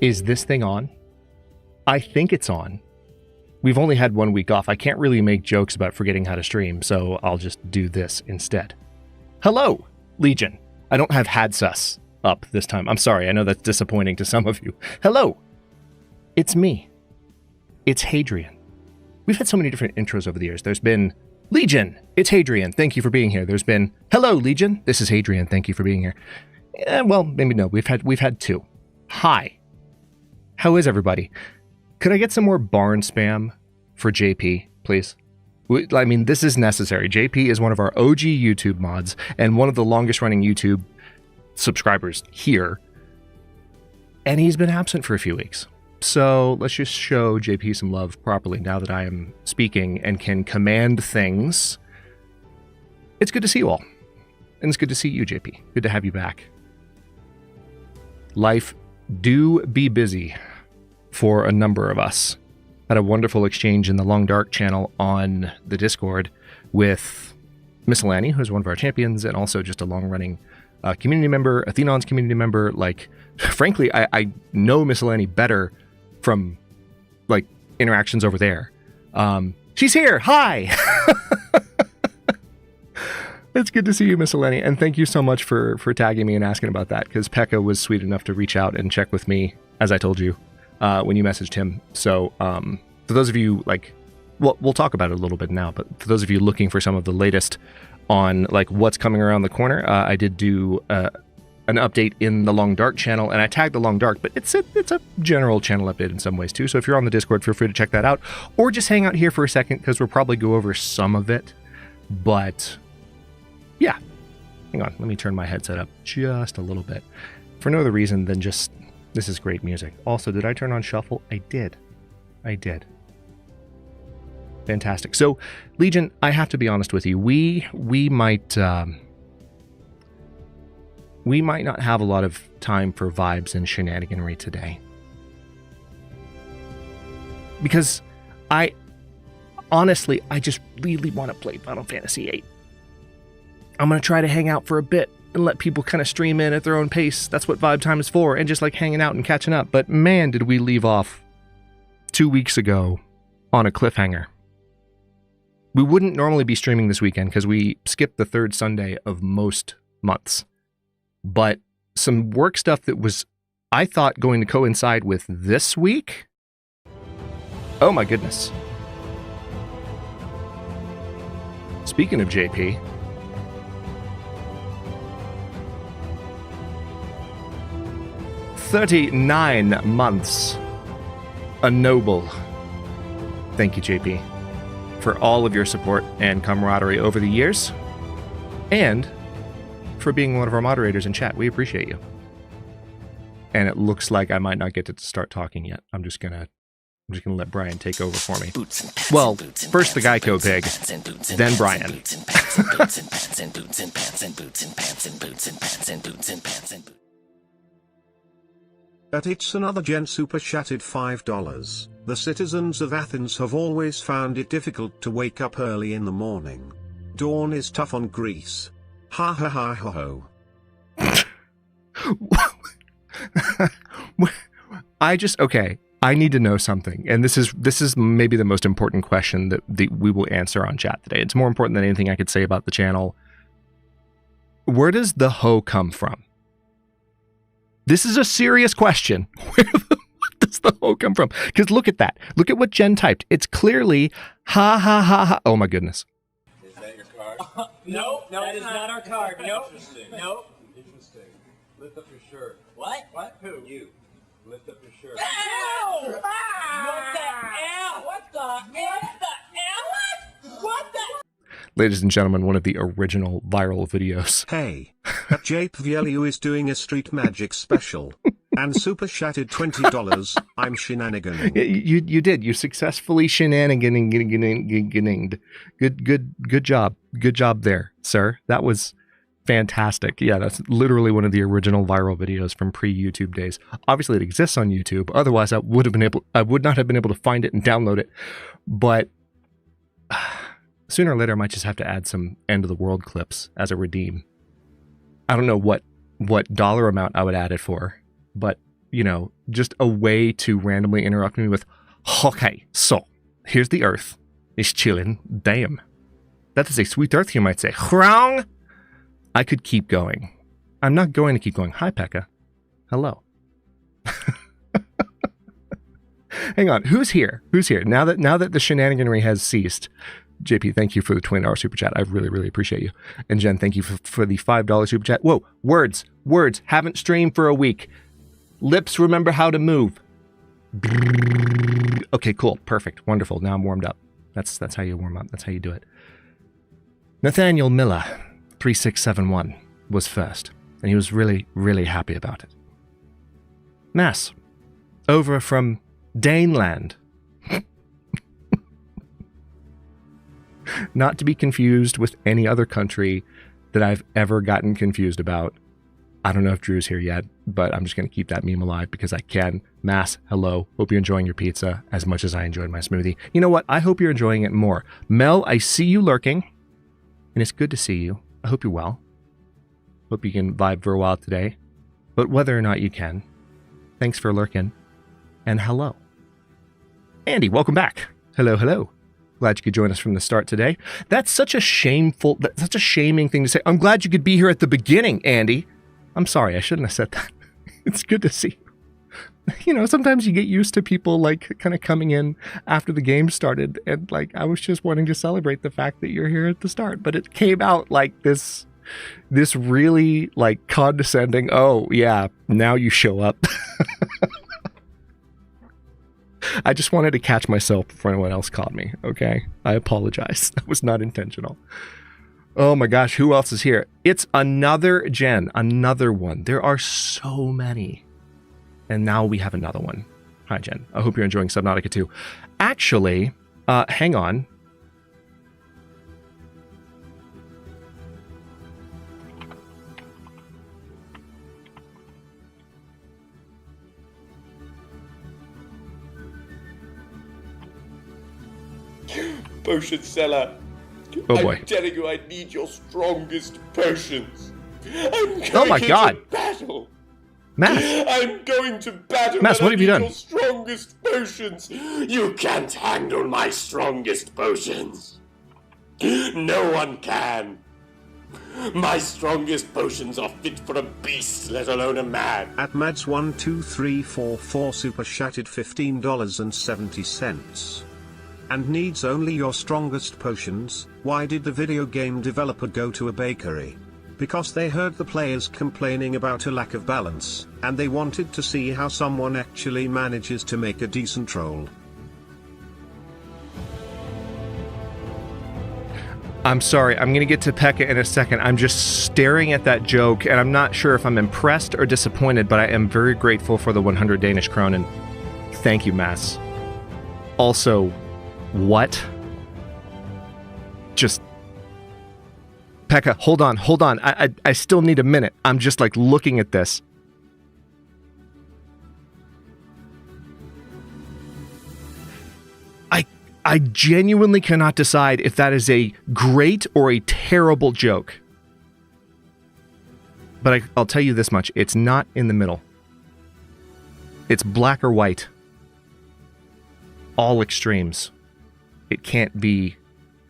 Is this thing on? I think it's on. We've only had 1 week off. I can't really make jokes about forgetting how to stream, so I'll just do this instead. Hello, Legion. I don't have Hadsus up this time. I'm sorry. I know that's disappointing to some of you. Hello. It's me. It's Hadrian. We've had so many different intros over the years. There's been Legion. It's Hadrian. Thank you for being here. There's been Hello, Legion. This is Hadrian. Thank you for being here. Well, maybe no. We've had 2. Hi. How is everybody? Could I get some more barn spam for JP, please? I mean, this is necessary. JP is one of our OG YouTube mods and one of the longest running YouTube subscribers here. And he's been absent for a few weeks. So let's just show JP some love properly now that I am speaking and can command things. It's good to see you all. And it's good to see you, JP. Good to have you back. Life do be busy for a number of us. Had a wonderful exchange in the Long Dark channel on the Discord with Miscellany, who's one of our champions, and also just a long-running community member, Athenon's community member. Like, frankly, I know Miscellany better from, like, interactions over there. She's here! Hi! It's good to see you, Miscellany, and thank you so much for tagging me and asking about that, because Pekka was sweet enough to reach out and check with me, as I told you, when you messaged him. So, for those of you, like, well, we'll talk about it a little bit now, but for those of you looking for some of the latest on, like, what's coming around the corner, I did do an update in the Long Dark channel, and I tagged the Long Dark, but it's a general channel update in some ways, too. So if you're on the Discord, feel free to check that out, or just hang out here for a second, because we'll probably go over some of it, but... yeah, hang on, let me turn my headset up just a little bit. For no other reason than just, this is great music. Also, did I turn on shuffle? I did. Fantastic. So, Legion, I have to be honest with you. We might not have a lot of time for vibes and shenaniganry today. Because I just really want to play Final Fantasy VIII. I'm going to try to hang out for a bit and let people kind of stream in at their own pace. That's what Vibe Time is for, and just like hanging out and catching up. But man, did we leave off 2 weeks ago on a cliffhanger. We wouldn't normally be streaming this weekend because we skipped the third Sunday of most months. But some work stuff that was, I thought, going to coincide with this week. Oh my goodness. Speaking of JP... 39 months. A noble. Thank you, JP, for all of your support and camaraderie over the years, and for being one of our moderators in chat. We appreciate you. And it looks like I might not get to start talking yet. I'm just gonna let Brian take over for me. Well, first the Geico pig, then Brian. It's another Gen Super Chatted $5. The citizens of Athens have always found it difficult to wake up early in the morning. Dawn is tough on Greece. Ha ha ha ho ho. Okay, I need to know something. And this is maybe the most important question that we will answer on chat today. It's more important than anything I could say about the channel. Where does the ho come from? This is a serious question. What does the ho come from? Because look at that. Look at what Jen typed. It's clearly ha ha ha ha. Oh my goodness. Is that your card? No, that is not our card. Nope. Interesting. Lift up your shirt. What? Who? You. Lift up your shirt. Ow! What the hell? What the hell? What the? Ladies and gentlemen, one of the original viral videos. Hey, Jape Vielu is doing a Street Magic special. And super chatted $20. I'm shenaniganing. You did. You successfully shenaniganing. Good job. Good job there, sir. That was fantastic. Yeah, that's literally one of the original viral videos from pre-YouTube days. Obviously, it exists on YouTube. Otherwise, I would not have been able to find it and download it. But sooner or later, I might just have to add some end of the world clips as a redeem. I don't know what dollar amount I would add it for, but you know, just a way to randomly interrupt me with, okay, so here's the Earth. It's chilling. Damn. That is a sweet Earth, you might say. Wrong. I could keep going. I'm not going to keep going. Hi, Pekka. Hello. Hang on. Who's here? Who's here? Now that the shenaniganry has ceased. JP, thank you for the $20 super chat. I really, really appreciate you. And Jen, thank you for the $5 super chat. Whoa, words. Haven't streamed for a week. Lips remember how to move. Okay, cool. Perfect. Wonderful. Now I'm warmed up. That's how you warm up. That's how you do it. Nathaniel Miller, 3671, was first. And he was really, really happy about it. Mass, over from Daneland. Not to be confused with any other country that I've ever gotten confused about. I don't know if Drew's here yet, but I'm just going to keep that meme alive because I can. Mass, hello. Hope you're enjoying your pizza as much as I enjoyed my smoothie. You know what? I hope you're enjoying it more. Mel, I see you lurking, and it's good to see you. I hope you're well. Hope you can vibe for a while today. But whether or not you can, thanks for lurking, and hello. Andy, welcome back. Hello, hello. Glad you could join us from the start today. That's such a shaming thing to say. I'm glad you could be here at the beginning, Andy. I'm sorry, I shouldn't have said that. It's good to see you. You know, sometimes you get used to people like kind of coming in after the game started, and like I was just wanting to celebrate the fact that you're here at the start, but it came out like this really like condescending, oh yeah, now you show up. I just wanted to catch myself before anyone else caught me, okay? I apologize. That was not intentional. Oh my gosh, who else is here? It's another Jen, another one. There are so many. And now we have another one. Hi, Jen. I hope you're enjoying Subnautica 2. Actually, hang on. Potion seller. Oh boy. I'm telling you, I need your strongest potions. I'm going oh my God. into battle. Mass. I'm going to battle. Mass, what have you done? Your strongest potions. You can't handle my strongest potions. No one can. My strongest potions are fit for a beast, let alone a man. At Mads12344 super chatted $15.70. And needs only your strongest potions. Why did the video game developer go to a bakery? Because they heard the players complaining about a lack of balance, and they wanted to see how someone actually manages to make a decent roll. I'm sorry, I'm going to get to Pekka in a second. I'm just staring at that joke, and I'm not sure if I'm impressed or disappointed, but I am very grateful for the 100 Danish kronen. Thank you, Mass. Also, what? Just... Pekka, hold on. I still need a minute. I'm just, like, looking at this. I genuinely cannot decide if that is a great or a terrible joke. But I'll tell you this much. It's not in the middle. It's black or white. All extremes. It can't be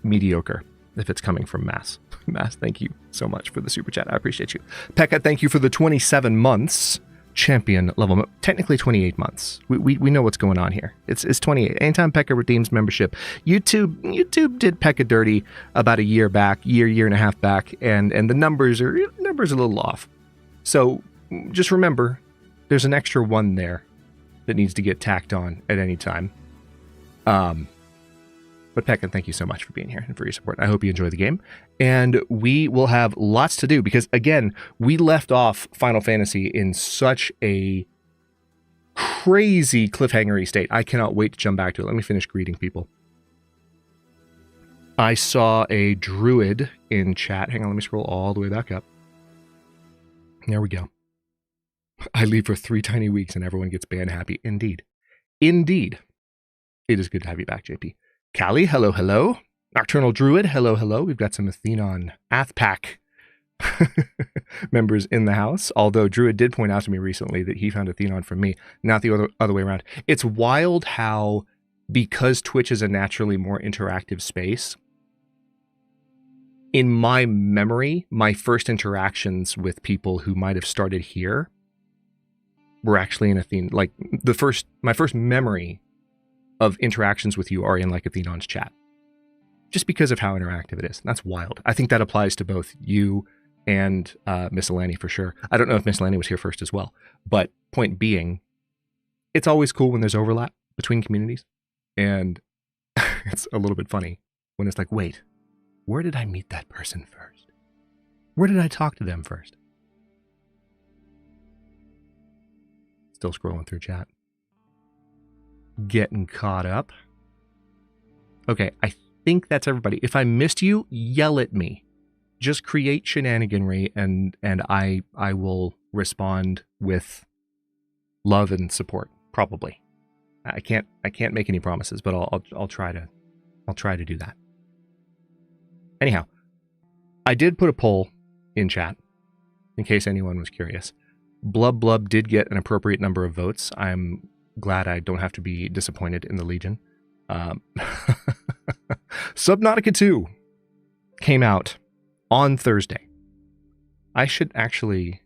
mediocre if it's coming from Mass. Mass, thank you so much for the super chat. I appreciate you. Pekka, thank you for the 27 months. Champion level, technically 28 months. We know what's going on here. It's 28. Anytime Pekka redeems membership, YouTube did Pekka dirty about a year and a half back, and the numbers are a little off. So just remember, there's an extra one there that needs to get tacked on at any time. But Pekka, thank you so much for being here and for your support. I hope you enjoy the game. And we will have lots to do because, again, we left off Final Fantasy in such a crazy cliffhangery state. I cannot wait to jump back to it. Let me finish greeting people. I saw a druid in chat. Hang on, let me scroll all the way back up. There we go. I leave for 3 tiny weeks and everyone gets band happy. Indeed. Indeed. It is good to have you back, JP. Callie, hello, hello. Nocturnal Druid, hello, hello. We've got some Athenon Athpack members in the house, although Druid did point out to me recently that he found a Thenon from me, not the other way around. It's wild how, because Twitch is a naturally more interactive space, in my memory, my first interactions with people who might have started here were actually in a Thenon. Like, my first memory of interactions with you are in like a Thenon's chat, just because of how interactive it is. That's wild. I think that applies to both you and Miss Alani for sure. I don't know if Miss Alani was here first as well, but point being, it's always cool when there's overlap between communities, and it's a little bit funny when it's like, wait, where did I meet that person first? Where did I talk to them first? Still scrolling through chat. Getting caught up. Okay, I think that's everybody. If I missed you, yell at me. Just create shenaniganry, and I will respond with love and support. Probably. I can't make any promises, but I'll try to do that. Anyhow, I did put a poll in chat in case anyone was curious. Blub Blub did get an appropriate number of votes. I'm glad I don't have to be disappointed in the Legion. Subnautica 2 came out on Thursday. I should actually...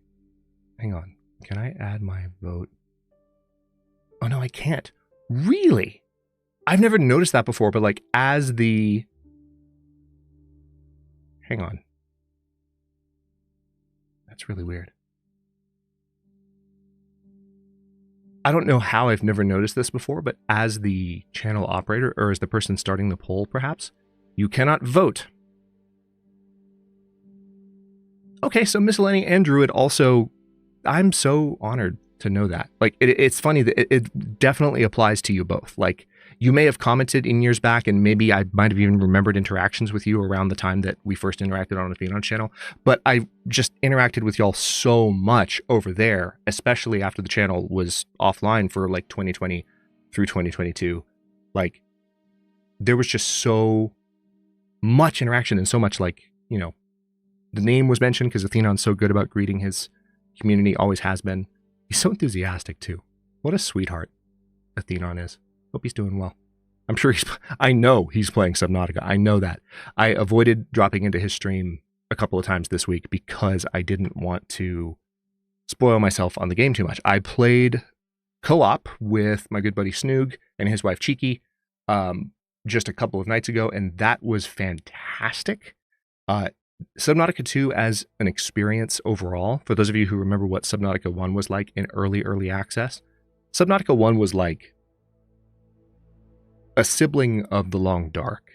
Hang on. Can I add my vote? Oh, no, I can't. Really? I've never noticed that before, but like as the... Hang on. That's really weird. I don't know how I've never noticed this before, but as the channel operator, or as the person starting the poll perhaps, you cannot vote. Okay, so Miscellany and Druid also, I'm so honored to know that. Like, it's funny that it definitely applies to you both. Like, you may have commented in years back, and maybe I might have even remembered interactions with you around the time that we first interacted on the Thenon channel, but I just interacted with y'all so much over there, especially after the channel was offline for like 2020 through 2022. Like, there was just so much interaction and so much, like, you know, the name was mentioned because Athenon's so good about greeting his community, always has been. He's so enthusiastic too. What a sweetheart Athenon is. Hope he's doing well. I'm sure I know he's playing Subnautica. I know that. I avoided dropping into his stream a couple of times this week because I didn't want to spoil myself on the game too much. I played co-op with my good buddy Snoog and his wife Cheeky just a couple of nights ago, and that was fantastic. Subnautica 2 as an experience overall, for those of you who remember what Subnautica 1 was like in early access, Subnautica 1 was like a sibling of The Long Dark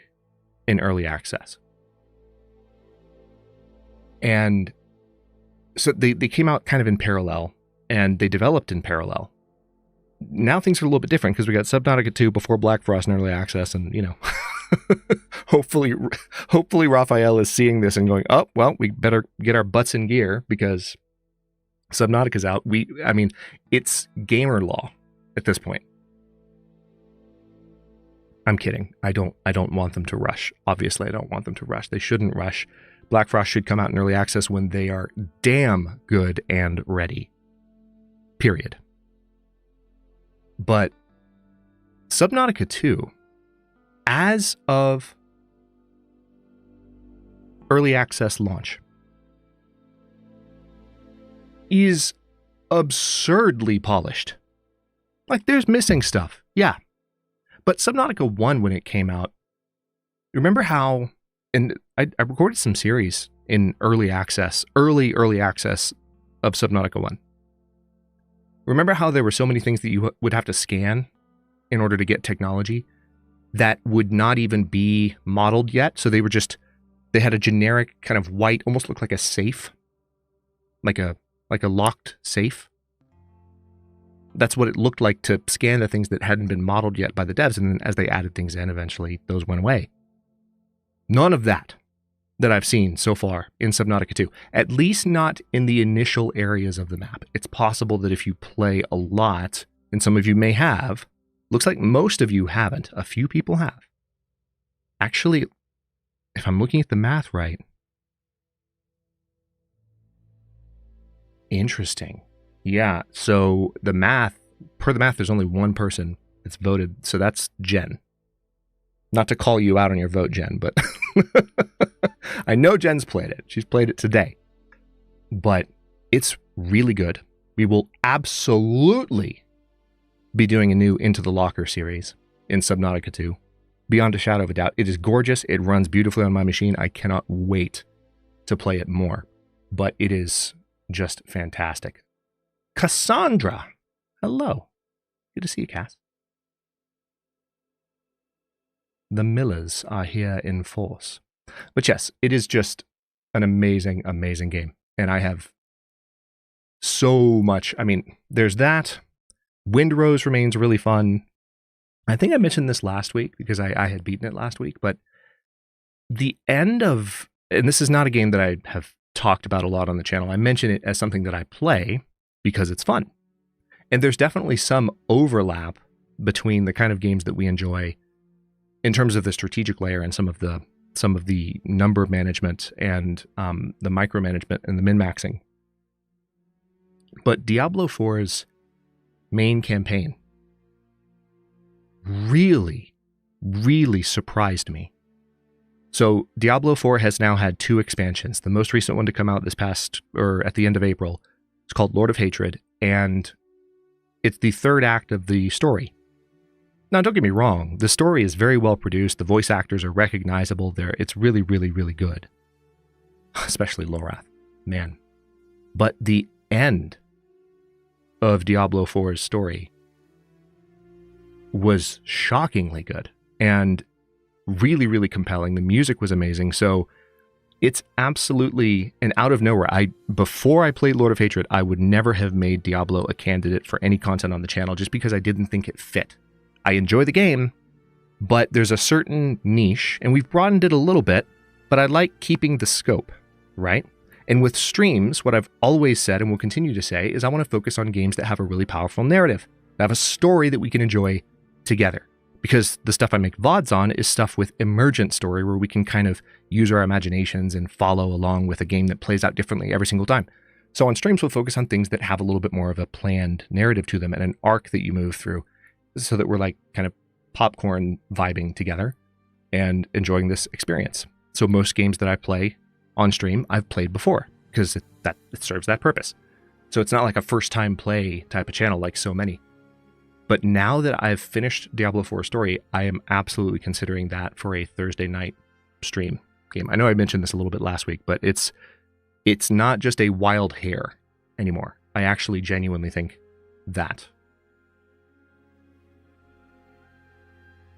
in early access. And so they came out kind of in parallel, and they developed in parallel. Now things are a little bit different because we got Subnautica 2 before Black Frost in early access, and, you know, hopefully Raphael is seeing this and going, oh, well, we better get our butts in gear because Subnautica's out. I mean, it's gamer law at this point. I'm kidding. I don't want them to rush. Obviously, I don't want them to rush. They shouldn't rush. Black Frost should come out in early access when they are damn good and ready. Period. But Subnautica 2, as of early access launch, is absurdly polished. Like, there's missing stuff. Yeah. But Subnautica 1, when it came out, remember how, and I recorded some series in early access of Subnautica 1. Remember how there were so many things that you would have to scan in order to get technology that would not even be modeled yet? So they had a generic kind of white, almost looked like a safe, like a locked safe. That's what it looked like to scan the things that hadn't been modeled yet by the devs. And then as they added things in, eventually those went away. None of that I've seen so far in Subnautica 2, at least not in the initial areas of the map. It's possible that if you play a lot, and some of you may have, looks like most of you haven't, a few people have. Actually, if I'm looking at the math right, Interesting. Yeah, so the math, there's only one person that's voted, so that's Jen. Not to call you out on your vote, Jen, but I know Jen's played it. She's played it today. But it's really good. We will absolutely be doing a new Into the Locker series in Subnautica 2. Beyond a shadow of a doubt. It is gorgeous. It runs beautifully on my machine. I cannot wait to play it more. But it is just fantastic. Cassandra. Hello. Good to see you, Cass. The Millers are here in force. But yes, it is just an amazing, amazing game. And I have so much. I mean, there's that. Windrose remains really fun. I think I mentioned this last week because I had beaten it last week. But the end of, and this is not a game that I have talked about a lot on the channel. I mention it as something that I play because it's fun. And there's definitely some overlap between the kind of games that we enjoy in terms of the strategic layer and some of the number management and the micromanagement and the min-maxing. But Diablo 4's main campaign really, really surprised me. So Diablo 4 has now had 2 expansions. The most recent one to come out at the end of April, it's called Lord of Hatred, and it's the 3rd act of the story. Now, don't get me wrong. The story is very well produced. The voice actors are recognizable. It's really, really, really good. Especially Lorath. Man. But the end of Diablo 4's story was shockingly good and really, really compelling. The music was amazing. So it's absolutely, and out of nowhere, before I played Lord of Hatred, I would never have made Diablo a candidate for any content on the channel just because I didn't think it fit. I enjoy the game, but there's a certain niche, and we've broadened it a little bit, but I like keeping the scope, right? And with streams, what I've always said and will continue to say is I want to focus on games that have a really powerful narrative, that have a story that we can enjoy together. Because the stuff I make VODs on is stuff with emergent story where we can kind of use our imaginations and follow along with a game that plays out differently every single time. So on streams, we'll focus on things that have a little bit more of a planned narrative to them and an arc that you move through so that we're like kind of popcorn vibing together and enjoying this experience. So most games that I play on stream, I've played before because it serves that purpose. So it's not like a first time play type of channel like so many. But now that I've finished Diablo 4 story, I am absolutely considering that for a Thursday night stream game. I know I mentioned this a little bit last week, but it's not just a wild hair anymore. I actually genuinely think that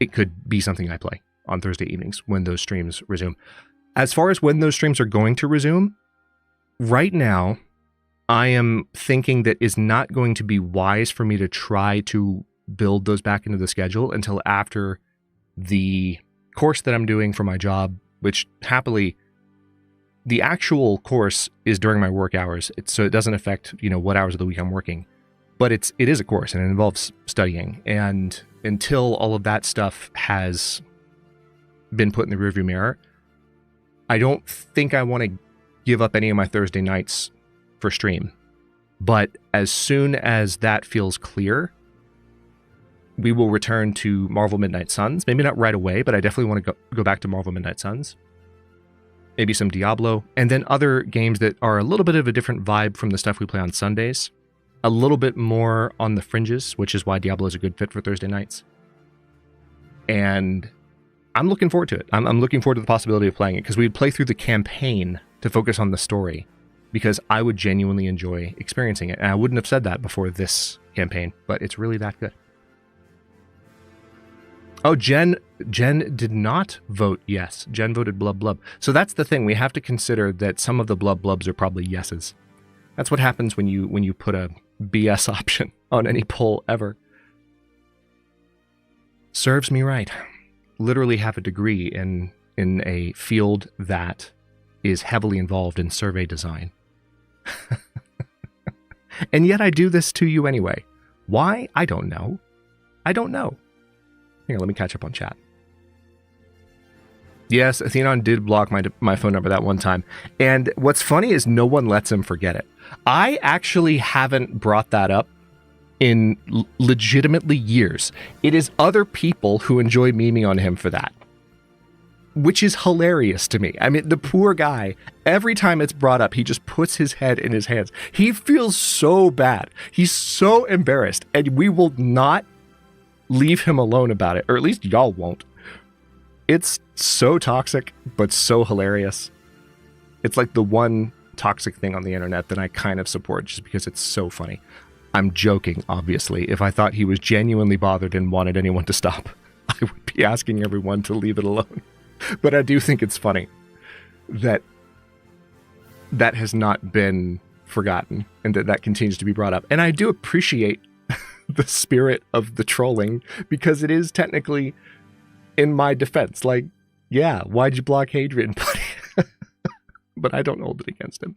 it could be something I play on Thursday evenings when those streams resume. As far as when those streams are going to resume, right now, I am thinking that is not going to be wise for me to try to build those back into the schedule until after the course that I'm doing for my job, which happily, the actual course is during my work hours, so it doesn't affect, what hours of the week I'm working. But it is a course and it involves studying. And until all of that stuff has been put in the rearview mirror, I don't think I want to give up any of my Thursday nights for stream. But as soon as that feels clear, we will return to Marvel Midnight Suns. Maybe not right away, but I definitely want to go back to Marvel Midnight Suns. Maybe some Diablo, and then other games that are a little bit of a different vibe from the stuff we play on Sundays. A little bit more on the fringes, which is why Diablo is a good fit for Thursday nights. And I'm looking forward to it. I'm looking forward to the possibility of playing it, because we'd play through the campaign to focus on the story, because I would genuinely enjoy experiencing it. And I wouldn't have said that before this campaign, but it's really that good. Oh, Jen did not vote yes. Jen voted blub blub. So that's the thing. We have to consider that some of the blub blubs are probably yeses. That's what happens when you put a BS option on any poll ever. Serves me right. Literally have a degree in a field that is heavily involved in survey design. And yet I do this to you anyway. Why? I don't know. Here, let me catch up on chat. Yes, Athenon did block my phone number that one time. And what's funny is no one lets him forget it. I actually haven't brought that up in legitimately years. It is other people who enjoy memeing on him for that, which is hilarious to me. I mean, the poor guy, every time it's brought up, he just puts his head in his hands. He feels so bad. He's so embarrassed, and we will not leave him alone about it, or at least y'all won't. It's so toxic, but so hilarious. It's like the one toxic thing on the internet that I kind of support just because it's so funny. I'm joking, obviously. If I thought he was genuinely bothered and wanted anyone to stop, I would be asking everyone to leave it alone. But I do think it's funny that that has not been forgotten and that continues to be brought up. And I do appreciate the spirit of the trolling because it is technically in my defense. Like, yeah, why'd you block Hadrian, buddy? But I don't hold it against him.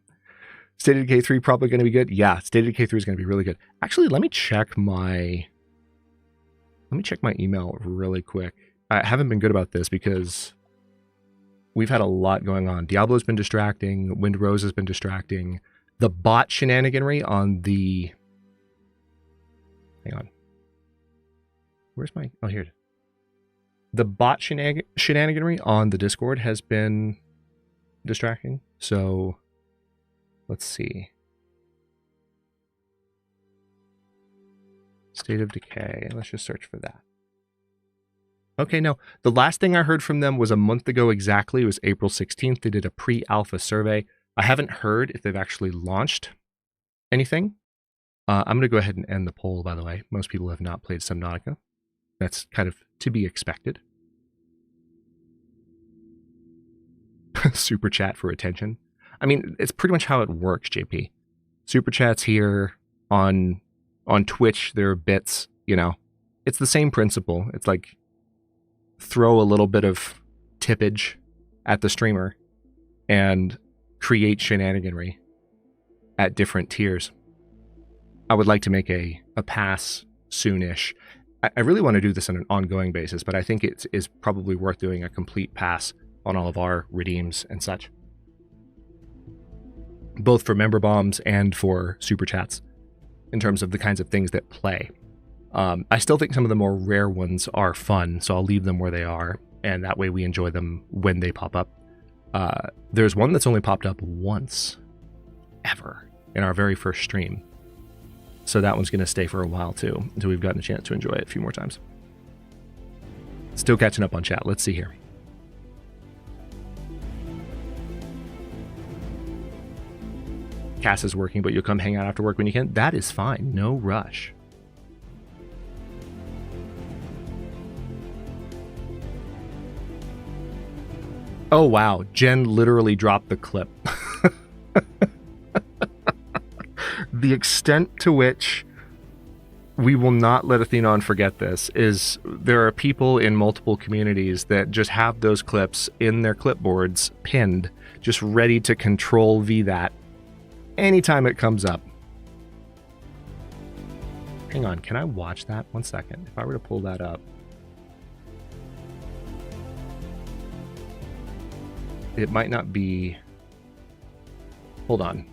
State of Decay 3 probably going to be good. Yeah, State of Decay 3 is going to be really good. Actually, let me check my email really quick. I haven't been good about this because we've had a lot going on. Diablo's been distracting. Wind Rose has been distracting. The bot shenaniganry on the... Hang on. Where's my... Oh, here it is. The bot shenaniganry on the Discord has been distracting. So, let's see. State of Decay. Let's just search for that. Okay, no. The last thing I heard from them was a month ago exactly. It was April 16th. They did a pre-alpha survey. I haven't heard if they've actually launched anything. I'm going to go ahead and end the poll, by the way. Most people have not played Subnautica. That's kind of to be expected. Super chat for attention. I mean, it's pretty much how it works, JP. Super chats here on Twitch, there are bits, you know. It's the same principle. It's like throw a little bit of tippage at the streamer and create shenaniganry at different tiers. I would like to make a pass soonish. I really want to do this on an ongoing basis, but I think it is probably worth doing a complete pass on all of our redeems and such. Both for member bombs and for super chats in terms of the kinds of things that play. I still think some of the more rare ones are fun, so I'll leave them where they are, and that way we enjoy them when they pop up. There's one that's only popped up once, ever, in our very first stream. So that one's going to stay for a while too, until we've gotten a chance to enjoy it a few more times. Still catching up on chat. Let's see here. Cass is working, but you'll come hang out after work when you can. That is fine. No rush. Oh, wow. Jen literally dropped the clip. The extent to which we will not let Athenon forget this is there are people in multiple communities that just have those clips in their clipboards pinned, just ready to control V that anytime it comes up. Hang on, can I watch that? 1 second. If I were to pull that up. It might not be... Hold on.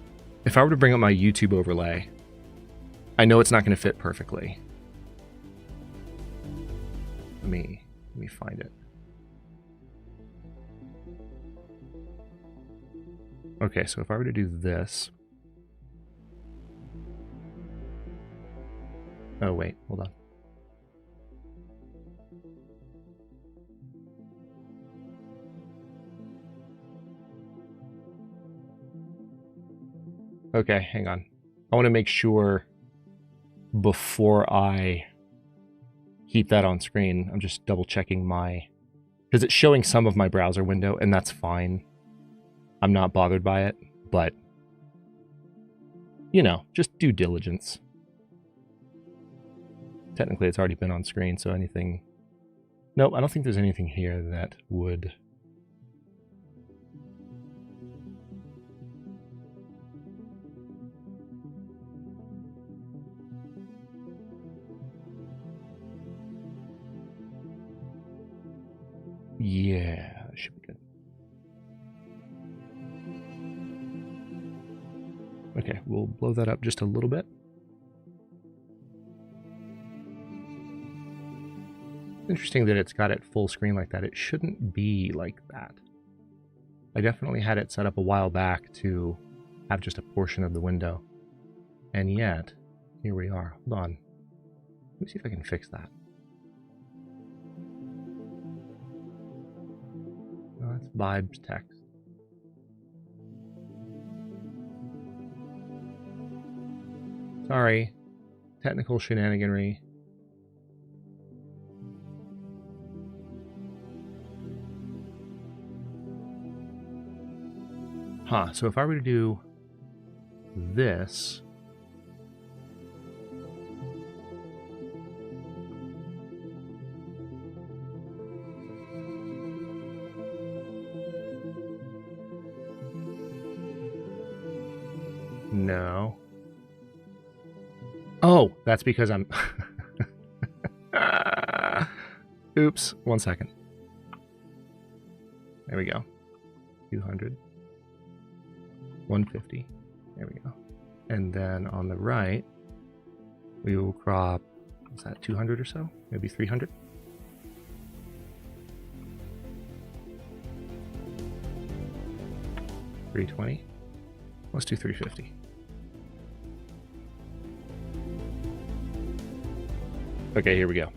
If I were to bring up my YouTube overlay, I know it's not going to fit perfectly. Let me find it. Okay, so if I were to do this... Oh, wait, hold on. Okay, hang on. I want to make sure before I keep that on screen, I'm just double checking my... Because it's showing some of my browser window, and that's fine. I'm not bothered by it, but... You know, just due diligence. Technically, it's already been on screen, so anything... Nope, I don't think there's anything here that would... Yeah, that should be good. Okay, we'll blow that up just a little bit. Interesting that it's got it full screen like that. It shouldn't be like that. I definitely had it set up a while back to have just a portion of the window. And yet, here we are. Hold on. Let me see if I can fix that. No, that's vibes text. Sorry. Technical shenaniganry. Huh, so if I were to do this... No. Oh, that's because I'm... Oops, 1 second. There we go. 200. 150. There we go. And then on the right, we will crop, what's that, 200 or so? Maybe 300? $320. Let's do 350. Okay, here we go.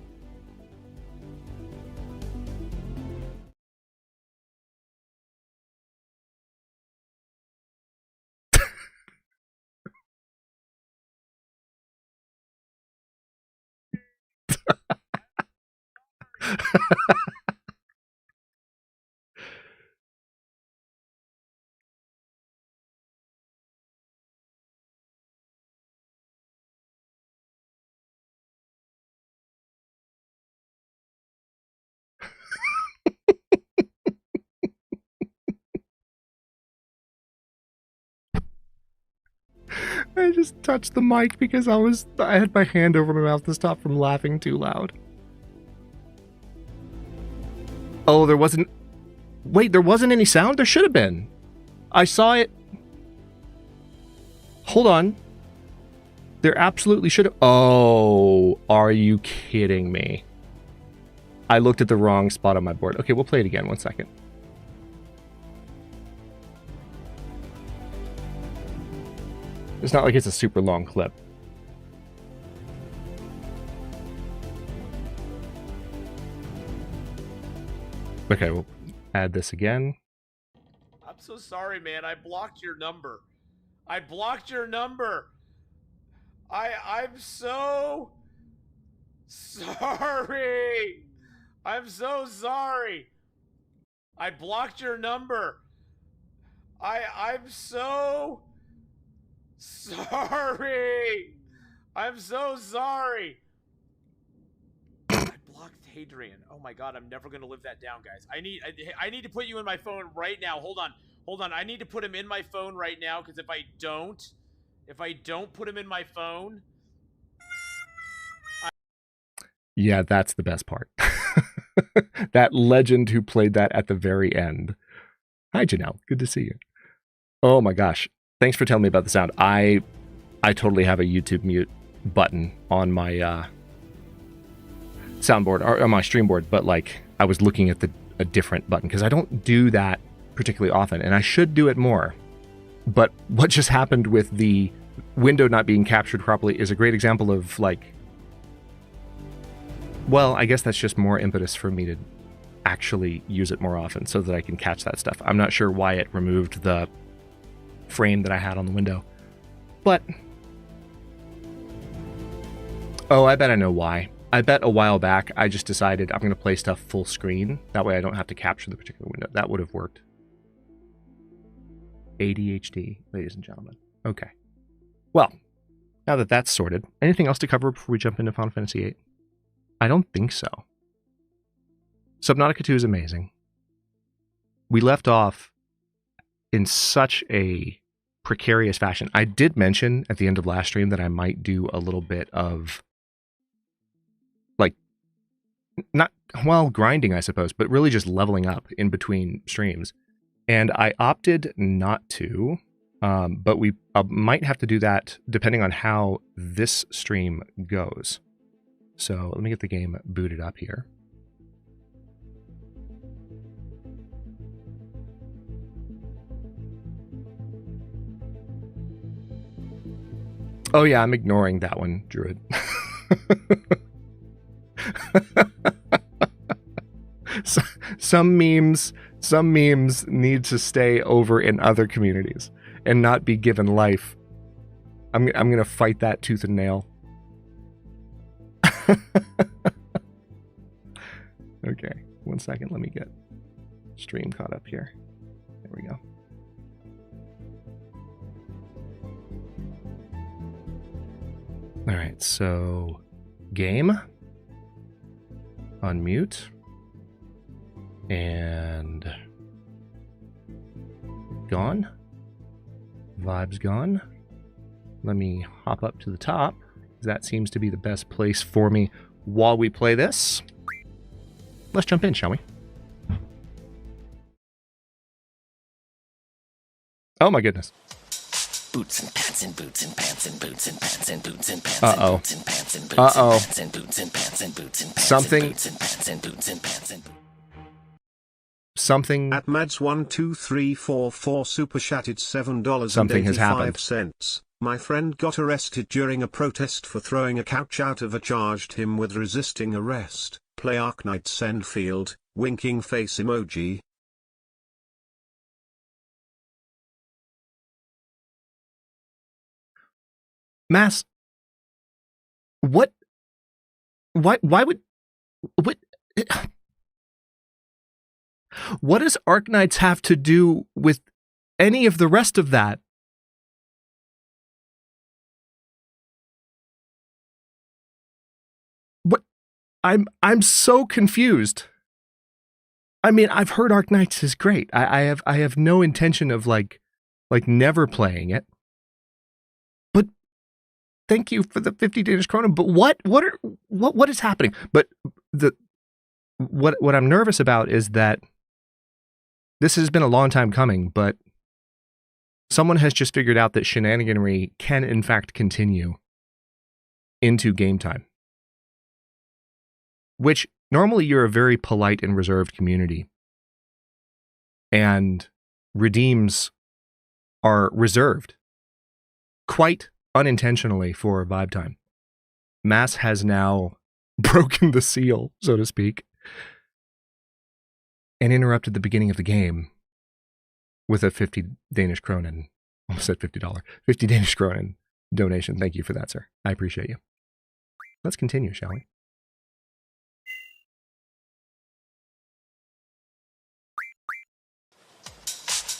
I just touched the mic because I had my hand over my mouth to stop from laughing too loud. Oh, there wasn't... Wait, there wasn't any sound? There should have been. I saw it. Hold on. There absolutely should have... Oh, are you kidding me? I looked at the wrong spot on my board. Okay, we'll play it again. 1 second. It's not like it's a super long clip. Okay, we'll add this again. I'm so sorry, man. I blocked your number. I blocked your number. I'm so sorry. I'm so sorry. I blocked your number. I'm so sorry. I'm so sorry. I blocked Hadrian. Oh my god, I'm never gonna live that down, guys. I need to put you in my phone right now. Hold on. I need to put him in my phone right now, because if I don't put him in my phone... Yeah, that's the best part. That legend who played that at the very end. Hi, Janelle. Good to see you. Oh my gosh. Thanks for telling me about the sound. I totally have a YouTube mute button on my soundboard, or on my stream board, but like I was looking at a different button because I don't do that particularly often, and I should do it more. But what just happened with the window not being captured properly is a great example of like, well, I guess that's just more impetus for me to actually use it more often so that I can catch that stuff. I'm not sure why it removed the frame that I had on the window, but oh, I bet I know why. I bet a while back I just decided I'm going to play stuff full screen. That way I don't have to capture the particular window. That would have worked. ADHD, ladies and gentlemen. Okay. Well, now that that's sorted, anything else to cover before we jump into Final Fantasy VIII? I don't think so. Subnautica 2 is amazing. We left off in such a precarious fashion. I did mention at the end of last stream that I might do a little bit of, like, not, well, grinding, I suppose, but really just leveling up in between streams. And I opted not to But we might have to do that depending on how this stream goes. So let me get the game booted up here. Oh yeah, I'm ignoring that one, Druid. So, some memes need to stay over in other communities and not be given life. I'm gonna fight that tooth and nail. Okay, 1 second. Let me get stream caught up here. There we go. All right, so game, unmute, and gone. Vibes gone. Let me hop up to the top. That seems to be the best place for me while we play this. Let's jump in, shall we? Oh my goodness. Boots and pants and boots and pants and boots and pants and boots and pants Uh-oh. and boots and pants and boots Uh-oh. and pants and boots and pants and boots and pants Something- and boots and pants and boots and pants and Something At Mads1234 super chatted $7.85. Something has happened. My friend got arrested during a protest for throwing a couch out of a charged him with resisting arrest. Play Arknight Sendfield, winking face emoji. Mass. What? Why would what? What does Arknights have to do with any of the rest of that? What? I'm so confused. I mean, I've heard Arknights is great. I have no intention of like never playing it. But thank you for the 50 Danish Chrono. But what is happening? But what I'm nervous about is that this has been a long time coming, but someone has just figured out that shenaniganry can in fact continue into game time. Which normally you're a very polite and reserved community. And redeems are reserved quite unintentionally for vibe time. Mass has now broken the seal, so to speak, and interrupted the beginning of the game with a 50 Danish kronen, almost said $50, 50 Danish kronen donation. Thank you for that, sir. I appreciate you. Let's continue, shall we?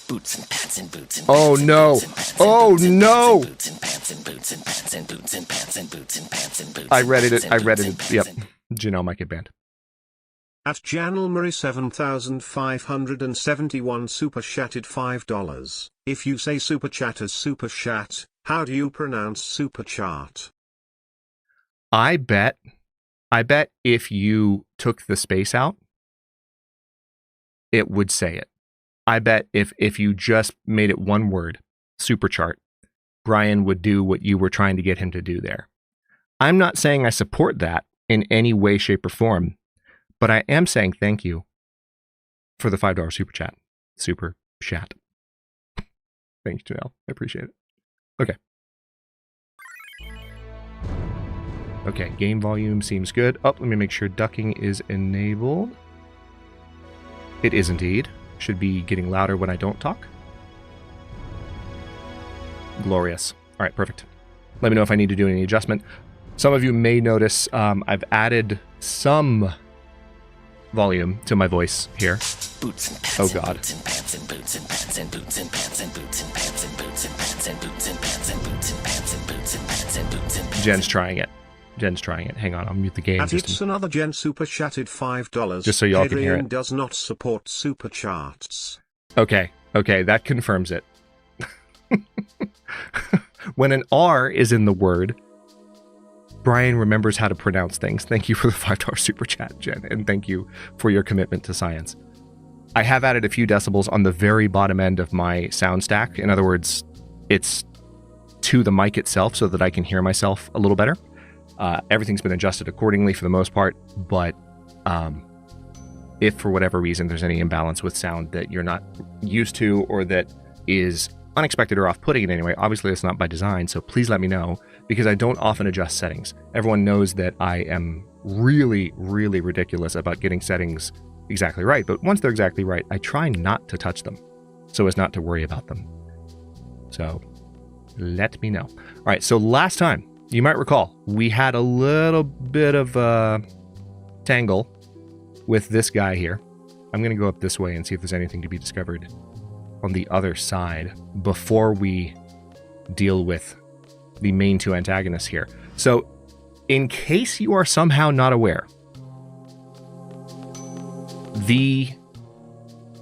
boots and pants and boots and Oh, pants and no. boots and pants and Oh, boots and no. boots and pants and boots and pants and boots and pants and boots and pants and boots. I read it. I read and it. boots Yep. and- Janelle might get banned. At Janelmarie 7571 super chatted $5. If you say super chat as super chat, how do you pronounce super chart? I bet if you took the space out, it would say it. I bet if you just made it one word, super chart, Brian would do what you were trying to get him to do there. I'm not saying I support that in any way, shape, or form, but I am saying thank you for the $5 super chat. Super chat. Thanks, Janelle. I appreciate it. Okay. Okay, game volume seems good. Oh, let me make sure ducking is enabled. It is indeed. Should be getting louder when I don't talk. Glorious. All right, perfect. Let me know if I need to do any adjustment. Some of you may notice I've added some volume to my voice here. Boots and pants Oh, and God. boots and pants and boots and pants and boots and pants and boots and pants and boots and pants and boots and pants and boots and pants and boots and pants and boots and Jen's trying it. Hang on, I'll mute the game. At Just It's Another Gen super chatted $5. Just so y'all can hear kid-rian it. does not support super charts. Okay, that confirms it. When an R is in the word, Brian remembers how to pronounce things. Thank you for the $5 super chat, Jen, and thank you for your commitment to science. I have added a few decibels on the very bottom end of my sound stack. In other words, It's to the mic itself so that I can hear myself a little better. Everything's been adjusted accordingly for the most part, but if for whatever reason there's any imbalance with sound that you're not used to or that is unexpected or off-putting in any way, obviously it's not by design, so please let me know, because I don't often adjust settings. Everyone knows that I am really, really ridiculous about getting settings exactly right, but once they're exactly right, I try not to touch them so as not to worry about them. So let me know. All right, so last time, you might recall, we had a little bit of a tangle with this guy here. I'm going to go up this way and see if there's anything to be discovered on the other side before we deal with the main two antagonists here. So, in case you are somehow not aware,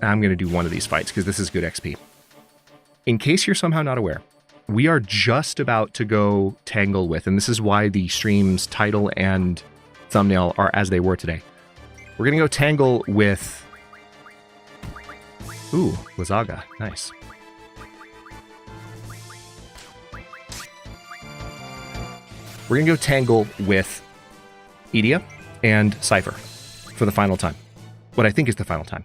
I'm going to do one of these fights because this is good XP. In case you're somehow not aware, we are just about to go tangle with, and this is why the stream's title and thumbnail are as they were today. We're going to go tangle with... Ooh, Lazaga. Nice. We're going to go tangle with Edea and Cypher for the final time. What I think is the final time.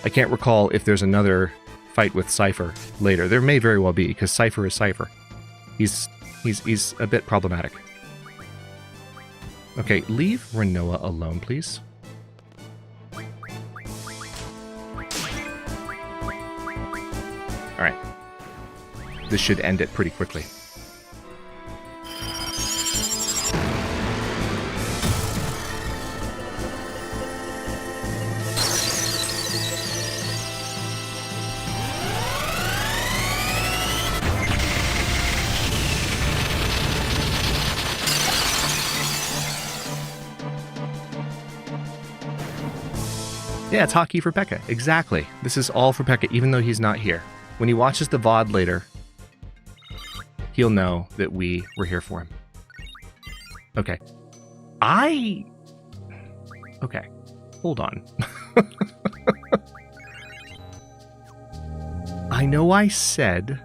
I can't recall if there's another fight with Cypher later. There may very well be, because Cypher is Cypher. He's a bit problematic. Okay, leave Renoa alone, please. Alright. This should end it pretty quickly. Yeah, it's hockey for Pekka. Exactly. This is all for Pekka, even though he's not here. When he watches the VOD later, he'll know that we were here for him. Okay. Okay. Hold on. I know I said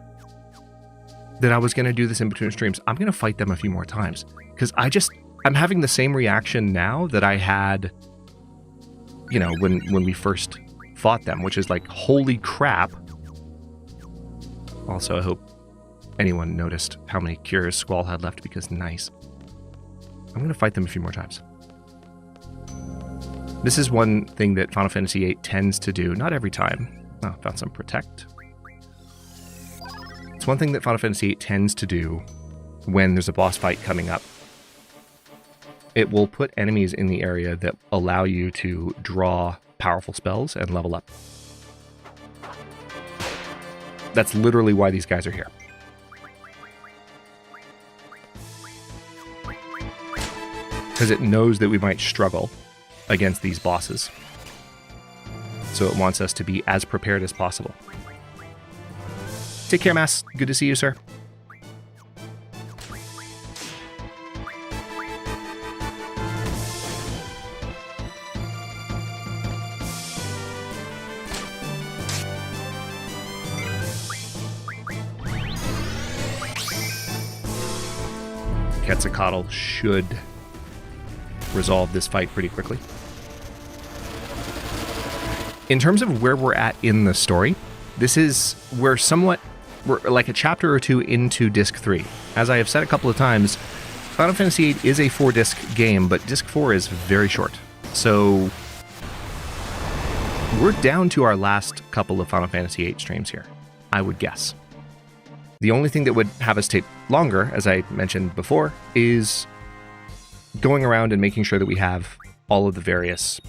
that I was going to do this in between streams. I'm going to fight them a few more times. Because I'm having the same reaction now that I had... you know, when we first fought them, which is like, holy crap. Also, I hope anyone noticed how many cures Squall had left, because nice. I'm going to fight them a few more times. This is one thing that Final Fantasy VIII tends to do, not every time. Oh, found some Protect. It's one thing that Final Fantasy VIII tends to do when there's a boss fight coming up. It will put enemies in the area that allow you to draw powerful spells and level up. That's literally why these guys are here. Because it knows that we might struggle against these bosses. So it wants us to be as prepared as possible. Take care, Mass. Good to see you, sir. Quetzalcoatl should resolve this fight pretty quickly. In terms of where we're at in the story, we're like a chapter or two into Disc 3. As I have said a couple of times, Final Fantasy VIII is a 4-disc game, but Disc 4 is very short. So we're down to our last couple of Final Fantasy VIII streams here, I would guess. The only thing that would have us take longer, as I mentioned before, is going around and making sure that we have all of the various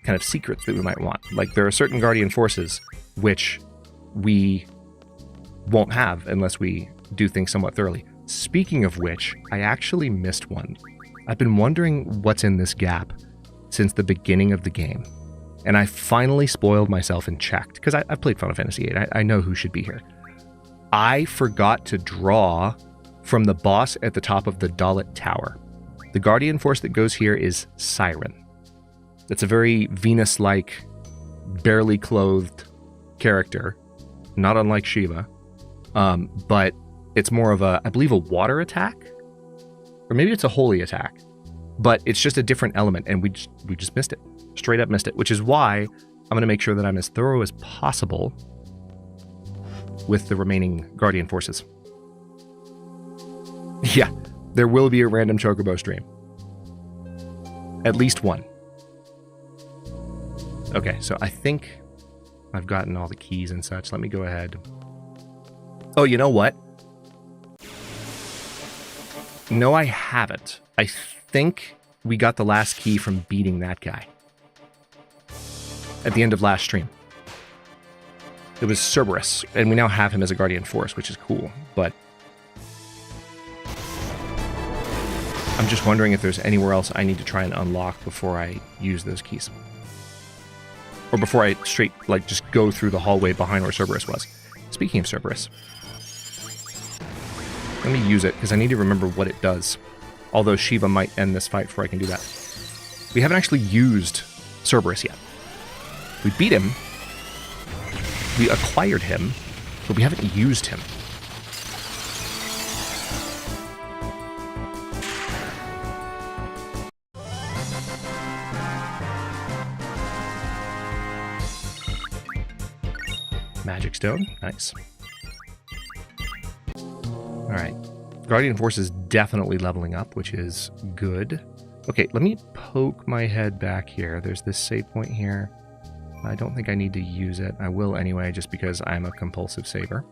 kind of secrets that we might want. Like, there are certain Guardian Forces which we won't have unless we do things somewhat thoroughly. Speaking of which, I actually missed one. I've been wondering what's in this gap since the beginning of the game. And I finally spoiled myself and checked, because I've played Final Fantasy VIII. I know who should be here. I forgot to draw from the boss at the top of the Dalit Tower. The Guardian Force that goes here is Siren. That's a very Venus-like, barely clothed character, not unlike Shiva, but it's more of a, I believe, a water attack, or maybe it's a holy attack, but it's just a different element, and we just missed it. Straight up missed it, which is why I'm going to make sure that I'm as thorough as possible with the remaining Guardian forces. Yeah, there will be a random Chocobo stream. At least one. Okay, so I think I've gotten all the keys and such. Let me go ahead. Oh, you know what? No, I haven't. I think we got the last key from beating that guy at the end of last stream. It was Cerberus, and we now have him as a Guardian Force, which is cool, but I'm just wondering if there's anywhere else I need to try and unlock before I use those keys. Or before I straight, like, just go through the hallway behind where Cerberus was. Speaking of Cerberus, let me use it, because I need to remember what it does. Although Shiva might end this fight before I can do that. We haven't actually used Cerberus yet. We beat him, we acquired him, but we haven't used him. Magic Stone, nice. Alright, Guardian Force is definitely leveling up, which is good. Okay, let me poke my head back here. There's this save point here. I don't think I need to use it. I will anyway, just because I'm a compulsive saver.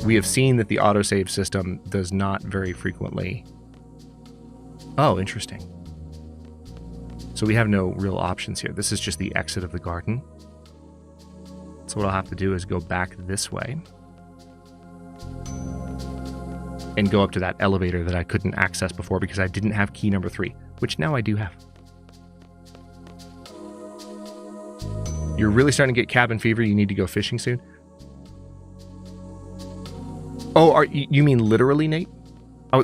We have seen that the autosave system does not very frequently... Oh, interesting. So we have no real options here. This is just the exit of the garden. So what I'll have to do is go back this way and go up to that elevator that I couldn't access before because I didn't have key number 3, which now I do have. You're really starting to get cabin fever. You need to go fishing soon. Oh, you mean literally, Nate?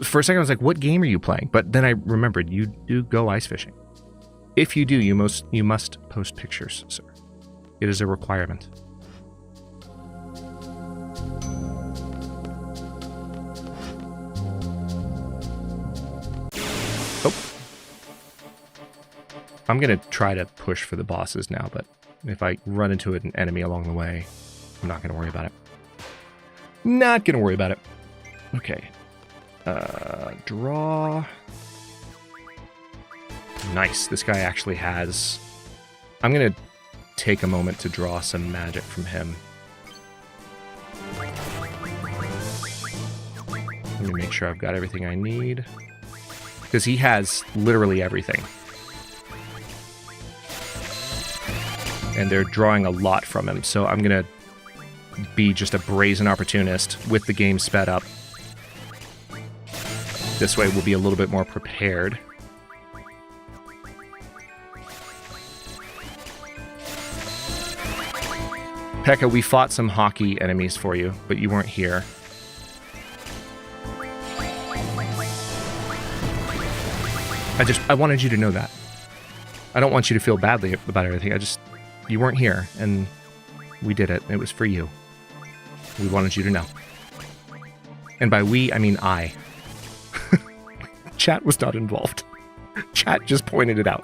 For a second I was like, what game are you playing? But then I remembered you do go ice fishing. If you do, you must post pictures, sir. It is a requirement. Oh. I'm going to try to push for the bosses now, but if I run into an enemy along the way, I'm not going to worry about it. Not going to worry about it. Okay. Draw... Nice. This guy actually has... I'm going to take a moment to draw some magic from him. Let me make sure I've got everything I need. Because he has literally everything. And they're drawing a lot from him, so I'm going to be just a brazen opportunist with the game sped up. This way we'll be a little bit more prepared. Pekka, we fought some hockey enemies for you, but you weren't here. I wanted you to know that. I don't want you to feel badly about everything. You weren't here, and we did it. It was for you. We wanted you to know. And by we, I mean I. Chat was not involved. Chat just pointed it out.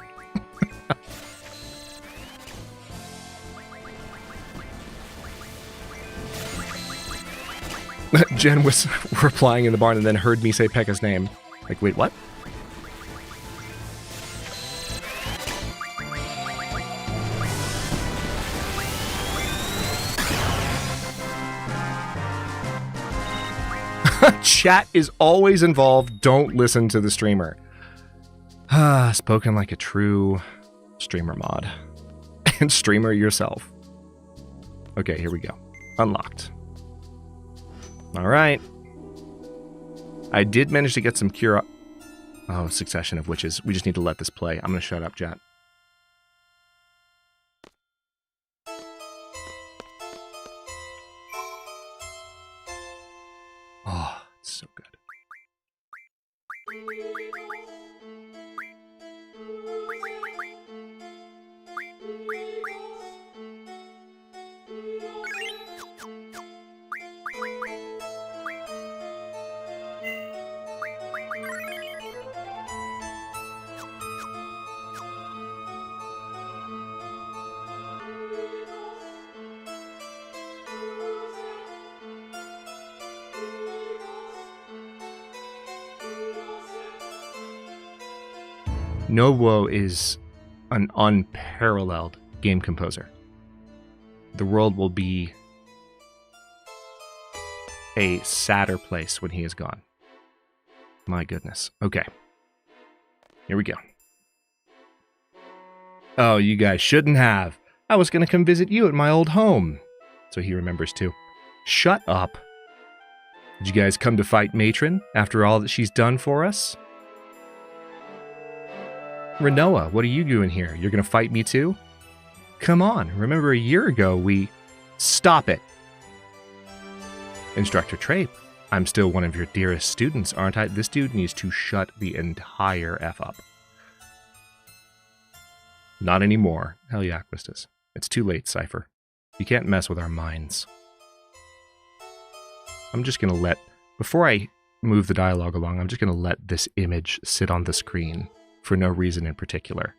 Jen was replying in the barn and then heard me say Pekka's name. Like, wait, what? Chat is always involved. Don't listen to the streamer. Spoken like a true streamer mod. And streamer yourself. Okay, here we go. Unlocked. Alright. I did manage to get some cure... Oh, Succession of Witches. We just need to let this play. I'm going to shut up, chat. Oh, it's so good. Nobuo is an unparalleled game composer. The world will be a sadder place when he is gone. My goodness. Okay. Here we go. Oh, you guys shouldn't have. I was going to come visit you at my old home. So he remembers too. Shut up. Did you guys come to fight Matron after all that she's done for us? Renoa, what are you doing here? You're going to fight me too? Come on. Remember a year ago we... Stop it. Instructor Trape, I'm still one of your dearest students, aren't I? This dude needs to shut the entire F up. Not anymore. Hell yeah, Quistis. It's too late, Cypher. You can't mess with our minds. I'm just going to let... Before I move the dialogue along, I'm just going to let this image sit on the screen for no reason in particular.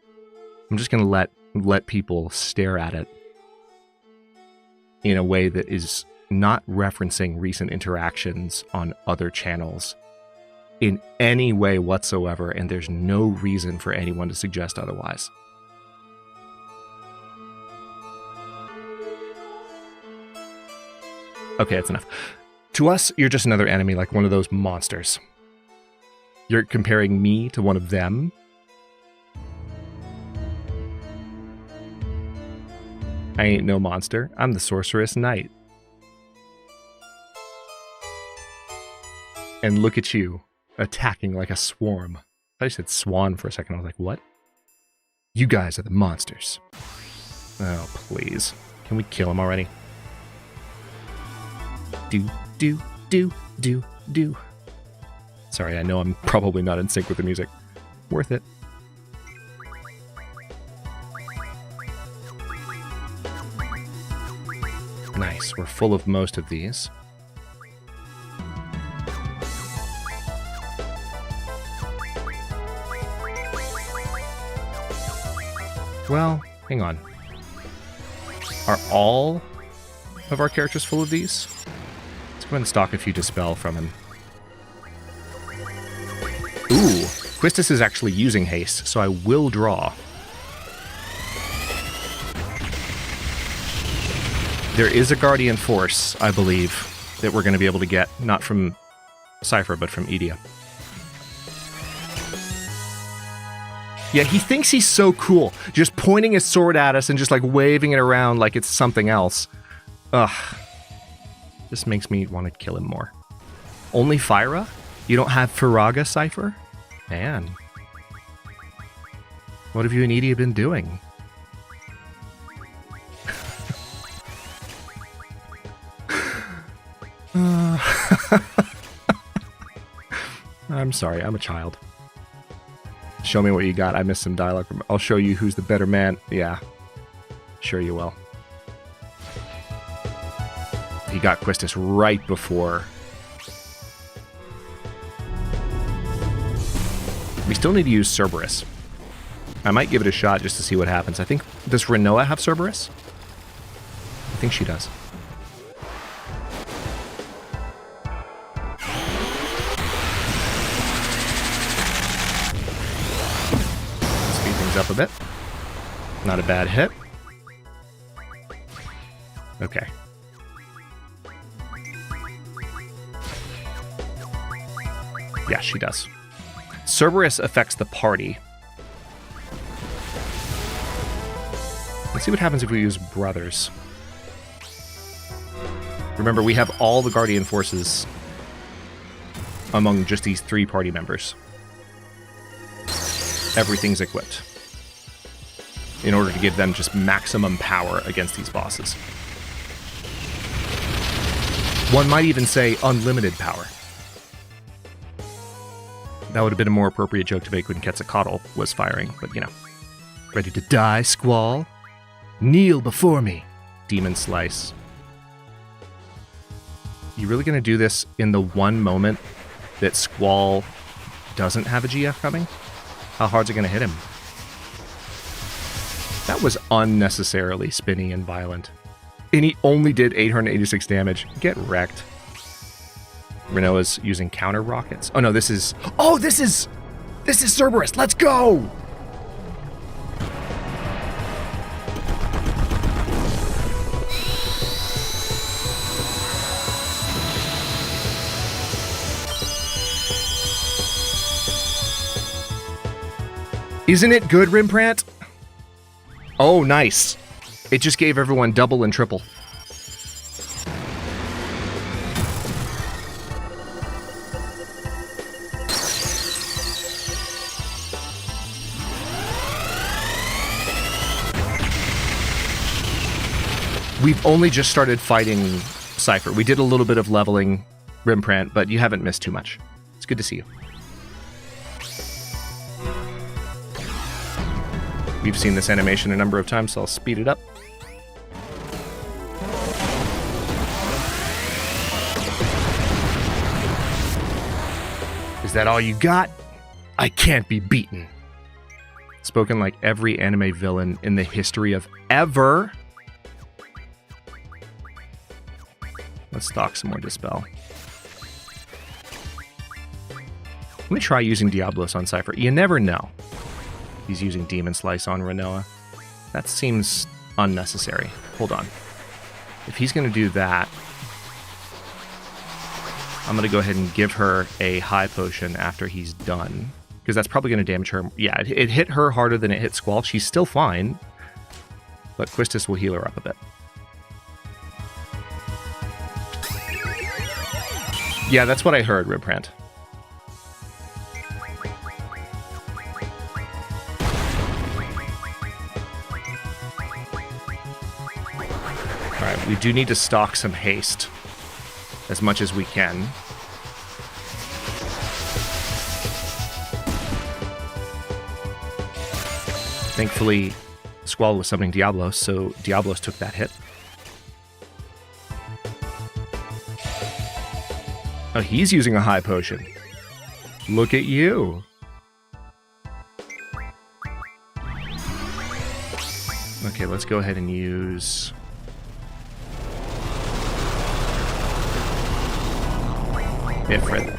I'm just going to let people stare at it in a way that is not referencing recent interactions on other channels in any way whatsoever, and there's no reason for anyone to suggest otherwise. Okay, that's enough. To us, you're just another enemy, like one of those monsters. You're comparing me to one of them? I ain't no monster. I'm the Sorceress Knight. And look at you, attacking like a swarm. I said swan for a second. I was like, what? You guys are the monsters. Oh, please. Can we kill him already? Do. Sorry, I know I'm probably not in sync with the music. Worth it. Nice, we're full of most of these. Well, hang on. Are all of our characters full of these? Let's go ahead and stock a few Dispel from him. Ooh, Quistis is actually using haste, so I will draw. There is a Guardian Force, I believe, that we're going to be able to get, not from Cypher, but from Edea. Yeah, he thinks he's so cool, just pointing his sword at us and just like waving it around like it's something else. Ugh. This makes me want to kill him more. Only Fyra? You don't have Firaga, Cypher? Man. What have you and Edea been doing? I'm sorry, I'm a child. Show me what you got. I missed some dialogue. I'll show you who's the better man. Yeah. Sure you will. He got Quistis right before. We still need to use Cerberus. I might give it a shot just to see what happens. I think... Does Renoa have Cerberus? I think she does. Up a bit. Not a bad hit. Okay. Yeah, she does. Cerberus affects the party. Let's see what happens if we use brothers. Remember, we have all the Guardian Forces among just these 3 party members. Everything's equipped in order to give them just maximum power against these bosses. One might even say unlimited power. That would have been a more appropriate joke to make when Quetzalcoatl was firing, but you know. Ready to die, Squall? Kneel before me, Demon Slice. You really gonna do this in the one moment that Squall doesn't have a GF coming? How hard's it gonna hit him? That was unnecessarily spinny and violent. And he only did 886 damage. Get wrecked. Renoa's using counter rockets. Oh no, this is... Oh, this is Cerberus! Let's go! Isn't it good, Rimprant? Oh, nice. It just gave everyone double and triple. We've only just started fighting Cypher. We did a little bit of leveling, Rimprant, but you haven't missed too much. It's good to see you. We've seen this animation a number of times, so I'll speed it up. Is that all you got? I can't be beaten. Spoken like every anime villain in the history of ever. Let's stock some more Dispel. Let me try using Diablos on Cypher. You never know. He's using Demon Slice on Renoa. That seems unnecessary. Hold on. If he's going to do that, I'm going to go ahead and give her a high potion after he's done. Because that's probably going to damage her. Yeah, it hit her harder than it hit Squall. She's still fine. But Quistis will heal her up a bit. Yeah, that's what I heard, Rimprant. Alright, we do need to stock some haste. As much as we can. Thankfully, Squall was summoning Diablos, so Diablos took that hit. Oh, he's using a high potion. Look at you. Okay, let's go ahead and use... Ifrit.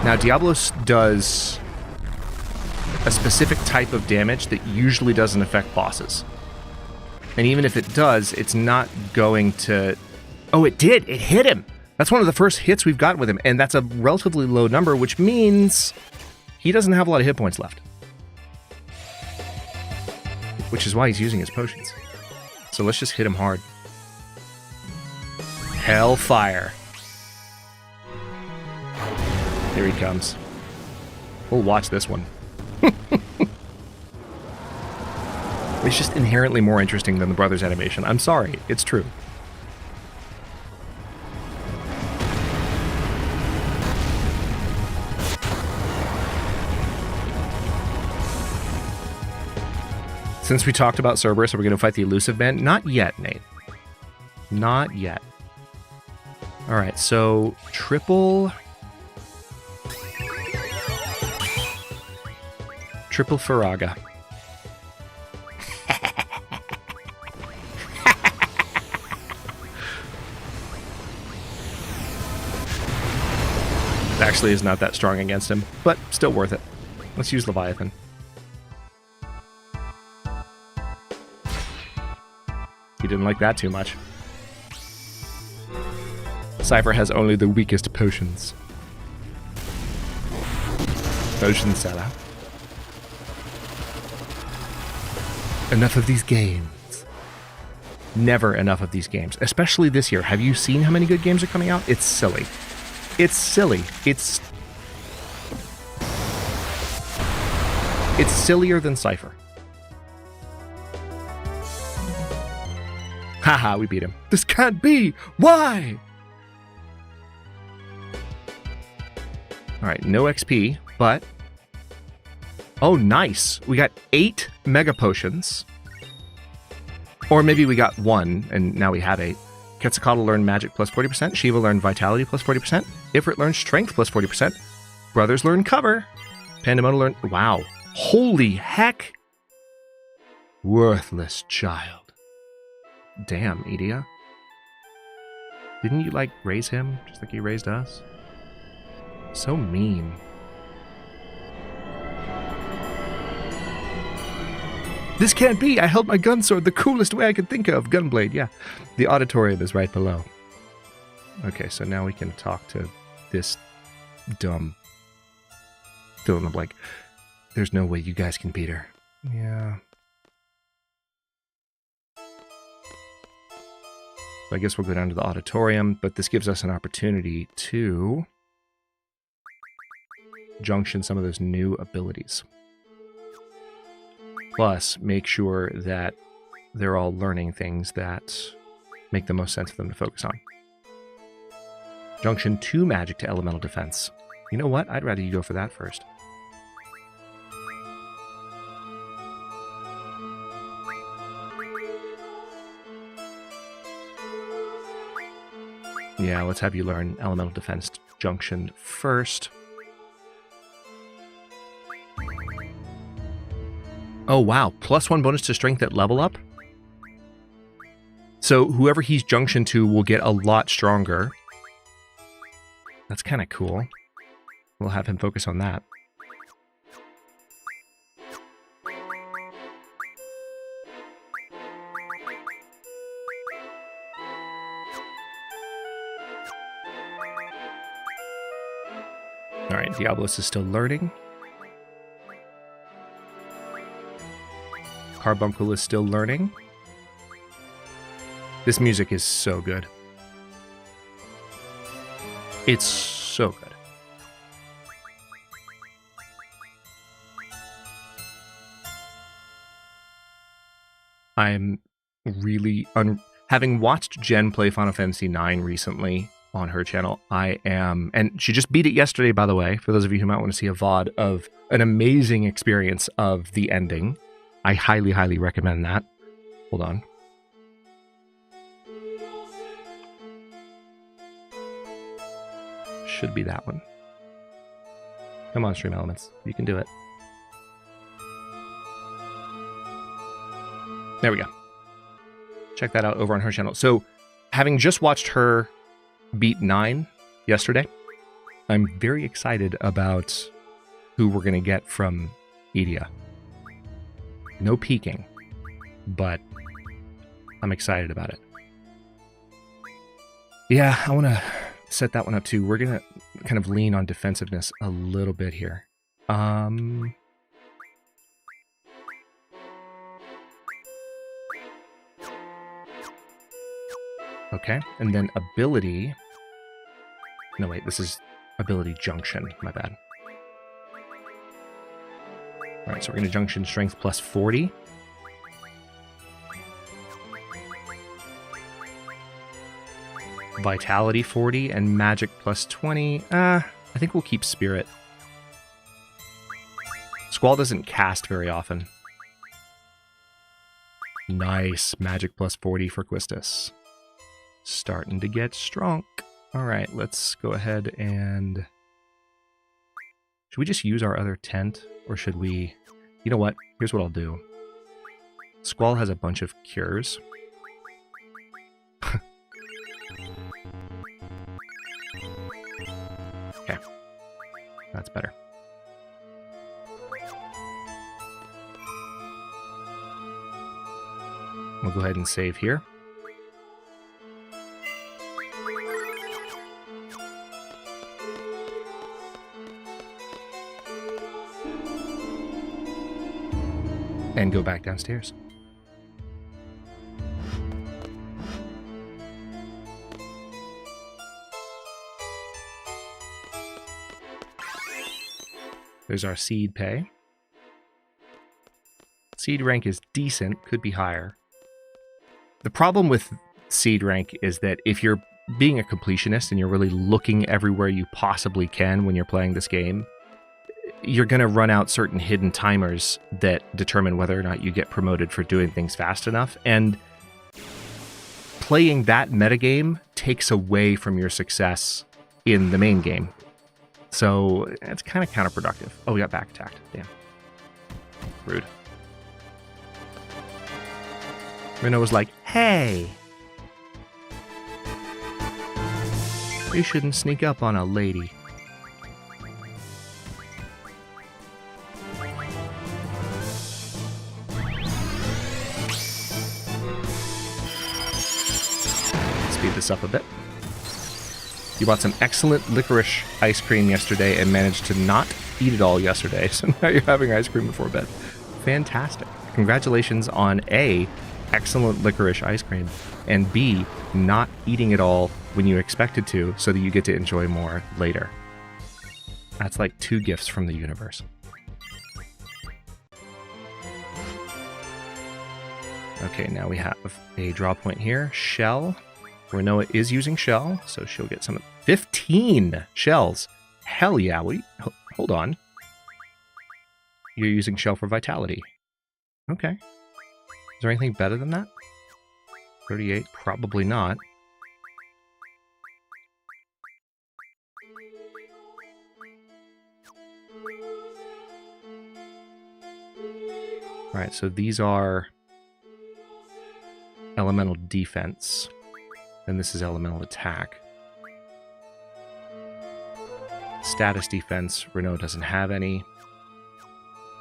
Now, Diablos does a specific type of damage that usually doesn't affect bosses. And even if it does, it's not going to... Oh, it did! It hit him! That's one of the first hits we've got with him, and that's a relatively low number, which means he doesn't have a lot of hit points left. Which is why he's using his potions. So let's just hit him hard. Hellfire. Here he comes. We'll watch this one. It's just inherently more interesting than the Brothers animation. I'm sorry, it's true. Since we talked about Cerberus, are we going to fight the Elusive Man? Not yet, Nate. Not yet. Alright, so triple Faraga. It actually is not that strong against him, but still worth it. Let's use Leviathan. He didn't like that too much. Cypher has only the weakest potions. Potion seller. Enough of these games. Never enough of these games. Especially this year. Have you seen how many good games are coming out? It's silly. It's silly. It's sillier than Cypher. Haha, we beat him. This can't be! Why? Alright, no XP, but... Oh, nice. We got 8 Mega Potions. Or maybe we got 1, and now we have 8. Quetzalcoatl learned Magic plus 40%. Shiva learned Vitality plus 40%. Ifrit learned Strength plus 40%. Brothers learned Cover. Pandemonium learned... Wow. Holy heck! Worthless child. Damn, Edea. Didn't you, like, raise him just like you raised us? So mean. This can't be. I held my gun sword the coolest way I could think of. Gunblade, yeah. The auditorium is right below. Okay, so now we can talk to this dumb fill in the blank. There's no way you guys can beat her. Yeah. So I guess we'll go down to the auditorium, but this gives us an opportunity to junction some of those new abilities. Plus, make sure that they're all learning things that make the most sense for them to focus on. Junction 2 magic to elemental defense. You know what? I'd rather you go for that first. Yeah, let's have you learn elemental defense junction first. Oh, wow. +1 bonus to strength at level up? So whoever he's junction to will get a lot stronger. That's kind of cool. We'll have him focus on that. Alright, Diablos is still learning. Carbuncle is still learning. This music is so good. It's so good. I'm really... Having watched Jen play Final Fantasy IX recently on her channel, I am... And she just beat it yesterday, by the way, for those of you who might want to see a VOD of an amazing experience of the ending. I highly, highly recommend that. Hold on. Should be that one. Come on, Stream Elements. You can do it. There we go. Check that out over on her channel. So, having just watched her beat 9 yesterday, I'm very excited about who we're going to get from Edea. No peeking, but I'm excited about it. Yeah, I want to set that one up too. We're going to kind of lean on defensiveness a little bit here. Okay, and then ability. No, wait, this is ability junction. My bad. All right, so we're going to junction strength plus 40. Vitality 40 and magic plus 20. I think we'll keep spirit. Squall doesn't cast very often. Nice. Magic plus 40 for Quistis. Starting to get strong. All right, let's go ahead and... Should we just use our other tent? Or should we... You know what? Here's what I'll do. Squall has a bunch of cures. Okay. That's better. We'll go ahead and save here. And go back downstairs. There's our seed pay. Seed rank is decent, could be higher. The problem with seed rank is that if you're being a completionist and you're really looking everywhere you possibly can when you're playing this game, you're going to run out certain hidden timers that determine whether or not you get promoted for doing things fast enough. And playing that metagame takes away from your success in the main game. So it's kind of counterproductive. Oh, we got back attacked. Damn. Rude. Reno was like, hey! You shouldn't sneak up on a lady. speed this up a bit. You bought some excellent licorice ice cream yesterday and managed to not eat it all yesterday, so now you're having ice cream before bed. Fantastic. Congratulations on A, excellent licorice ice cream, and B, not eating it all when you expected to so that you get to enjoy more later. That's like 2 gifts from the universe. Okay, now we have a draw point here. Shell. Renoa is using shell, so she'll get some 15 shells. Hell yeah. Hold on. You're using shell for vitality. Okay. Is there anything better than that? 38? Probably not. Alright, so these are elemental defense. And this is elemental attack. Status defense, Renault doesn't have any.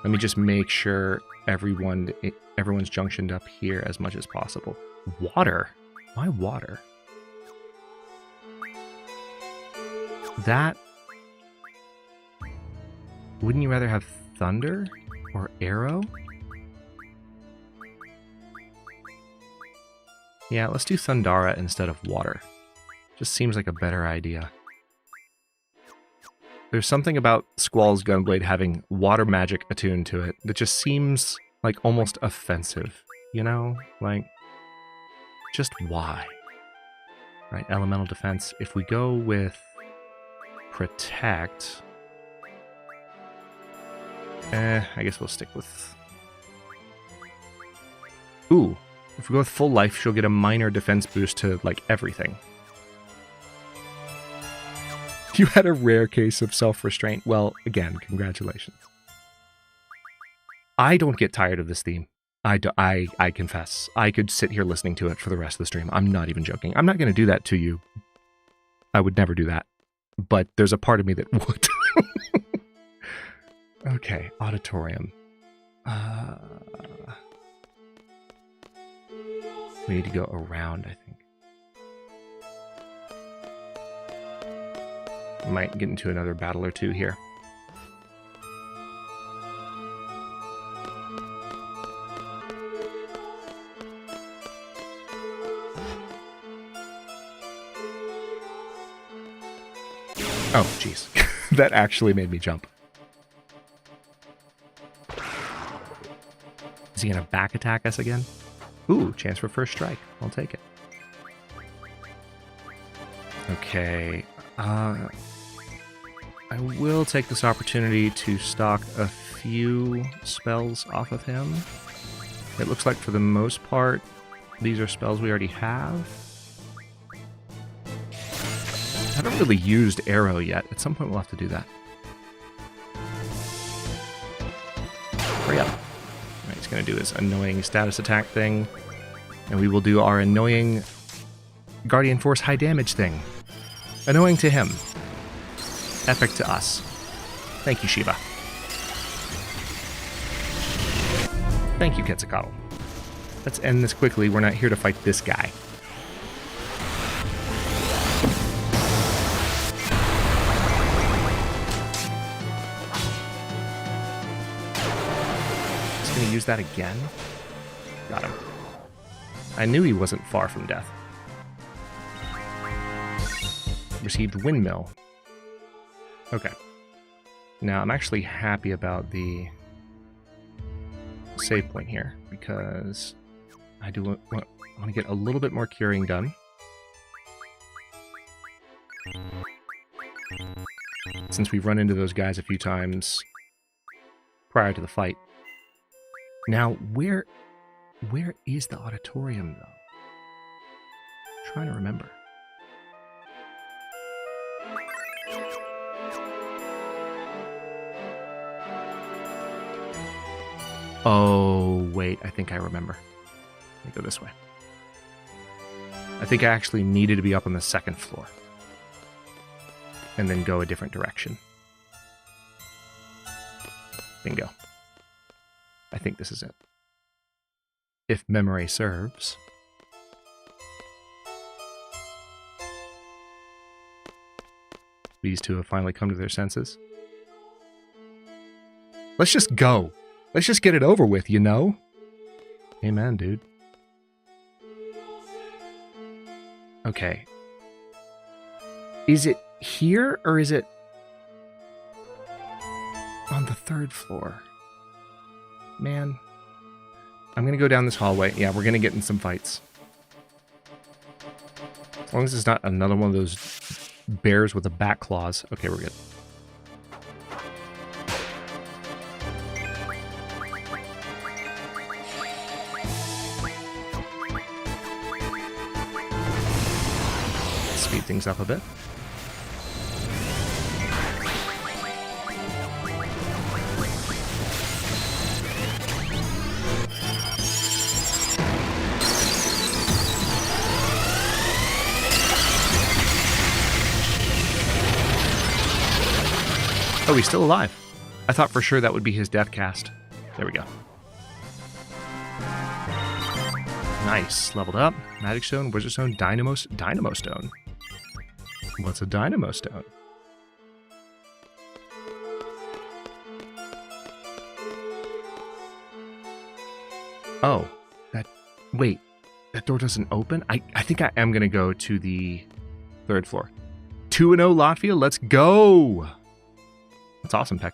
Let me just make sure everyone's junctioned up here as much as possible. Water? Why water? That... Wouldn't you rather have thunder or arrow? Yeah, let's do Thundara instead of water. Just seems like a better idea. There's something about Squall's Gunblade having water magic attuned to it that just seems like almost offensive, you know? Like, just why? Right, elemental defense. If we go with protect... I guess we'll stick with... Ooh. If we go with full life, she'll get a minor defense boost to, like, everything. You had a rare case of self-restraint. Well, again, congratulations. I don't get tired of this theme. I confess. I could sit here listening to it for the rest of the stream. I'm not even joking. I'm not going to do that to you. I would never do that. But there's a part of me that would. Okay, auditorium. We need to go around, I think. Might get into another battle or two here. Oh, jeez. That actually made me jump. Is he gonna back attack us again? Ooh, chance for first strike. I'll take it. Okay. I will take this opportunity to stock a few spells off of him. It looks like for the most part, these are spells we already have. I haven't really used Arrow yet. At some point we'll have to do that. Hurry up. Alright, he's going to do his annoying status attack thing. And we will do our annoying Guardian Force high damage thing. Annoying to him. Epic to us. Thank you, Shiva. Thank you, Quetzalcoatl. Let's end this quickly. We're not here to fight this guy. Just gonna use that again. Got him. I knew he wasn't far from death. Received Windmill. Okay. Now, I'm actually happy about the save point here, because I want to get a little bit more curing done. Since we've run into those guys a few times prior to the fight. Now, where is the auditorium, though? I'm trying to remember. Oh, wait, I think I remember. Let me go this way. I think I actually needed to be up on the second floor. And then go a different direction. Bingo. I think this is it. If memory serves. These two have finally come to their senses. Let's just go. Let's just get it over with, you know? Amen, dude. Okay. Is it here or is it on the 3rd floor? Man. I'm gonna go down this hallway. Yeah, we're gonna get in some fights. As long as it's not another one of those bears with a back claws. Okay, we're good. Speed things up a bit. Oh, he's still alive. I thought for sure that would be his death cast. There we go. Nice. Leveled up. Magic Stone, Wizard Stone, Dynamo Stone. What's a Dynamo Stone? Oh. Wait. That door doesn't open? I think I am going to go to the 3rd floor. 2-0 Latvia, let's go! That's awesome, Pekka.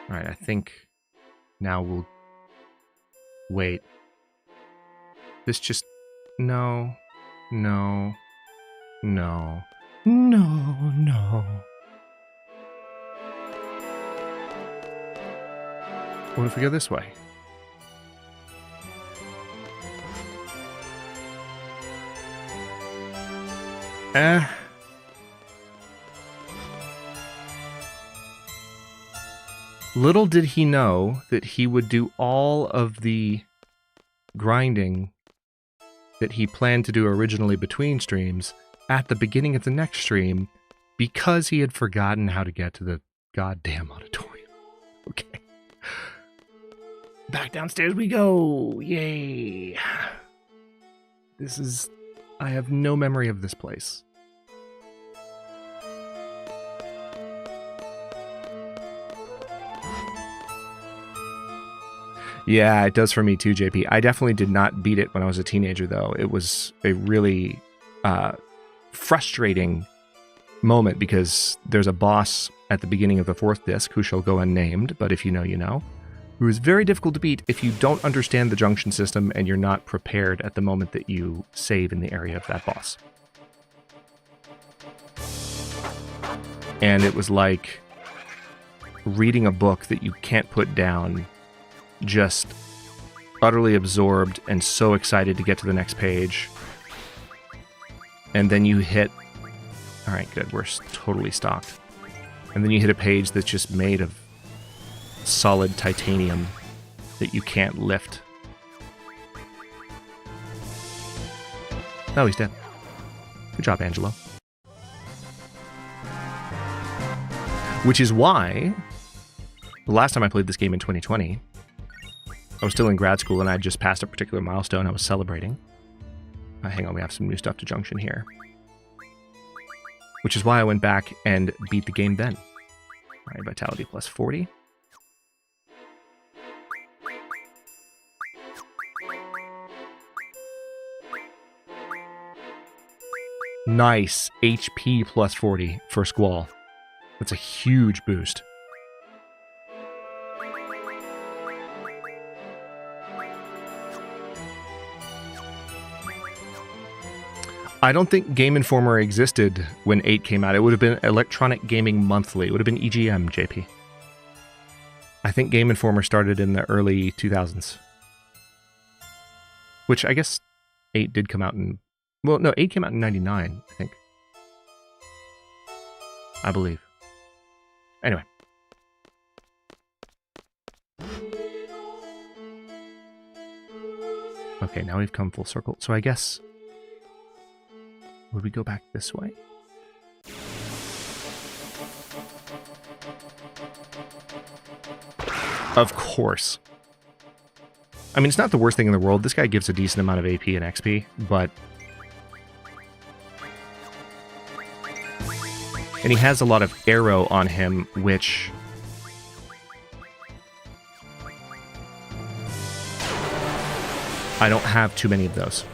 Alright, I think now we'll... Wait. This just... No. No. No. No, no. What if we go this way? Little did he know that he would do all of the grinding that he planned to do originally between streams at the beginning of the next stream because he had forgotten how to get to the goddamn auditorium. Okay. Back downstairs we go. Yay. I have no memory of this place. Yeah, it does for me too, JP. I definitely did not beat it when I was a teenager, though. It was a really frustrating moment because there's a boss at the beginning of the 4th disc who shall go unnamed, but if you know, you know, who is very difficult to beat if you don't understand the junction system and you're not prepared at the moment that you save in the area of that boss. And it was like reading a book that you can't put down, just utterly absorbed and so excited to get to the next page. And then you hit... Alright, good, we're totally stocked. And then you hit a page that's just made of solid titanium that you can't lift. Oh, he's dead. Good job, Angelo. Which is why the last time I played this game in 2020, I was still in grad school and I had just passed a particular milestone I was celebrating. Hang on, we have some new stuff to junction here. Which is why I went back and beat the game then. Alright, vitality plus 40. Nice. HP plus 40 for Squall. That's a huge boost. I don't think Game Informer existed when 8 came out. It would have been Electronic Gaming Monthly. It would have been EGM, JP. I think Game Informer started in the early 2000s. Which I guess 8 did come out in... Well, no, 8 came out in 99, I think. I believe. Anyway. Okay, now we've come full circle. So I guess... Would we go back this way? Of course. I mean, it's not the worst thing in the world. This guy gives a decent amount of AP and XP, but... And he has a lot of arrow on him, which... I don't have too many of those.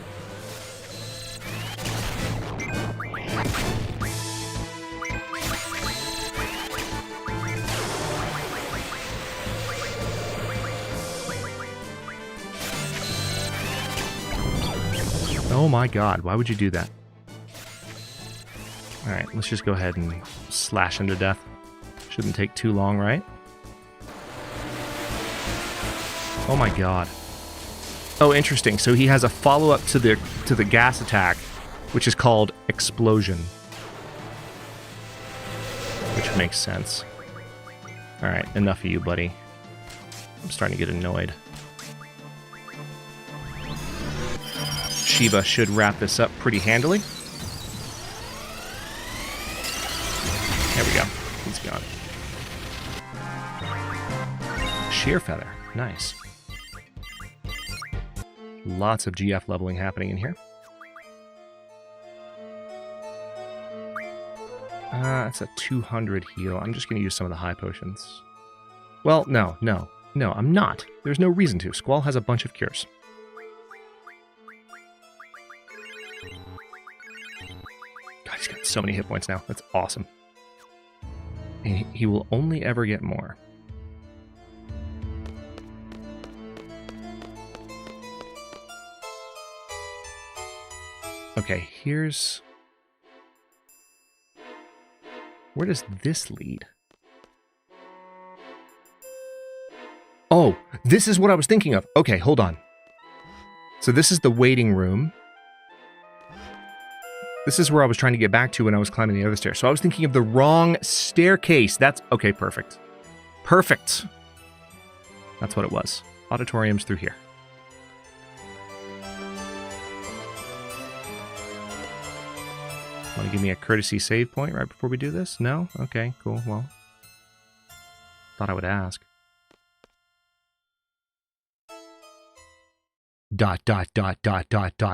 Oh my god, why would you do that? Alright, let's just go ahead and slash him to death. Shouldn't take too long, right? Oh my god. Oh, interesting. So he has a follow-up to the gas attack, which is called Explosion. Which makes sense. Alright, enough of you, buddy. I'm starting to get annoyed. Shiva should wrap this up pretty handily. There we go. He's gone. Sheer Feather. Nice. Lots of GF leveling happening in here. That's a 200 heal. I'm just going to use some of the high potions. Well, no, I'm not. There's no reason to. Squall has a bunch of cures. God, he's got so many hit points now. That's awesome. And he will only ever get more. Okay, here's... Where does this lead? Oh, this is what I was thinking of. Okay, hold on. So this is the waiting room. This is where I was trying to get back to when I was climbing the other stairs. So I was thinking of the wrong staircase. That's... Okay, perfect. Perfect. That's what it was. Auditorium's through here. Want to give me a courtesy save point right before we do this? No? Okay, cool. Well, thought I would ask. ...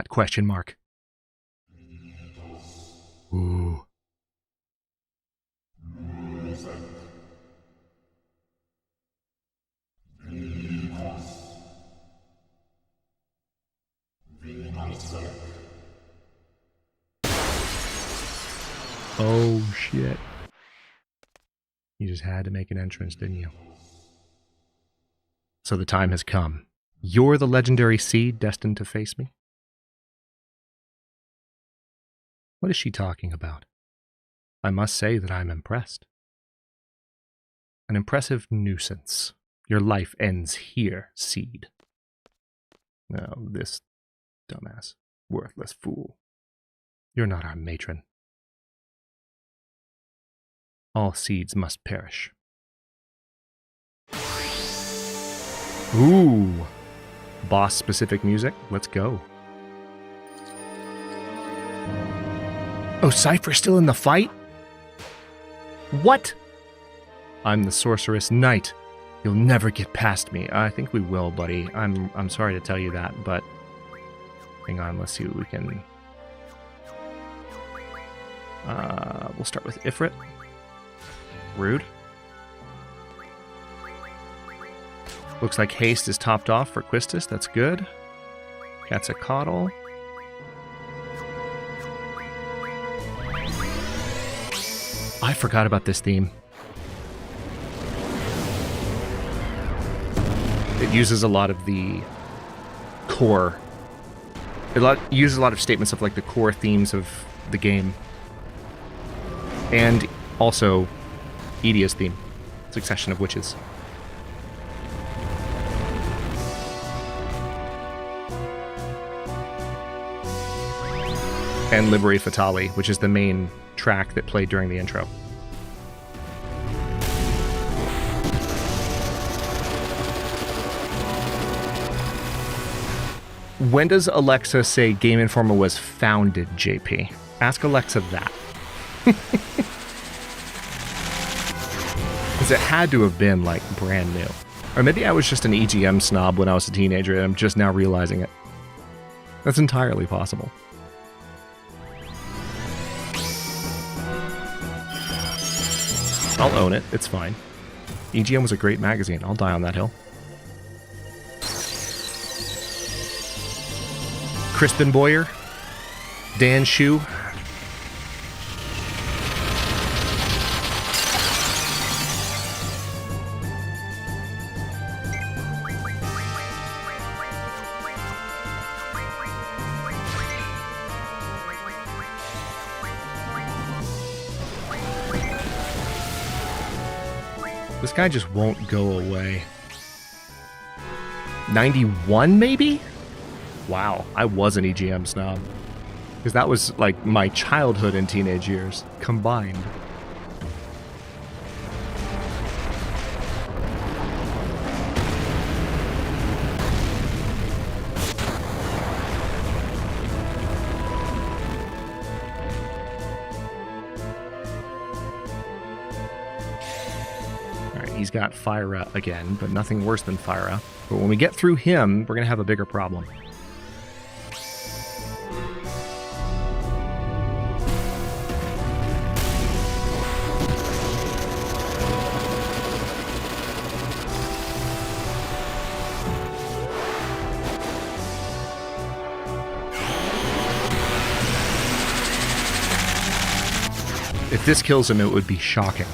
question mark. Ooh. Oh, shit. You just had to make an entrance, didn't you? So the time has come. You're the legendary seed destined to face me? What is she talking about? I must say that I'm impressed. An impressive nuisance. Your life ends here, seed. Oh, this dumbass, worthless fool. You're not our matron. All seeds must perish. Ooh. Boss-specific music. Let's go. Oh, Cypher's still in the fight? What? I'm the Sorceress Knight. You'll never get past me. I think we will, buddy. I'm sorry to tell you that, but... Hang on, let's see what we can... we'll start with Ifrit. Rude. Looks like haste is topped off for Quistis. That's good. Quetzalcoatl. I forgot about this theme. It uses a lot of the core. It uses a lot of statements of like the core themes of the game. And also Edea's theme, Succession of Witches. And Liberi Fatali, which is the main track that played during the intro. When does Alexa say Game Informer was founded, JP? Ask Alexa that. Because it had to have been, like, brand new. Or maybe I was just an EGM snob when I was a teenager and I'm just now realizing it. That's entirely possible. I'll own it. It's fine. EGM was a great magazine. I'll die on that hill. Crispin Boyer. Dan Shu. This guy just won't go away. 91 maybe? Wow, I was an EGM snob. Because that was like my childhood and teenage years combined. He's got Fyra again, but nothing worse than Fyra. But when we get through him, we're going to have a bigger problem. If this kills him, it would be shocking.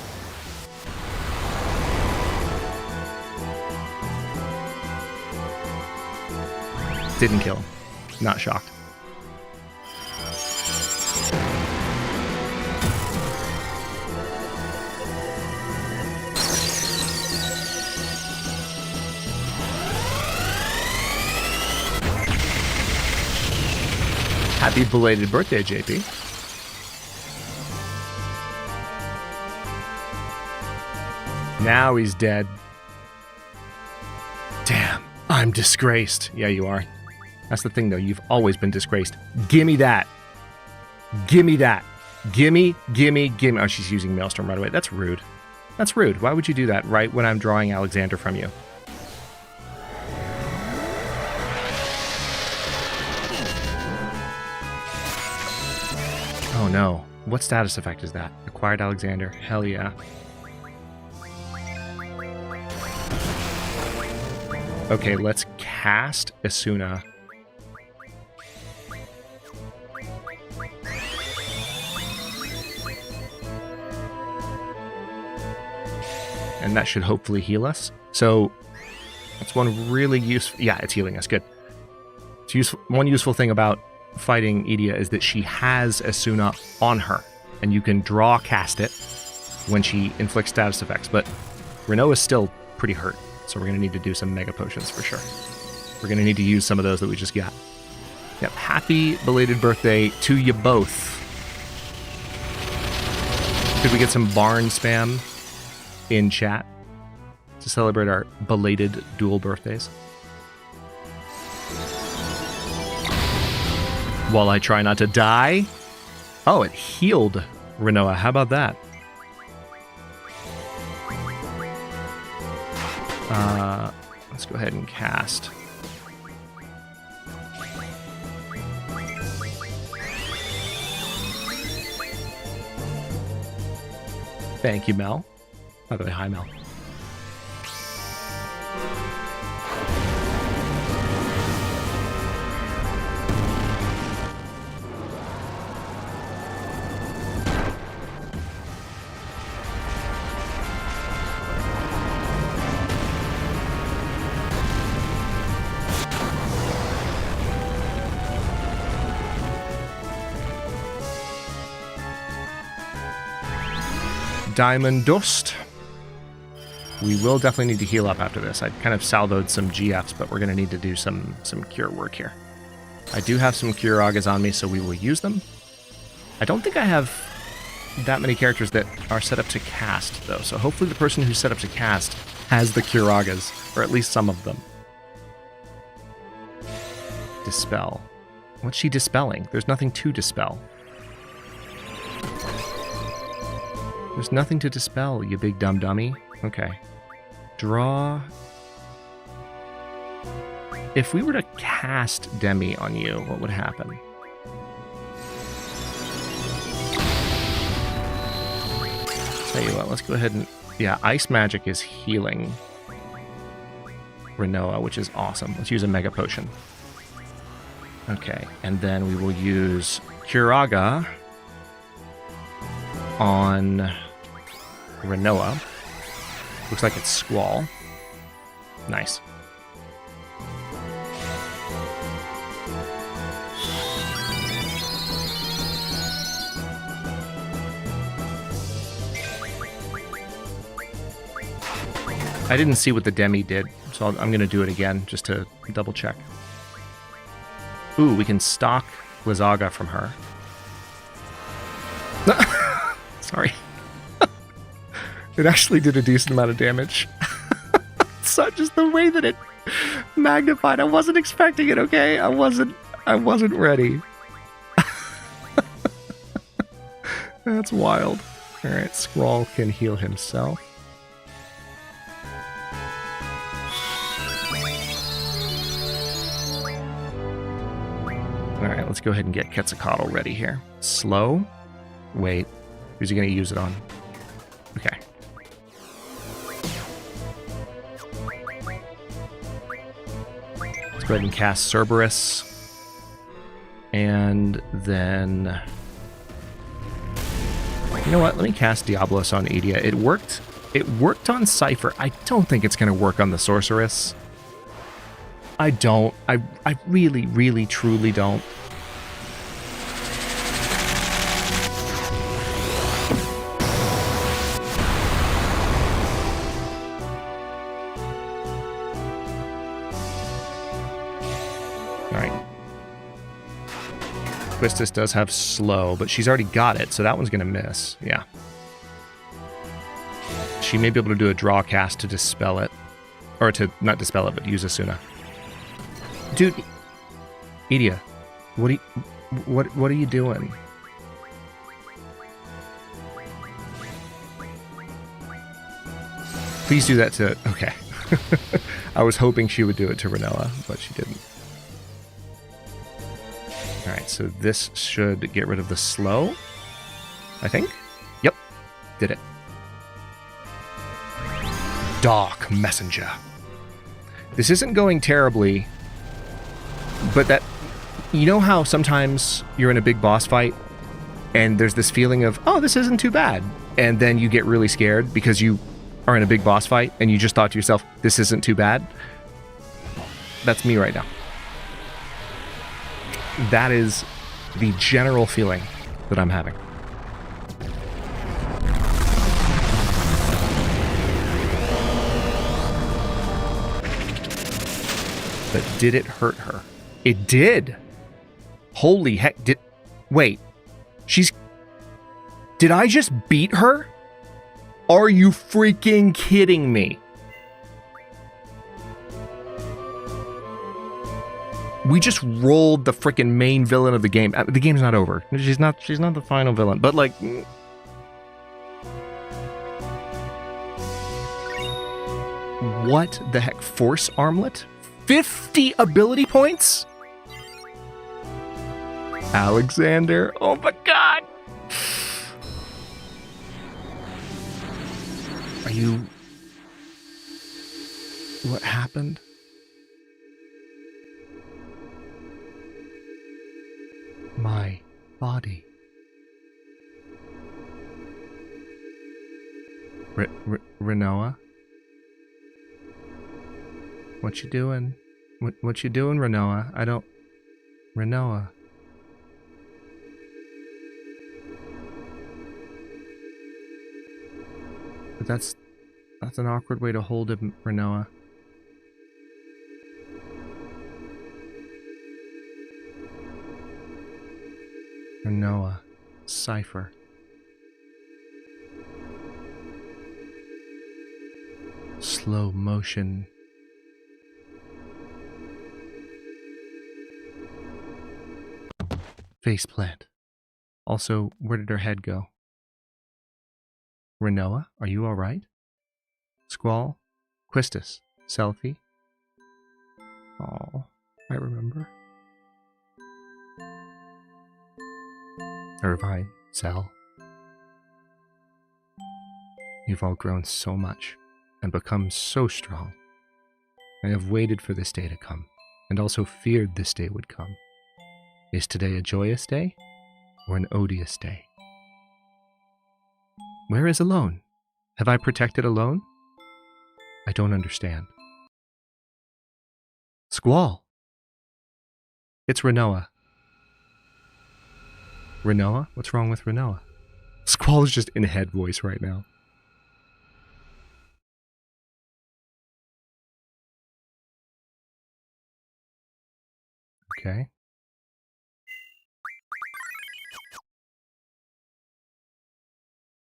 Didn't kill him. Not shocked. Happy belated birthday, JP. Now he's dead. Damn, I'm disgraced. Yeah, you are. That's the thing, though. You've always been disgraced. Gimme that. Gimme that. Gimme. Oh, she's using Maelstrom right away. That's rude. That's rude. Why would you do that right when I'm drawing Alexander from you? Oh, no. What status effect is that? Acquired Alexander. Hell yeah. Okay, let's cast Asuna. And that should hopefully heal us. So that's one really useful... Yeah, it's healing us. Good. It's useful. One useful thing about fighting Edea is that she has Asuna on her. And you can draw cast it when she inflicts status effects. But Renault is still pretty hurt. So we're going to need to do some mega potions for sure. We're going to need to use some of those that we just got. Yep. Happy belated birthday to you both. Could we get some barn spam in chat to celebrate our belated dual birthdays? While I try not to die. Oh, it healed Renoa. How about that? Let's go ahead and cast. Thank you, Mel. By the way, hi, Mel. Diamond Dust. We will definitely need to heal up after this. I kind of salvoed some GFs, but we're going to need to do some cure work here. I do have some Cure Agas on me, so we will use them. I don't think I have that many characters that are set up to cast, though, so hopefully the person who's set up to cast has the Cure Agas, or at least some of them. Dispel. What's she dispelling? There's nothing to dispel. There's nothing to dispel, you big dumb dummy. Okay. Draw If we were to cast Demi on you, what would happen? Tell you what, let's go ahead and... Yeah, Ice Magic is healing Renoa, which is awesome. Let's use a Mega Potion. Okay, and then we will use Curaga on Renoa. Looks like it's Squall. Nice. I didn't see what the Demi did, so I'm going to do it again just to double check. Ooh, we can stock Blizzaga from her. Sorry. It actually did a decent amount of damage. So just the way that it magnified, I wasn't expecting it, okay? I wasn't ready. That's wild. Alright, Squall can heal himself. Alright, let's go ahead and get Quetzalcoatl ready here. Slow. Wait. Who's he going to use it on? Okay. Let's go ahead and cast Cerberus. And then... You know what? Let me cast Diablos on Edea. It worked. It worked on Cypher. I don't think it's going to work on the Sorceress. I don't. I really, really, truly don't. Alright. Quistis does have slow, but she's already got it, so that one's going to miss. Yeah. She may be able to do a draw cast to dispel it. Or to, not dispel it, but use Asuna. Dude, Edea, what are you doing? Please do that to... Okay. I was hoping she would do it to Renoa, but she didn't. Alright, so this should get rid of the slow, I think. Yep, did it. Dark Messenger. This isn't going terribly... But that, you know how sometimes you're in a big boss fight and there's this feeling of, oh, this isn't too bad. And then you get really scared because you are in a big boss fight and you just thought to yourself, this isn't too bad. That's me right now. That is the general feeling that I'm having. But did it hurt her? It did. Holy heck, wait. Did I just beat her? Are you freaking kidding me? We just rolled the freaking main villain of the game. The game's not over. She's not the final villain, but like... What the heck? Force Armlet? 50 ability points? Alexander. Oh my god. Are you... What happened? My body. Renoa? What you doing? What you doing, Renoa? I don't... Renoa. But that's an awkward way to hold him, Renoa. Renoa. Cypher. Slow motion. Faceplant. Also, where did her head go? Renoa, are you alright? Squall? Quistis? Selfie? Oh, I remember. Irvine, Zell. You've all grown so much and become so strong. I have waited for this day to come, and also feared this day would come. Is today a joyous day, or an odious day? Where is Alone? Have I protected Alone? I don't understand. Squall! It's Renoa. Renoa? What's wrong with Renoa? Squall is just in head voice right now. Okay.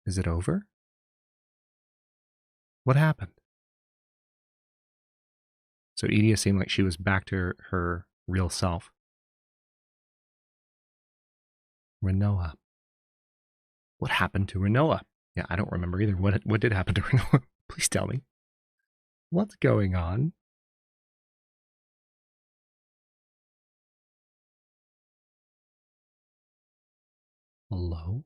Is it over? What happened? So Edea seemed like she was back to her real self. Renoa. What happened to Renoa? Yeah, I don't remember either. What did happen to Renoa? Please tell me. What's going on? Hello?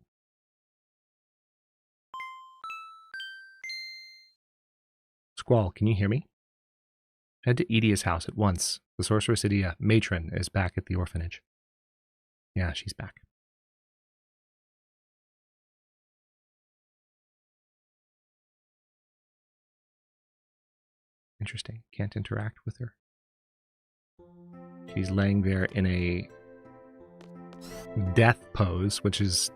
Squall, can you hear me? Head to Edea's house at once. The sorceress Edea, matron, is back at the orphanage. Yeah, she's back. Interesting. Can't interact with her. She's laying there in a death pose, which is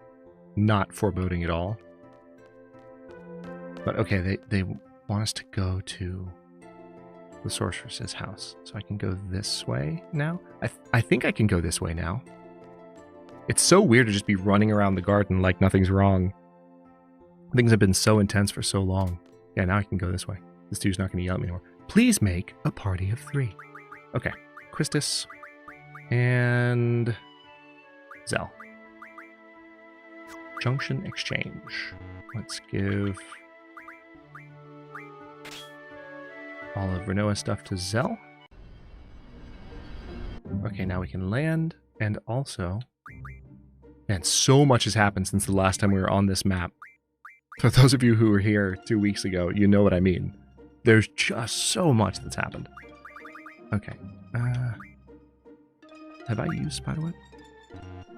not foreboding at all. But okay, they want us to go to the sorceress's house. So I can go this way now? I think I can go this way now. It's so weird to just be running around the garden like nothing's wrong. Things have been so intense for so long. Yeah, now I can go this way. This dude's not going to yell at me anymore. Please make a party of 3. Okay. Christus and Zell. Junction exchange. Let's give all of Renoa's stuff to Zell. Okay, now we can land, and also... Man, so much has happened since the last time we were on this map. For those of you who were here 2 weeks ago, you know what I mean. There's just so much that's happened. Okay. Have I used Spiderweb?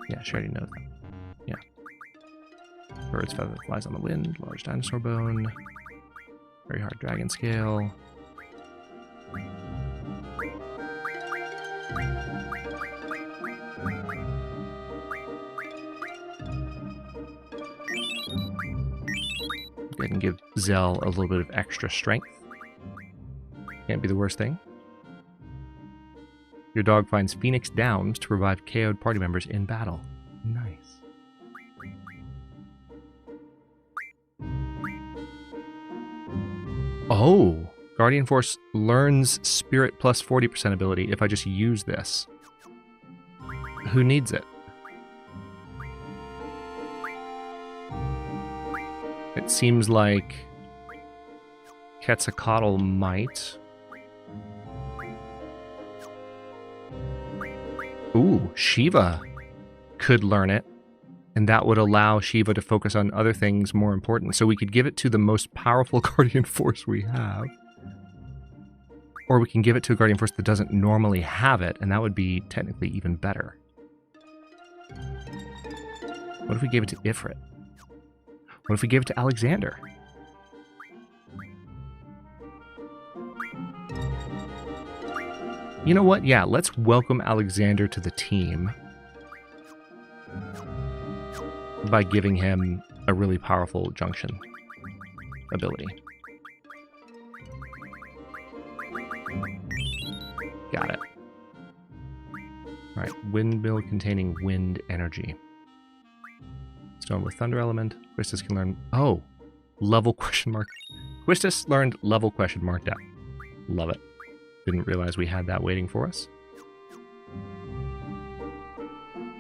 Yeah, she already knows that. Yeah. Bird's feather that flies on the wind, large dinosaur bone, very hard dragon scale. Go ahead and give Zell a little bit of extra strength. Can't be the worst thing. Your dog finds Phoenix Downs to revive KO'd party members in battle. Nice. Oh! Guardian Force learns Spirit plus 40% ability if I just use this. Who needs it? It seems like Quetzalcoatl might. Ooh, Shiva could learn it, and that would allow Shiva to focus on other things more important. So we could give it to the most powerful Guardian Force we have. Or we can give it to a Guardian Force that doesn't normally have it, and that would be technically even better. What if we gave it to Ifrit? What if we gave it to Alexander? You know what? Yeah, let's welcome Alexander to the team by giving him a really powerful junction ability. Got it. Alright, windmill containing wind energy. Stone with thunder element. Quistis can learn... Oh! Level question mark. Quistis learned level question mark depth. Love it. Didn't realize we had that waiting for us.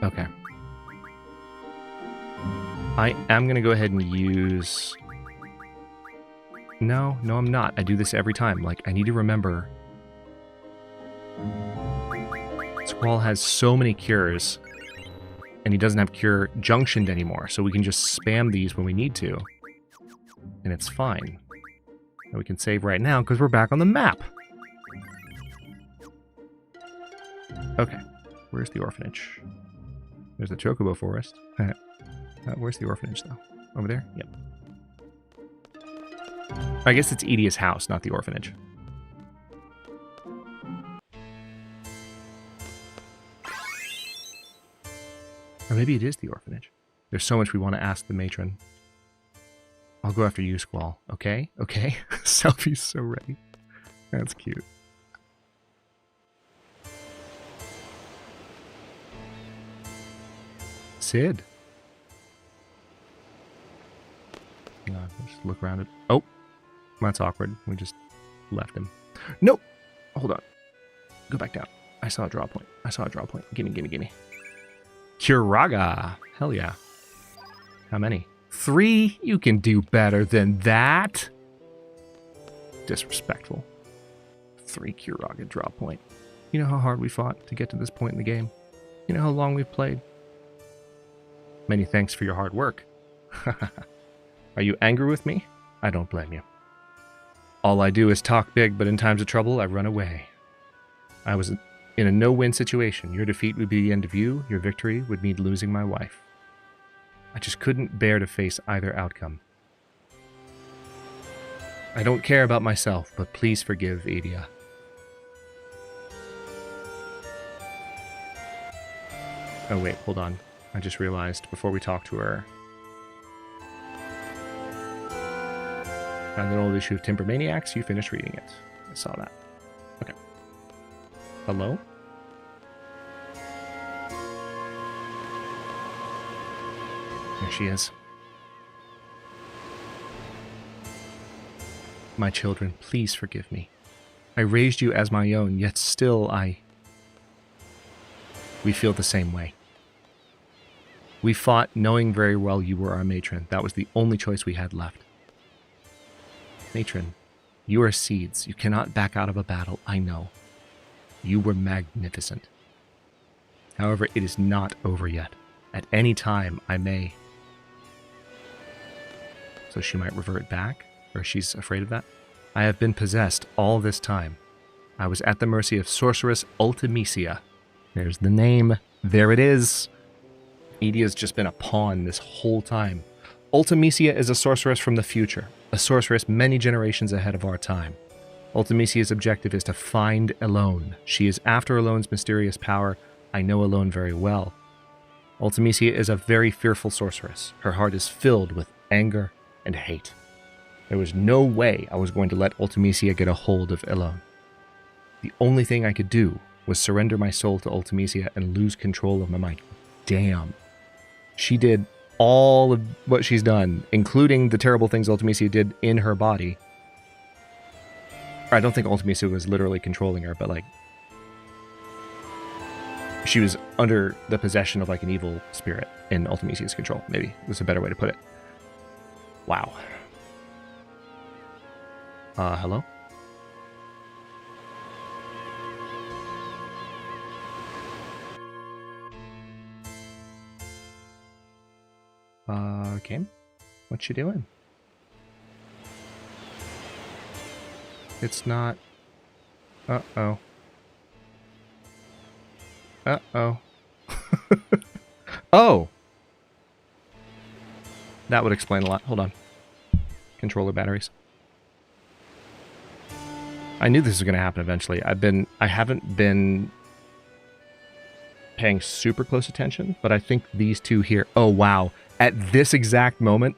Okay. I am going to go ahead and use... No, I'm not. I do this every time. Like, I need to remember... Squall has so many cures, and he doesn't have cure junctioned anymore, so we can just spam these when we need to, and it's fine. And we can save right now because we're back on the map. Okay, where's the orphanage? There's the Chocobo Forest. Where's the orphanage, though? Over there? Yep. I guess it's Edea's house, not the orphanage. Or maybe it is the orphanage. There's so much we want to ask the matron. I'll go after you, Squall. Okay? Okay? Selfie's so ready. That's cute. Sid. No, just look around it. Oh, that's awkward. We just left him. Nope. Hold on. Go back down. I saw a draw point. I saw a draw point. Gimme, gimme, gimme. Kuraga. Hell yeah. How many? 3? You can do better than that. Disrespectful. 3 Kuraga draw point. You know how hard we fought to get to this point in the game? You know how long we've played? Many thanks for your hard work. Are you angry with me? I don't blame you. All I do is talk big, but in times of trouble, I run away. I was in a no-win situation. Your defeat would be the end of you. Your victory would mean losing my wife. I just couldn't bear to face either outcome. I don't care about myself, but please forgive Edea. Oh wait, hold on. I just realized before we talk to her. Found an old issue of Timber Maniacs. You finished reading it. I saw that. Okay. Hello? There she is. My children, please forgive me. I raised you as my own, yet still we feel the same way. We fought knowing very well you were our matron. That was the only choice we had left. Matron, you are seeds. You cannot back out of a battle, I know. You were magnificent. However, it is not over yet. At any time, I may. So she might revert back, or she's afraid of that. I have been possessed all this time. I was at the mercy of sorceress Ultimecia. There's the name. There it is. Edea's just been a pawn this whole time. Ultimecia is a sorceress from the future, a sorceress many generations ahead of our time. Ultimecia's objective is to find Elone. She is after Elone's mysterious power. I know Elone very well. Ultimecia is a very fearful sorceress. Her heart is filled with anger and hate. There was no way I was going to let Ultimecia get a hold of Elone. The only thing I could do was surrender my soul to Ultimecia and lose control of my mind. Damn. She did all of what she's done, including the terrible things Ultimecia did in her body. I don't think Ultimecia was literally controlling her, but like, she was under the possession of like an evil spirit in Ultimecia's control. Maybe was a better way to put it. Wow. Hello? Kim? What you doing? It's not... Uh-oh. Uh-oh. Oh! That would explain a lot. Hold on. Controller batteries. I knew this was going to happen eventually. I haven't been paying super close attention, but I think these two here... Oh, wow. At this exact moment,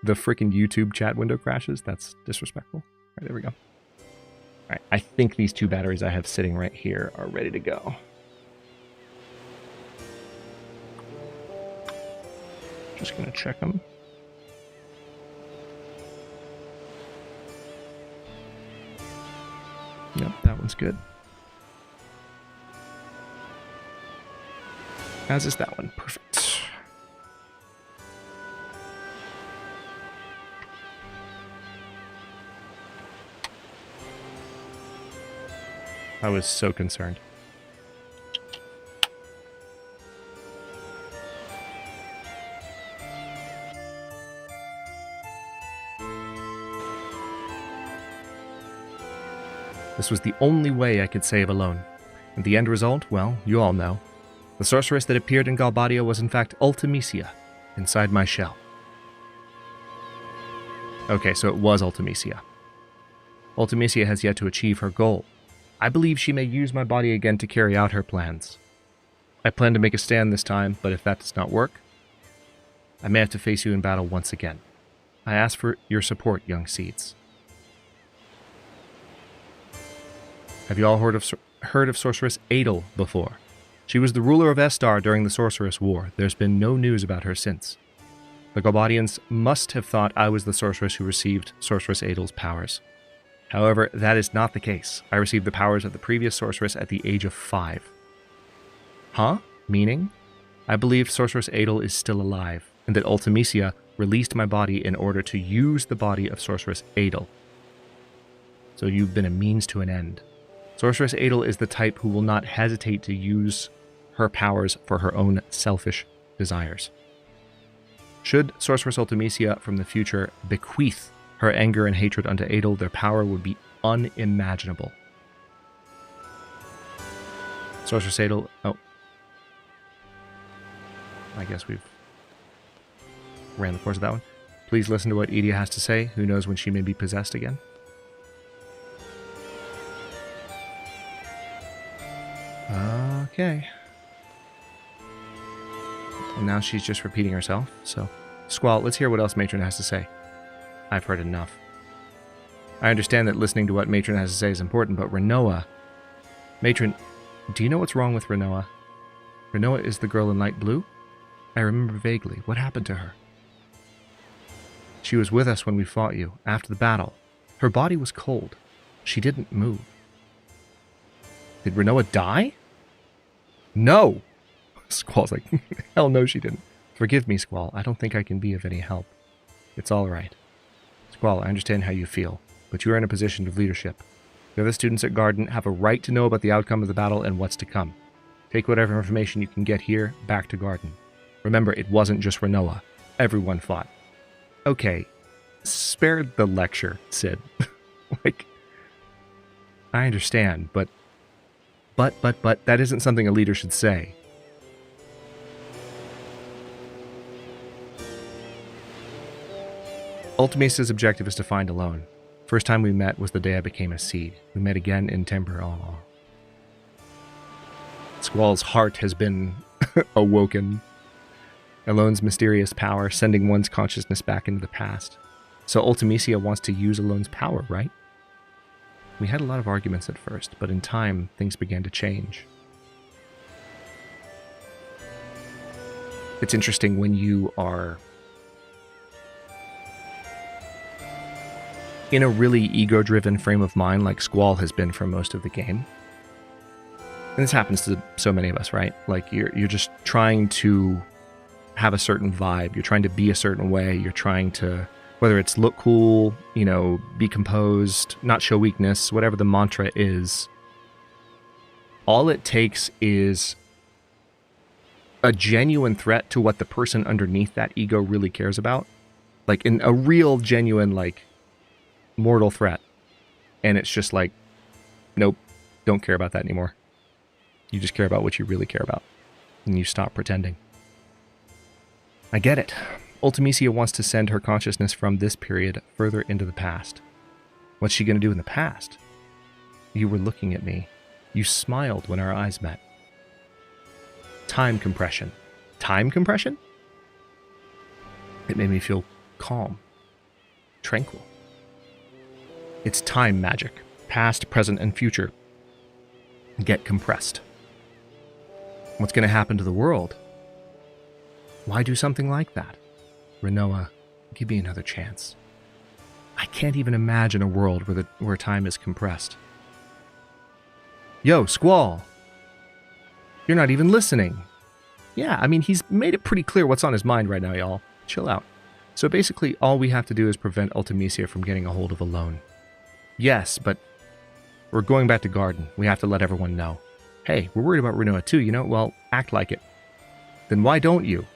the freaking YouTube chat window crashes. That's disrespectful. All right, there we go. All right, I think these two batteries I have sitting right here are ready to go. Just going to check them. Yep, that one's good. As is that one. Perfect. I was so concerned. This was the only way I could save alone. And the end result, well, you all know. The sorceress that appeared in Galbadia was in fact Ultimisia, inside my shell. Okay, so it was Ultimisia. Ultimisia has yet to achieve her goal. I believe she may use my body again to carry out her plans. I plan to make a stand this time, but if that does not work, I may have to face you in battle once again. I ask for your support, young seeds. Have you all heard of Sorceress Edea before? She was the ruler of Estar during the Sorceress War. There's been no news about her since. The Galbadians must have thought I was the sorceress who received Sorceress Edea's powers. However, that is not the case. I received the powers of the previous sorceress at the age of 5. Huh? Meaning? I believe Sorceress Edea is still alive, and that Ultimisia released my body in order to use the body of Sorceress Edea. So you've been a means to an end. Sorceress Edea is the type who will not hesitate to use her powers for her own selfish desires. Should Sorceress Ultimisia from the future bequeath her anger and hatred unto Edea, their power would be unimaginable. Sorceress Edea... Oh. I guess we've ran the course of that one. Please listen to what Edea has to say. Who knows when she may be possessed again? Okay. And now she's just repeating herself. So, Squall, let's hear what else Matron has to say. I've heard enough. I understand that listening to what Matron has to say is important, but Renoa... Matron, do you know what's wrong with Renoa? Renoa is the girl in light blue? I remember vaguely. What happened to her? She was with us when we fought you, after the battle. Her body was cold. She didn't move. Did Renoa die? No! Squall's like, hell no she didn't. Forgive me, Squall. I don't think I can be of any help. It's all right. Squall, I understand how you feel, but you are in a position of leadership. The other students at Garden have a right to know about the outcome of the battle and what's to come. Take whatever information you can get here back to Garden. Remember, it wasn't just Renoa. Everyone fought. Okay, spare the lecture, Sid. Like, I understand, but that isn't something a leader should say. Ultimisia's objective is to find alone. First time we met was the day I became a seed. We met again in Timber. Aw. Squall's heart has been awoken. Alone's mysterious power, sending one's consciousness back into the past. So Ultimisia wants to use Alone's power, right? We had a lot of arguments at first, but in time, things began to change. It's interesting when you are in a really ego-driven frame of mind like Squall has been for most of the game. And this happens to so many of us, right? Like, you're just trying to have a certain vibe. You're trying to be a certain way. You're trying to, whether it's look cool, you know, be composed, not show weakness, whatever the mantra is. All it takes is a genuine threat to what the person underneath that ego really cares about. Like, in a real, genuine, like, mortal threat. And it's just like, nope, don't care about that anymore. You just care about what you really care about. And you stop pretending. I get it. Ultimisia wants to send her consciousness from this period further into the past. What's she going to do in the past? You were looking at me. You smiled when our eyes met. Time compression. Time compression? It made me feel calm. Tranquil. It's time magic. Past, present, and future get compressed. What's going to happen to the world? Why do something like that? Renoa, give me another chance. I can't even imagine a world where time is compressed. Yo, Squall! You're not even listening. Yeah, I mean, he's made it pretty clear what's on his mind right now, y'all. Chill out. So basically, all we have to do is prevent Ultimisia from getting a hold of Alone. Yes, but we're going back to Garden. We have to let everyone know. Hey, we're worried about Renoa too, you know? Well, act like it. Then why don't you?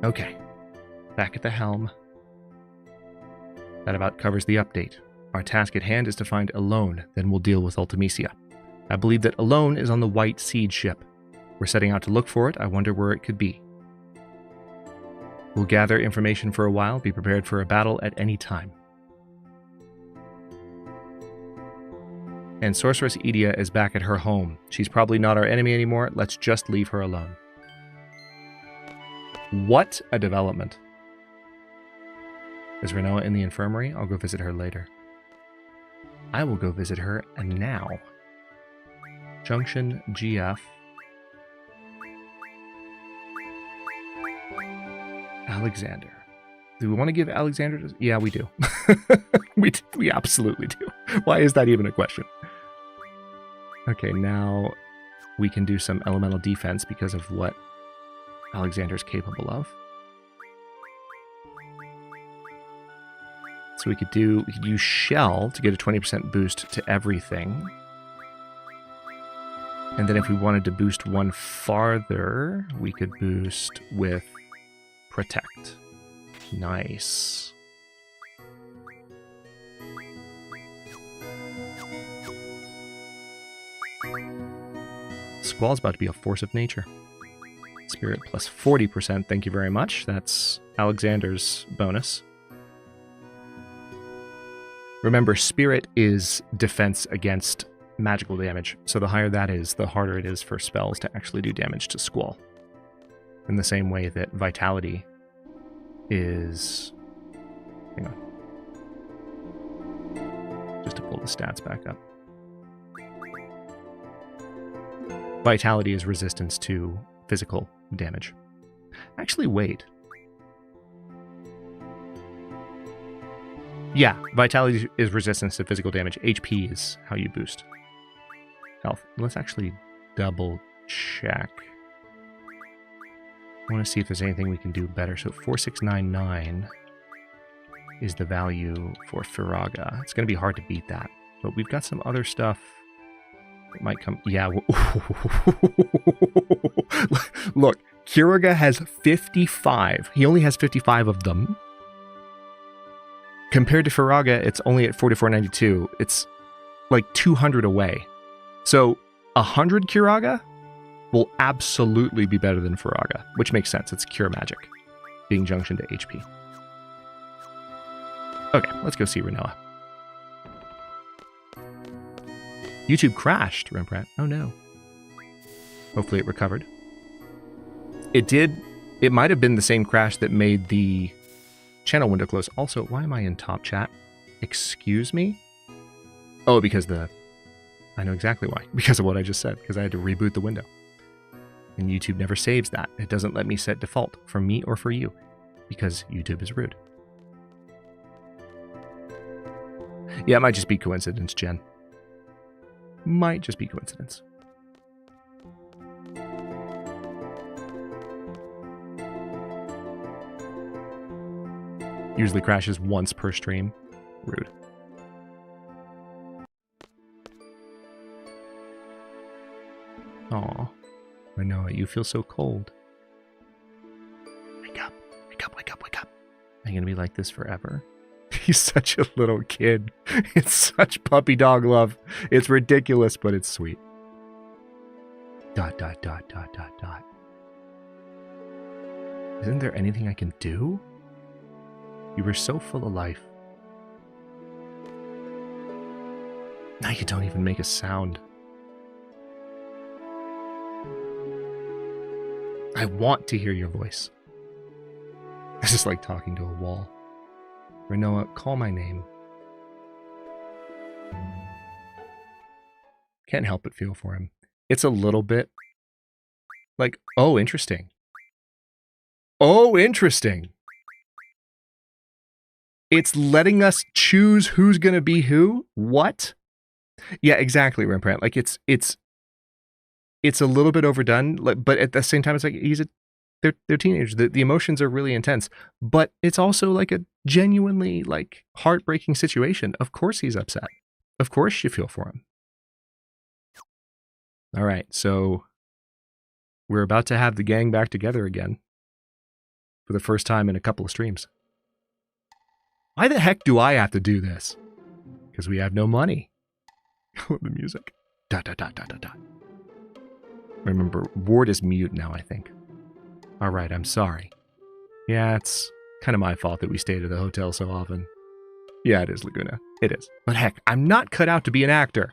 Okay. Back at the helm. That about covers the update. Our task at hand is to find Alone, then we'll deal with Ultimisia. I believe that Alone is on the White Seed ship. We're setting out to look for it. I wonder where it could be. We'll gather information for a while, be prepared for a battle at any time. And Sorceress Edea is back at her home. She's probably not our enemy anymore. Let's just leave her alone. What a development. Is Renoa in the infirmary? I'll go visit her later. I will go visit her now. Junction GF. Alexander. Do we want to give Alexander to... Yeah, we do. we absolutely do. Why is that even a question? Okay, now we can do some elemental defense because of what Alexander's capable of. So we could use Shell to get a 20% boost to everything. And then if we wanted to boost one farther, we could boost with Protect. Nice. Squall's about to be a force of nature. Spirit plus 40%, thank you very much. That's Alexander's bonus. Remember, Spirit is defense against magical damage, so the higher that is, the harder it is for spells to actually do damage to Squall. In the same way that Vitality is... Hang on. Just to pull the stats back up. Vitality is resistance to physical damage. Actually, wait. Yeah, Vitality is resistance to physical damage. HP is how you boost health. Let's actually double check. I want to see if there's anything we can do better. So 4699 is the value for Firaga. It's going to be hard to beat that. But we've got some other stuff that might come... Yeah. Look, Kiraga has 55. He only has 55 of them. Compared to Firaga, it's only at 4492. It's like 200 away. So 100 Kiraga will absolutely be better than Firaga, which makes sense. It's Cure Magic, being junction to HP. Okay, let's go see Renoa. YouTube crashed, Rembrandt. Oh no. Hopefully it recovered. It did. It might have been the same crash that made the channel window close. Also, why am I in top chat? Excuse me? Oh, because I know exactly why. Because of what I just said. Because I had to reboot the window. And YouTube never saves that. It doesn't let me set default for me or for you. Because YouTube is rude. Yeah, it might just be coincidence, Jen. Might just be coincidence. Usually crashes once per stream. Rude. Aw. I know, you feel so cold. Wake up, wake up, wake up, wake up. Are you gonna be like this forever? He's such a little kid. It's such puppy dog love. It's ridiculous, but it's sweet. ... Isn't there anything I can do? You were so full of life. Now you don't even make a sound. I want to hear your voice. This is like talking to a wall. Renoa, call my name. Can't help but feel for him. It's a little bit like, oh, interesting. Oh, interesting. It's letting us choose who's going to be who? What? Yeah, exactly, Rembrandt. Like, it's a little bit overdone, but at the same time, it's like they're teenagers. The emotions are really intense, but it's also like a genuinely like heartbreaking situation. Of course he's upset. Of course you feel for him. All right, so we're about to have the gang back together again. for the first time in a couple of streams. Why the heck do I have to do this? Because we have no money. Oh, the music. Dot, dot, dot, dot, dot, dot. Remember, Ward is mute now, I think. Alright, I'm sorry. Yeah, it's kind of my fault that we stayed at the hotel so often. Yeah, it is, Laguna. It is. But heck, I'm not cut out to be an actor.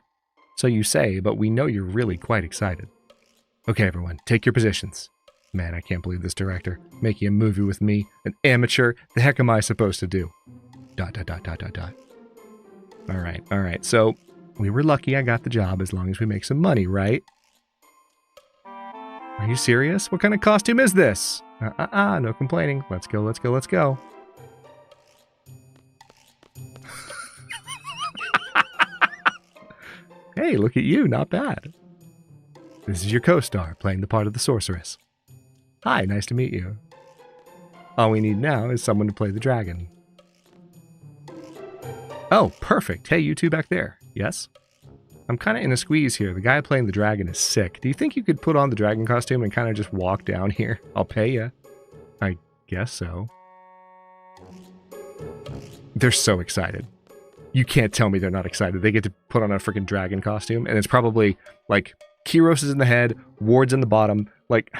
So you say, but we know you're really quite excited. Okay, everyone, take your positions. Man, I can't believe this director. Making a movie with me, an amateur. The heck am I supposed to do? Dot, dot, dot, dot, dot, dot. Alright. So, we were lucky I got the job as long as we make some money, right? Are you serious? What kind of costume is this? No complaining. Let's go, let's go, let's go. Hey, look at you, not bad. This is your co-star, playing the part of the sorceress. Hi, nice to meet you. All we need now is someone to play the dragon. Oh, perfect. Hey, you two back there. Yes? I'm kind of in a squeeze here. The guy playing the dragon is sick. Do you think you could put on the dragon costume and kind of just walk down here? I'll pay you. I guess so. They're so excited. You can't tell me they're not excited. They get to put on a freaking dragon costume, and it's probably, like, Kyros is in the head, Ward's in the bottom, like...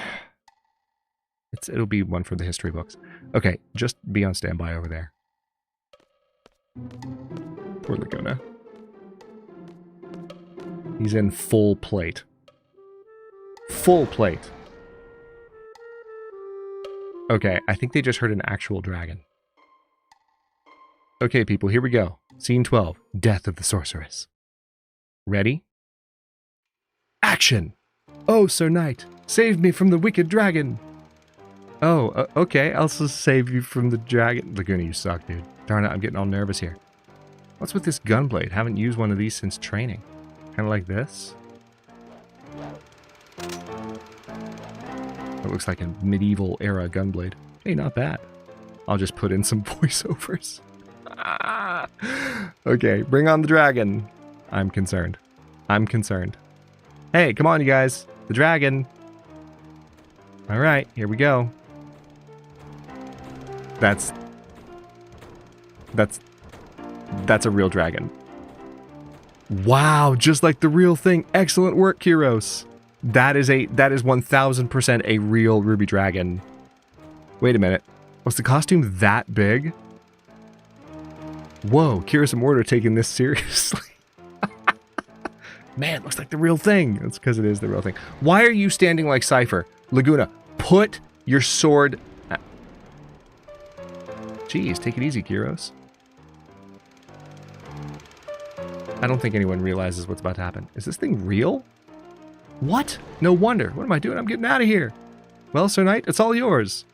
It'll be one for the history books. Okay, just be on standby over there. Poor Laguna. He's in full plate. Full plate. Okay, I think they just heard an actual dragon. Okay, people, here we go. Scene 12, Death of the Sorceress. Ready? Action! Oh, Sir Knight, save me from the wicked dragon! Oh, okay, I'll also save you from the dragon. Laguna, you suck, dude. Darn it, I'm getting all nervous here. What's with this gunblade? Haven't used one of these since training. Kind of like this. It looks like a medieval era gunblade. Hey, not bad. I'll just put in some voiceovers. Okay, bring on the dragon. I'm concerned. I'm concerned. Hey, come on, you guys. The dragon. All right, here we go. That's a real dragon. Wow, just like the real thing. Excellent work, Kyros. That is 1000% a real ruby dragon. Wait a minute. Was the costume that big? Whoa, Kyros and Mort are taking this seriously. Man, looks like the real thing. That's because it is the real thing. Why are you standing like Cypher? Laguna, put your sword... Jeez, take it easy, Kyros. I don't think anyone realizes what's about to happen. Is this thing real? What? No wonder. What am I doing? I'm getting out of here. Well, Sir Knight, it's all yours.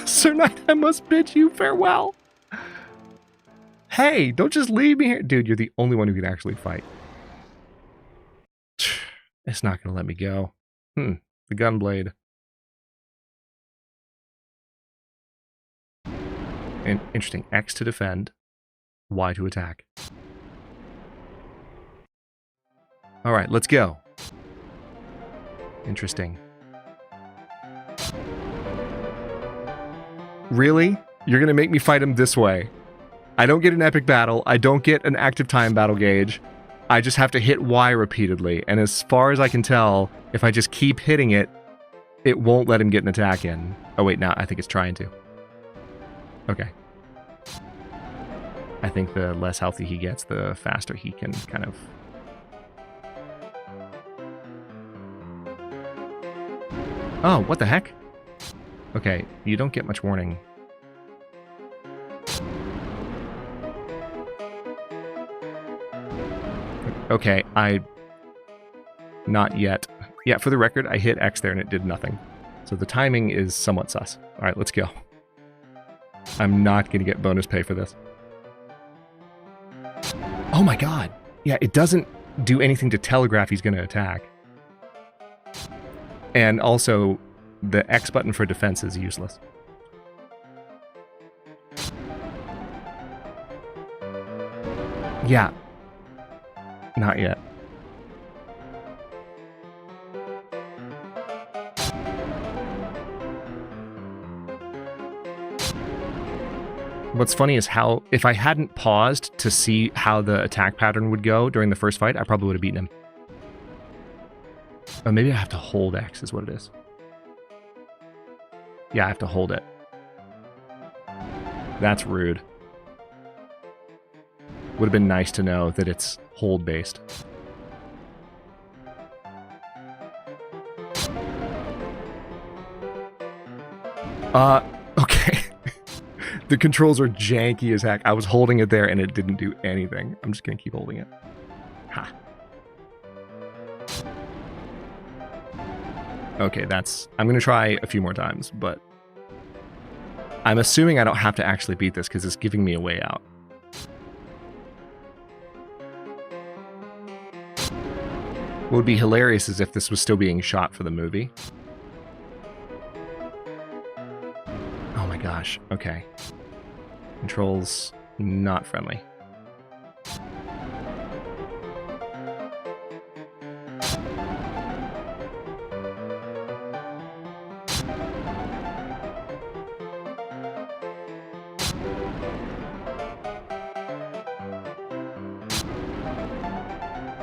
Sir Knight, I must bid you farewell. Hey, don't just leave me here. Dude, you're the only one who can actually fight. It's not going to let me go. The gunblade. Interesting. X to defend. Y to attack. Alright, let's go. Interesting. Really? You're going to make me fight him this way? I don't get an epic battle. I don't get an active time battle gauge. I just have to hit Y repeatedly. And as far as I can tell, if I just keep hitting it, it won't let him get an attack in. Oh wait, now I think it's trying to. Okay. I think the less healthy he gets, the faster he can kind of... Oh, what the heck? Okay, you don't get much warning. Okay, not yet. Yeah, for the record, I hit X there and it did nothing. So the timing is somewhat sus. Alright, let's go. I'm not going to get bonus pay for this. Oh my god! Yeah, it doesn't do anything to telegraph he's going to attack. And also, the X button for defense is useless. Yeah. Not yet. What's funny is how, if I hadn't paused to see how the attack pattern would go during the first fight, I probably would have beaten him. Oh, maybe I have to hold X is what it is. Yeah, I have to hold it. That's rude. Would have been nice to know that it's hold-based. Okay. The controls are janky as heck. I was holding it there and it didn't do anything. I'm just gonna keep holding it. Ha. Okay, I'm gonna try a few more times, but I'm assuming I don't have to actually beat this because it's giving me a way out. What would be hilarious is if this was still being shot for the movie. Oh my gosh, okay. Controls not friendly.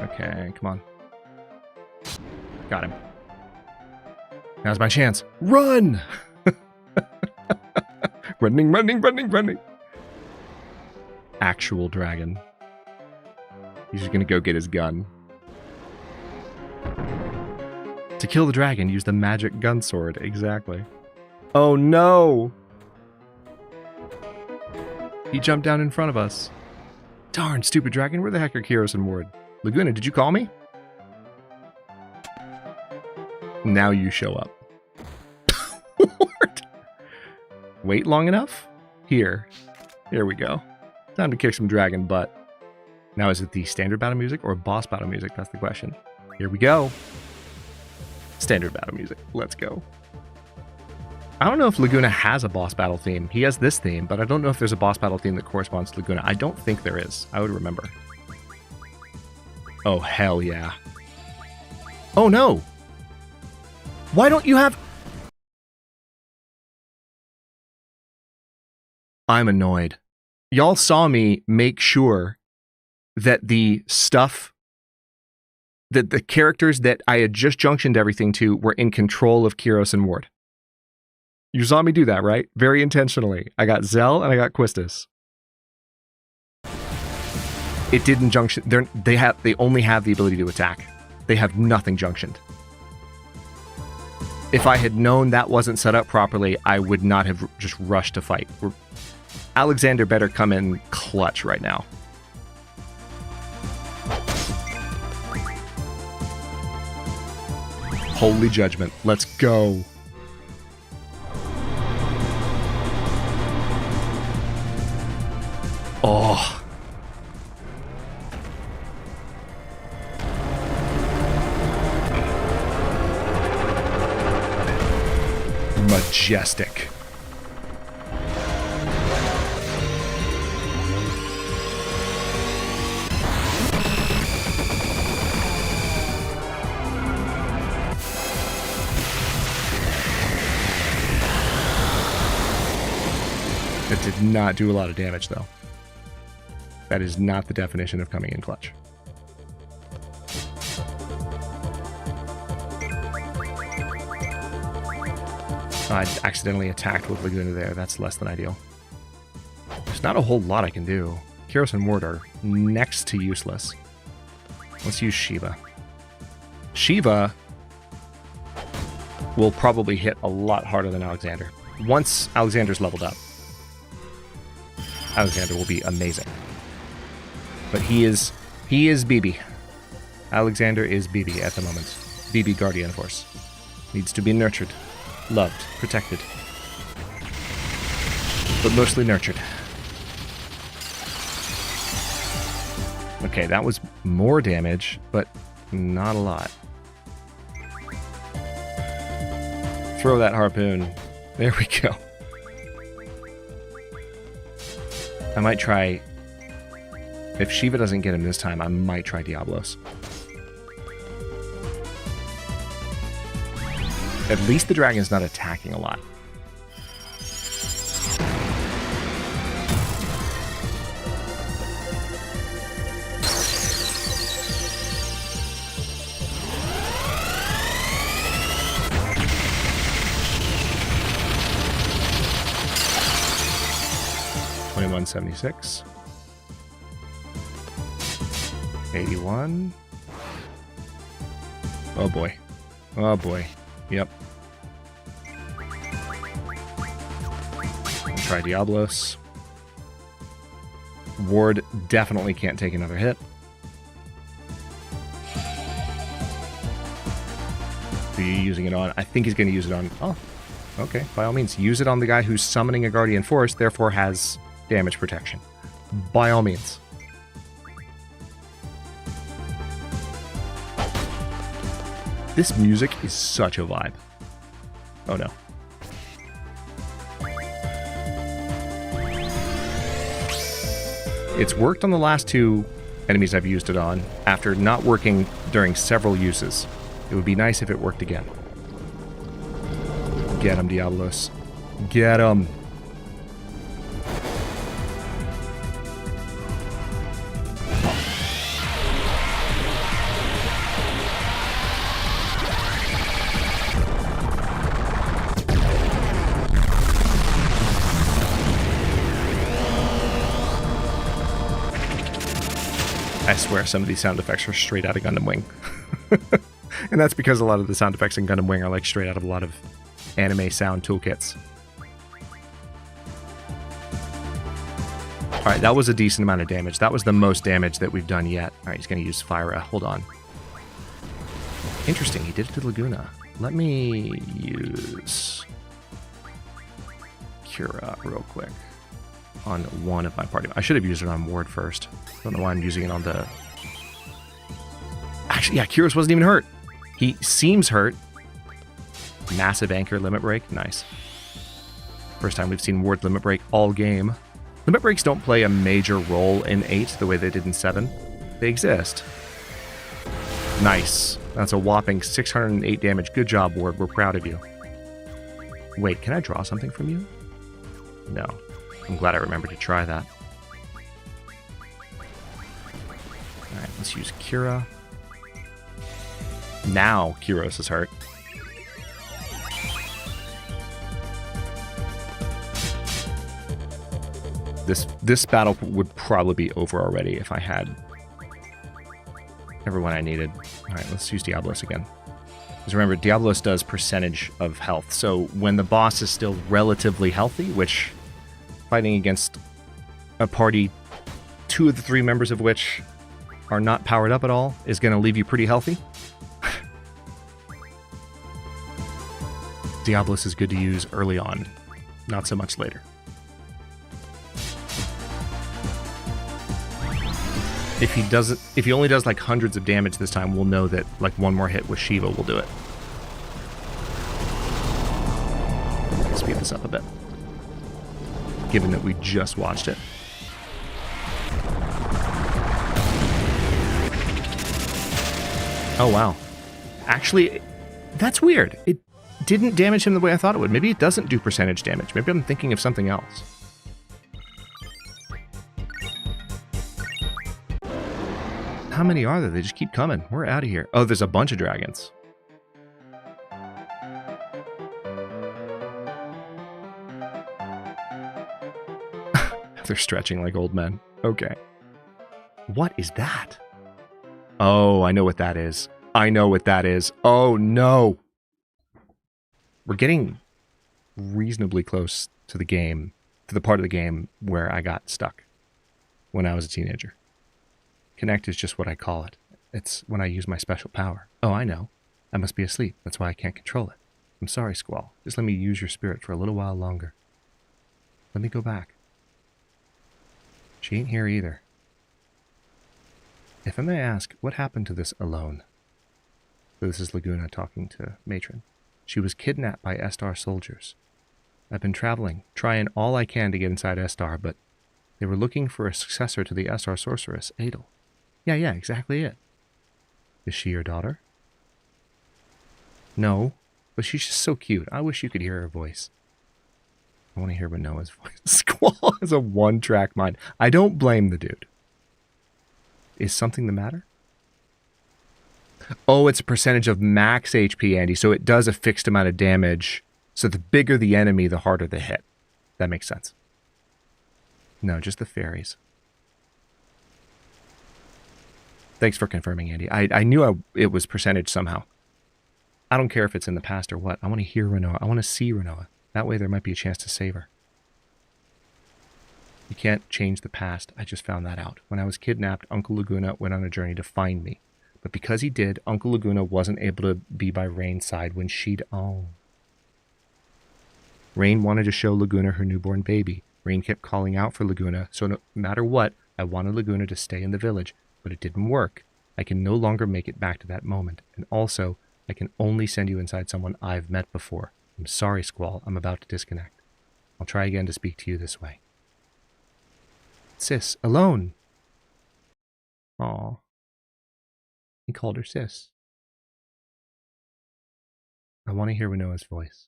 Okay, come on. Got him. Now's my chance. Run! Running, running, running, running. Actual dragon. He's just gonna go get his gun. To kill the dragon, use the magic gun sword. Exactly. Oh no! He jumped down in front of us. Darn, stupid dragon. Where the heck are Kiros and Ward? Laguna, did you call me? Now you show up. What? Wait long enough? Here we go. Time to kick some dragon butt. Now is it the standard battle music or boss battle music? That's the question. Here we go. Standard battle music. Let's go. I don't know if Laguna has a boss battle theme. He has this theme, but I don't know if there's a boss battle theme that corresponds to Laguna. I don't think there is. I would remember. Oh, hell yeah. Oh, no. Why don't you have... I'm annoyed. Y'all saw me make sure that the stuff, that the characters that I had just junctioned everything to were in control of Kiros and Ward. You saw me do that, right? Very intentionally. I got Zell and I got Quistis. It didn't junction. They only have the ability to attack. They have nothing junctioned. If I had known that wasn't set up properly, I would not have just rushed to fight. Alexander better come in clutch right now. Holy judgment. Let's go. Oh. Majestic. That did not do a lot of damage, though. That is not the definition of coming in clutch. I accidentally attacked with Laguna there. That's less than ideal. There's not a whole lot I can do. Kiros and Ward are next to useless. Let's use Shiva. Shiva will probably hit a lot harder than Alexander. Once Alexander's leveled up, Alexander will be amazing. But he is BB. Alexander is BB at the moment. BB Guardian Force. Needs to be nurtured, loved, protected. But mostly nurtured. Okay, that was more damage, but not a lot. Throw that harpoon. There we go. I might try... If Shiva doesn't get him this time, I might try Diablos. At least the dragon's not attacking a lot. 176. 81. Oh boy. Oh boy. Yep. Try Diablos. Ward definitely can't take another hit. Are you using it on? I think he's going to use it on... Oh, okay. By all means, use it on the guy who's summoning a Guardian Force, therefore has damage protection. By all means. This music is such a vibe. Oh no. It's worked on the last two enemies I've used it on, after not working during several uses. It would be nice if it worked again. Get him, Diablos. Get him. I swear some of these sound effects are straight out of Gundam Wing. And that's because a lot of the sound effects in Gundam Wing are like straight out of a lot of anime sound toolkits. Alright, that was a decent amount of damage. That was the most damage that we've done yet. Alright, he's going to use Fyra. Hold on. Interesting, he did it to Laguna. Let me use Cura real quick on one of my party. I should have used it on Ward first. Don't know why I'm using it on the... Actually, yeah, Curious wasn't even hurt. He seems hurt. Massive anchor limit break. Nice. First time we've seen Ward limit break all game. Limit breaks don't play a major role in 8 the way they did in 7. They exist. Nice. That's a whopping 608 damage. Good job, Ward. We're proud of you. Wait, can I draw something from you? No. I'm glad I remembered to try that. Alright, let's use Cura. Now Kyros is hurt. This battle would probably be over already if I had everyone I needed. Alright, let's use Diablos again. Because remember, Diablos does percentage of health. So when the boss is still relatively healthy, which fighting against a party, 2 of the 3 members of which are not powered up at all, is going to leave you pretty healthy. Diablos is good to use early on, not so much later. If he only does like hundreds of damage this time, we'll know that like one more hit with Shiva will do it. Speed this up a bit, given that we just watched it. Oh wow. Actually, that's weird. It didn't damage him the way I thought it would. Maybe it doesn't do percentage damage. Maybe I'm thinking of something else. How many are there? They just keep coming. We're out of here. Oh, there's a bunch of dragons. They're stretching like old men. Okay. What is that? Oh, I know what that is. I know what that is. Oh, no. We're getting reasonably close to the game, to the part of the game where I got stuck when I was a teenager. Connect is just what I call it. It's when I use my special power. Oh, I know. I must be asleep. That's why I can't control it. I'm sorry, Squall. Just let me use your spirit for a little while longer. Let me go back. She ain't here either. If I may ask, what happened to this alone? So this is Laguna talking to Matron. She was kidnapped by Estar soldiers. I've been traveling, trying all I can to get inside Estar, but they were looking for a successor to the Estar sorceress, Adel. Yeah, exactly it. Is she your daughter? No, but she's just so cute. I wish you could hear her voice. I want to hear Manoa's voice. Squall has a one-track mind. I don't blame the dude. Is something the matter? Oh, it's a percentage of max HP, Andy, so it does a fixed amount of damage. So the bigger the enemy, the harder the hit. That makes sense. No, just the fairies. Thanks for confirming, Andy. I knew it was percentage somehow. I don't care if it's in the past or what. I want to hear Renoa. I want to see Renoa. That way there might be a chance to save her. You can't change the past. I just found that out. When I was kidnapped, Uncle Laguna went on a journey to find me. But because he did, Uncle Laguna wasn't able to be by Rain's side when she'd... Oh. Rain wanted to show Laguna her newborn baby. Rain kept calling out for Laguna, so no matter what, I wanted Laguna to stay in the village. But it didn't work. I can no longer make it back to that moment. And also, I can only send you inside someone I've met before. I'm sorry, Squall. I'm about to disconnect. I'll try again to speak to you this way. Sis, alone. Aw. He called her Sis. I want to hear Renoa's voice.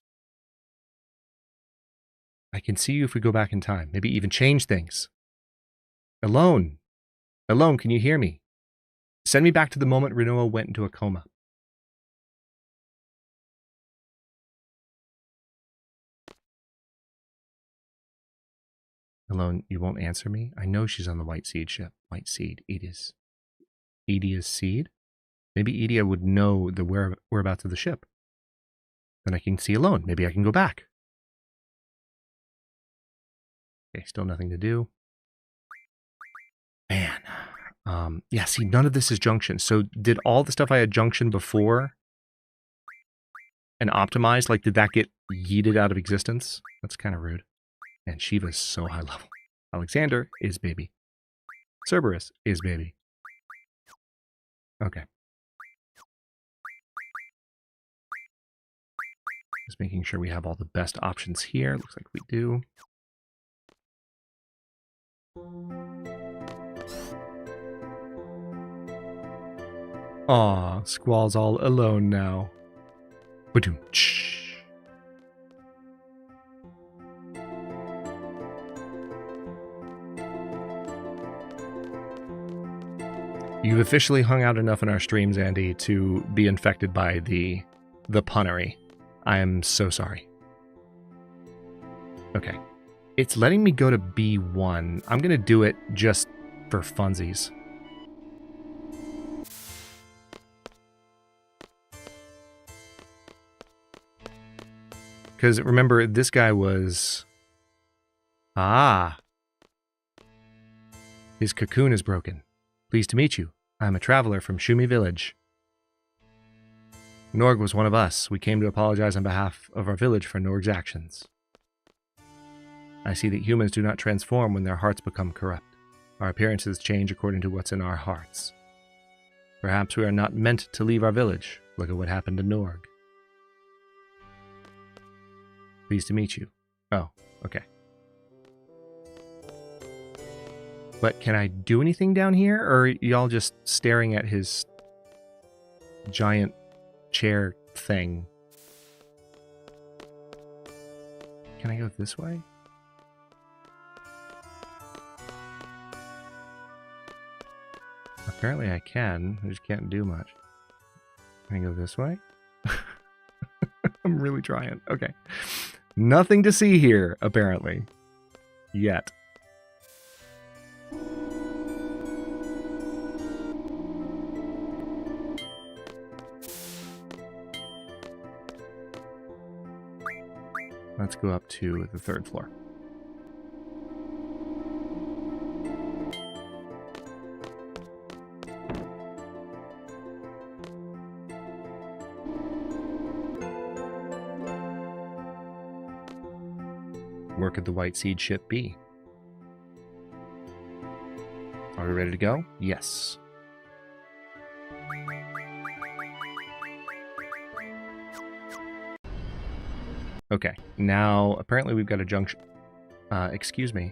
I can see you if we go back in time. Maybe even change things. Alone. Alone, can you hear me? Send me back to the moment Renoa went into a coma. Alone, you won't answer me? I know she's on the White Seed ship. White Seed, Edea's. Edea's seed? Maybe Edea would know the whereabouts of the ship. Then I can see Alone. Maybe I can go back. Okay, still nothing to do. Man. Yeah, see, none of this is junction. So did all the stuff I had junction before and optimized, like, did that get yeeted out of existence? That's kind of rude. And Shiva's so high level. Alexander is baby. Cerberus is baby. Okay. Just making sure we have all the best options here. Looks like we do. Aw, Squall's all alone now. Ba-doom-tsh. You've officially hung out enough in our streams, Andy, to be infected by the punnery. I am so sorry. Okay. It's letting me go to B1. I'm going to do it just for funsies. Because remember, this guy was... Ah. His cocoon is broken. Pleased to meet you. I'm a traveler from Shumi Village. Norg was one of us. We came to apologize on behalf of our village for Norg's actions. I see that humans do not transform when their hearts become corrupt. Our appearances change according to what's in our hearts. Perhaps we are not meant to leave our village. Look at what happened to Norg. Pleased to meet you. Oh, okay. But can I do anything down here, or are y'all just staring at his giant chair thing? Can I go this way? Apparently I can. I just can't do much. Can I go this way? I'm really trying. Okay. Nothing to see here, apparently. Yet. Let's go up to the 3rd floor. Where could the White Seed ship be? Are we ready to go? Yes. Okay, now apparently we've got a junction. Excuse me.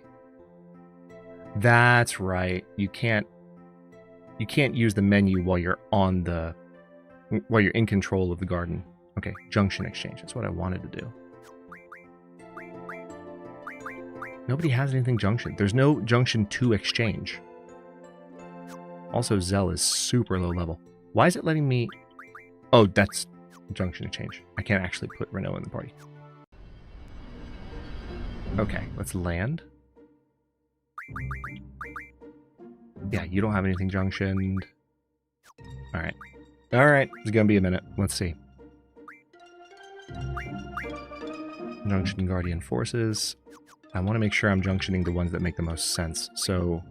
That's right. You can't use the menu while you're in control of the garden. Okay, junction exchange. That's what I wanted to do. Nobody has anything junction. There's no junction to exchange. Also, Zell is super low level. Why is it letting me... Oh, that's junction exchange. I can't actually put Renoa in the party. Okay, let's land. Yeah, you don't have anything junctioned. Alright. Alright, it's gonna be a minute. Let's see. Junction Guardian Forces. I want to make sure I'm junctioning the ones that make the most sense. So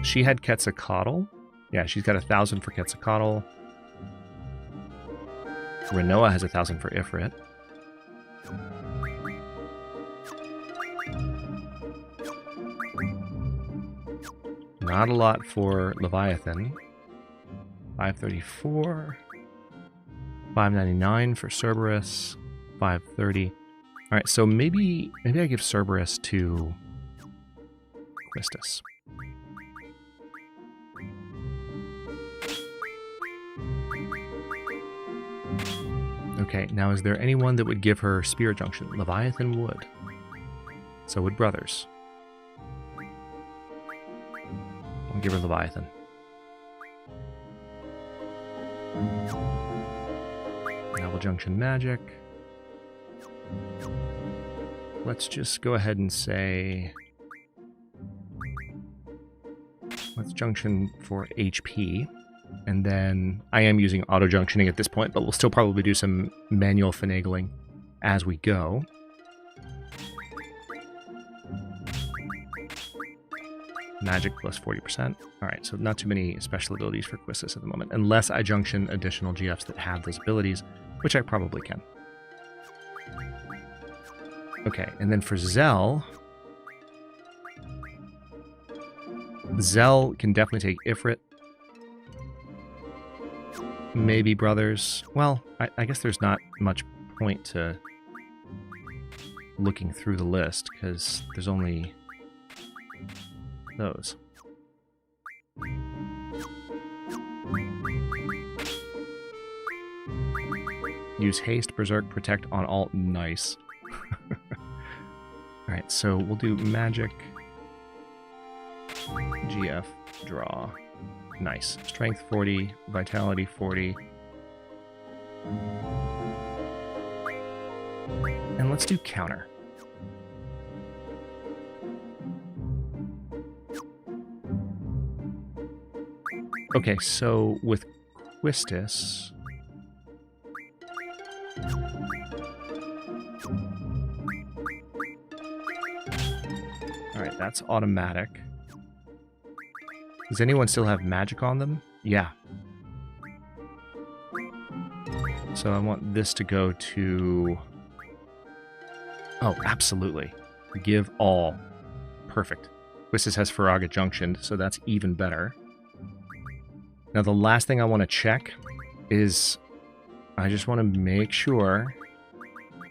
she had Quetzalcoatl. Yeah, she's got 1,000 for Quetzalcoatl. Renoa has 1,000 for Ifrit. Not a lot for Leviathan. 534. 599 for Cerberus. 530. Alright, so maybe I give Cerberus to Quistis. Okay, now is there anyone that would give her Spirit Junction? Leviathan would. So would Brothers. I'll give her Leviathan. Double Junction Magic. Let's just go ahead and say... let's junction for HP. And then I am using auto-junctioning at this point, but we'll still probably do some manual finagling as we go. Magic plus 40%. Alright, so not too many special abilities for Quistis at the moment, unless I junction additional GFs that have those abilities, which I probably can. Okay, and then for Zell... Zell can definitely take Ifrit. Maybe Brothers. Well, I guess there's not much point to looking through the list, because there's only those. Use Haste, Berserk, Protect on alt. Nice. Alright, so we'll do Magic, GF, Draw. Nice. Strength 40, Vitality 40. And let's do Counter. Okay, so with Quistis... Alright, that's automatic. Does anyone still have magic on them? Yeah. So I want this to go to... oh, absolutely. Give all. Perfect. Quistis has Faraga junctioned, so that's even better. Now the last thing I want to check is... I just want to make sure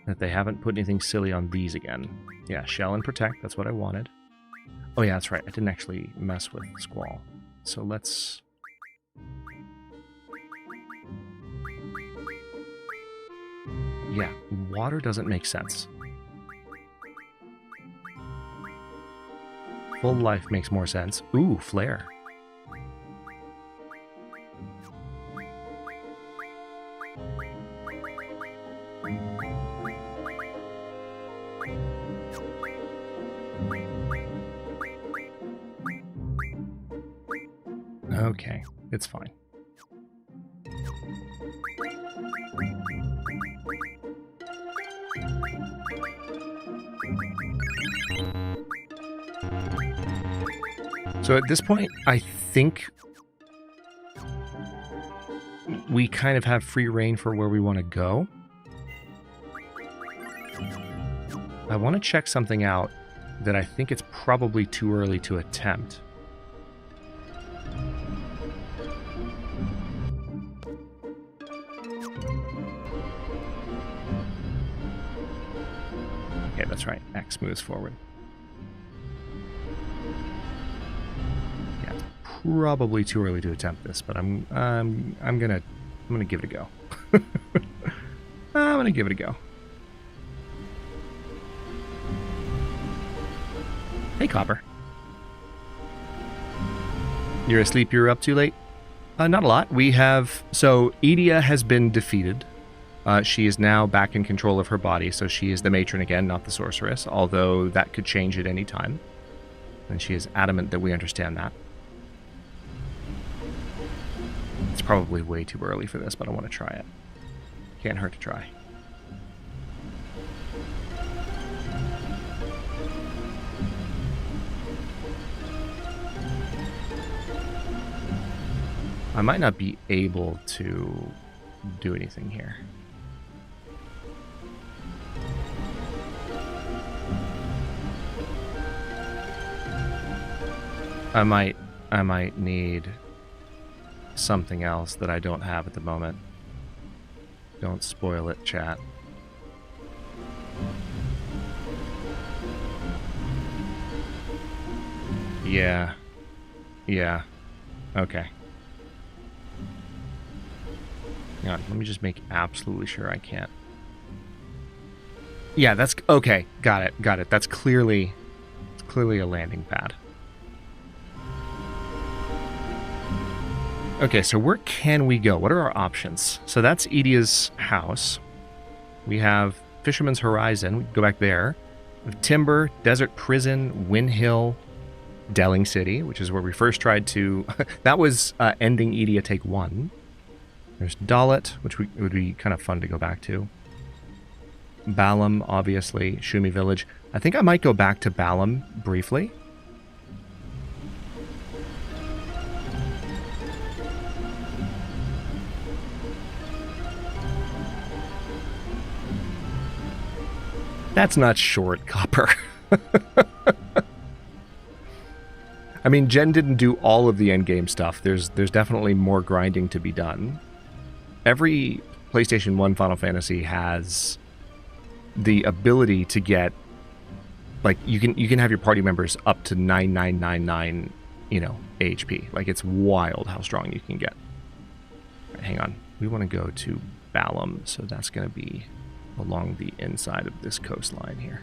that they haven't put anything silly on these again. Yeah, Shell and Protect, that's what I wanted. Oh yeah, that's right, I didn't actually mess with Squall. So let's... yeah, water doesn't make sense. Full life makes more sense. Ooh, Flare. Okay, it's fine. So at this point, I think we kind of have free reign for where we want to go. I want to check something out that I think it's probably too early to attempt. Okay, that's right. X moves forward. Yeah, it's probably too early to attempt this, but I'm gonna give it a go. I'm gonna give it a go. Hey, Copper. You're asleep, you're up too late? Not a lot. We have... so, Edea has been defeated. She is now back in control of her body, so she is the matron again, not the sorceress, although that could change at any time. And she is adamant that we understand that. It's probably way too early for this, but I want to try it. Can't hurt to try. I might not be able to do anything here. I might need something else that I don't have at the moment. Don't spoil it, chat. Yeah. Yeah. Okay. Hang on, let me just make absolutely sure I can't. Yeah, that's okay. Got it. Got it. That's clearly a landing pad. Okay, so where can we go? What are our options? So that's Edea's house. We have Fisherman's Horizon. We can go back there. We have Timber, Desert Prison, Wind Hill, Delling City, which is where we first tried to... that was ending Edea Take 1. There's Dalit, which would be kind of fun to go back to. Balam, obviously. Shumi Village. I think I might go back to Balam briefly. That's not short, Copper. I mean, Jen didn't do all of the endgame stuff. There's definitely more grinding to be done. Every PlayStation 1 Final Fantasy has the ability to get, like, you can have your party members up to 9999, you know, HP. Like, it's wild how strong you can get. All right, hang on. We want to go to Balam, so that's going to be along the inside of this coastline here.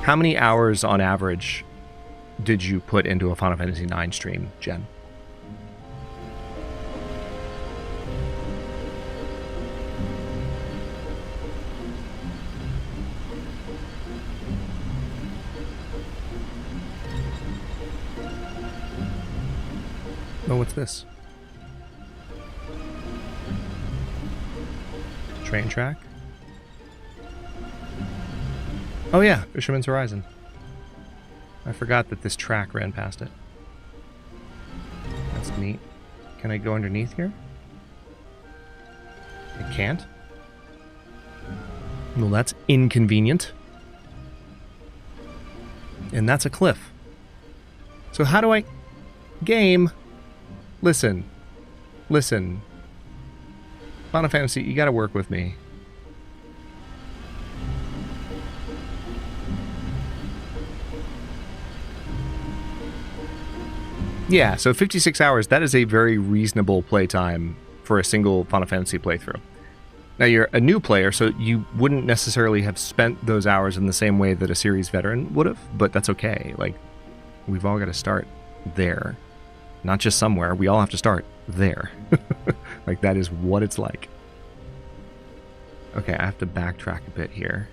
How many hours on average did you put into a Final Fantasy IX stream, Jen? Oh, what's this? Train track? Oh yeah, Fisherman's Horizon. I forgot that this track ran past it. That's neat. Can I go underneath here? I can't? Well, that's inconvenient. And that's a cliff. So how do I... Game! Listen. Listen. Final Fantasy, you gotta work with me. Yeah, so 56 hours, that is a very reasonable playtime for a single Final Fantasy playthrough. Now, you're a new player, so you wouldn't necessarily have spent those hours in the same way that a series veteran would have, but that's okay. Like, we've all got to start there. Not just somewhere, we all have to start there. Like, that is what it's like. Okay, I have to backtrack a bit here.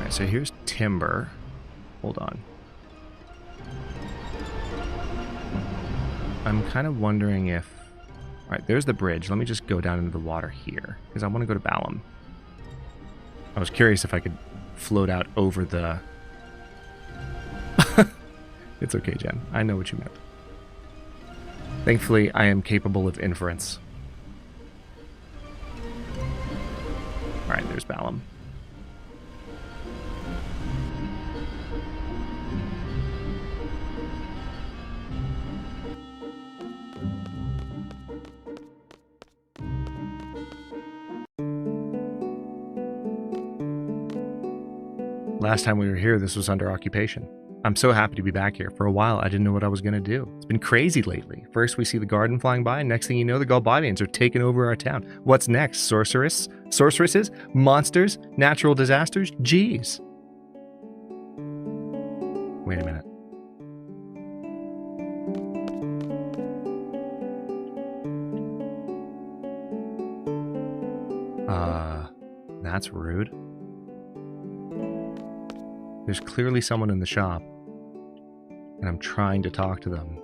So here's Timber. Hold on. I'm kind of wondering if... Alright, there's the bridge. Let me just go down into the water here, because I want to go to Balam. I was curious if I could float out over the... It's okay, Jen. I know what you meant. Thankfully, I am capable of inference. Alright, there's Balam. Last time we were here, this was under occupation. I'm so happy to be back here. For a while, I didn't know what I was going to do. It's been crazy lately. First, we see the garden flying by, and next thing you know, the Galbadians are taking over our town. What's next? Sorceresses? Monsters? Natural disasters? Jeez. Wait a minute. That's rude. There's clearly someone in the shop, and I'm trying to talk to them,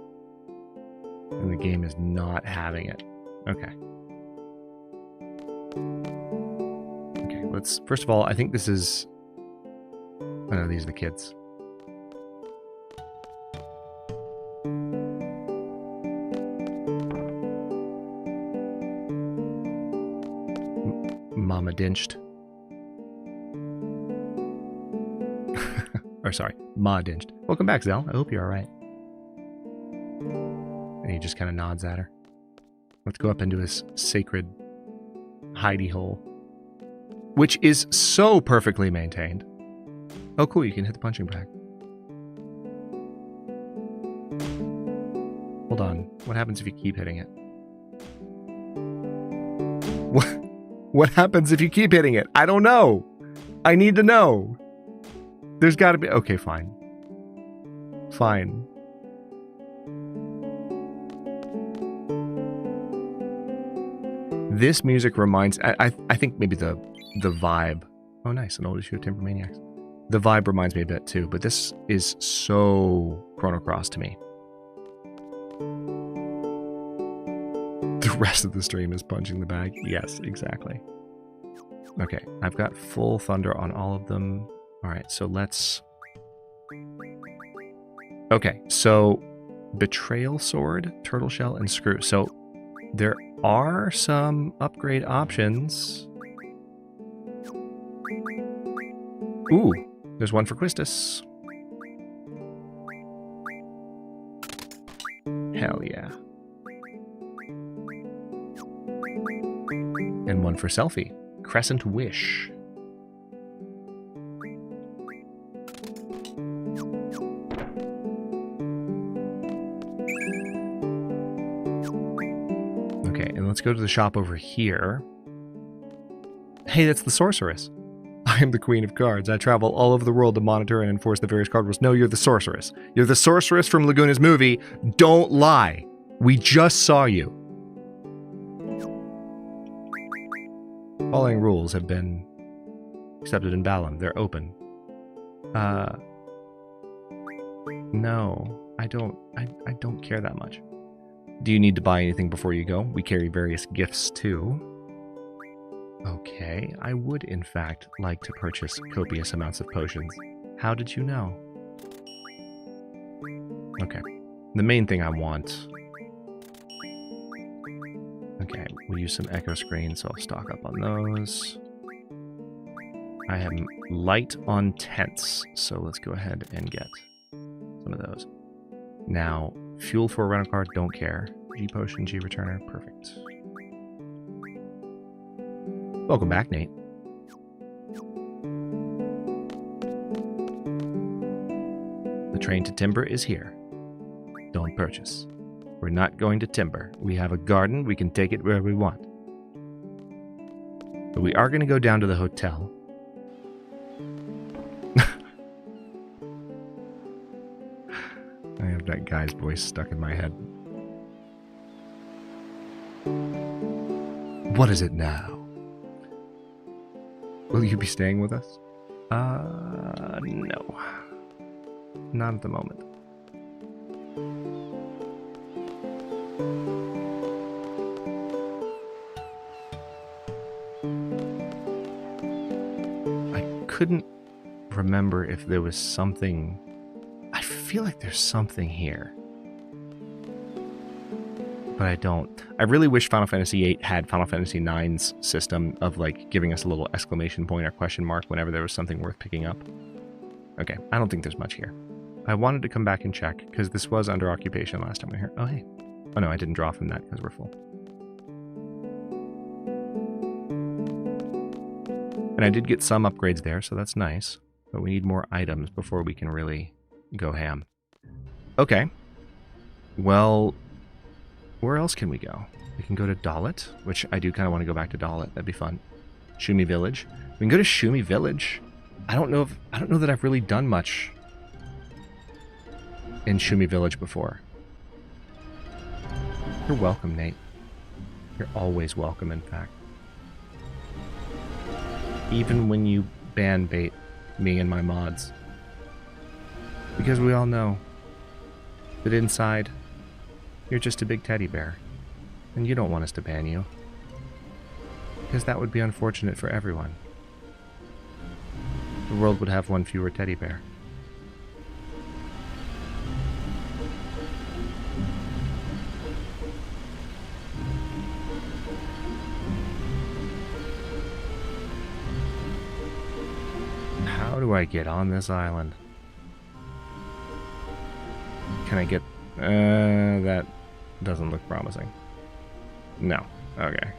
and the game is not having it. Okay. Okay, let's... First of all, I think this is... Oh no, these are the kids. Mama Dinched. Or sorry, Ma Dinched. Welcome back, Zell. I hope you're alright. And he just kind of nods at her. Let's go up into his sacred hidey hole, which is so perfectly maintained. Oh cool, you can hit the punching bag. Hold on, what happens if you keep hitting it? What happens if you keep hitting it? I don't know. I need to know. There's got to be... Okay, fine. Fine. This music reminds... I think maybe the vibe... Oh, nice. An old issue of Timber Maniacs. The vibe reminds me a bit, too. But this is so Chrono Cross to me. The rest of the stream is punching the bag. Yes, exactly. Okay, I've got full thunder on all of them. Alright, so let's... Okay, so Betrayal Sword, Turtle Shell, and Screw. So there are some upgrade options. Ooh, there's one for Quistis. Hell yeah. And one for Selfie. Crescent Wish. Okay, and let's go to the shop over here. Hey, that's the Sorceress. I am the Queen of Cards. I travel all over the world to monitor and enforce the various card rules. No, you're the Sorceress. You're the Sorceress from Laguna's movie. Don't lie. We just saw you. Following rules have been accepted in Balam. They're open. No, I don't care that much. Do you need to buy anything before you go? We carry various gifts too. Okay, I would in fact like to purchase copious amounts of potions. How did you know? Okay, the main thing I want... Okay, we'll use some echo screens, so I'll stock up on those. I have light on tents, so let's go ahead and get some of those. Now, fuel for a rental car, don't care. G potion, G returner, perfect. Welcome back, Nate. The train to Timber is here. Don't purchase. We're not going to Timber. We have a garden. We can take it where we want. But we are going to go down to the hotel. I have that guy's voice stuck in my head. What is it now? Will you be staying with us? No. Not at the moment. Couldn't remember if there was something. I feel like there's something here, but I don't. I really wish Final Fantasy VIII had Final Fantasy IX's system of like giving us a little exclamation point or question mark whenever there was something worth picking up. Okay, I don't think there's much here. I wanted to come back and check because this was under occupation last time we were here. Oh hey, oh no, I didn't draw from that because we're full. And I did get some upgrades there, so that's nice. But we need more items before we can really go ham. Okay. Well, where else can we go? We can go to Dalit, which I do kind of want to go back to Dalit. That'd be fun. Shumi Village. We can go to Shumi Village. I don't know that I've really done much in Shumi Village before. You're welcome, Nate. You're always welcome, in fact. Even when you ban bait me and my mods. Because we all know that inside, you're just a big teddy bear. And you don't want us to ban you. Because that would be unfortunate for everyone. The world would have one fewer teddy bear. How do I get on this island? Can I get... that doesn't look promising. No. Okay.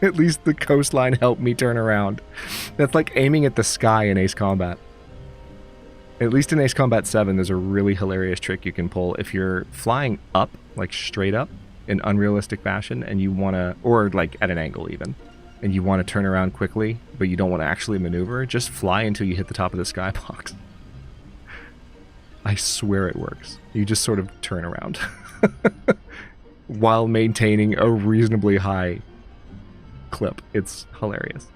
At least the coastline helped me turn around. That's like aiming at the sky in Ace Combat. At least in Ace Combat 7, there's a really hilarious trick you can pull. If you're flying up, like straight up, in unrealistic fashion, and you want to... Or like at an angle even. And you want to turn around quickly, but you don't want to actually maneuver, just fly until you hit the top of the skybox. I swear it works. You just sort of turn around. While maintaining a reasonably high clip. It's hilarious.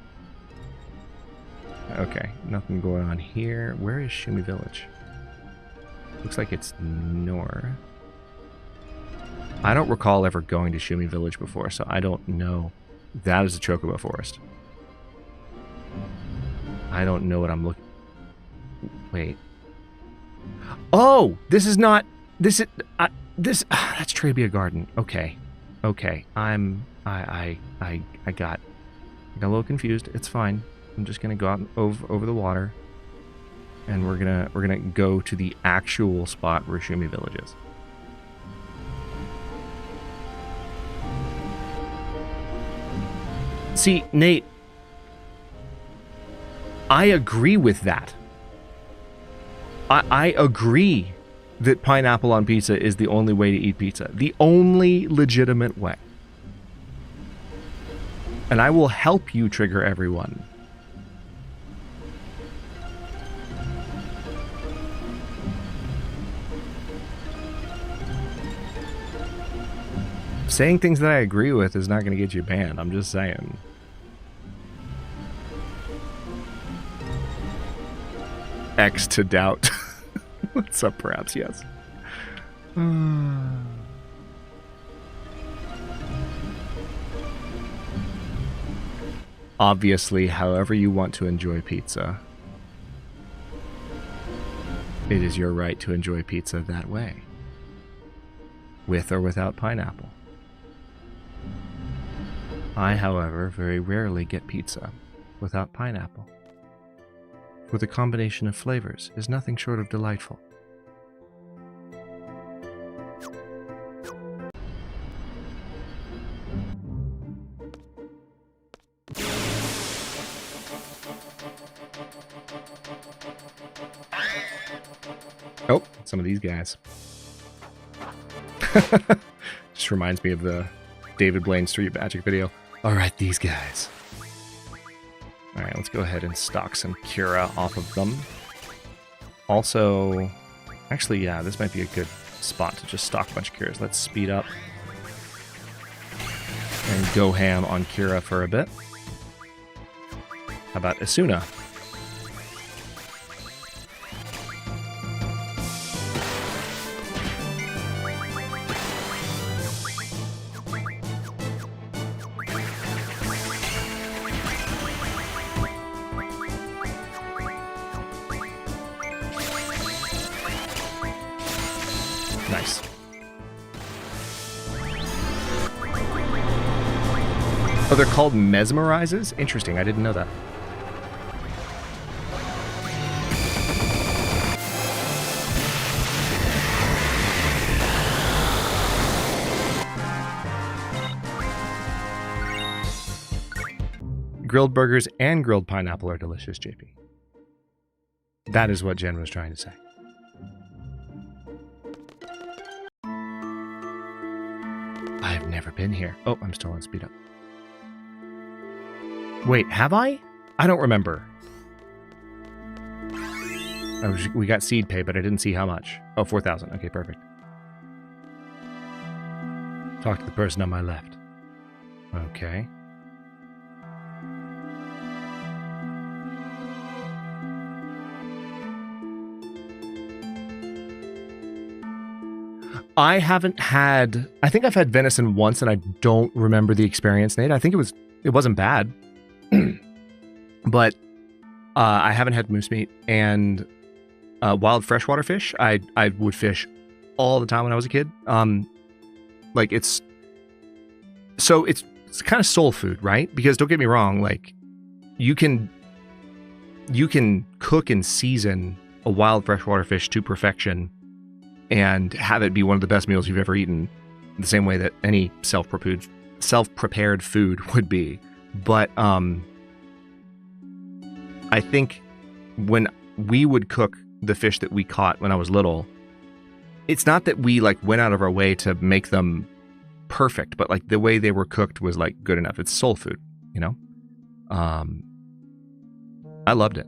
Okay, nothing going on here. Where is Shumi Village? Looks like it's north. I don't recall ever going to Shumi Village before, so I don't know. That is a Chocobo Forest. I don't know what I'm looking... Wait. Oh! This is not... This is... that's Trebia Garden. Okay. Okay. I got a little confused. It's fine. I'm just gonna go out over the water. And we're gonna go to the actual spot where Shumi Village is. See, Nate, I agree with that. I agree that pineapple on pizza is the only way to eat pizza. The only legitimate way. And I will help you trigger everyone. Saying things that I agree with is not going to get you banned. I'm just saying. X to doubt. What's up, perhaps? Yes. Obviously, however you want to enjoy pizza, it is your right to enjoy pizza that way. With or without pineapple. I, however, very rarely get pizza without pineapple. For the combination of flavors is nothing short of delightful. Oh, some of these guys. Just reminds me of the David Blaine Street Magic video. Alright, these guys. Alright, let's go ahead and stock some Cura off of them. Also, actually, yeah, this might be a good spot to just stock a bunch of Curas. Let's speed up and go ham on Cura for a bit. How about Asuna? Nice. Oh, they're called mesmerizes? Interesting, I didn't know that. Grilled burgers and grilled pineapple are delicious, JP. That is what Jen was trying to say. I've never been here. Oh, I'm still on speed up. Wait, have I? I don't remember. We got seed pay, but I didn't see how much. Oh, 4,000. Okay, perfect. Talk to the person on my left. Okay. I haven't had... I think I've had venison once, and I don't remember the experience, Nate. I think it wasn't bad. But I haven't had moose meat, and wild freshwater fish, I would fish all the time when I was a kid. Like, it's kind of soul food, right? Because don't get me wrong, like, you can cook and season a wild freshwater fish to perfection and have it be one of the best meals you've ever eaten, the same way that any self-prepared food would be. But I think when we would cook the fish that we caught when I was little, it's not that we like went out of our way to make them perfect, but like the way they were cooked was like good enough. It's soul food, you know? I loved it.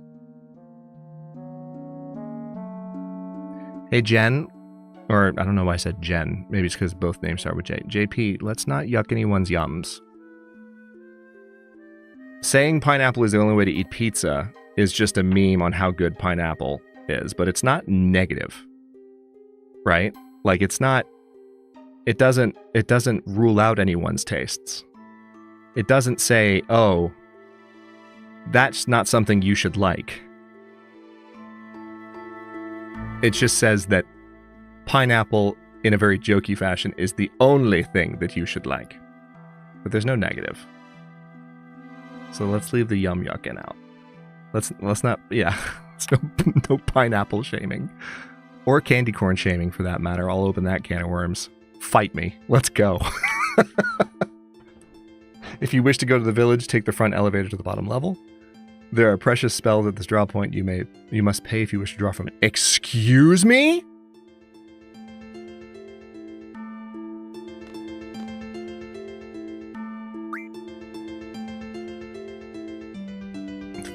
Hey, Jen, or I don't know why I said Jen. Maybe it's because both names start with J. JP, let's not yuck anyone's yums. Saying pineapple is the only way to eat pizza is just a meme on how good pineapple is, but it's not negative, right? Like it doesn't rule out anyone's tastes. It doesn't say, oh, that's not something you should like. It just says that pineapple, in a very jokey fashion, is the only thing that you should like. But there's no negative. So let's leave the yum yucking out. Let's not, yeah, it's no pineapple shaming. Or candy corn shaming, for that matter. I'll open that can of worms. Fight me. Let's go. If you wish to go to the village, take the front elevator to the bottom level. There are precious spells at this draw point you must pay if you wish to draw from it. Excuse me?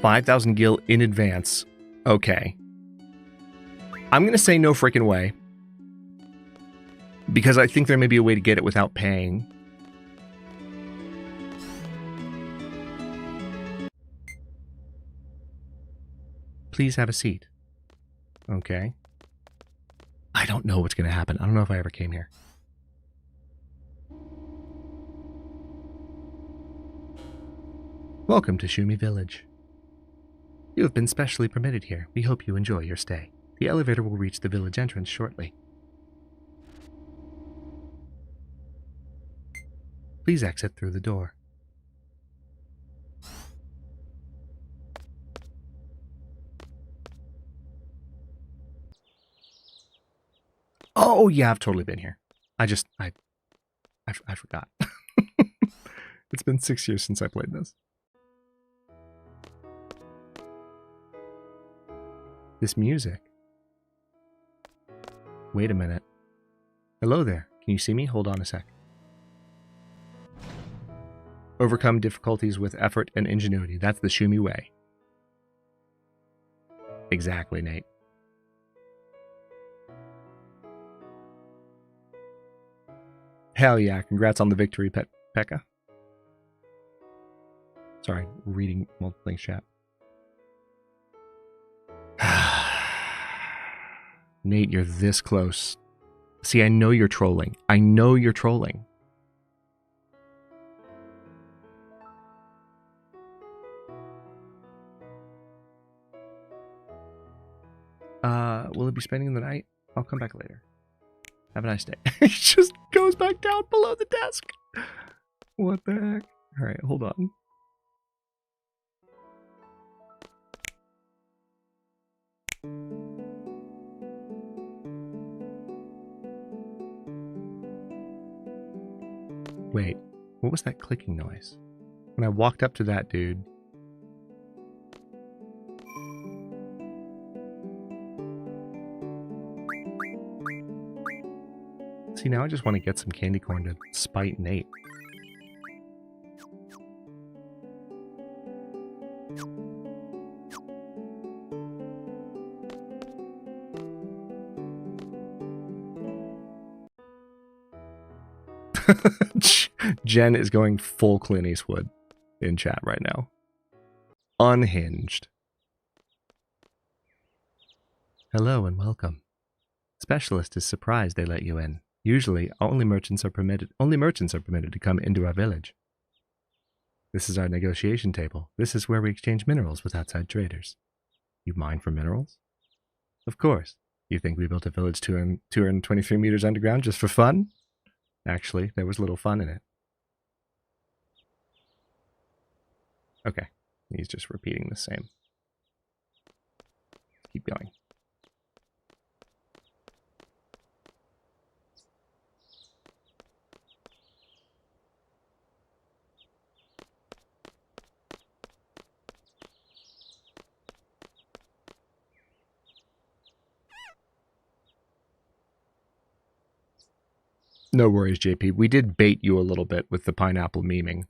$5,000 gil in advance. Okay. I'm going to say no freaking way. Because I think there may be a way to get it without paying. Please have a seat. Okay. I don't know what's going to happen. I don't know if I ever came here. Welcome to Shumi Village. You have been specially permitted here. We hope you enjoy your stay. The elevator will reach the village entrance shortly. Please exit through the door. Oh, yeah, I've totally been here. I forgot. It's been 6 years since I played this. This music. Wait a minute. Hello there. Can you see me? Hold on a sec. Overcome difficulties with effort and ingenuity. That's the Shumi way. Exactly, Nate. Hell yeah. Congrats on the victory, Pekka. Sorry, reading multiple things, chat. Nate, you're this close. See, I know you're trolling. I know you're trolling. Will it be spending the night? I'll come back later. Have a nice day. He just goes back down below the desk. What the heck? All right, hold on. Wait, what was that clicking noise? When I walked up to that dude. See, now I just want to get some candy corn to spite Nate. Jen is going full Clint Eastwood in chat right now. Unhinged. Hello and welcome. Specialist is surprised they let you in. Usually, only merchants are permitted to come into our village. This is our negotiation table. This is where we exchange minerals with outside traders. You mine for minerals? Of course. You think we built a village 223 meters underground just for fun? Actually, there was little fun in it. Okay, he's just repeating the same. Keep going. No worries, JP. We did bait you a little bit with the pineapple memeing.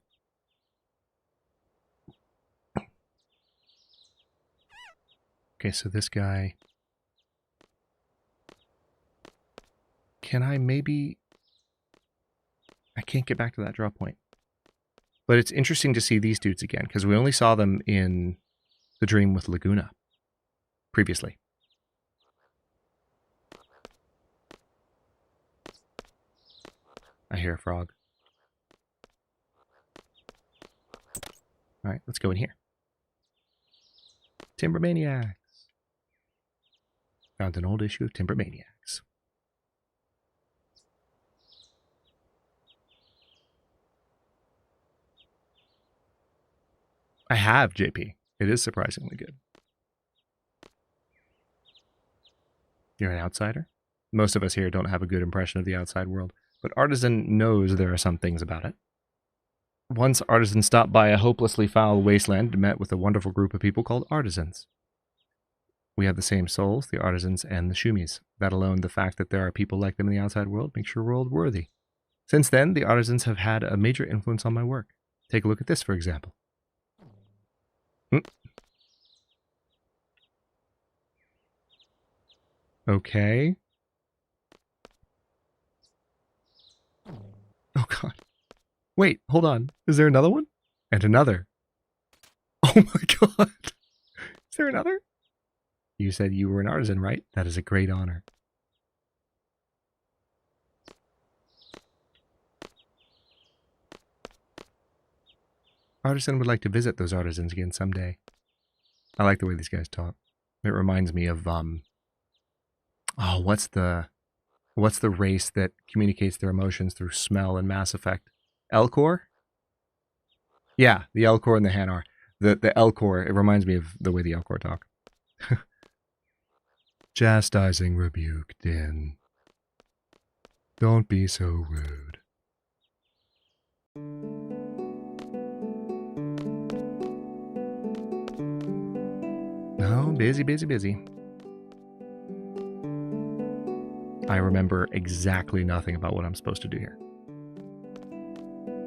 Okay, so this guy... Can I maybe... I can't get back to that draw point. But it's interesting to see these dudes again, because we only saw them in the dream with Laguna previously. I hear a frog. Alright, let's go in here. Timbermaniacs. Found an old issue of Timbermaniacs. I have, JP. It is surprisingly good. You're an outsider? Most of us here don't have a good impression of the outside world, but Artisan knows there are some things about it. Once Artisan stopped by a hopelessly foul wasteland and met with a wonderful group of people called Artisans. We have the same souls, the Artisans and the Shumis. That alone, the fact that there are people like them in the outside world, makes your world worthy. Since then, the Artisans have had a major influence on my work. Take a look at this, for example. Okay. Oh god. Wait, hold on. Is there another one? And another. Oh my god. Is there another? You said you were an artisan, right? That is a great honor. Artisan would like to visit those artisans again someday. I like the way these guys talk. It reminds me of oh, what's the race that communicates their emotions through smell in Mass Effect? Elcor? Yeah, the Elcor and the Hanar. The Elcor, it reminds me of the way the Elcor talk. Chastising rebuke, Din. Don't be so rude. Oh, busy, busy, busy. I remember exactly nothing about what I'm supposed to do here.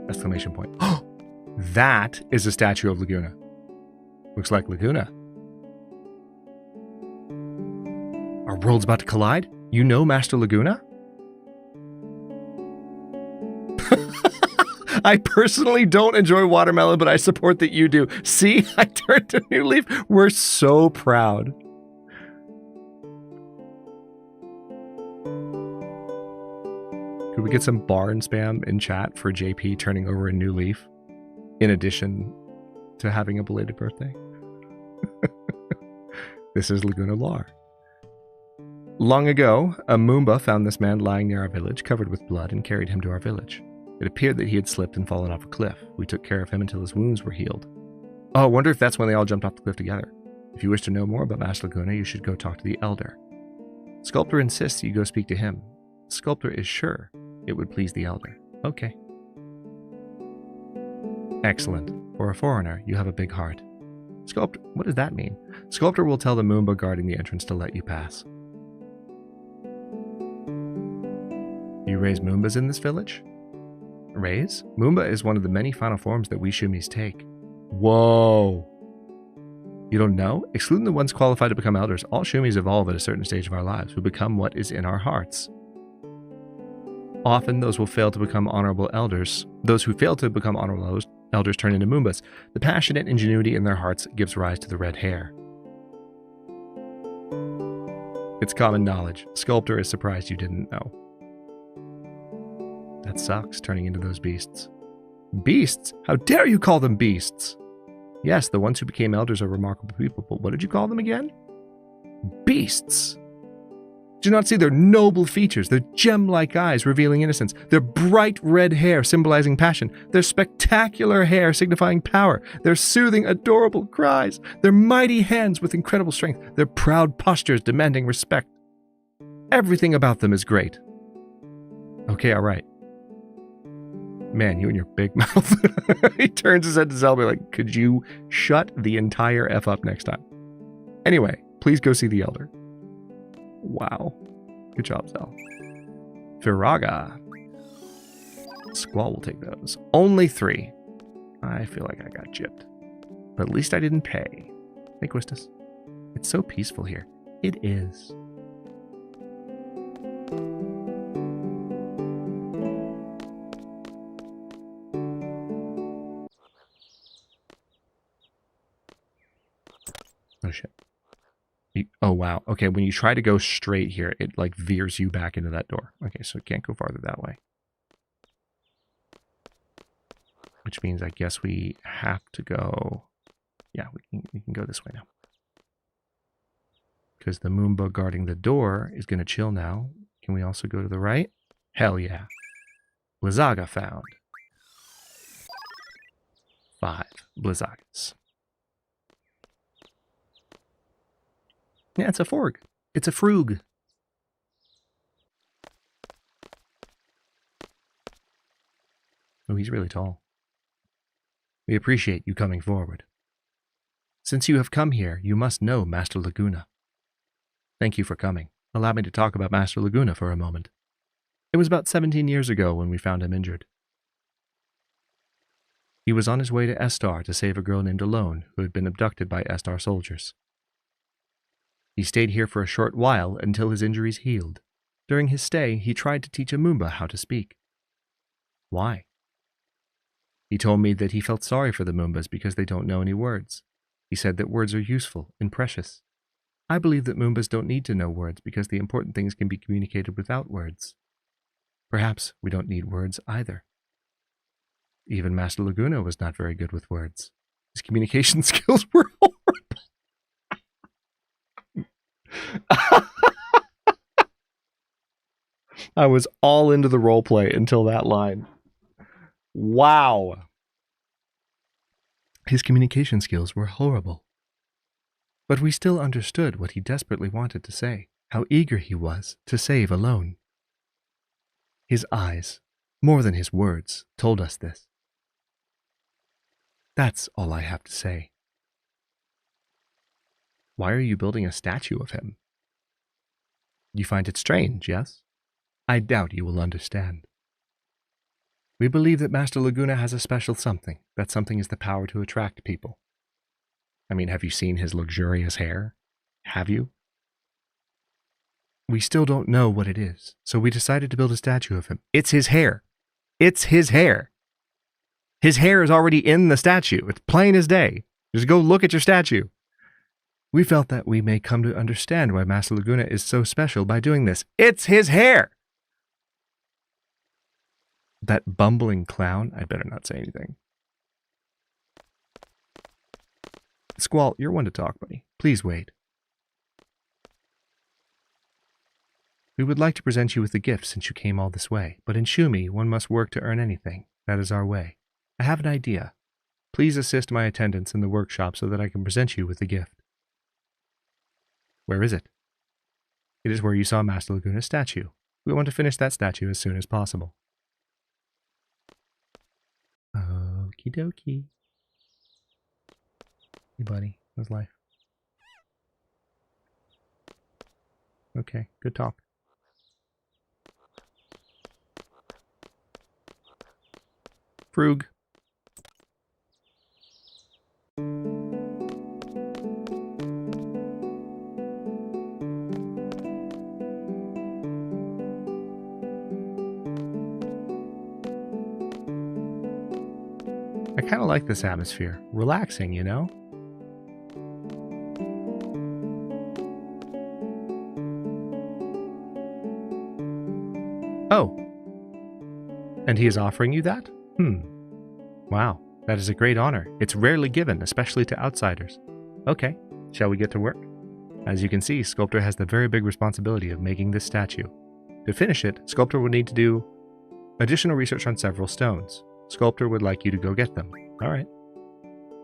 Exclamation point. Oh! That is a statue of Laguna. Looks like Laguna. Our worlds about to collide? You know Master Laguna? I personally don't enjoy watermelon, but I support that you do. See, I turned a new leaf. We're so proud. Could we get some barn spam in chat for JP turning over a new leaf, in addition to having a belated birthday? This is Laguna lore. Long ago, a Moomba found this man lying near our village, covered with blood, and carried him to our village. It appeared that he had slipped and fallen off a cliff. We took care of him until his wounds were healed. Oh, I wonder if that's when they all jumped off the cliff together. If you wish to know more about Master Laguna, you should go talk to the Elder. Sculptor insists you go speak to him. Sculptor is sure it would please the Elder. Okay. Excellent. For a foreigner, you have a big heart. Sculptor, what does that mean? Sculptor will tell the Moomba guarding the entrance to let you pass. You raise Moombas in this village? Raise? Moomba is one of the many final forms that we Shumis take. Whoa! You don't know? Excluding the ones qualified to become elders, all Shumis evolve at a certain stage of our lives. We become what is in our hearts. Often, those will fail to become honorable elders. Those who fail to become honorable elders turn into Moombas. The passionate ingenuity in their hearts gives rise to the red hair. It's common knowledge. Sculptor is surprised you didn't know. That sucks, turning into those beasts. Beasts? How dare you call them beasts? Yes, the ones who became elders are remarkable people, but what did you call them again? Beasts. Do you not see their noble features, their gem-like eyes revealing innocence, their bright red hair symbolizing passion, their spectacular hair signifying power, their soothing, adorable cries, their mighty hands with incredible strength, their proud postures demanding respect. Everything about them is great. Okay, all right. Man, you and your big mouth. He turns his head to Zelby like, could you shut the entire F up next time? Anyway, please go see the Elder. Wow. Good job, Zel. Firaga. Squall will take those. Only 3. I feel like I got gypped. But at least I didn't pay. Hey, Quistis. It's so peaceful here. It is. Oh, shit. Oh, wow. Okay, when you try to go straight here, it like veers you back into that door. Okay, so it can't go farther that way. Which means I guess we have to go... Yeah, we can go this way now. Because the Moomba guarding the door is going to chill now. Can we also go to the right? Hell yeah. Blizzaga found. 5 Blizzagas. Yeah, it's a forg. It's a frug. Oh, he's really tall. We appreciate you coming forward. Since you have come here, you must know Master Laguna. Thank you for coming. Allow me to talk about Master Laguna for a moment. It was about 17 years ago when we found him injured. He was on his way to Estar to save a girl named Alone who had been abducted by Estar soldiers. He stayed here for a short while until his injuries healed. During his stay, he tried to teach a Moomba how to speak. Why? He told me that he felt sorry for the Moombas because they don't know any words. He said that words are useful and precious. I believe that Moombas don't need to know words because the important things can be communicated without words. Perhaps we don't need words either. Even Master Laguna was not very good with words. His communication skills were horrible. I was all into the roleplay until that line. Wow. His communication skills were horrible. But we still understood what he desperately wanted to say, how eager he was to save Alone. His eyes, more than his words, told us this. That's all I have to say. Why are you building a statue of him? You find it strange, yes? I doubt you will understand. We believe that Master Laguna has a special something. That something is the power to attract people. I mean, have you seen his luxurious hair? Have you? We still don't know what it is, so we decided to build a statue of him. It's his hair. It's his hair. His hair is already in the statue. It's plain as day. Just go look at your statue. We felt that we may come to understand why Master Laguna is so special by doing this. It's his hair! That bumbling clown, I better not say anything. Squall, you're one to talk, buddy. Please wait. We would like to present you with a gift since you came all this way, but in Shumi, one must work to earn anything. That is our way. I have an idea. Please assist my attendants in the workshop so that I can present you with the gift. Where is it? It is where you saw Master Laguna's statue. We want to finish that statue as soon as possible. Okie dokie. Hey buddy, how's life? Okay, good talk. Frug. I kind of like this atmosphere. Relaxing, you know? Oh. And he is offering you that? Wow, that is a great honor. It's rarely given, especially to outsiders. Okay, shall we get to work? As you can see, Sculptor has the very big responsibility of making this statue. To finish it, Sculptor will need to do additional research on several stones. Sculptor would like you to go get them. Alright.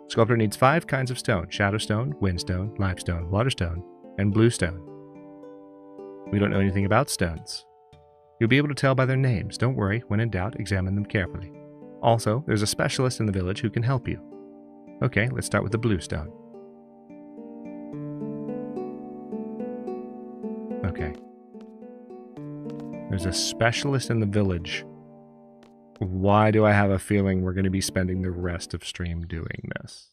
Sculptor needs 5 kinds of stone: shadow stone, wind stone, limestone, water stone, and blue stone. We don't know anything about stones. You'll be able to tell by their names. Don't worry, when in doubt, examine them carefully. Also, there's a specialist in the village who can help you. Okay, let's start with the blue stone. Okay. There's a specialist in the village. Why do I have a feeling we're going to be spending the rest of stream doing this?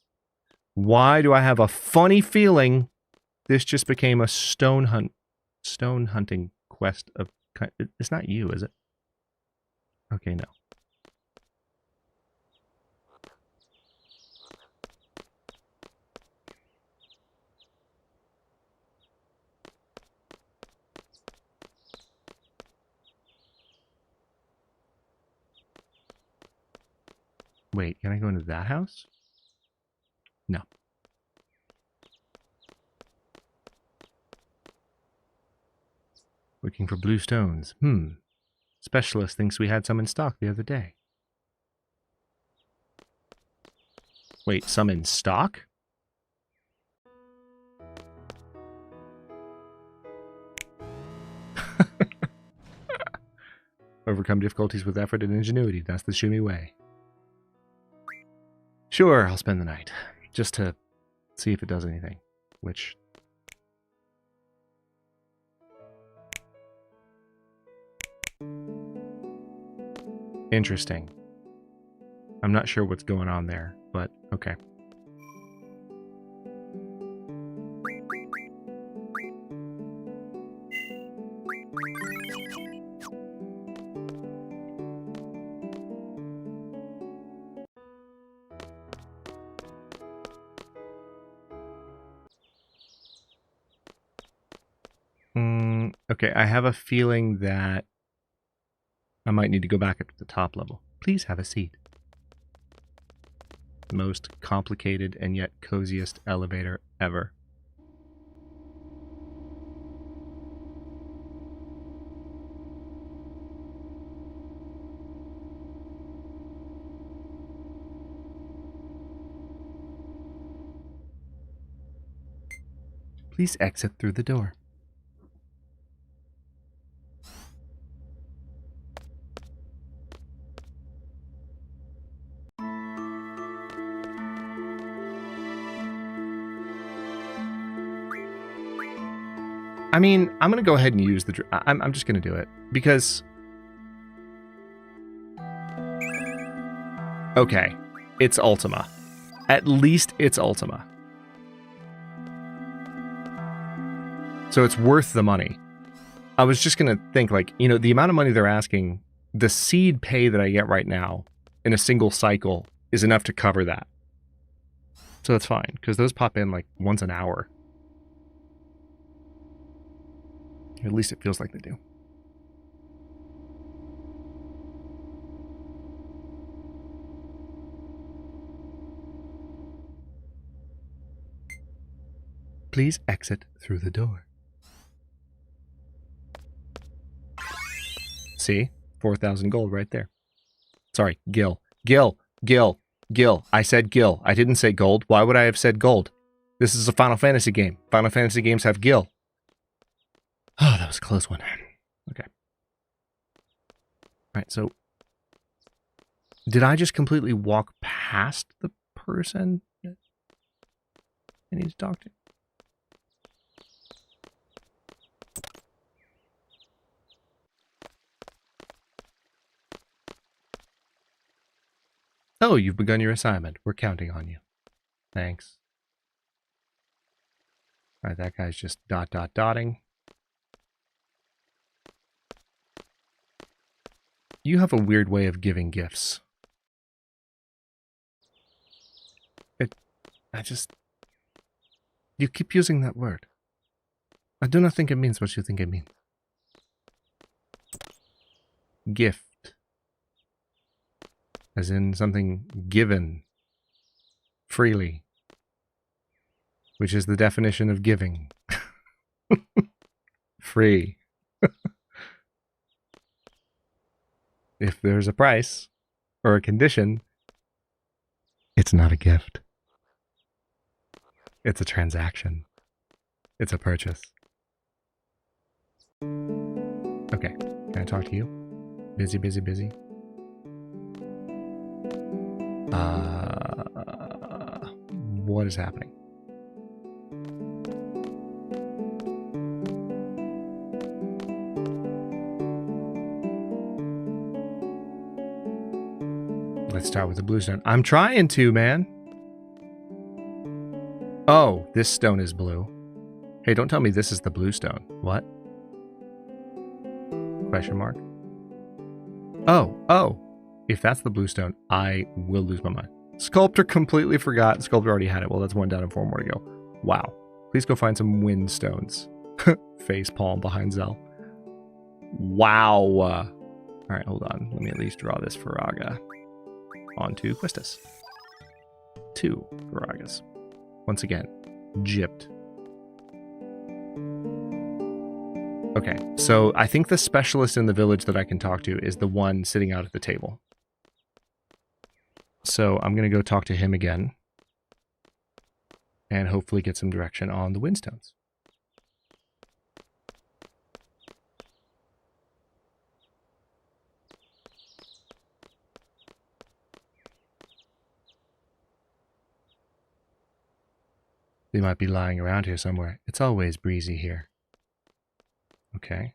Why do I have a funny feeling this just became a stone hunting quest of... It's not you, is it? Okay, no. Wait, can I go into that house? No. Looking for blue stones. Specialist thinks we had some in stock the other day. Wait, some in stock? Overcome difficulties with effort and ingenuity. That's the shimmy way. Sure, I'll spend the night. Just to see if it does anything. Which... Interesting. I'm not sure what's going on there, but okay. Okay, I have a feeling that I might need to go back up to the top level. Please have a seat. The most complicated and yet coziest elevator ever. Please exit through the door. I mean, I'm going to go ahead and use the... I'm just going to do it. Because... Okay. It's Ultima. At least it's Ultima. So it's worth the money. I was just going to think, like, you know, the amount of money they're asking, the seed pay that I get right now in a single cycle is enough to cover that. So that's fine, because those pop in, like, once an hour. At least it feels like they do. Please exit through the door. See? 4,000 gold right there. Sorry, gil. Gil. Gil. Gil. I said gil. I didn't say gold. Why would I have said gold? This is a Final Fantasy game. Final Fantasy games have gil. Oh, that was a close one. Okay. Alright, so... Did I just completely walk past the person I need to talk to? Oh, you've begun your assignment. We're counting on you. Thanks. Alright, that guy's just dotting. You have a weird way of giving gifts. You keep using that word. I do not think it means what you think it means. Gift. As in something given freely. Which is the definition of giving. Free. If there's a price or a condition, it's not a gift. It's a transaction. It's a purchase. Okay, can I talk to you? Busy. What is happening? Let's start with the blue stone. I'm trying to, man. Oh, this stone is blue. Hey, don't tell me this is the blue stone. What? Question mark. Oh. If that's the blue stone, I will lose my mind. Sculptor completely forgot. Sculptor already had it. Well, that's one down and 4 more to go. Wow. Please go find some wind stones. Face palm behind Zell. Wow. All right, hold on. Let me at least draw this Faraga onto Quistis. 2 Faragas. Once again, gypped. Okay, so I think the specialist in the village that I can talk to is the one sitting out at the table. So I'm going to go talk to him again. And hopefully get some direction on the windstones. They might be lying around here somewhere. It's always breezy here. Okay.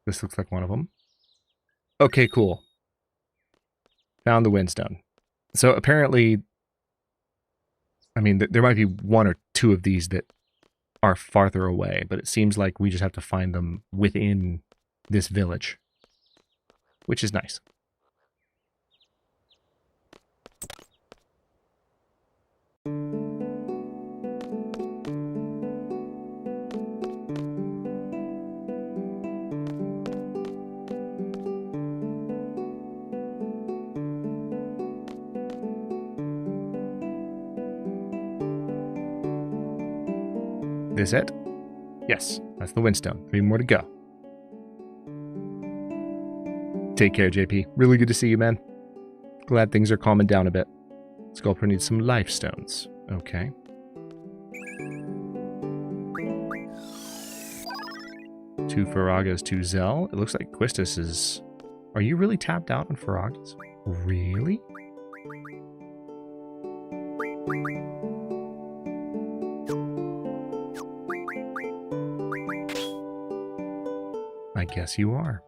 This looks like one of them. Okay, cool. Found the windstone. So apparently, I mean, there might be 1 or 2 of these that are farther away, but it seems like we just have to find them within this village, which is nice. This it? Yes, that's the windstone. 3 more to go. Take care, JP. Really good to see you, man. Glad things are calming down a bit. Sculptor needs some life stones. Okay. Two Faragas, 2 Zell. It looks like Quistis is... Are you really tapped out on Faragas? Really? I guess you are.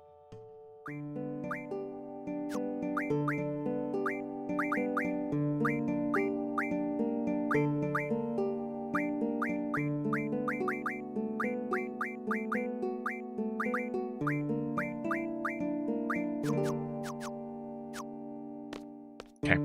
Okay.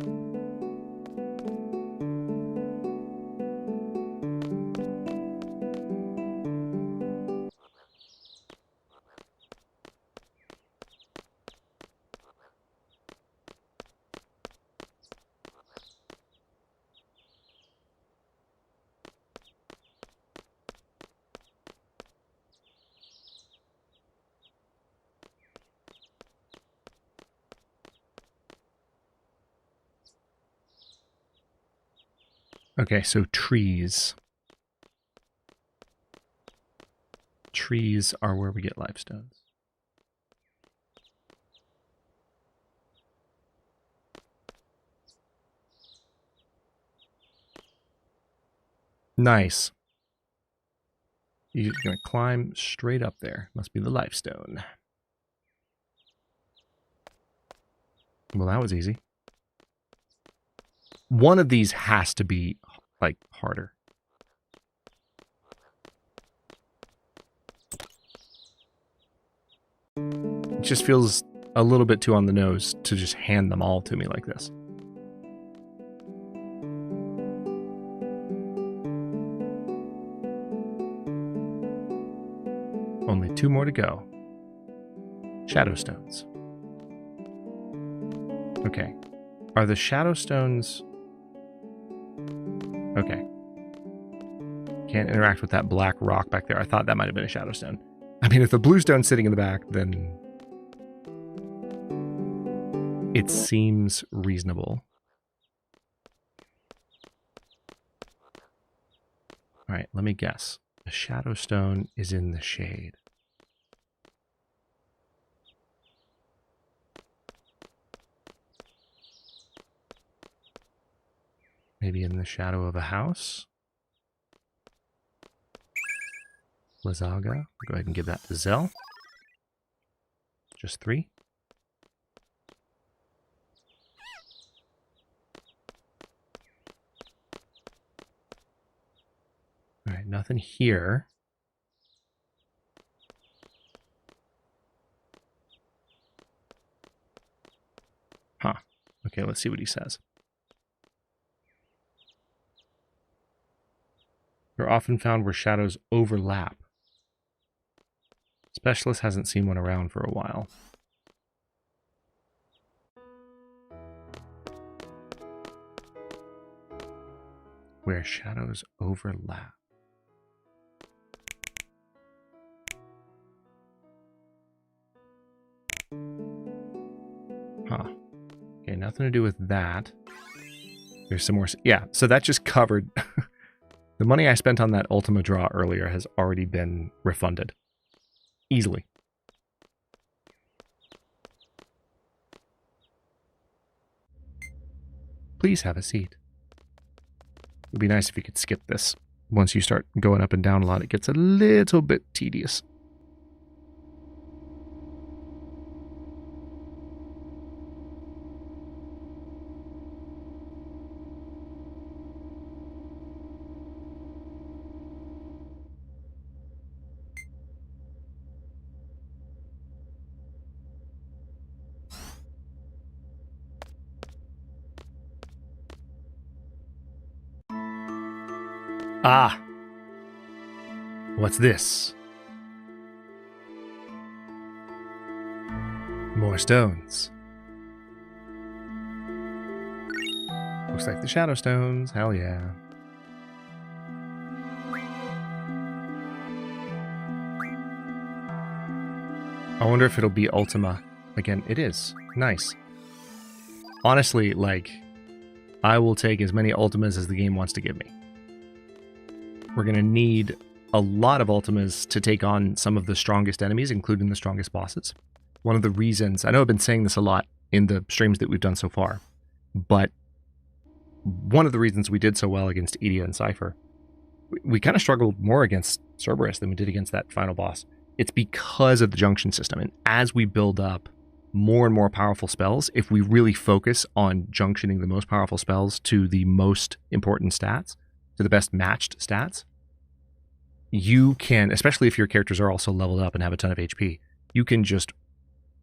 Okay, so trees. Trees are where we get life stones. Nice. You're going to climb straight up there. Must be the life stone. Well, that was easy. One of these has to be, like, harder. It just feels a little bit too on the nose to just hand them all to me like this. Only 2 more to go. Shadow stones. Okay. Are the shadow stones... Okay. Can't interact with that black rock back there. I thought that might have been a shadow stone. I mean, if the blue stone's sitting in the back, then... it seems reasonable. Alright, let me guess. The shadow stone is in the shade. Maybe in the shadow of a house? Lazaga. Go ahead and give that to Zell. Just 3. Alright, nothing here. Huh. Okay, let's see what he says. They're often found where shadows overlap. Specialist hasn't seen one around for a while. Where shadows overlap. Huh. Okay, nothing to do with that. There's some more... Yeah, so that just covered... The money I spent on that Ultima draw earlier has already been refunded. Easily. Please have a seat. It would be nice if you could skip this. Once you start going up and down a lot, it gets a little bit tedious. Ah! What's this? More stones. Looks like the shadow stones. Hell yeah. I wonder if it'll be Ultima. Again, it is. Nice. Honestly, like, I will take as many Ultimas as the game wants to give me. We're going to need a lot of Ultimas to take on some of the strongest enemies, including the strongest bosses. One of the reasons, I know I've been saying this a lot in the streams that we've done so far, but one of the reasons we did so well against Edea and Cypher, we kind of struggled more against Cerberus than we did against that final boss. It's because of the junction system, and as we build up more and more powerful spells, if we really focus on junctioning the most powerful spells to the most important stats, to the best matched stats, you can, especially if your characters are also leveled up and have a ton of HP, you can just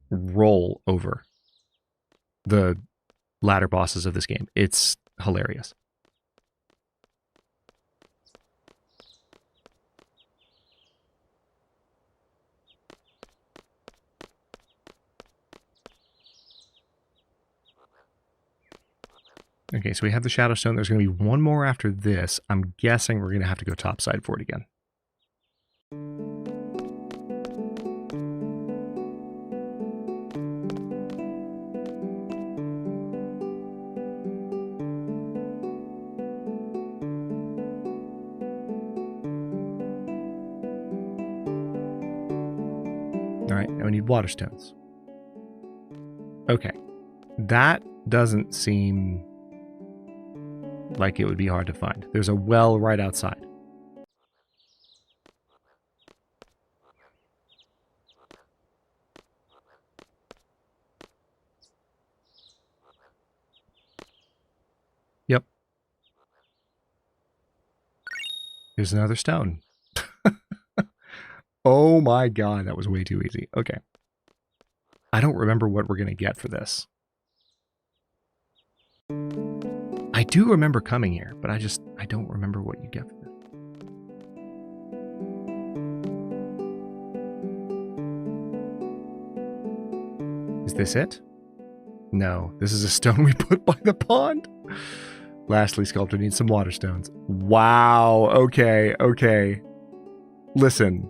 roll over the latter bosses of this game. It's hilarious. Okay, so we have the Shadow Stone. There's going to be one more after this. I'm guessing we're going to have to go topside for it again. Alright, now we need water stones. Okay. That doesn't seem like it would be hard to find. There's a well right outside. Here's another stone. Oh my god, that was way too easy. Okay. I don't remember what we're going to get for this. I do remember coming here, but I don't remember what you get for this. Is this it? No, this is a stone we put by the pond. Lastly, sculptor needs some water stones. Wow, okay. Listen,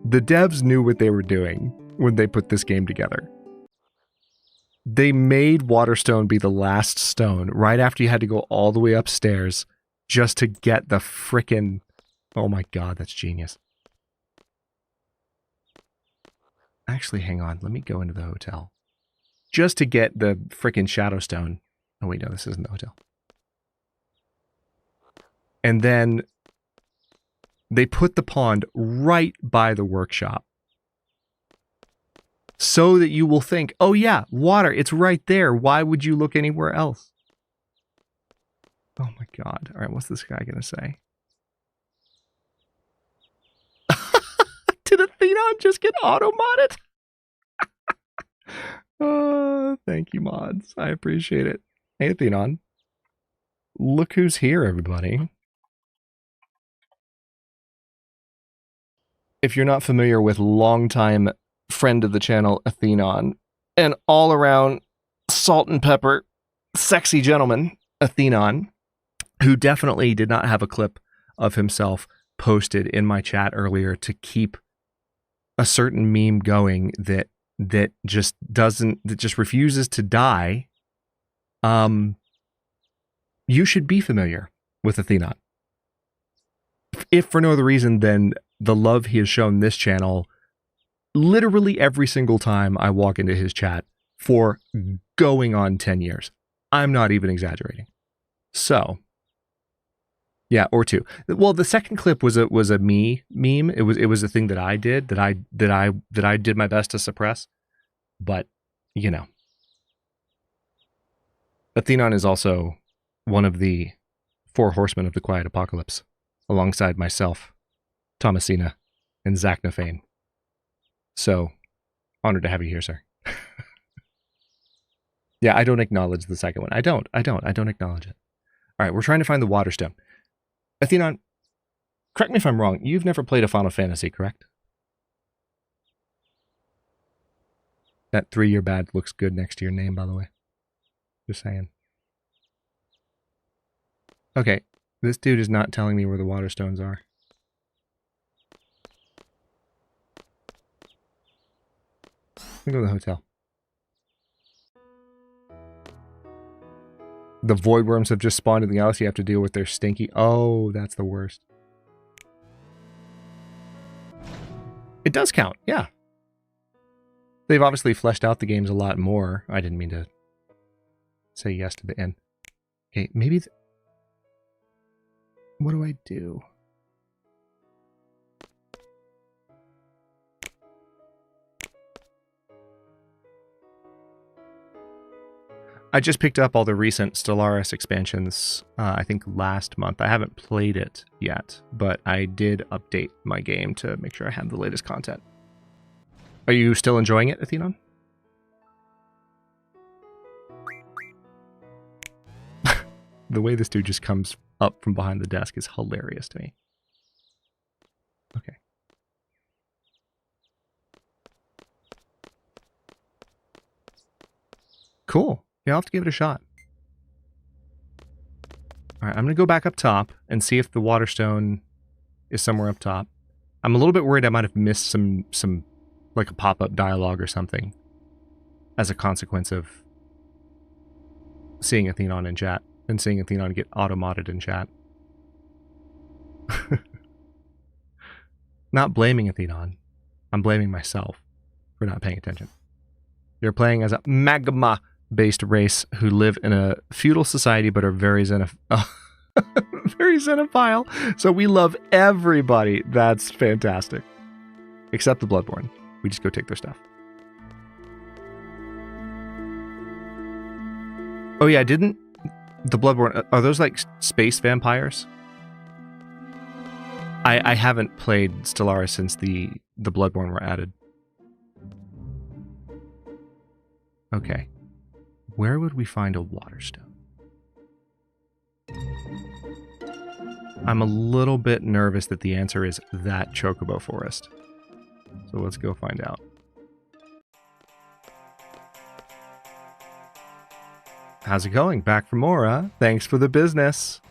the devs knew what they were doing when they put this game together. They made Waterstone be the last stone right after you had to go all the way upstairs just to get the frickin'... Oh my god, that's genius. Actually, hang on. Let me go into the hotel. Just to get the frickin' Shadowstone. Oh wait, no, this isn't the hotel. And then they put the pond right by the workshop. So that you will think, oh yeah, water, it's right there. Why would you look anywhere else? Oh my god. All right, what's this guy going to say? Did Athenon just get auto-modded? Thank you, mods. I appreciate it. Hey, Athenon. Look who's here, everybody. If you're not familiar with longtime friend of the channel, Athenon, and all-around salt and pepper sexy gentleman, Athenon, who definitely did not have a clip of himself posted in my chat earlier to keep a certain meme going that just refuses to die. You should be familiar with Athenon. If for no other reason than the love he has shown this channel literally every single time I walk into his chat for going on 10 years. I'm not even exaggerating. So, yeah, or two. Well, the second clip was a me meme. It was a thing that I did that I did my best to suppress. But, you know. Athenon is also one of the 4 horsemen of the Quiet Apocalypse, alongside myself, Thomasina, and Zach Nafane. So, honored to have you here, sir. Yeah, I don't acknowledge the second one. I don't acknowledge it. All right, we're trying to find the Waterstone. Athenon, correct me if I'm wrong. You've never played a Final Fantasy, correct? That 3-year badge looks good next to your name, by the way. Just saying. Okay, this dude is not telling me where the Waterstones are. Let me go to the hotel. The void worms have just spawned in the house. You have to deal with their stinky... Oh, that's the worst. It does count, yeah. They've obviously fleshed out the games a lot more. I didn't mean to say yes to the end. Okay, maybe... What do I do? I just picked up all the recent Stellaris expansions, I think last month. I haven't played it yet, but I did update my game to make sure I have the latest content. Are you still enjoying it, Athenon? The way this dude just comes up from behind the desk is hilarious to me. Okay. Cool. Yeah, I'll have to give it a shot. Alright, I'm going to go back up top and see if the Waterstone is somewhere up top. I'm a little bit worried I might have missed some like a pop-up dialogue or something as a consequence of seeing Athenon in chat and seeing Athenon get auto-modded in chat. Not blaming Athenon. I'm blaming myself for not paying attention. You're playing as a magma-based race who live in a feudal society but are very very xenophile. So we love everybody. That's fantastic. Except the Bloodborne. We just go take their stuff. Oh yeah, didn't the Bloodborne... Are those like space vampires? I haven't played Stellaris since the Bloodborne were added. Okay. Where would we find a Waterstone? I'm a little bit nervous that the answer is that Chocobo Forest. So let's go find out. How's it going? Back for more, huh? Thanks for the business.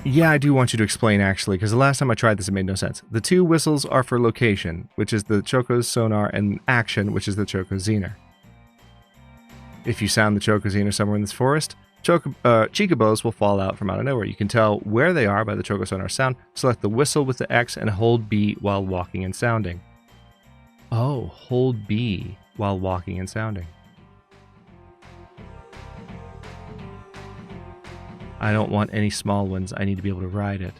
Yeah, I do want you to explain, actually, because the last time I tried this, it made no sense. The 2 whistles are for location, which is the Choco's sonar, and action, which is the Choco's zener. If you sound the Choco's zener somewhere in this forest, Chocobos will fall out from out of nowhere. You can tell where they are by the Choco sonar sound. Select the whistle with the X and hold B while walking and sounding. Oh, hold B while walking and sounding. I don't want any small ones. I need to be able to ride it.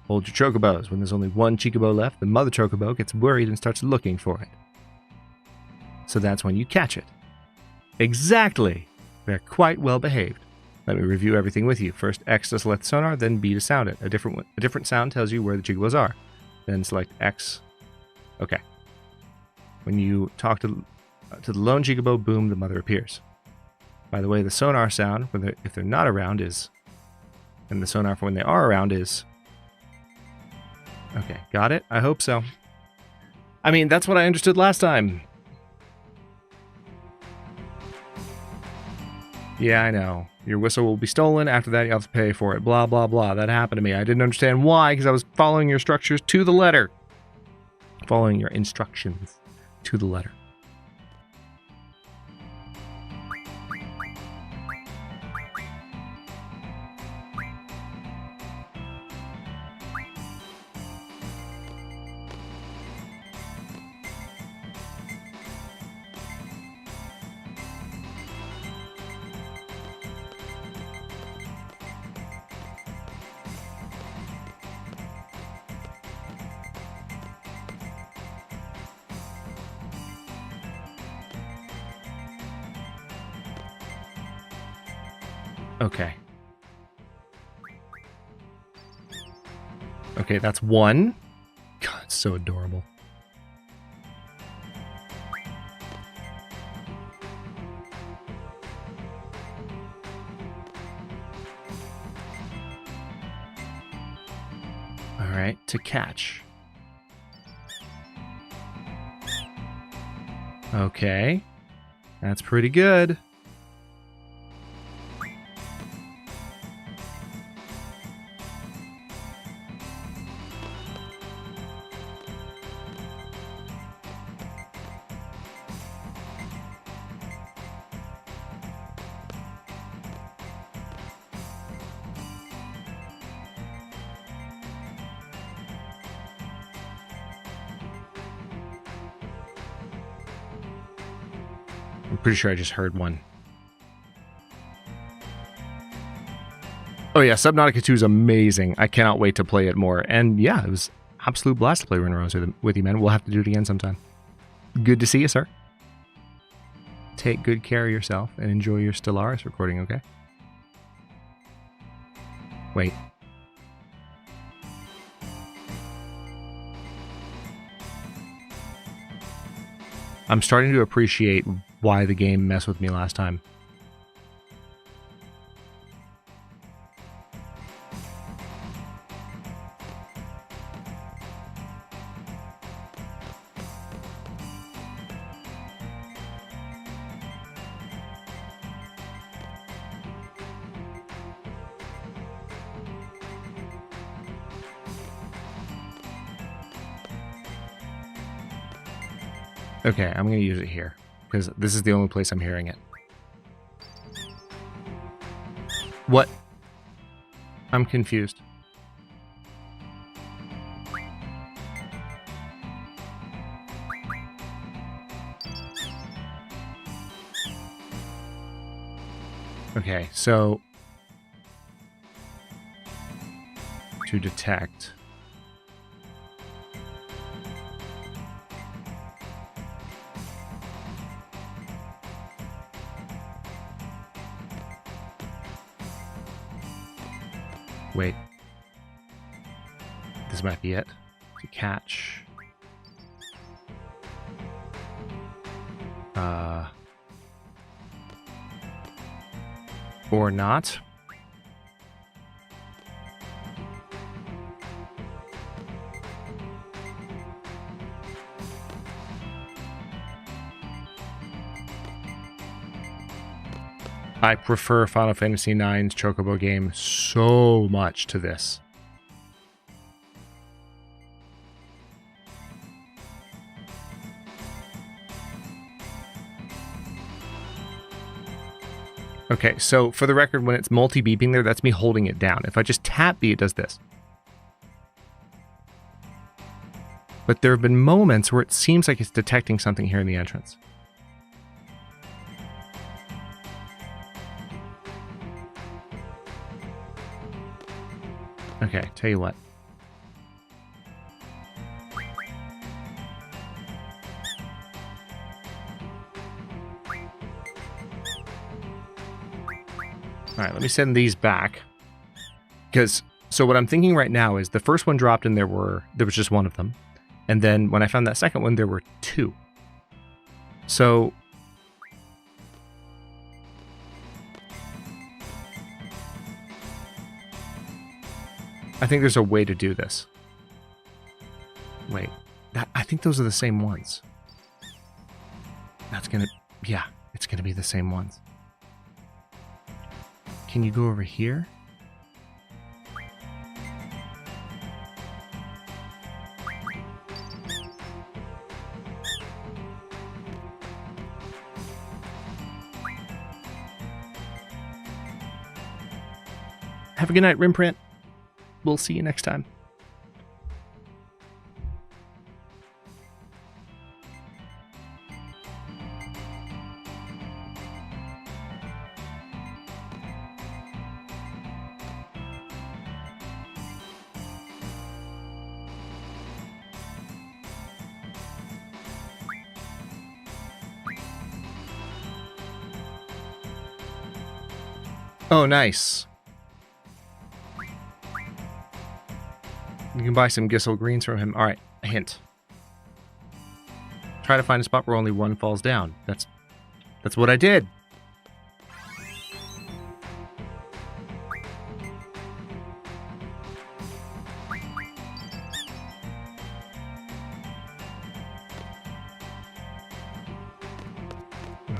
Hold your Chocobos. When there's only one Chocobo left, the mother Chocobo gets worried and starts looking for it. So that's when you catch it. Exactly! They're quite well behaved. Let me review everything with you. First X to select sonar, then B to sound it. A different sound tells you where the Chocobos are. Then select X. Okay. When you talk to the lone Chocobo, boom, the mother appears. By the way, the sonar sound, if they're not around, is... And the sonar for when they are around is... Okay, got it? I hope so. I mean, that's what I understood last time. Yeah, I know. Your whistle will be stolen. After that, you'll have to pay for it. Blah, blah, blah. That happened to me. I didn't understand why, because I was following your structures to the letter. Following your instructions to the letter. Okay. Okay, that's 1. God, it's so adorable. All right, to catch. Okay. That's pretty good. I'm pretty sure I just heard one. Oh yeah, Subnautica 2 is amazing. I cannot wait to play it more. And yeah, it was absolute blast to play Run Rose with you, man. We'll have to do it again sometime. Good to see you, sir. Take good care of yourself and enjoy your Stellaris recording, okay? Wait. I'm starting to appreciate why the game messed with me last time. Okay, I'm going to use it here, because this is the only place I'm hearing it. What? I'm confused. Okay, so... to detect... Wait, this might be it. To catch. Or not. I prefer Final Fantasy IX's Chocobo game so much to this. Okay, so for the record, when it's multi-beeping there, that's me holding it down. If I just tap B, it does this. But there have been moments where it seems like it's detecting something here in the entrance. Okay, tell you what. All right, let me send these back. Because, so what I'm thinking right now is the first one dropped and there was just one of them. And then when I found that second one, there were two. So I think there's a way to do this. Wait, I think those are the same ones. Yeah, it's gonna be the same ones. Can you go over here? Have a good night, Rimprint. We'll see you next time. Oh, nice. You can buy some Gissel greens from him. All right, a hint. Try to find a spot where only one falls down. That's what I did.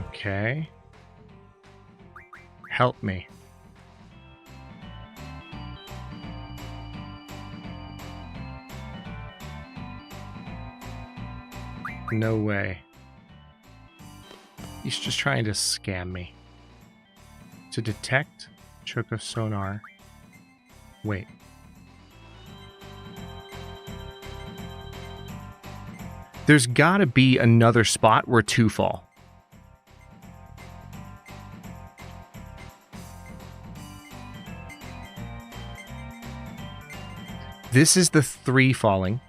Okay. Help me. No way. He's just trying to scam me. To detect Choco sonar. Wait. There's gotta be another spot where two fall. This is the 3 falling.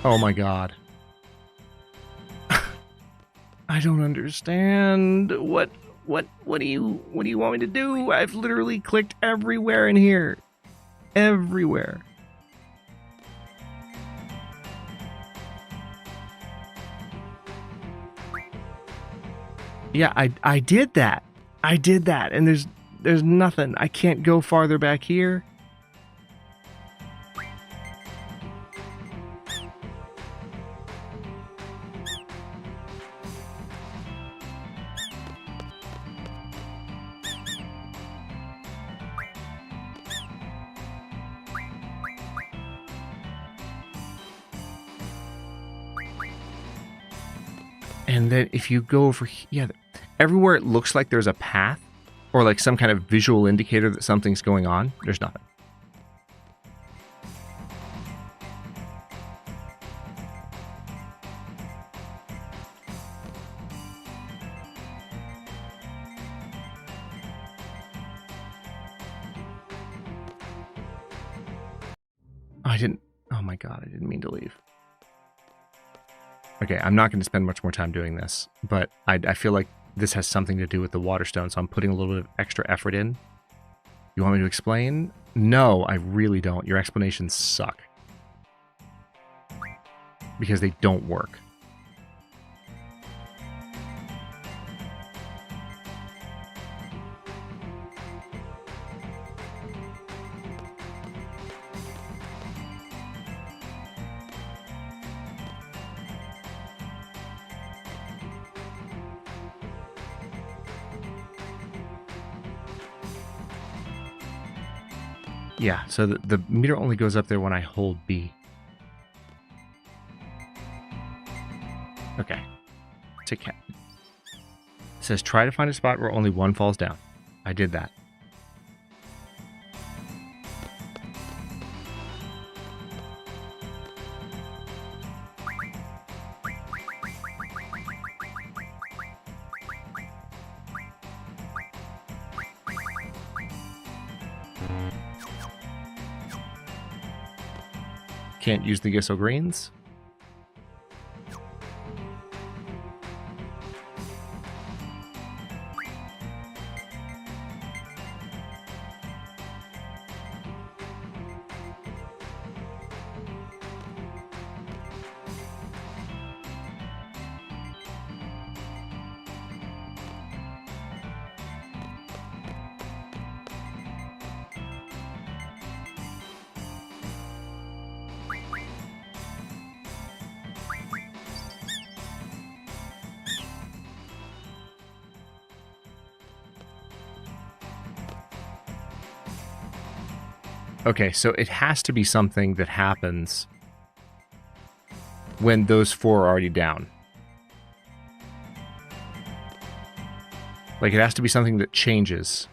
Oh my god. I don't understand. What do you want me to do? I've literally clicked everywhere in here. Everywhere. Yeah, I did that. I did that, and there's nothing. I can't go farther back here. And then if you go over here, yeah, everywhere it looks like there's a path, Or like some kind of visual indicator that something's going on. There's nothing. Oh my god, I didn't mean to leave. Okay, I'm not going to spend much more time doing this, but I feel like this has something to do with the water stone, so I'm putting a little bit of extra effort in. You want me to explain? No, I really don't. Your explanations suck. Because they don't work. Yeah, so the meter only goes up there when I hold B. Okay. It says try to find a spot where only one falls down. I did that. Can't use the Gisso greens. Okay, so it has to be something that happens when those four are already down. Like, it has to be something that changes.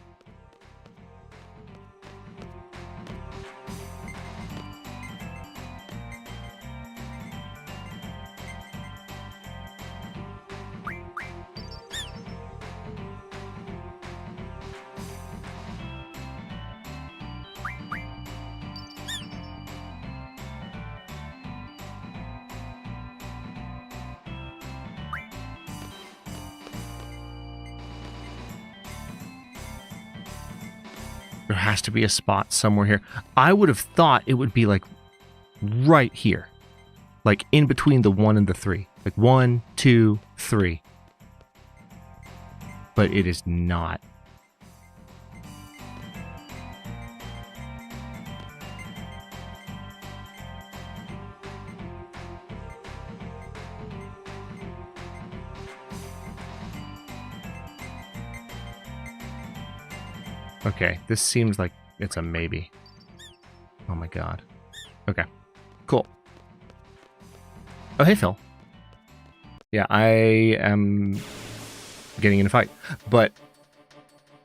There has to be a spot somewhere here. I would have thought it would be like right here. Like in between the 1 and the 3. Like 1, 2, 3. But it is not. Okay, this seems like it's a maybe. Oh my god. Okay, cool. Oh, hey, Phil. Yeah, I am getting in a fight, but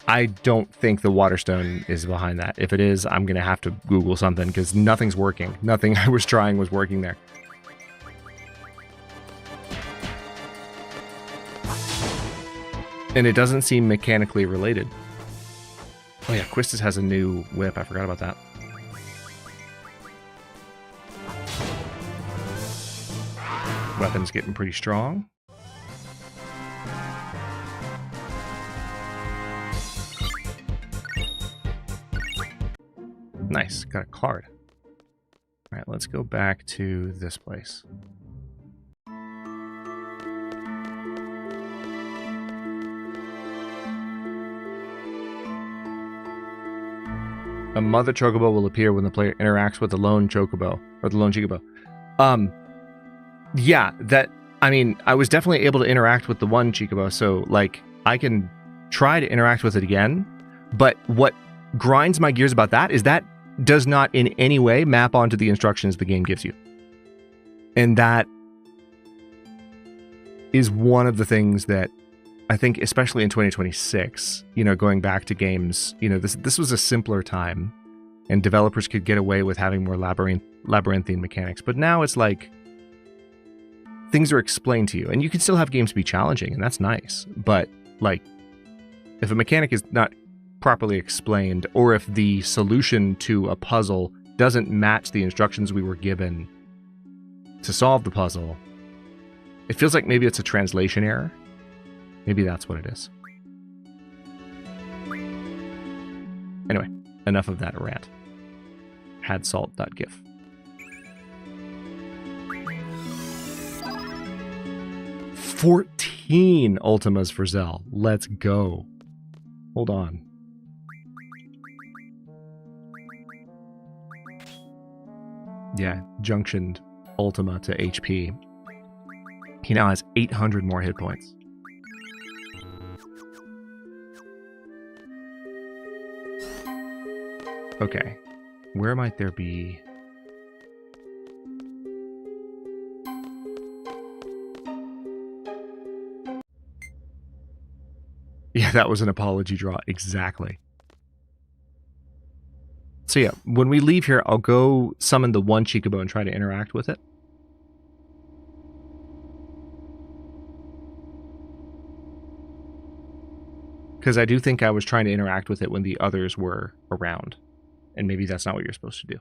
I don't think the water stone is behind that. If it is, I'm going to have to Google something because nothing's working. Nothing I was trying was working there. And it doesn't seem mechanically related. Oh yeah, Quistis has a new whip. I forgot about that. Weapon's getting pretty strong. Nice, got a card. All right, let's go back to this place. A mother chocobo will appear when the player interacts with the lone chocobo, or the lone chocobo. Yeah, I mean, I was definitely able to interact with the one chocobo, so, like, I can try to interact with it again, but what grinds my gears about that is that does not in any way map onto the instructions the game gives you. And that is one of the things that I think especially in 2026, going back to games, this was a simpler time, and developers could get away with having more labyrinthine mechanics. But now it's like things are explained to you, and you can still have games be challenging, and that's nice. But like, if a mechanic is not properly explained, or if the solution to a puzzle doesn't match the instructions we were given to solve the puzzle, it feels like maybe it's a translation error. Maybe that's what it is. Anyway, enough of that rant. Hadsalt.gif. $14 Ultimas for Zell. Let's go. Hold on. Yeah, junctioned Ultima to HP. He now has 800 more hit points. Okay, where might there be... Yeah, that was an apology draw, exactly. So yeah, when we leave here, I'll go summon the one Chocobo and try to interact with it. Because I do think I was trying to interact with it when the others were around. And maybe that's not what you're supposed to do.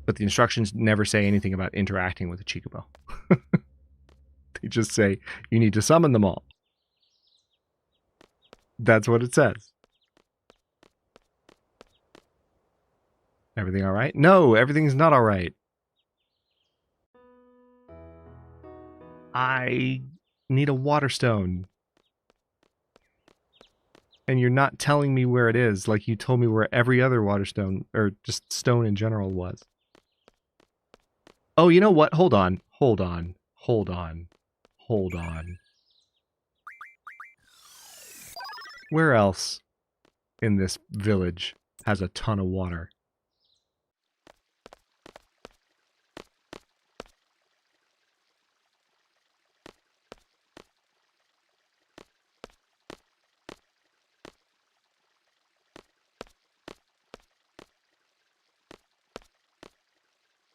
But the instructions never say anything about interacting with a Chocobo. They just say, you need to summon them all. That's what it says. Everything all right? No, everything's not all right. I need a water stone. And you're not telling me where it is, like you told me where every other water stone, or just stone in general, was. Oh, you know what? Hold on. Hold on. Hold on. Hold on. Where else in this village has a ton of water?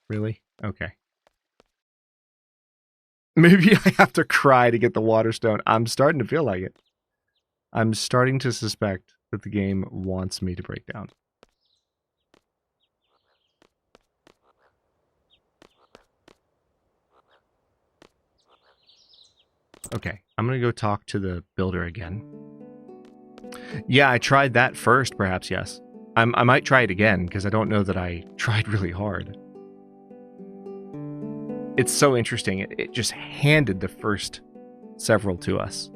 Really? Okay. Maybe I have to cry to get the water stone. I'm starting to feel like it. I'm starting to suspect that the game wants me to break down. Okay, I'm going to go talk to the builder again. Yeah, I tried that first, perhaps, yes. I might try it again, because I don't know that I tried really hard. It's so interesting. It just handed the first several to us.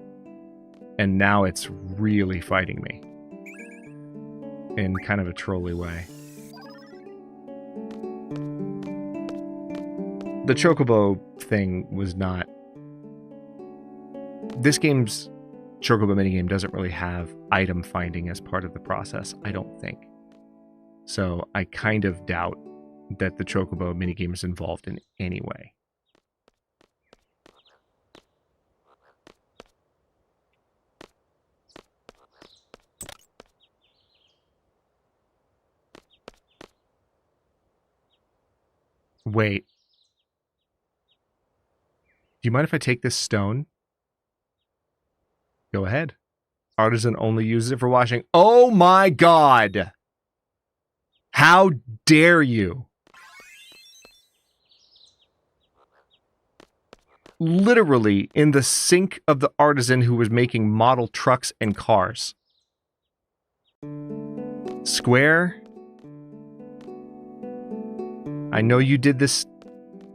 And now it's really fighting me. In kind of a trolly way. The Chocobo thing was not... This game's Chocobo minigame doesn't really have item finding as part of the process, I don't think. So I kind of doubt that the Chocobo minigame is involved in any way. Wait. Do you mind if I take this stone? Go ahead. Artisan only uses it for washing. Oh my god! How dare you? Literally in the sink of the artisan who was making model trucks and cars. Square? I know you did this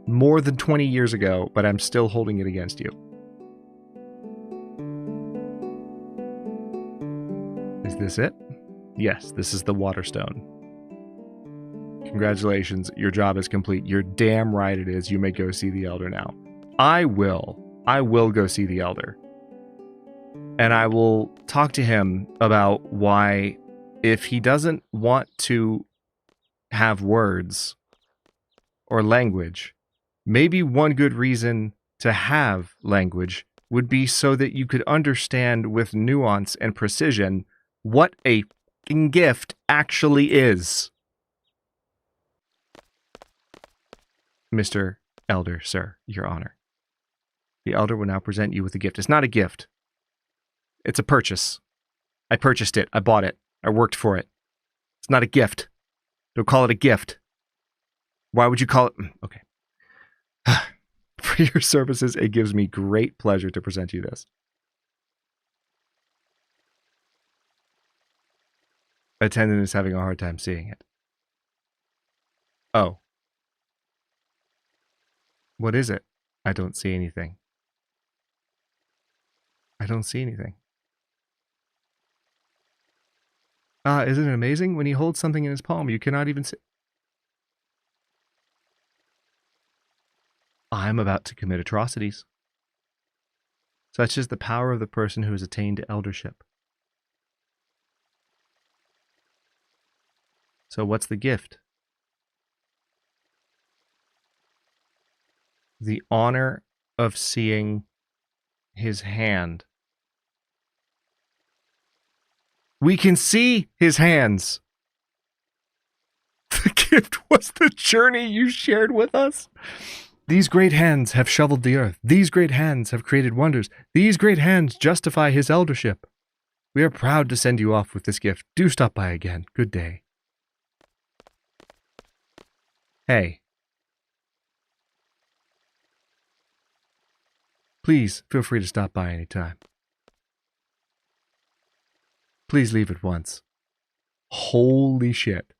more than 20 years ago, but I'm still holding it against you. Is this it? Yes, this is the water stone. Congratulations, your job is complete. You're damn right it is. You may go see the elder now. I will go see the elder. And I will talk to him about why, if he doesn't want to have words or language, maybe one good reason to have language would be so that you could understand with nuance and precision what a f***ing gift actually is. Mr. Elder, sir, Your Honor. The Elder will now present you with a gift. It's not a gift. It's a purchase. I purchased it. I bought it. I worked for it. It's not a gift. Don't call it a gift. Why would you call it? Okay. For your services, it gives me great pleasure to present you this. Attendant is having a hard time seeing it. Oh. What is it? I don't see anything. I don't see anything. Isn't it amazing? When he holds something in his palm, you cannot even see. I'm about to commit atrocities. Such is the power of the person who has attained eldership. So what's the gift? The honor of seeing his hand. We can see his hands. The gift was the journey you shared with us. These great hands have shoveled the earth. These great hands have created wonders. These great hands justify his eldership. We are proud to send you off with this gift. Do stop by again. Good day. Hey. Please feel free to stop by anytime. Please leave at once. Holy shit.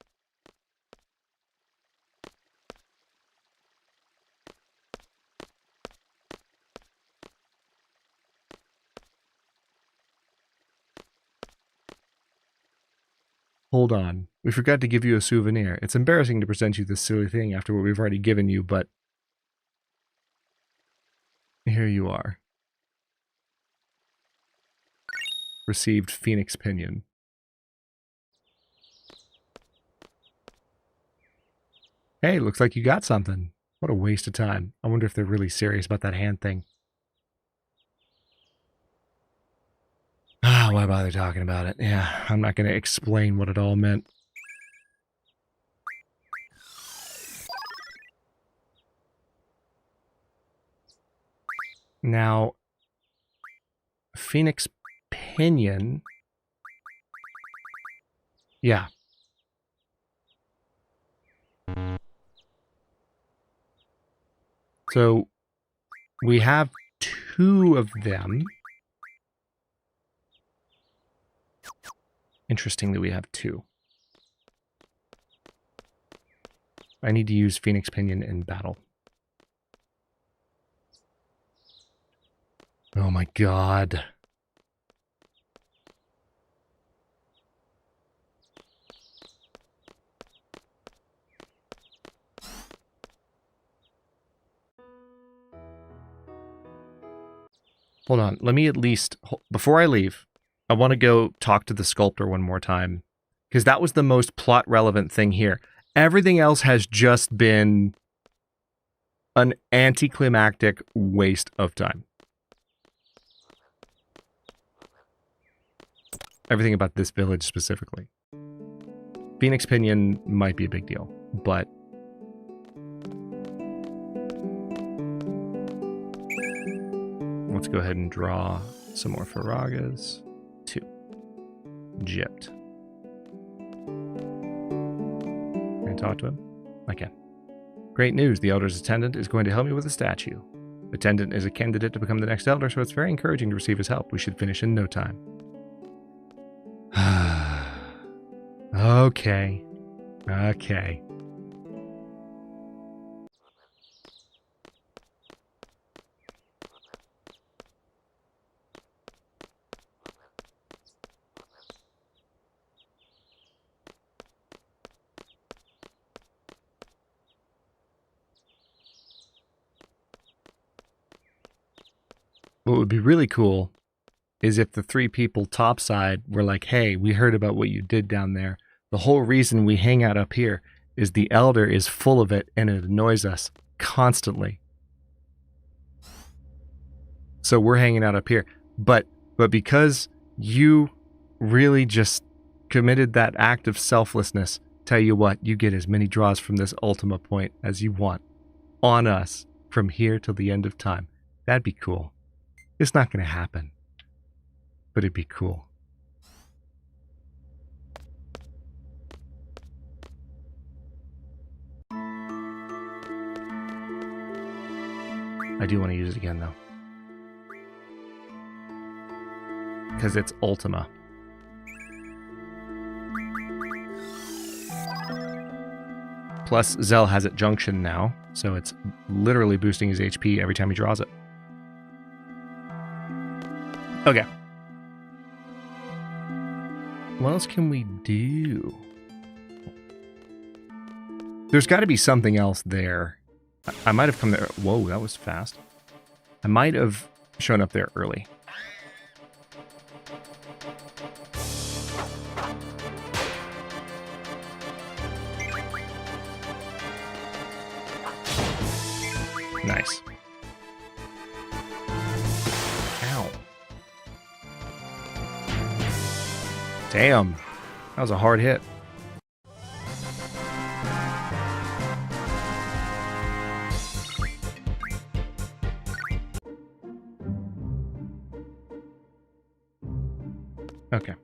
Hold on. We forgot to give you a souvenir. It's embarrassing to present you this silly thing after what we've already given you, but here you are. Received Phoenix Pinion. Hey, looks like you got something. What a waste of time. I wonder if they're really serious about that hand thing. Why bother talking about it? Yeah, I'm not going to explain what it all meant. Now, Phoenix Pinion. Yeah. So, we have 2 of them. Interesting that we have 2. I need to use Phoenix Pinion in battle. Oh my god. Hold on, let me at least, before I leave, I want to go talk to the sculptor one more time, because that was the most plot relevant thing here. Everything else has just been an anticlimactic waste of time. Everything about this village specifically. Phoenix Pinion might be a big deal, but let's go ahead and draw some more Faragas. 2. Gypped. Can I talk to him? I can. Great news, the Elder's attendant is going to help me with a statue. Attendant is a candidate to become the next Elder, so it's very encouraging to receive his help. We should finish in no time. Okay. Okay. What would be really cool is if the 3 people topside were like, hey, we heard about what you did down there. The whole reason we hang out up here is the Elder is full of it and it annoys us constantly. So we're hanging out up here. But because you really just committed that act of selflessness, tell you what, you get as many draws from this Ultima point as you want on us from here till the end of time. That'd be cool. It's not going to happen, but it'd be cool. I do want to use it again, though. Because it's Ultima. Plus, Zell has it junction now, so it's literally boosting his HP every time he draws it. Okay. What else can we do? There's got to be something else there. I might have come there. Whoa, that was fast. I might have shown up there early. Nice. Ow. Damn. That was a hard hit. Okay.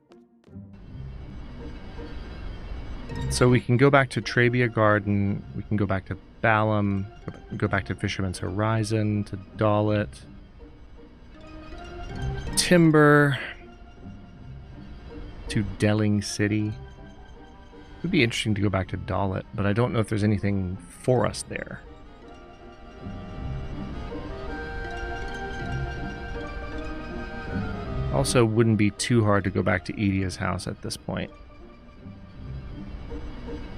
So we can go back to Trabia Garden, we can go back to Balam, go back to Fisherman's Horizon, to Dalit, Timber, to Delling City. It would be interesting to go back to Dalit, but I don't know if there's anything for us there. Also, wouldn't be too hard to go back to Edea's house at this point.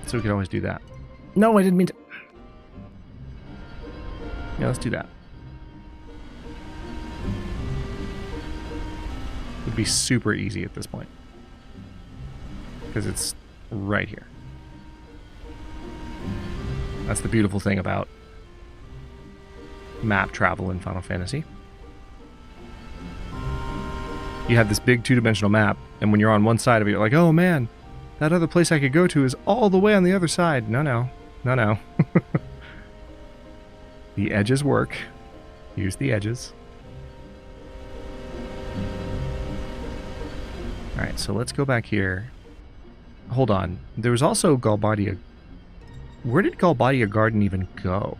So we could always do that. No, I didn't mean to. Yeah, let's do that. Would be super easy at this point. Because it's right here. That's the beautiful thing about map travel in Final Fantasy. You have this big two-dimensional map, and when you're on one side of it, you're like, oh man, that other place I could go to is all the way on the other side. No, no. No, no. The edges work. Use the edges. Alright, so let's go back here. Hold on. There was also Galbadia. Where did Galbadia Garden even go?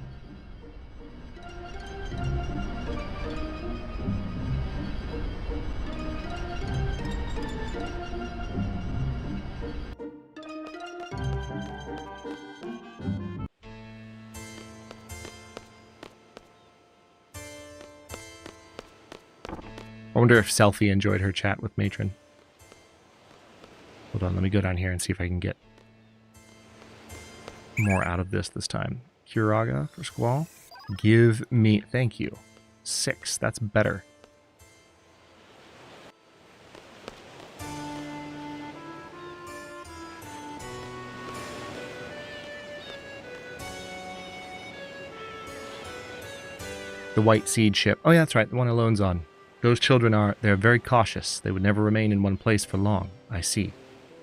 I wonder if Selfie enjoyed her chat with Matron. Hold on, let me go down here and see if I can get more out of this time. Curaga for Squall. Give me... Thank you. 6. That's better. The White Seed ship. Oh yeah, that's right. The one Alone's on. Those children they're very cautious. They would never remain in one place for long. I see.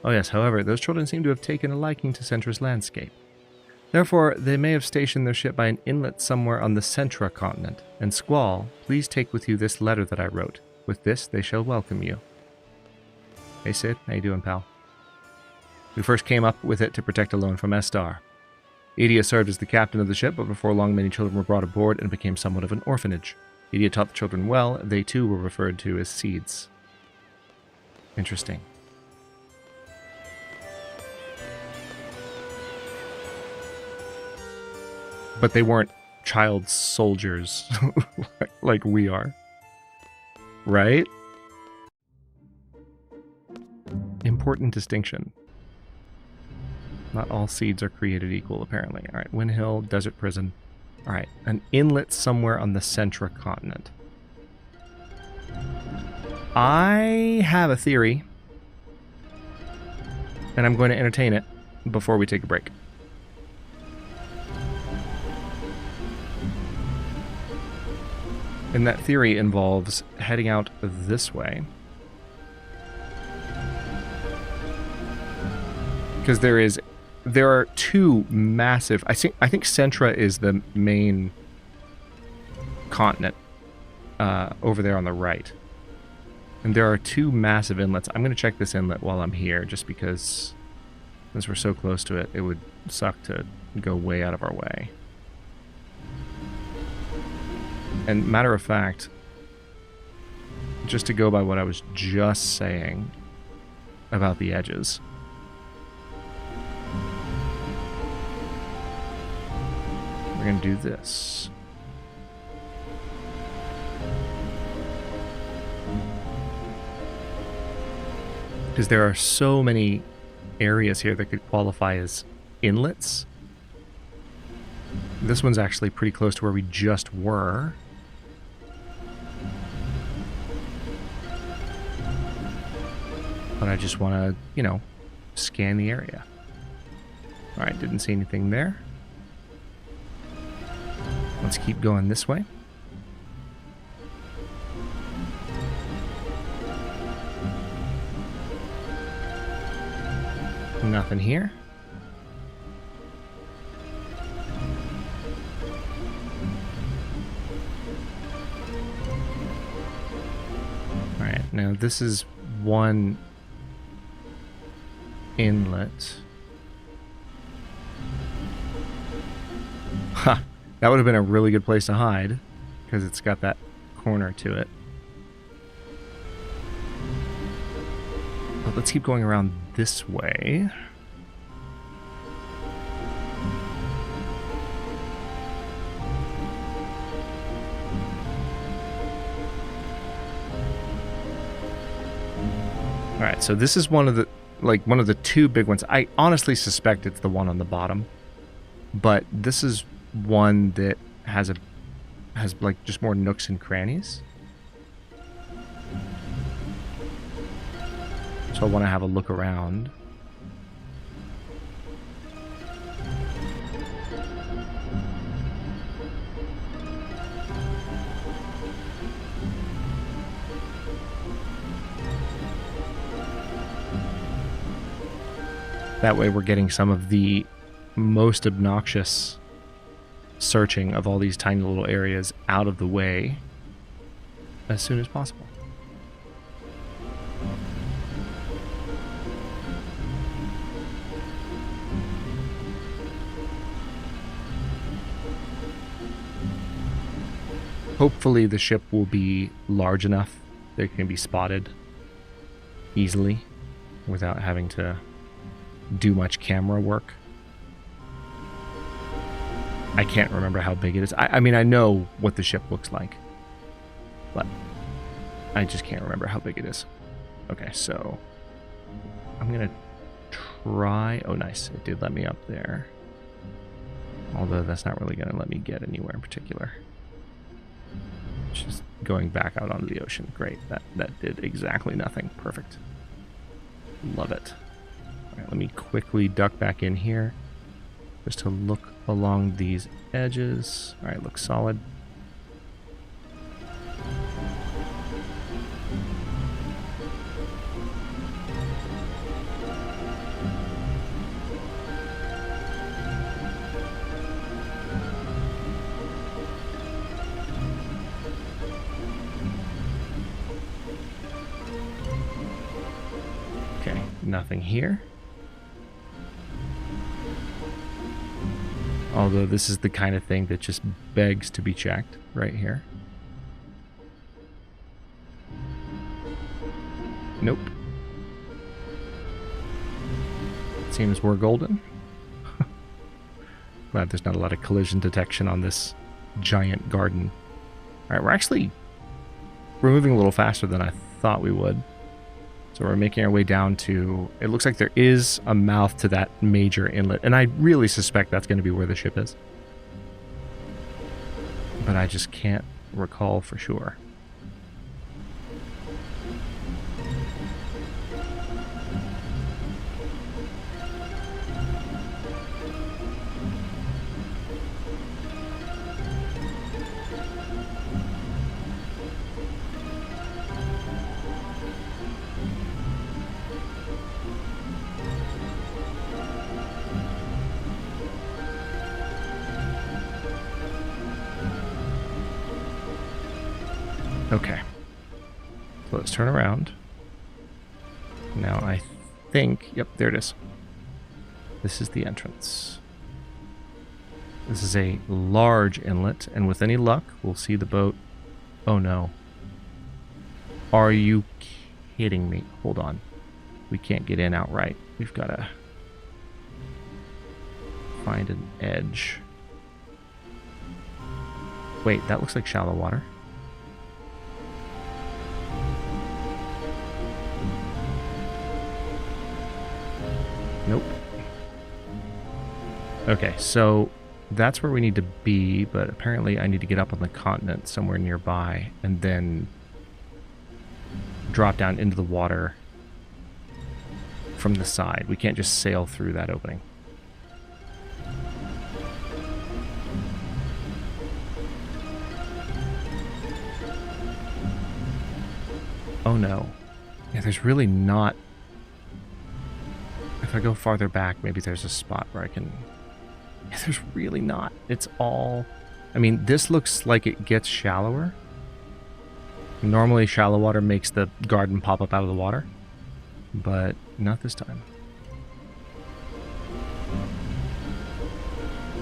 Oh yes, however, those children seem to have taken a liking to Centra's landscape. Therefore, they may have stationed their ship by an inlet somewhere on the Centra continent. And Squall, please take with you this letter that I wrote. With this, they shall welcome you. Hey Sid, how you doing, pal? We first came up with it to protect Alone from Estar. Edea served as the captain of the ship, but before long many children were brought aboard and became somewhat of an orphanage. Edea taught the children well. They too were referred to as seeds. Interesting. But they weren't child soldiers like we are. Right? Important distinction. Not all seeds are created equal, apparently. Alright, Windhill, Desert Prison. Alright, an inlet somewhere on the Centra continent. I have a theory, and I'm going to entertain it before we take a break. And that theory involves heading out this way. Because there are two massive... I think Centra is the main continent over there on the right. And there are two massive inlets. I'm going to check this inlet while I'm here, just because since we're so close to it, it would suck to go way out of our way. And matter of fact, just to go by what I was just saying about the edges, we're going to do this. Because there are so many areas here that could qualify as inlets. This one's actually pretty close to where we just were. But I just want to, you know, scan the area. Alright, didn't see anything there. Let's keep going this way. Nothing here. Alright, now this is one inlet. Ha! That would have been a really good place to hide, because it's got that corner to it. But let's keep going around this way. Alright, so this is one of the two big ones. I honestly suspect it's the one on the bottom. But this is one that has like just more nooks and crannies. So I want to have a look around. That way we're getting some of the most obnoxious searching of all these tiny little areas out of the way as soon as possible. Hopefully the ship will be large enough that it can be spotted easily without having to do much camera work. I can't remember how big it is. I mean, I know what the ship looks like, but I just can't remember how big it is. Okay, so I'm gonna try... Oh, nice. It did let me up there. Although that's not really gonna let me get anywhere in particular. Just going back out onto the ocean. Great. That did exactly nothing. Perfect. Love it. Alright, let me quickly duck back in here just to look along these edges. Alright, looks solid. Okay, nothing here. Although this is the kind of thing that just begs to be checked right here. Nope. Seems we're golden. Glad there's not a lot of collision detection on this giant garden. Alright, we're moving a little faster than I thought we would. So we're making our way down to... It looks like there is a mouth to that major inlet. And I really suspect that's going to be where the ship is. But I just can't recall for sure. Okay. So let's turn around. Now I think... Yep, there it is. This is the entrance. This is a large inlet, and with any luck, we'll see the boat. Oh no. Are you kidding me? Hold on. We can't get in outright. We've got to find an edge. Wait, that looks like shallow water. Nope. Okay, so that's where we need to be, but apparently I need to get up on the continent somewhere nearby and then drop down into the water from the side. We can't just sail through that opening. Oh no. Yeah, there's really not... If I go farther back, maybe there's a spot where I can... Yeah, there's really not. It's all... I mean, this looks like it gets shallower. Normally, shallow water makes the garden pop up out of the water. But not this time.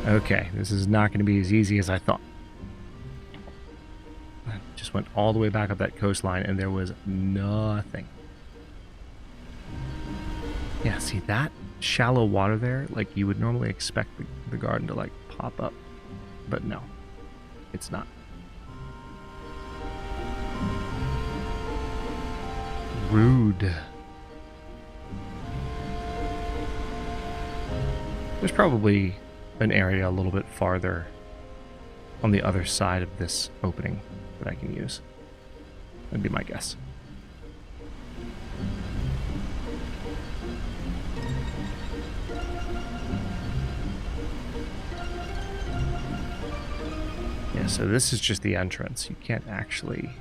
Okay, this is not going to be as easy as I thought. I just went all the way back up that coastline and there was nothing. Yeah, see that shallow water there? Like you would normally expect the garden to like pop up. But no, it's not. Rude. There's probably an area a little bit farther on the other side of this opening that I can use. That'd be my guess. Yeah, so this is just the entrance. You can't actually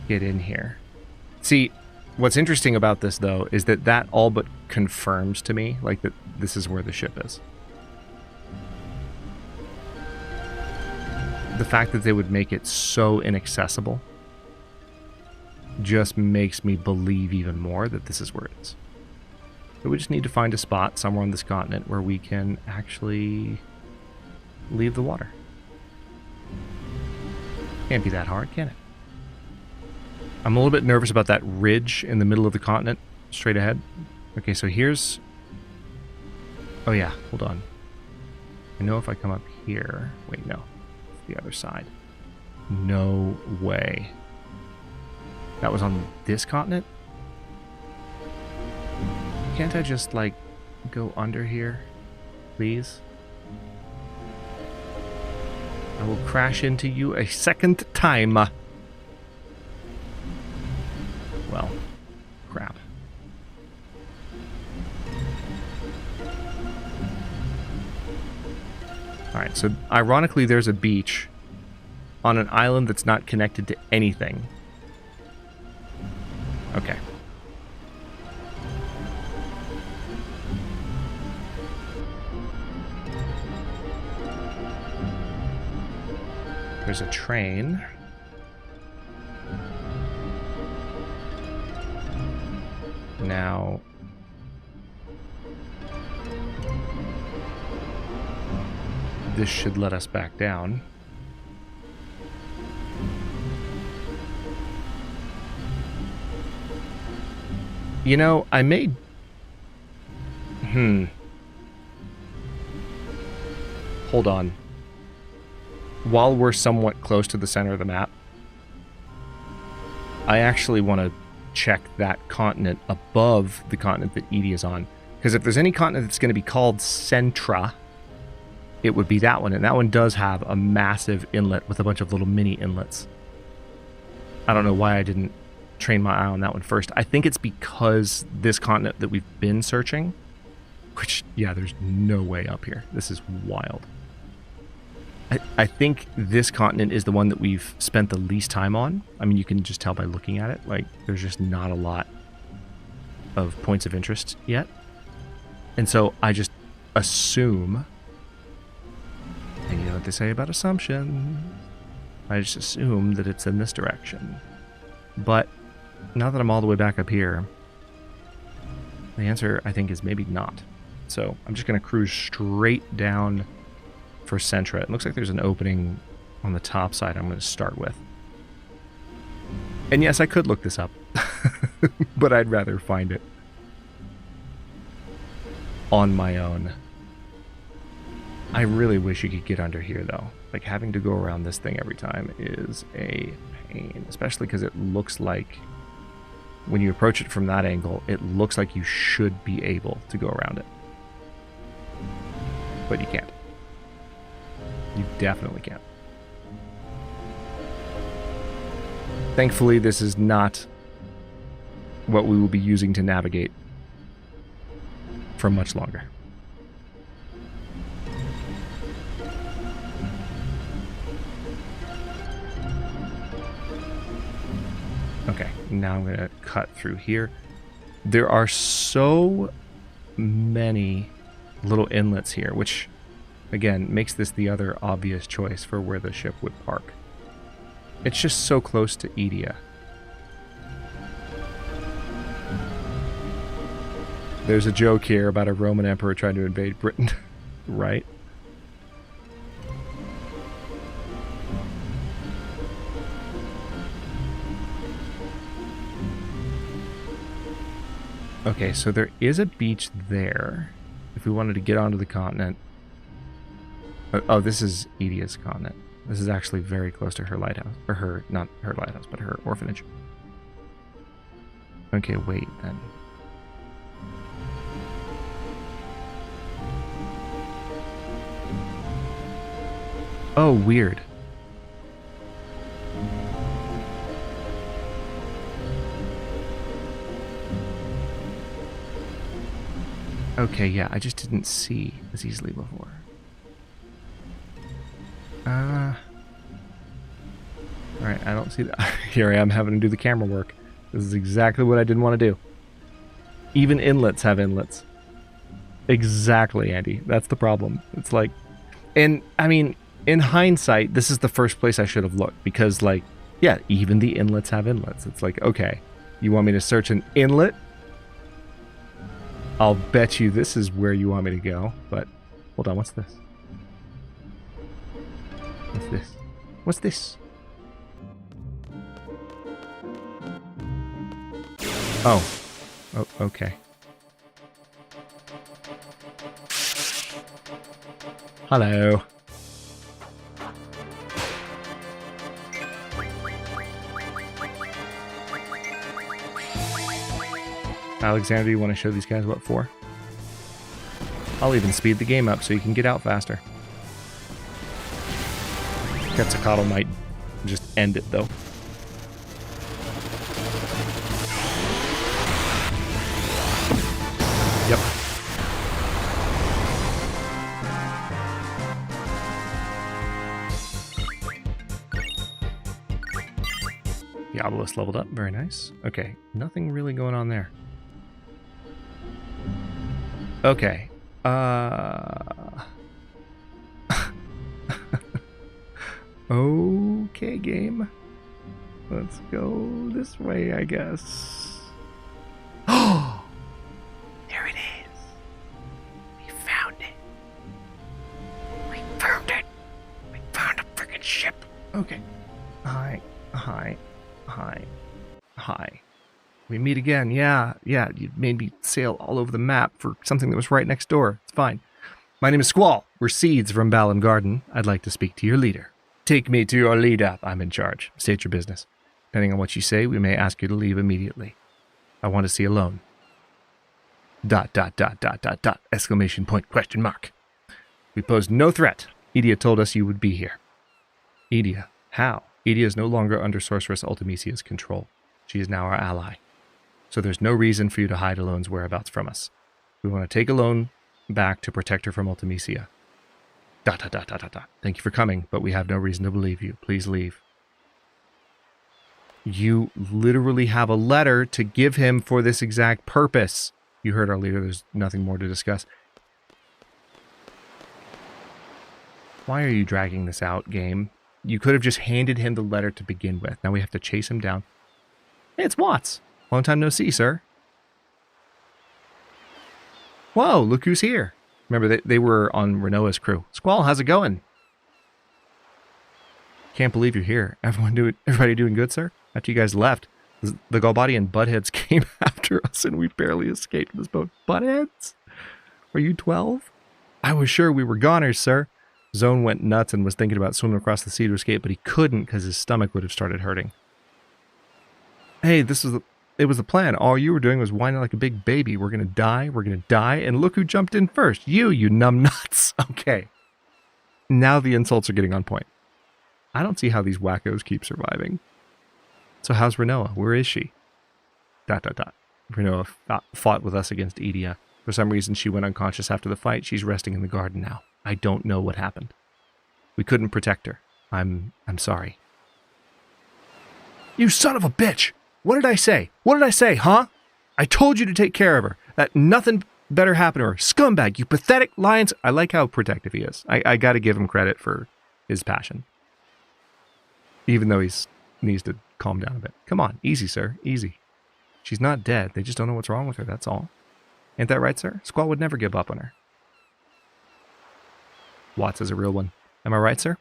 get in here. See, what's interesting about this, though, is that all but confirms to me, like, that this is where the ship is. The fact that they would make it so inaccessible just makes me believe even more that this is where it is. So we just need to find a spot somewhere on this continent where we can actually leave the water. Can't be that hard, can it? I'm a little bit nervous about that ridge in the middle of the continent, straight ahead. Okay, so here's... Oh yeah, hold on. I know if I come up here... Wait, no. It's the other side. No way. That was on this continent? Can't I just, like, go under here? Please? I will crash into you a second time. Well, crap. Alright, so ironically there's a beach on an island that's not connected to anything. Okay. There's a train. Now, this should let us back down. You know, I made... Hold on. While we're somewhat close to the center of the map, I actually want to check that continent above the continent that Edea is on. Because if there's any continent that's going to be called Centra, it would be that one. And that one does have a massive inlet with a bunch of little mini inlets. I don't know why I didn't train my eye on that one first. I think it's because this continent that we've been searching, which, yeah, there's no way up here. This is wild. I think this continent is the one that we've spent the least time on. I mean, you can just tell by looking at it. Like, there's just not a lot of points of interest yet. And so I just assume, and you know what they say about assumption, I just assume that it's in this direction. But now that I'm all the way back up here, the answer, I think, is maybe not. So I'm just going to cruise straight down for Centra. It looks like there's an opening on the top side I'm going to start with. And yes, I could look this up, but I'd rather find it on my own. I really wish you could get under here, though. Like, having to go around this thing every time is a pain, especially because it looks like, when you approach it from that angle, it looks like you should be able to go around it. But you can't. You definitely can't. Thankfully, this is not what we will be using to navigate for much longer. Okay, now I'm going to cut through here. There are so many little inlets here, which, again, makes this the other obvious choice for where the ship would park. It's just so close to Edea. There's a joke here about a Roman emperor trying to invade Britain, right? Okay, so there is a beach there. If we wanted to get onto the continent. Oh, this is Edea's continent. This is actually very close to her lighthouse. Or her, not her lighthouse, but her orphanage. Okay, wait then. Oh, weird. Okay, yeah, I just didn't see as easily before. Alright, I don't see that. Here I am having to do the camera work. This is exactly what I didn't want to do. Even inlets have inlets. Exactly, Andy. That's the problem. It's like... And, I mean, in hindsight, this is the first place I should have looked. Because, like, yeah, even the inlets have inlets. It's like, okay, you want me to search an inlet? I'll bet you this is where you want me to go. But, hold on, what's this? What's this? What's this? Oh. Oh, okay. Hello. Alexander, do you want to show these guys what for? I'll even speed the game up so you can get out faster. Quetzalcoatl might just end it, though. Yep. The obelisk leveled up. Very nice. Okay, nothing really going on there. Okay. Okay, game. Let's go this way, I guess. Oh! There it is. We found it. We found it. We found a freaking ship. Okay. Hi. We meet again. Yeah, you made me sail all over the map for something that was right next door. It's fine. My name is Squall. We're Seeds from Balam Garden. I'd like to speak to your leader. Take me to your leader. I'm in charge. State your business. Depending on what you say, we may ask you to leave immediately. I want to see alone. ... Exclamation point, question mark. We posed no threat. Edea told us you would be here. Edea? How? Edea is no longer under Sorceress Ultimisia's control. She is now our ally. So there's no reason for you to hide Alone's whereabouts from us. We want to take Alone back to protect her from Ultimisia. ... Thank you for coming, but we have no reason to believe you. Please leave. You literally have a letter to give him for this exact purpose. You heard our leader. There's nothing more to discuss. Why are you dragging this out, game? You could have just handed him the letter to begin with. Now we have to chase him down. Hey, it's Watts. Long time no see, sir. Whoa, look who's here. Remember, they were on Renoa's crew. Squall, how's it going? Can't believe you're here. Everybody doing good, sir? After you guys left, the Galbadian buttheads came after us and we barely escaped this boat. Buttheads? Are you 12? I was sure we were goners, sir. Zone went nuts and was thinking about swimming across the sea to escape, but he couldn't because his stomach would have started hurting. Hey, it was the plan. All you were doing was whining like a big baby. We're going to die, and look who jumped in first. You numb nuts. Okay. Now the insults are getting on point. I don't see how these wackos keep surviving. So how's Renoa? Where is she? ... Renoa fought with us against Edea. For some reason, she went unconscious after the fight. She's resting in the garden now. I don't know what happened. We couldn't protect her. I'm sorry. You son of a bitch! What did I say? What did I say, huh? I told you to take care of her. That nothing better happened to her. Scumbag, you pathetic lions. I like how protective he is. I got to give him credit for his passion. Even though he needs to calm down a bit. Come on, easy, sir, easy. She's not dead. They just don't know what's wrong with her, that's all. Ain't that right, sir? Squall would never give up on her. Watts is a real one. Am I right, sir?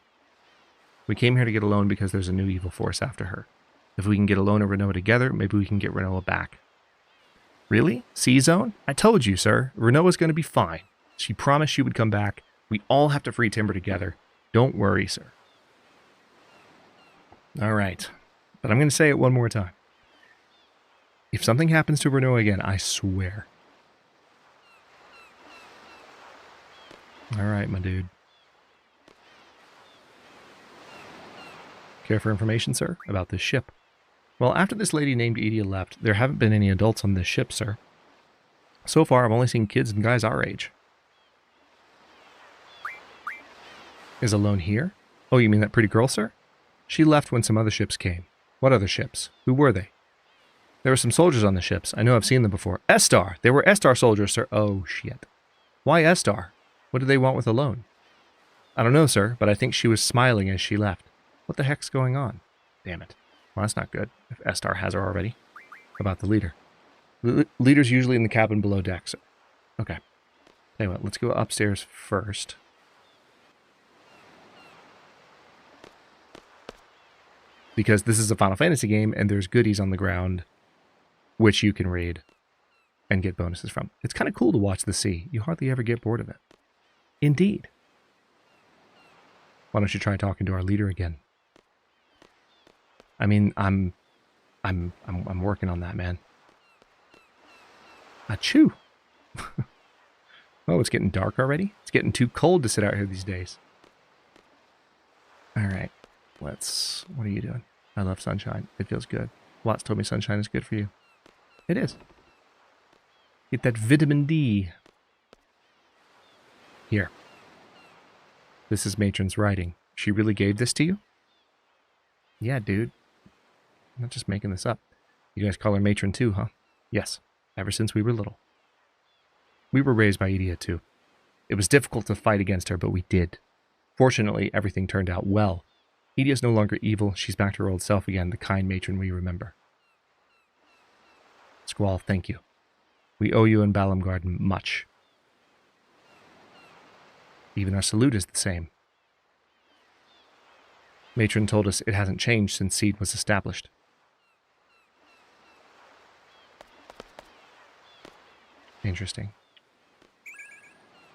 We came here to get Alone because there's a new evil force after her. If we can get Alone and Renoa together, maybe we can get Renoa back. Really? C-Zone? I told you, sir. Renoa's going to be fine. She promised she would come back. We all have to free Timber together. Don't worry, sir. All right. But I'm going to say it one more time. If something happens to Renoa again, I swear. All right, my dude. Care for information, sir, about this ship? Well, after this lady named Edea left, there haven't been any adults on this ship, sir. So far, I've only seen kids and guys our age. Is Alone here? Oh, you mean that pretty girl, sir? She left when some other ships came. What other ships? Who were they? There were some soldiers on the ships. I know I've seen them before. Estar! They were Estar soldiers, sir. Oh, shit. Why Estar? What did they want with Alone? I don't know, sir, but I think she was smiling as she left. What the heck's going on? Damn it. Well, that's not good, if Estar has her already. About the leader. The leader's usually in the cabin below deck, sir. Okay. Tell you what, let's go upstairs first. Because this is a Final Fantasy game, and there's goodies on the ground, which you can raid and get bonuses from. It's kind of cool to watch the sea. You hardly ever get bored of it. Indeed. Why don't you try talking to our leader again? I mean, I'm working on that, man. Achoo. Oh, it's getting dark already? It's getting too cold to sit out here these days. All right. What are you doing? I love sunshine. It feels good. Watts told me sunshine is good for you. It is. Get that vitamin D. Here. This is Matron's writing. She really gave this to you? Yeah, dude. I'm not just making this up. You guys call her Matron too, huh? Yes. Ever since we were little. We were raised by Edea too. It was difficult to fight against her, but we did. Fortunately, everything turned out well. Edea's no longer evil. She's back to her old self again, the kind matron we remember. Squall, thank you. We owe you and Balam Garden much. Even our salute is the same. Matron told us it hasn't changed since Seed was established. Interesting.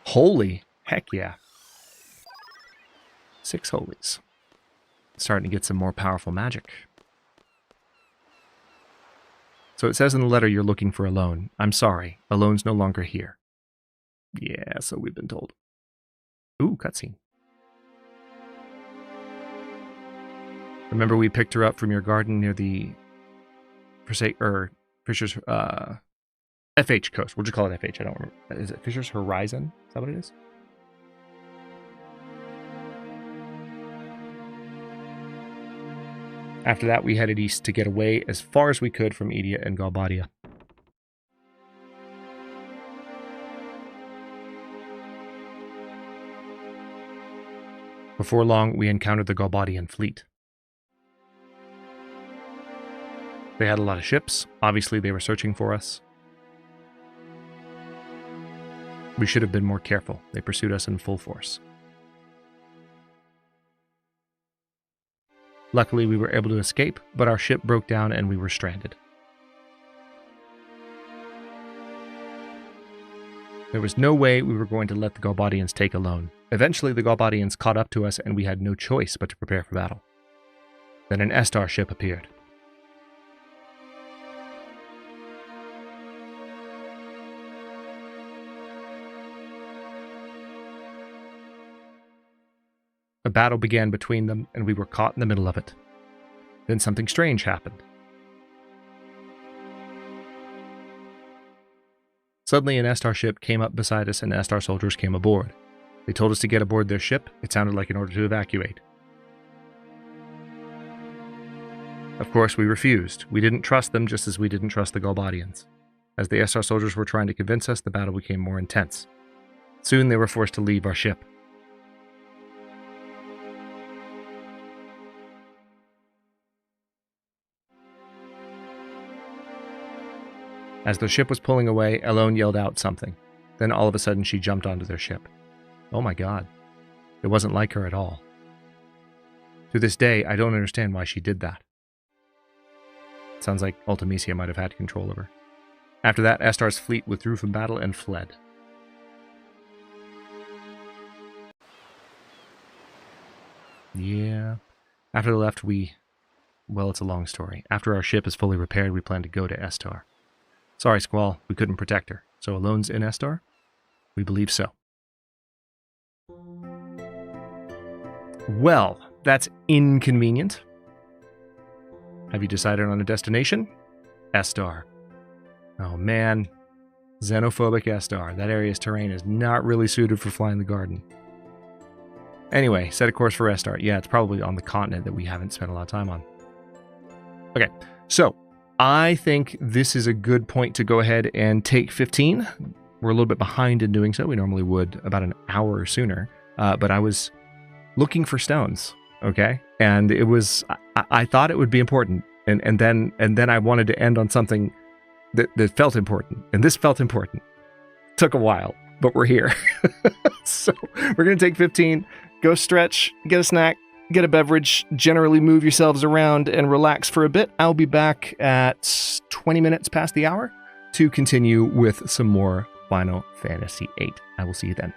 Holy? Heck yeah. 6 holies. Starting to get some more powerful magic. So it says in the letter you're looking for Alone. I'm sorry, Alone's no longer here. Yeah, so we've been told. Ooh, cutscene. Remember we picked her up from your garden near the Fisher's FH coast. We'll just call it FH. I don't remember. Is it Fisher's Horizon? Is that what it is? After that, we headed east to get away as far as we could from Edea and Galbadia. Before long, we encountered the Galbadian fleet. They had a lot of ships. Obviously, they were searching for us. We should have been more careful. They pursued us in full force. Luckily, we were able to escape, but our ship broke down and we were stranded. There was no way we were going to let the Galbadians take a loan. Eventually, the Galbadians caught up to us and we had no choice but to prepare for battle. Then an Estar ship appeared. A battle began between them, and we were caught in the middle of it. Then something strange happened. Suddenly an Estar ship came up beside us and Estar soldiers came aboard. They told us to get aboard their ship. It sounded like in order to evacuate. Of course, we refused. We didn't trust them just as we didn't trust the Galbadians. As the Estar soldiers were trying to convince us, the battle became more intense. Soon they were forced to leave our ship. As their ship was pulling away, Elone yelled out something. Then all of a sudden she jumped onto their ship. Oh my god. It wasn't like her at all. To this day, I don't understand why she did that. It sounds like Ultimecia might have had control of her. After that, Estar's fleet withdrew from battle and fled. Yeah. After they left, well, it's a long story. After our ship is fully repaired, we plan to go to Estar. Sorry, Squall, we couldn't protect her. So Alone's in Estar? We believe so. Well, that's inconvenient. Have you decided on a destination? Estar. Oh man. Xenophobic Estar. That area's terrain is not really suited for flying the garden. Anyway, set a course for Estar. Yeah, it's probably on the continent that we haven't spent a lot of time on. Okay, so I think this is a good point to go ahead and take 15. We're a little bit behind in doing so. We normally would about an hour sooner. But I was looking for stones, okay? And it was, I thought it would be important. And then I wanted to end on something that felt important. And this felt important. Took a while, but we're here. So we're going to take 15, go stretch, get a snack, get a beverage, generally move yourselves around and relax for a bit. I'll be back at 20 minutes past the hour to continue with some more Final Fantasy VIII. I will see you then.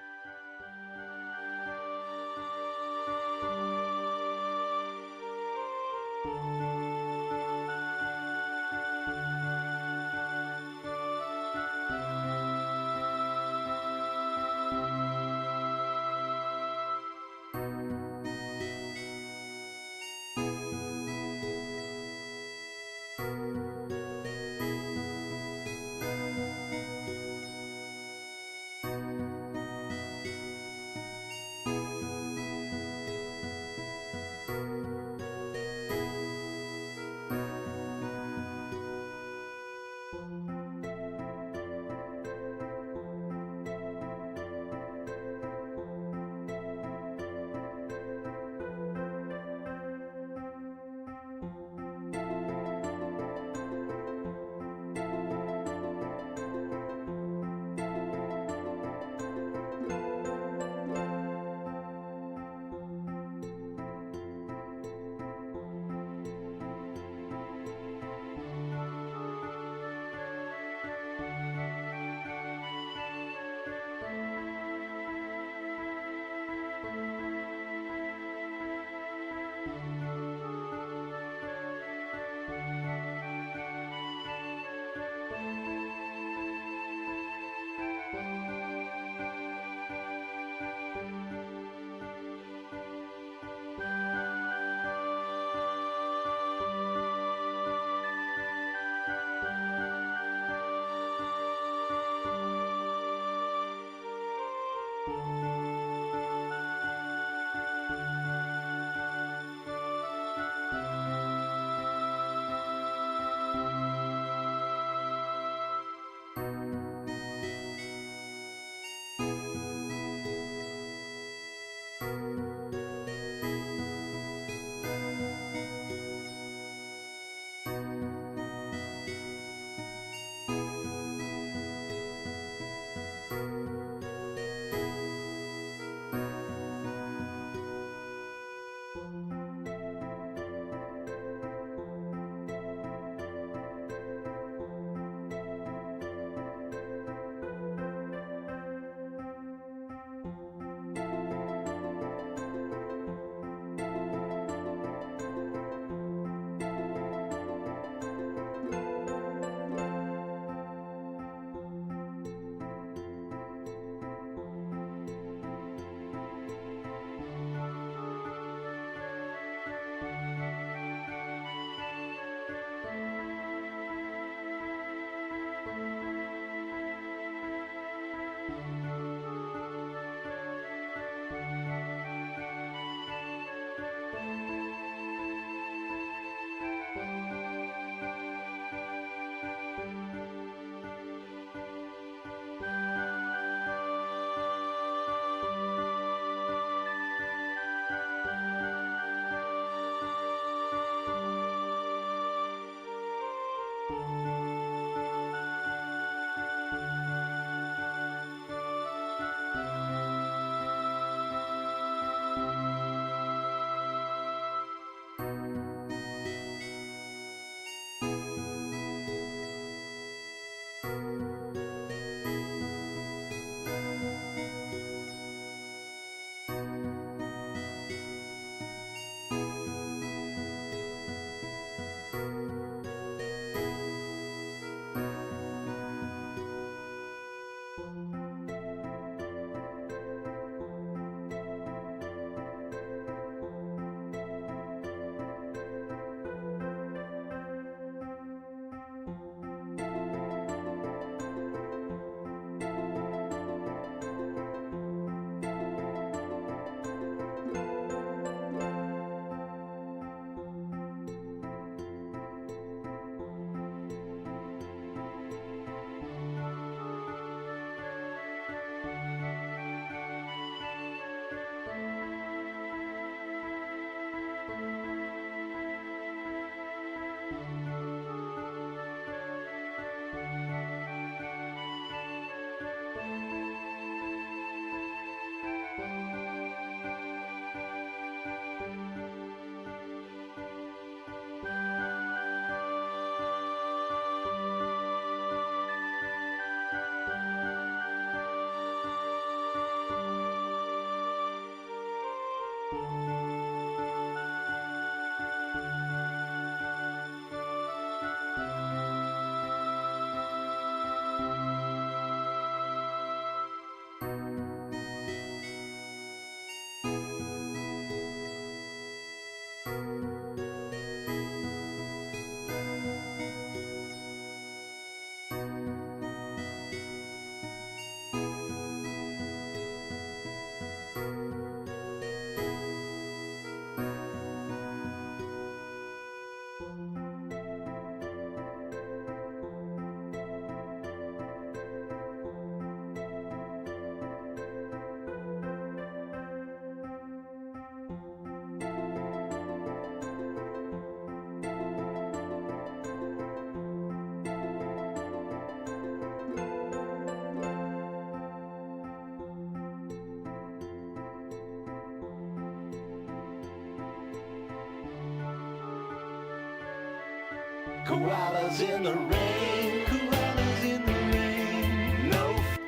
Koalas in the rain, koalas in the rain. No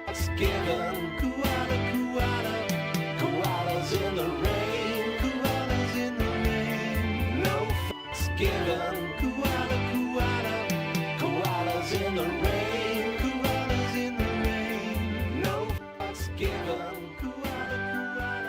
fucks given. Koala, koala. Koalas in the rain, koalas in the rain. No fucks given. Koala, koala. Koalas in the rain, koalas in the rain. No fucks given. Koala, koala.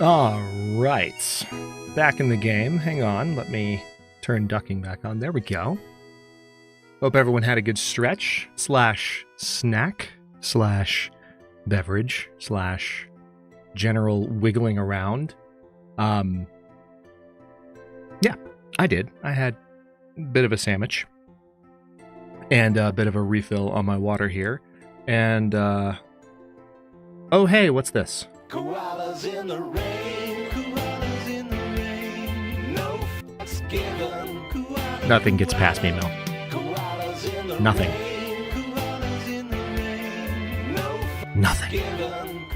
All right. Back in the game. Hang on. Let me turn ducking back on. There we go. Hope everyone had a good stretch / snack / beverage / general wiggling around. Yeah, I did. I had a bit of a sandwich and a bit of a refill on my water here. And, oh, hey, what's this? Koalas in the rain, koalas in the rain. No fucks given. Koalas Nothing gets past me, Mel. koalas in the Nothing. rain, koalas in the rain. No Nothing. given.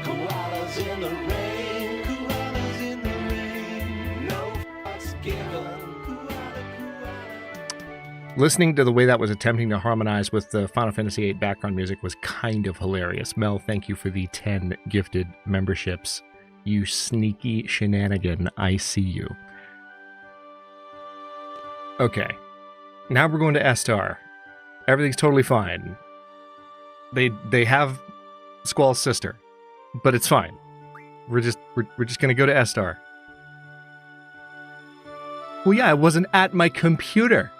Koalas in the rain, koalas in the rain. No fucks given. Listening to the way that was attempting to harmonize with the Final Fantasy VIII background music was kind of hilarious. Mel, thank you for the 10 gifted memberships. You sneaky shenanigan, I see you. Okay. Now we're going to Estar. Everything's totally fine. They have Squall's sister, but it's fine. We're just gonna go to Estar. Well, yeah, I wasn't at my computer.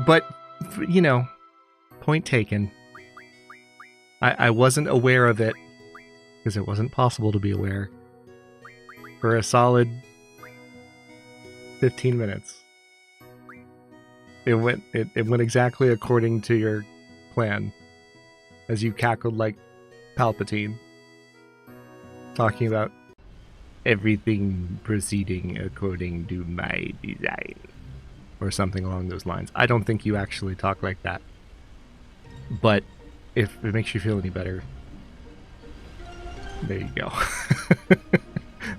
But, you know, point taken. I wasn't aware of it because it wasn't possible to be aware for a solid 15 minutes. It went exactly according to your plan as you cackled like Palpatine, talking about everything proceeding according to my design. Or something along those lines. I don't think you actually talk like that. But if it makes you feel any better, there you go.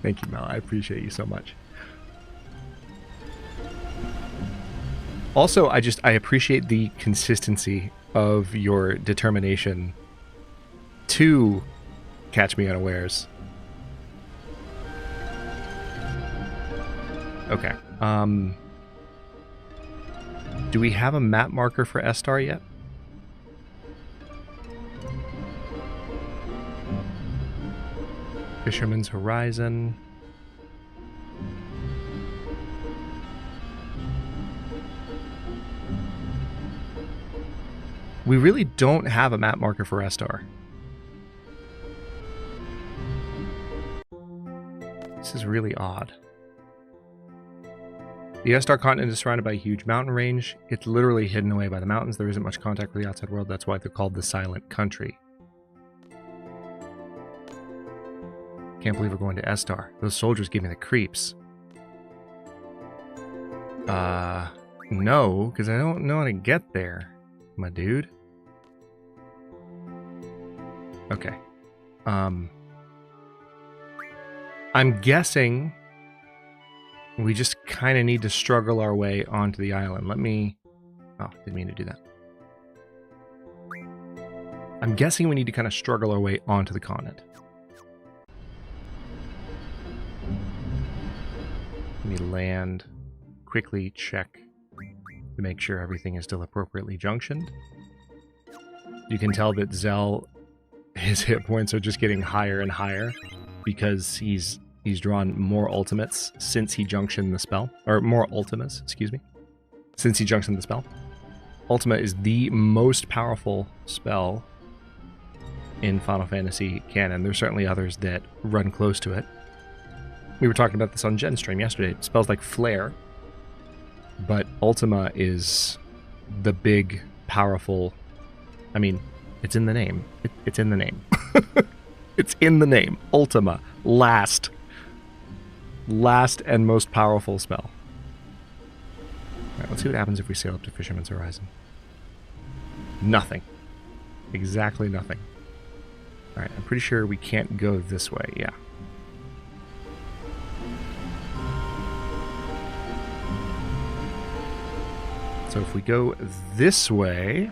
Thank you, Mel. I appreciate you so much. Also, I appreciate the consistency of your determination to catch me unawares. Okay. Do we have a map marker for Estar yet? Fisherman's Horizon. We really don't have a map marker for Estar. This is really odd. The Estar continent is surrounded by a huge mountain range. It's literally hidden away by the mountains. There isn't much contact with the outside world. That's why they're called the Silent Country. Can't believe we're going to Estar. Those soldiers give me the creeps. No, because I don't know how to get there, my dude. Okay. I'm guessing we just kind of need to struggle our way onto the island. Let me... Oh, didn't mean to do that. I'm guessing we need to kind of struggle our way onto the continent. Let me land, quickly check to make sure everything is still appropriately junctioned. You can tell that Zell, his hit points are just getting higher and higher because he's drawn more ultimates since he junctioned the spell. Or more ultimas, excuse me. Since he junctioned the spell. Ultima is the most powerful spell in Final Fantasy canon. There's certainly others that run close to it. We were talking about this on Jen's stream yesterday. Spells like Flare. But Ultima is the big, powerful... I mean, it's in the name. It's in the name. It's in the name. Ultima. Last and most powerful spell. Alright, let's see what happens if we sail up to Fisherman's Horizon. Nothing. Exactly nothing. Alright, I'm pretty sure we can't go this way, yeah. So if we go this way...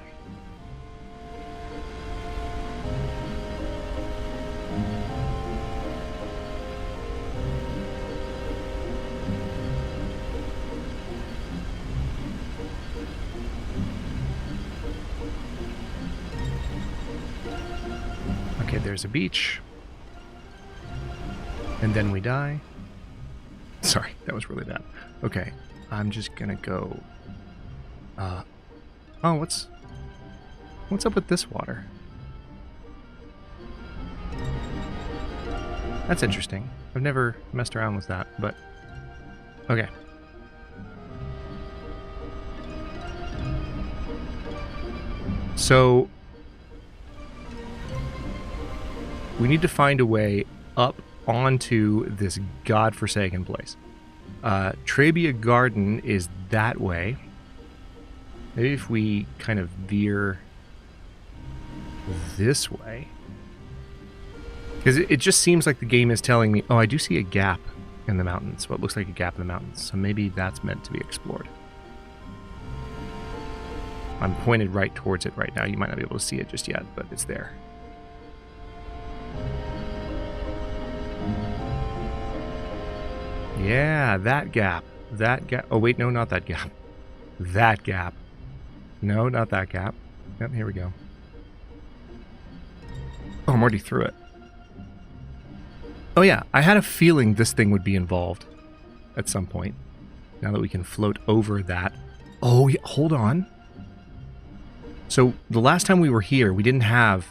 there's a beach. And then we die. Sorry, that was really bad. Okay, I'm just gonna go... oh, what's up with this water? That's interesting. I've never messed around with that, but... Okay. So... we need to find a way up onto this godforsaken place. Trebia Garden is that way. Maybe if we kind of veer this way. Because it just seems like the game is telling me, oh, I do see a gap in the mountains. What looks like a gap in the mountains. So maybe that's meant to be explored. I'm pointed right towards it right now. You might not be able to see it just yet, but it's there. Yeah, that gap. That gap. Oh, wait, no, not that gap. That gap. No, not that gap. Yep, here we go. Oh, I'm already through it. Oh, yeah, I had a feeling this thing would be involved at some point. Now that we can float over that. Oh, yeah, hold on. So, the last time we were here, we didn't have...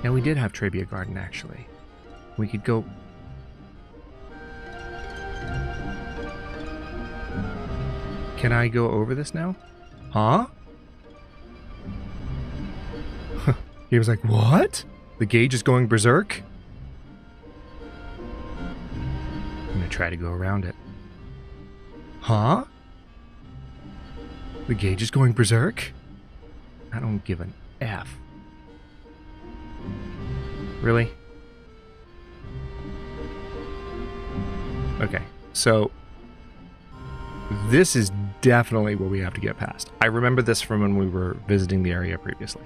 Yeah, we did have Trebia Garden, actually. We could go... Can I go over this now? Huh? He was like, what? The gauge is going berserk? I'm gonna try to go around it. Huh? The gauge is going berserk? I don't give an F. Really? Okay, so this is definitely what we have to get past. I remember this from when we were visiting the area previously.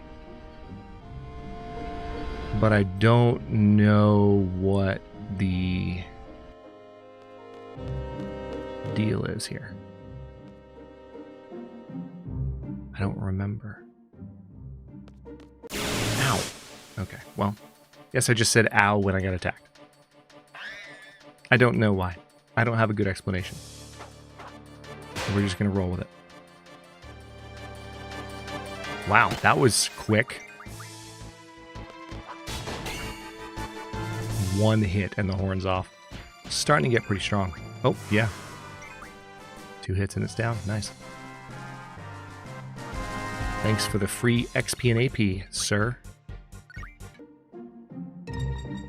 But I don't know what the deal is here. I don't remember. Ow. Okay, well, guess I just said ow when I got attacked. I don't know why. I don't have a good explanation. We're just going to roll with it. Wow, that was quick. One hit and the horn's off. Starting to get pretty strong. Oh, yeah. 2 hits and it's down. Nice. Thanks for the free XP and AP, sir.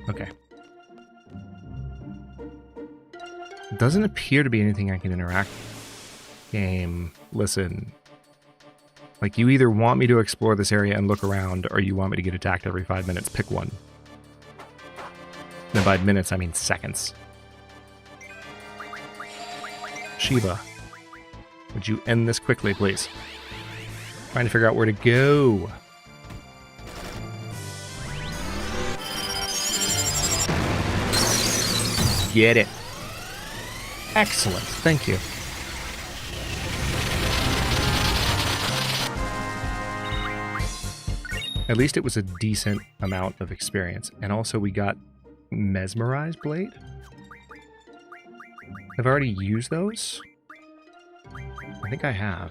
Okay. Doesn't appear to be anything I can interact with. Game, listen. Like, you either want me to explore this area and look around, or you want me to get attacked every 5 minutes. Pick one. And by minutes, I mean seconds. Sheba, would you end this quickly, please? Trying to figure out where to go. Get it. Excellent. Thank you. At least it was a decent amount of experience. And also we got Mesmerized Blade. I've already used those. I think I have.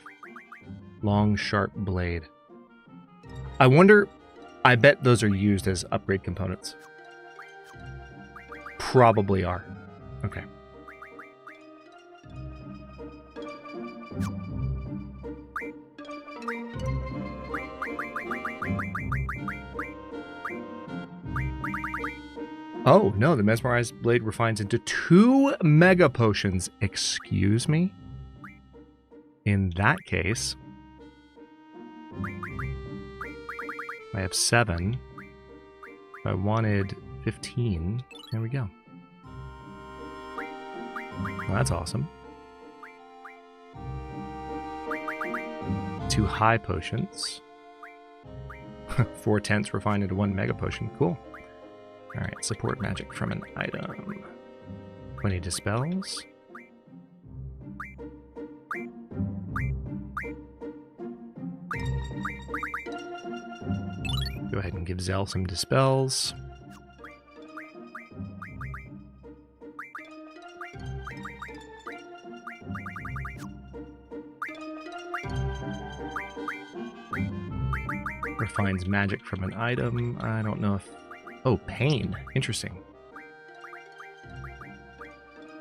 Long, sharp blade. I wonder... I bet those are used as upgrade components. Probably are. Okay. Oh, no, the Mesmerized Blade refines into 2 Mega Potions. Excuse me? In that case... I have 7. I wanted 15. There we go. Well, that's awesome. 2 High Potions. 4 tenths refined into 1 Mega Potion. Cool. Alright, support magic from an item. 20 dispels. Do Go ahead and give Zell some dispels. Refines magic from an item. I don't know if... Oh, pain. Interesting.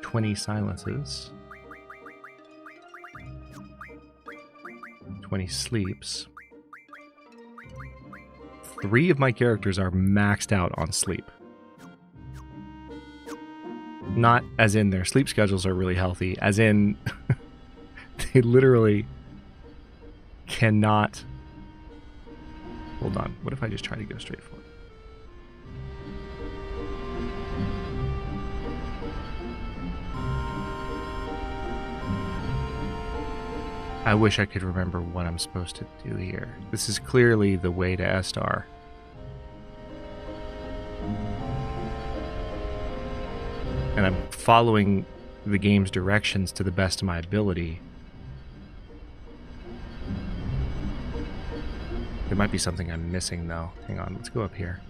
20 silences. 20 sleeps. 3 of my characters are maxed out on sleep. Not as in their sleep schedules are really healthy, as in they literally cannot... Hold on, what if I just try to go straight for it? I wish I could remember what I'm supposed to do here. This is clearly the way to Estar. And I'm following the game's directions to the best of my ability. There might be something I'm missing, though. Hang on, let's go up here.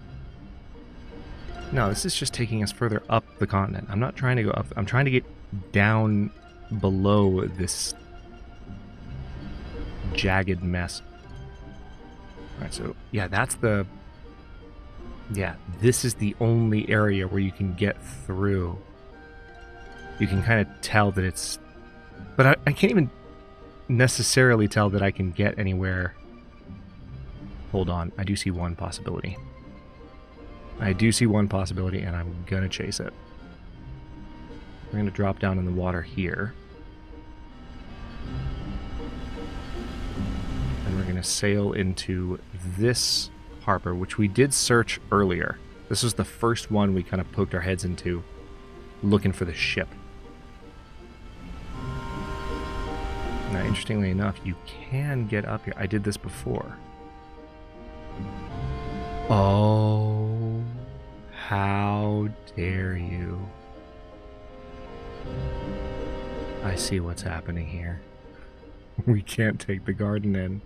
No, this is just taking us further up the continent. I'm not trying to go up. I'm trying to get down below this jagged mess. Alright, so, yeah, that's the... Yeah, this is the only area where you can get through. You can kind of tell that it's... But I can't even necessarily tell that I can get anywhere... Hold on, I do see one possibility. I do see one possibility, and I'm gonna chase it. We're gonna drop down in the water here. And we're gonna sail into this harbor, which we did search earlier. This was the first one we kind of poked our heads into, looking for the ship. Now, interestingly enough, you can get up here. I did this before. Oh, how dare you. I see what's happening here. We can't take the garden in.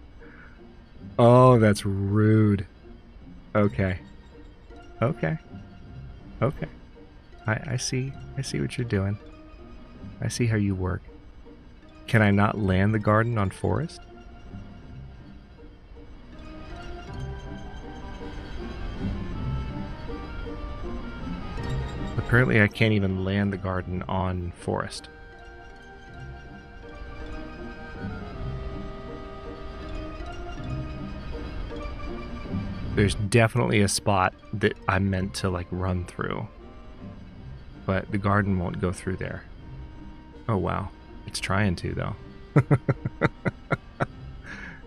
Oh, that's rude. Okay. Okay. Okay. I see what you're doing. I see how you work. Can I not land the garden on forest? Apparently I can't even land the garden on forest. There's definitely a spot that I'm meant to like run through. But the garden won't go through there. Oh wow. It's trying to though.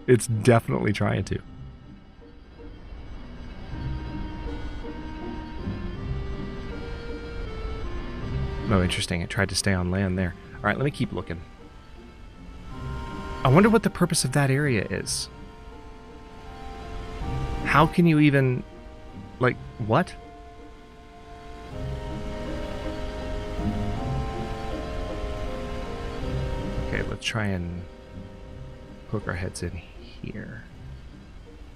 It's definitely trying to. Oh, interesting. It tried to stay on land there. Alright, let me keep looking. I wonder what the purpose of that area is. How can you even... Like, what? Okay, let's try and poke our heads in here.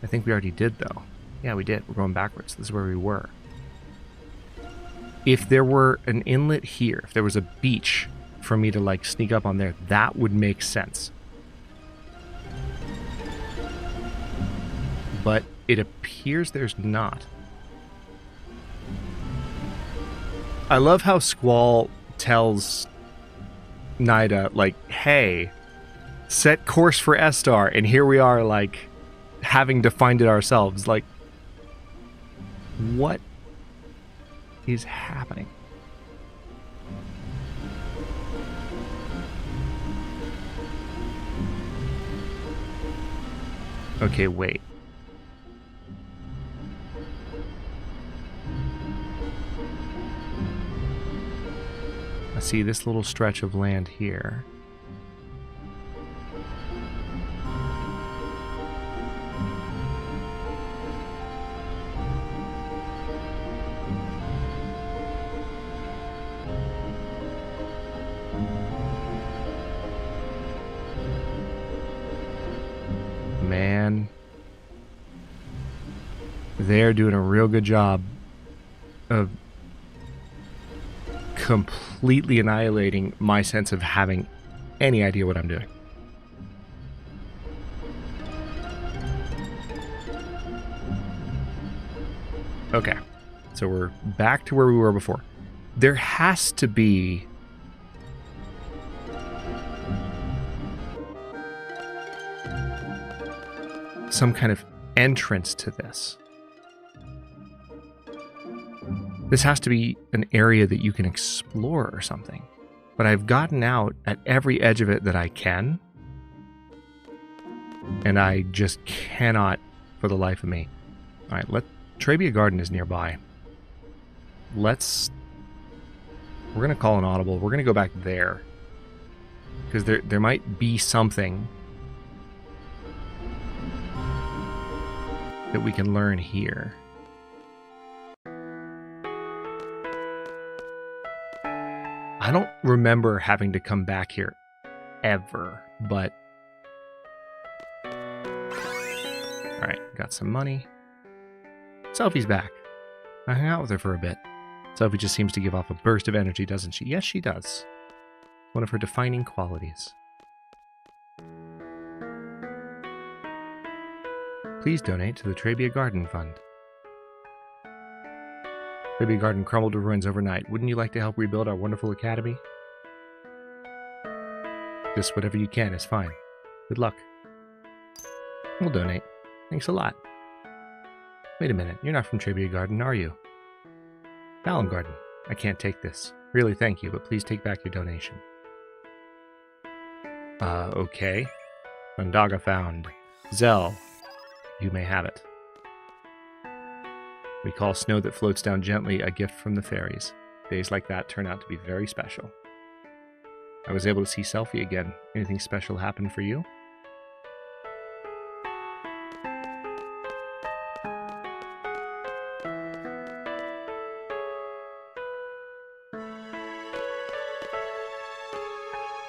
I think we already did, though. Yeah, we did. We're going backwards. This is where we were. If there were an inlet here, if there was a beach for me to, like, sneak up on there, that would make sense. But it appears there's not. I love how Squall tells Nida, like, hey, set course for Estar, and here we are, like, having to find it ourselves. Like, what is happening? Okay, wait. I see this little stretch of land here. they're doing a real good job of completely annihilating my sense of having any idea what I'm doing. Okay, so we're back to where we were before. There has to be some kind of entrance to this. This has to be an area that you can explore or something. But I've gotten out at every edge of it that I can. And I just cannot for the life of me. Alright, Trebia Garden is nearby. We're going to call an audible. We're going to go back there. Because there might be something that we can learn here. I don't remember having to come back here ever, but... Alright, got some money. Sophie's back. I hung out with her for a bit. Sophie just seems to give off a burst of energy, doesn't she? Yes, she does. One of her defining qualities. Please donate to the Trebia Garden Fund. Trebia Garden crumbled to ruins overnight. Wouldn't you like to help rebuild our wonderful academy? Just whatever you can is fine. Good luck. We'll donate. Thanks a lot. Wait a minute, you're not from Trebia Garden, are you? Valen Garden, I can't take this. Really, thank you, but please take back your donation. Okay. Fundaga found. Zell, you may have it. We call snow that floats down gently a gift from the fairies. Days like that turn out to be very special. I was able to see Selfie again. Anything special happen for you?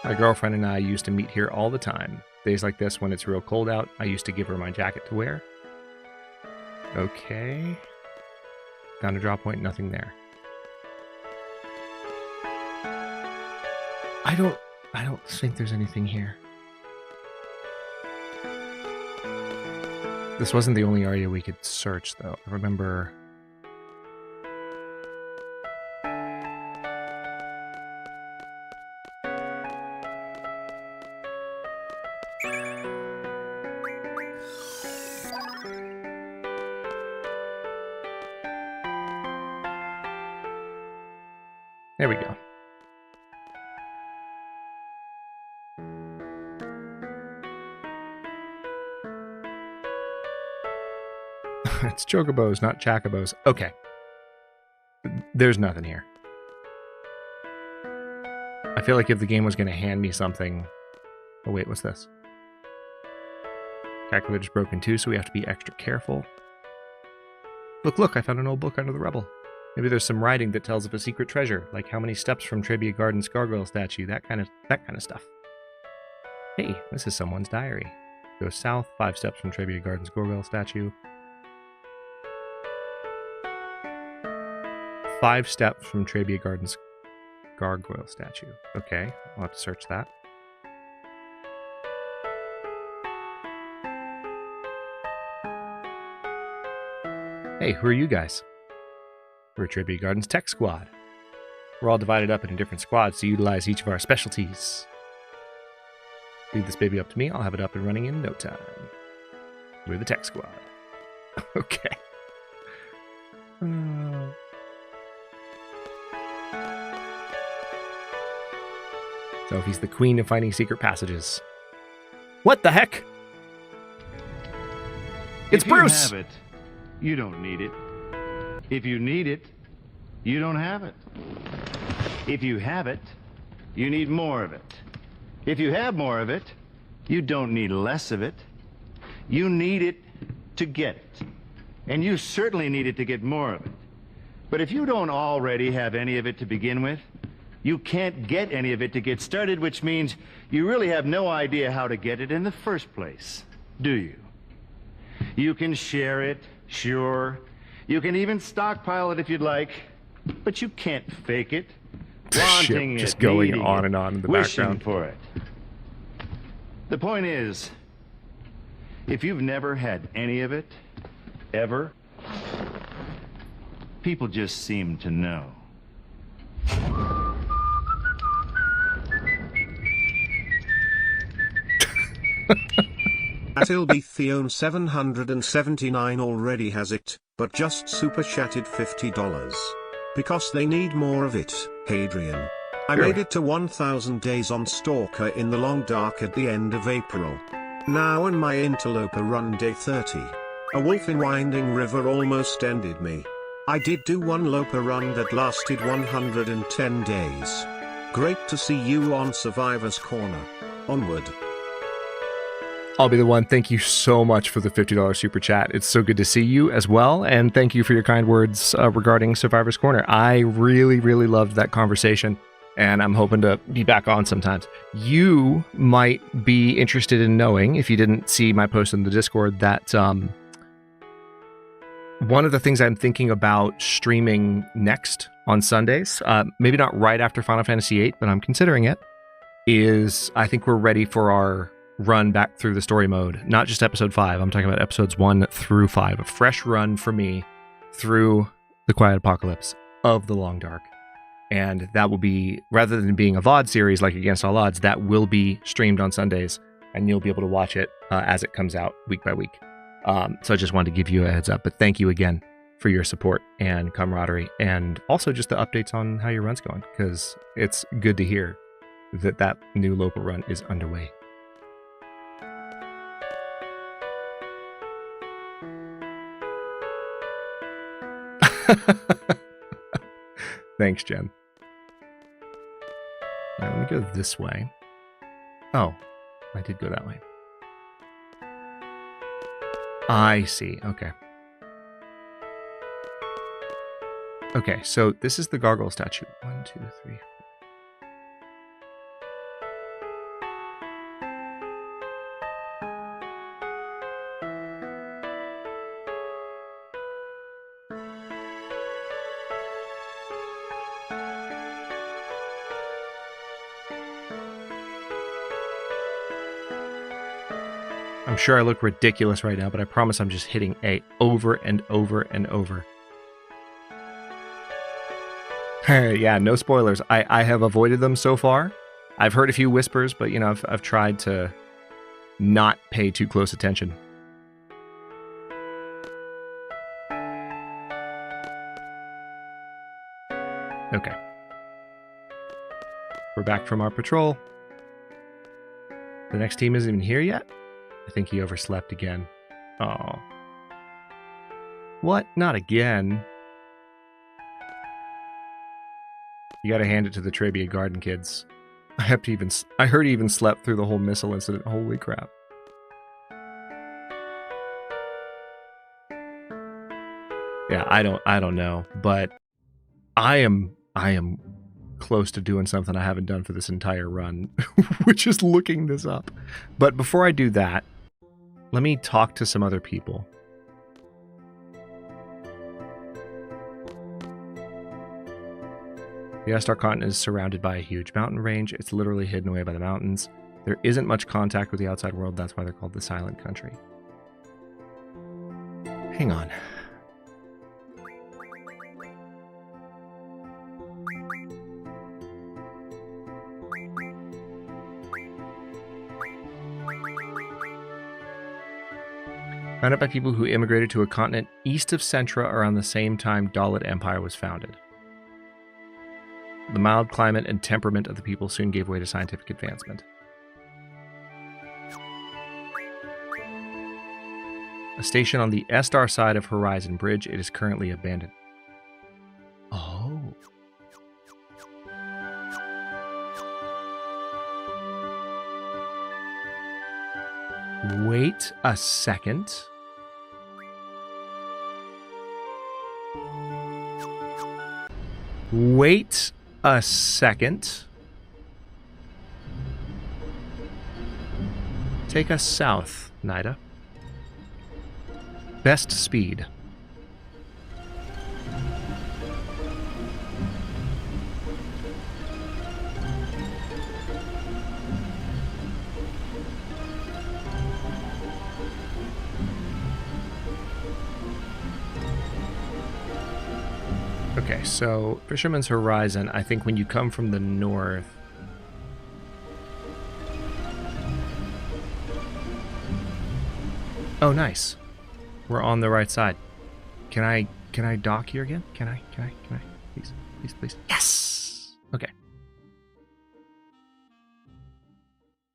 My girlfriend and I used to meet here all the time. Days like this, when it's real cold out, I used to give her my jacket to wear. Okay. Found a drop point, nothing there. I don't think there's anything here. This wasn't the only area we could search, though. I remember... There we go. It's chocobos, not chacobos. Okay. There's nothing here. I feel like if the game was going to hand me something... Oh wait, what's this? Calculator's broken too, so we have to be extra careful. Look, I found an old book under the rubble. Maybe there's some writing that tells of a secret treasure, like how many steps from Trebia Garden's gargoyle statue, that kind of stuff. Hey, this is someone's diary. Go south, 5 steps from Trebia Garden's gargoyle statue. 5 steps from Trebia Garden's gargoyle statue. Okay, I'll have to search that. Hey, who are you guys? We're Trebia Garden's tech squad. We're all divided up into different squads to utilize each of our specialties. Leave this baby up to me, I'll have it up and running in no time. We're the tech squad. Okay. Sophie's the queen of finding secret passages. What the heck? It's Bruce! If you have it, you don't need it. If you need it, you don't have it. If you have it, you need more of it. If you have more of it, you don't need less of it. You need it to get it. And you certainly need it to get more of it. But if you don't already have any of it to begin with, you can't get any of it to get started, which means you really have no idea how to get it in the first place, do you? You can share it, sure. You can even stockpile it if you'd like, but you can't fake it. Ship Wanting just it, going needing on it, and on in the wishing background. for it. The point is, if you've never had any of it, ever, people just seem to know. At Ilbetheon 779 already has it, but just super chatted $50. Because they need more of it, Hadrian. I Really? made it to 1000 days on Stalker in the Long Dark at the end of April. Now on my Interloper run day 30. A wolf in Winding River almost ended me. I did do one Loper run that lasted 110 days. Great to see you on Survivor's Corner. Onward. I'll be the one. Thank you so much for the $50 super chat. It's so good to see you as well. And thank you for your kind words regarding Survivor's Corner. I really, really loved that conversation. And I'm hoping to be back on sometimes. You might be interested in knowing, if you didn't see my post in the Discord, that one of the things I'm thinking about streaming next on Sundays, maybe not right after Final Fantasy VIII, but I'm considering it, is I think we're ready for our run back through the story mode. Not just episode 5. I'm talking about episodes 1 through 5. A fresh run for me through the Quiet Apocalypse of the Long Dark. And that will be, rather than being a VOD series like Against All Odds, that will be streamed on Sundays, and you'll be able to watch it as it comes out week by week. So I just wanted to give you a heads up, but thank you again for your support and camaraderie, and also just the updates on how your run's going, because it's good to hear that that new Loper run is underway. Thanks, Jen. All right, let me go this way. Oh, I did go that way. I see. Okay. Okay, so this is the gargoyle statue. 1, 2, 3. I'm sure I look ridiculous right now, but I promise I'm just hitting A over and over and over. Yeah, no spoilers. I have avoided them so far. I've heard a few whispers, but, you know, I've tried to not pay too close attention. Okay. We're back from our patrol. The next team isn't even here yet? I think he overslept again. Oh. What? Not again. You gotta hand it to the Trabia Garden kids. I heard he even slept through the whole missile incident. Holy crap. Yeah, I don't know, but I am close to doing something I haven't done for this entire run, which is looking this up. But before I do that, let me talk to some other people. The Astar continent is surrounded by a huge mountain range. It's literally hidden away by the mountains. There isn't much contact with the outside world. That's why they're called the Silent Country. Hang on. Founded by people who immigrated to a continent east of Centra around the same time Dalit Empire was founded. The mild climate and temperament of the people soon gave way to scientific advancement. A station on the Estar side of Horizon Bridge, it is currently abandoned. Oh. Wait a second. Wait a second. Take us south, Nida. Best speed. Okay, so Fisherman's Horizon, I think when you come from the north... Oh, nice. We're on the right side. Can I dock here again? Can I? Please, please, please. Yes! Okay.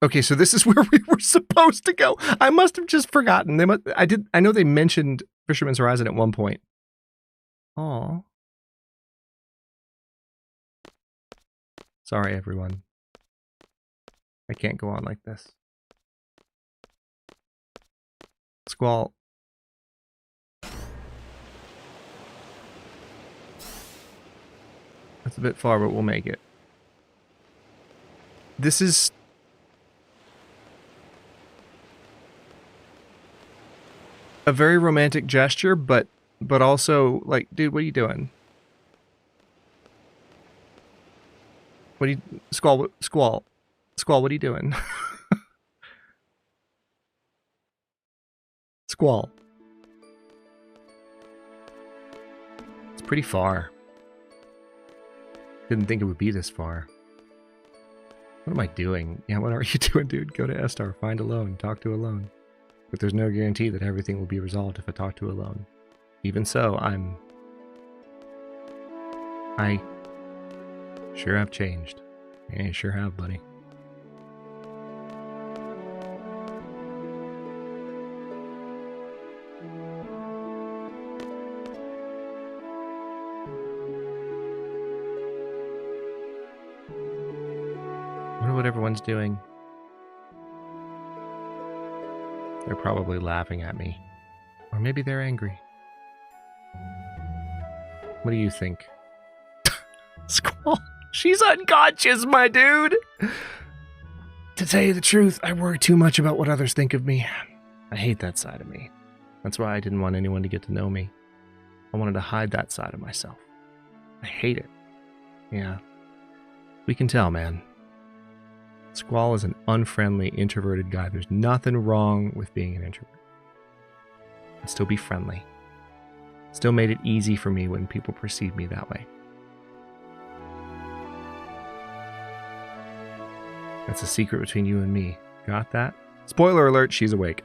Okay, so this is where we were supposed to go. I must have just forgotten. I know they mentioned Fisherman's Horizon at one point. Aw. Sorry, everyone. I can't go on like this. Squall. That's a bit far, but we'll make it. This is... a very romantic gesture, but also, like, dude, what are you doing? What are you... Squall, what are you doing? Squall. It's pretty far. Didn't think it would be this far. What am I doing? Yeah, what are you doing, dude? Go to Estar, find alone, talk to alone. But there's no guarantee that everything will be resolved if I talk to alone. Even so, I sure have changed. Yeah, you sure have, buddy. Wonder what everyone's doing. They're probably laughing at me. Or maybe they're angry. What do you think? Squall, she's unconscious, my dude! To tell you the truth, I worry too much about what others think of me. I hate that side of me. That's why I didn't want anyone to get to know me. I wanted to hide that side of myself. I hate it. Yeah. We can tell, man. Squall is an unfriendly, introverted guy. There's nothing wrong with being an introvert. And still be friendly. Still made it easy for me when people perceive me that way. That's a secret between you and me. Got that? Spoiler alert, she's awake.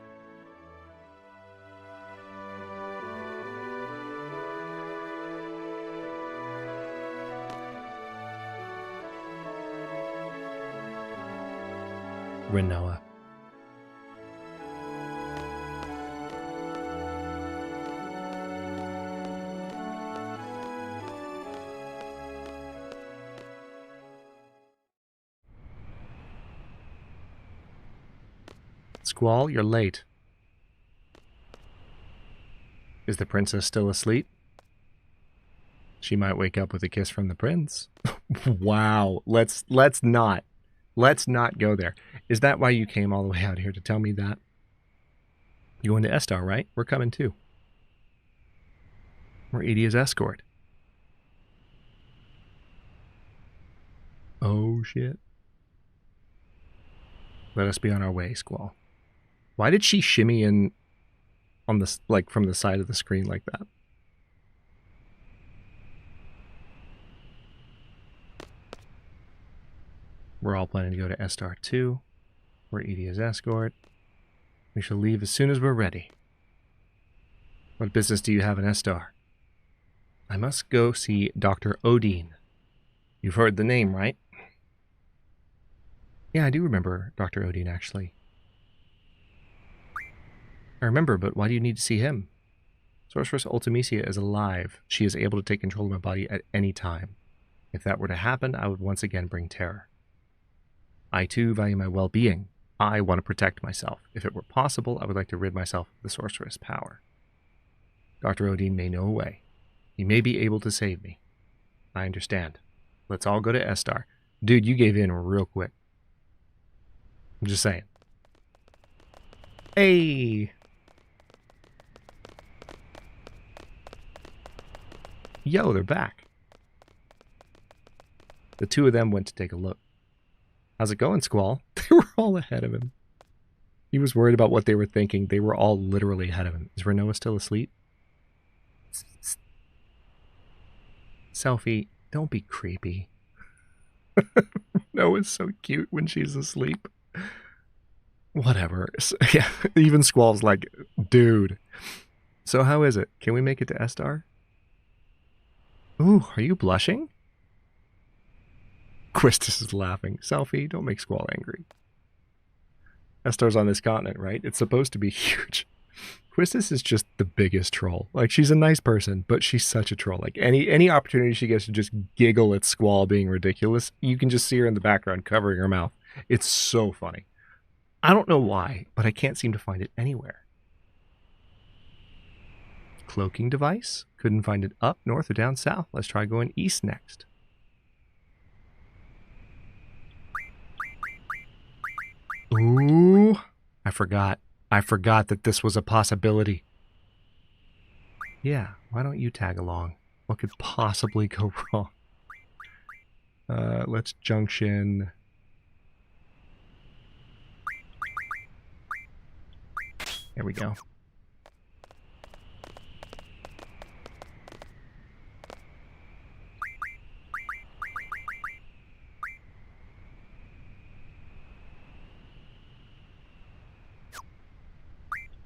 Renoa. Squall, you're late. Is the princess still asleep? She might wake up with a kiss from the prince. Wow, let's not go there. Is that why you came all the way out here, to tell me that? You're going to Estar, right? We're coming too. We're Edea's escort. Oh shit. Let us be on our way, Squall. Why did she shimmy in on the, like, from the side of the screen like that? We're all planning to go to Estar 2. We're Edea's escort. We shall leave as soon as we're ready. What business do you have in Estar? I must go see Dr. Odin. You've heard the name, right? Yeah, I do remember Dr. Odin, actually. I remember, but why do you need to see him? Sorceress Ultimisia is alive. She is able to take control of my body at any time. If that were to happen, I would once again bring terror. I too value my well-being. I want to protect myself. If it were possible, I would like to rid myself of the sorceress power. Dr. Odin may know a way. He may be able to save me. I understand. Let's all go to Estar. Dude, you gave in real quick. I'm just saying. Hey! Yo, they're back. The two of them went to take a look. How's it going, Squall? They were all ahead of him. He was worried about what they were thinking. They were all literally ahead of him. Is Renoa still asleep? Selfie, don't be creepy. Noah's so cute when she's asleep. Whatever. Yeah, even Squall's like, dude. So how is it? Can we make it to Estar? Ooh, are you blushing? Quistis is laughing. Selfie, don't make Squall angry. Estar's on this continent, right? It's supposed to be huge. Quistis is just the biggest troll. Like, she's a nice person, but she's such a troll. Like, any opportunity she gets to just giggle at Squall being ridiculous, you can just see her in the background covering her mouth. It's so funny. I don't know why, but I can't seem to find it anywhere. Cloaking device? Couldn't find it up, north, or down south. Let's try going east next. Ooh, I forgot. I forgot that this was a possibility. Yeah, why don't you tag along? What could possibly go wrong? Let's junction. There we go.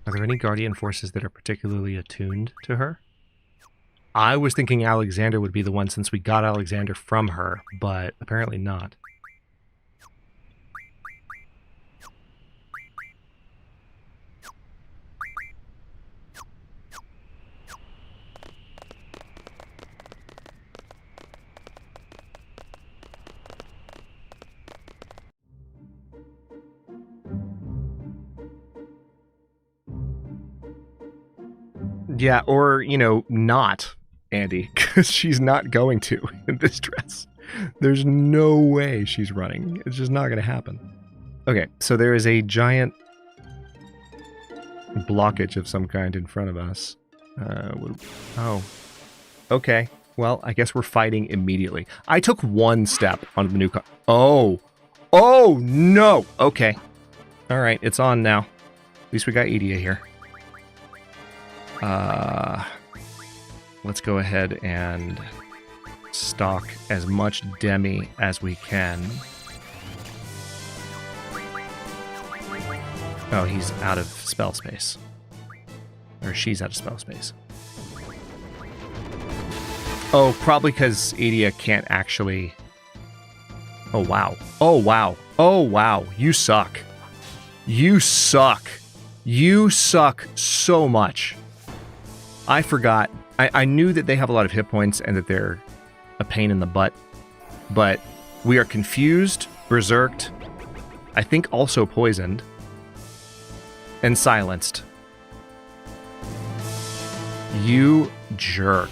Are there any Guardian forces that are particularly attuned to her? I was thinking Alexander would be the one since we got Alexander from her, but apparently not. Yeah, or, you know, not, Andy, because she's not going to in this dress. There's no way she's running. It's just not going to happen. Okay, so there is a giant blockage of some kind in front of us. Oh. Okay, well, I guess we're fighting immediately. I took one step on the new car. Oh. Oh, no. Okay. All right, it's on now. At least we got Edea here. Let's go ahead and stock as much Demi as we can. Oh, he's out of spell space. Or she's out of spell space. Oh, probably because Edea can't actually... Oh, wow. Oh, wow. Oh, wow. You suck. You suck. You suck so much. I forgot. I knew that they have a lot of hit points and that they're a pain in the butt, but we are confused, berserked, I think also poisoned, and silenced. You jerk.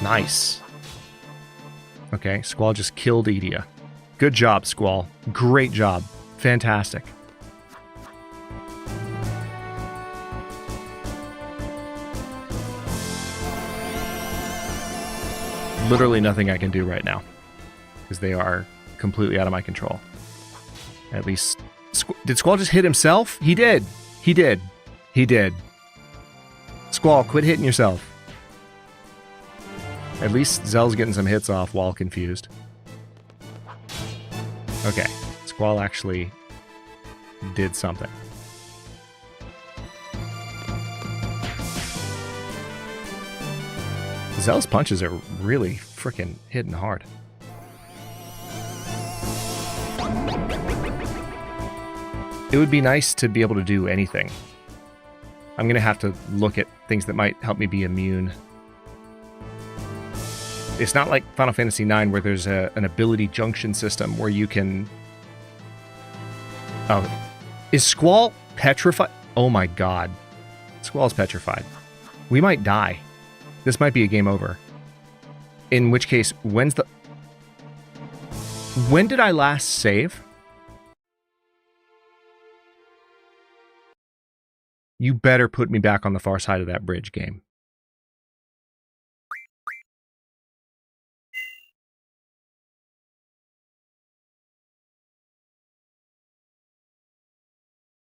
Nice. Okay, Squall just killed Edea. Good job, Squall. Great job. Fantastic. Literally nothing I can do right now because they are completely out of my control. At least... Did Squall just hit himself? He did. He did. He did. Squall, quit hitting yourself. At least Zell's getting some hits off while confused. Okay. Squall actually did something. Zell's punches are really freaking hitting hard. It would be nice to be able to do anything. I'm going to have to look at things that might help me be immune. It's not like Final Fantasy IX where there's an ability junction system where you can... Oh. Is Squall petrified? Oh my god. Squall's petrified. We might die. This might be a game over. In which case, when did I last save? You better put me back on the far side of that bridge, game.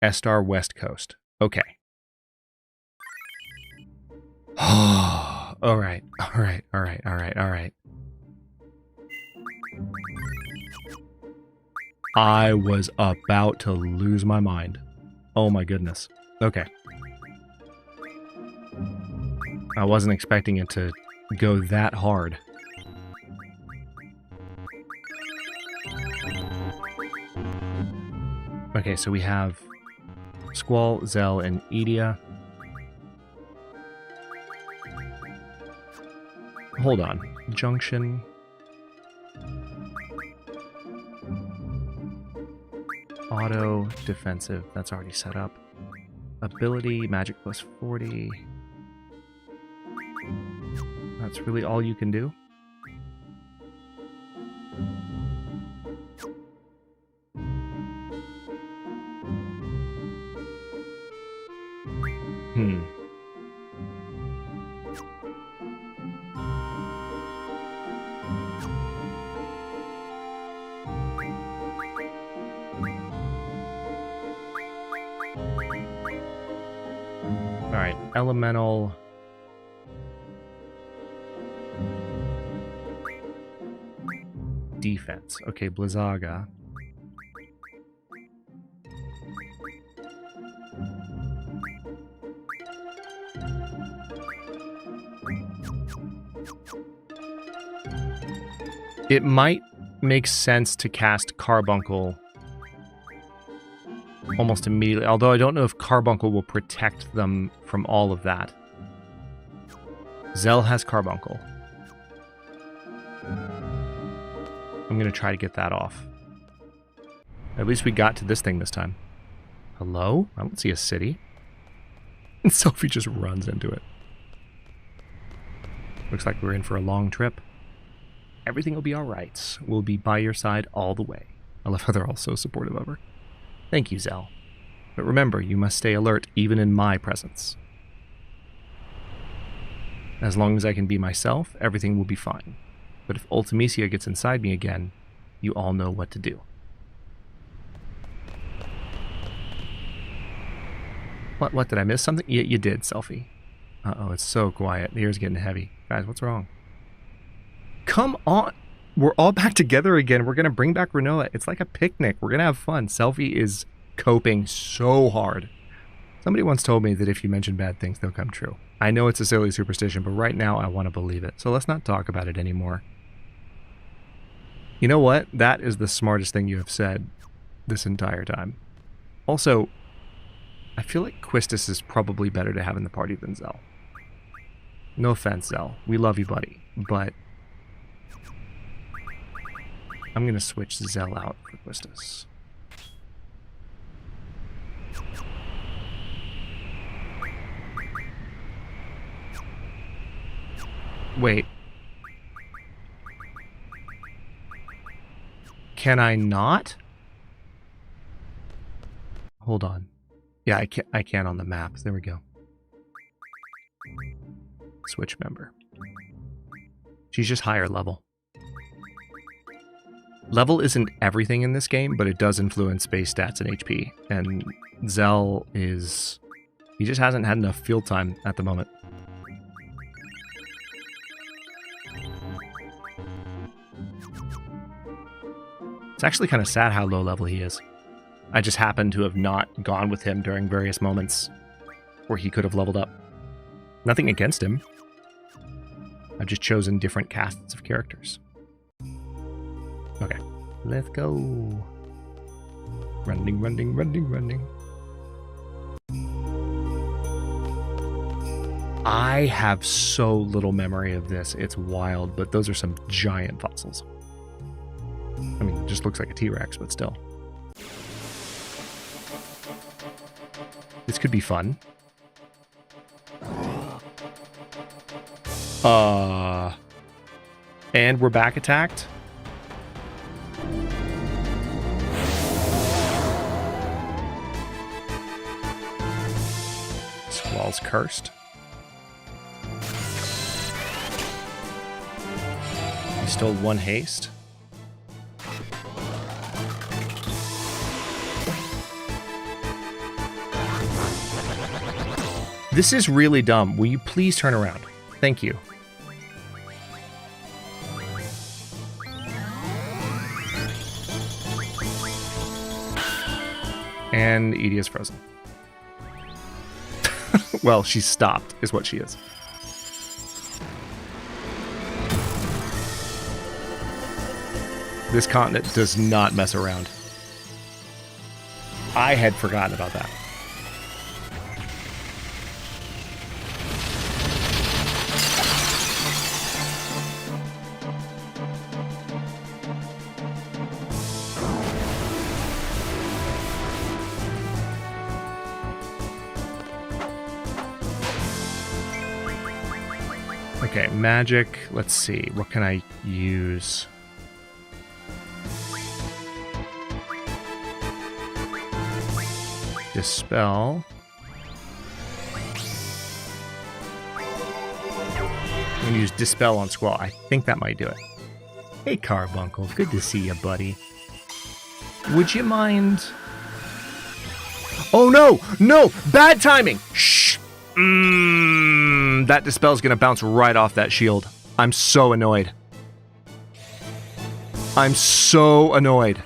Estar West Coast. Okay. All right. I was about to lose my mind. Oh my goodness. Okay. I wasn't expecting it to go that hard. Okay, so we have Squall, Zell, and Edea. Hold on. Junction. Auto, defensive, that's already set up. Ability, magic plus 40. That's really all you can do? Alright, elemental. Defense. Okay, Blizzaga. It might make sense to cast Carbuncle almost immediately, although I don't know if Carbuncle will protect them from all of that. Zell has Carbuncle. I'm going to try to get that off. At least we got to this thing this time. Hello? I don't see a city. And Sophie just runs into it. Looks like we're in for a long trip. Everything will be alright. We'll be by your side all the way. I love how they're all so supportive of her. Thank you, Zell. But remember, you must stay alert even in my presence. As long as I can be myself, everything will be fine. But if Ultimisia gets inside me again, you all know what to do. What, did I miss something? Yeah, you did, Selfie. Uh-oh, it's so quiet. The air's getting heavy. Guys, what's wrong? Come on! We're all back together again. We're going to bring back Renoa. It's like a picnic. We're going to have fun. Selfie is coping so hard. Somebody once told me that if you mention bad things, they'll come true. I know it's a silly superstition, but right now I want to believe it. So let's not talk about it anymore. You know what? That is the smartest thing you have said this entire time. Also, I feel like Quistis is probably better to have in the party than Zell. No offense, Zell. We love you, buddy. But I'm going to switch Zell out for Quistis. Wait. Can I not? Hold on. Yeah, I can on the map. There we go. Switch member. She's just higher level. Level isn't everything in this game, but it does influence base stats and HP. And Zell is... he just hasn't had enough field time at the moment. It's actually kind of sad how low level he is. I just happen to have not gone with him during various moments where he could have leveled up. Nothing against him. I've just chosen different casts of characters. Okay, let's go. Running, running, running, running. I have so little memory of this. It's wild, but those are some giant fossils. I mean, it just looks like a T-Rex, but still. This could be fun. And we're back attacked. Squall's cursed. He stole one haste. This is really dumb. Will you please turn around? Thank you. And Edea's frozen. Well, she's stopped, is what she is. This continent does not mess around. I had forgotten about that. Okay, magic. Let's see. What can I use? Dispel. I'm going to use Dispel on Squall. I think that might do it. Hey, Carbuncle. Good to see you, buddy. Would you mind... Oh, no! No! Bad timing! Shh! That Dispel's going to bounce right off that shield. I'm so annoyed. I'm so annoyed.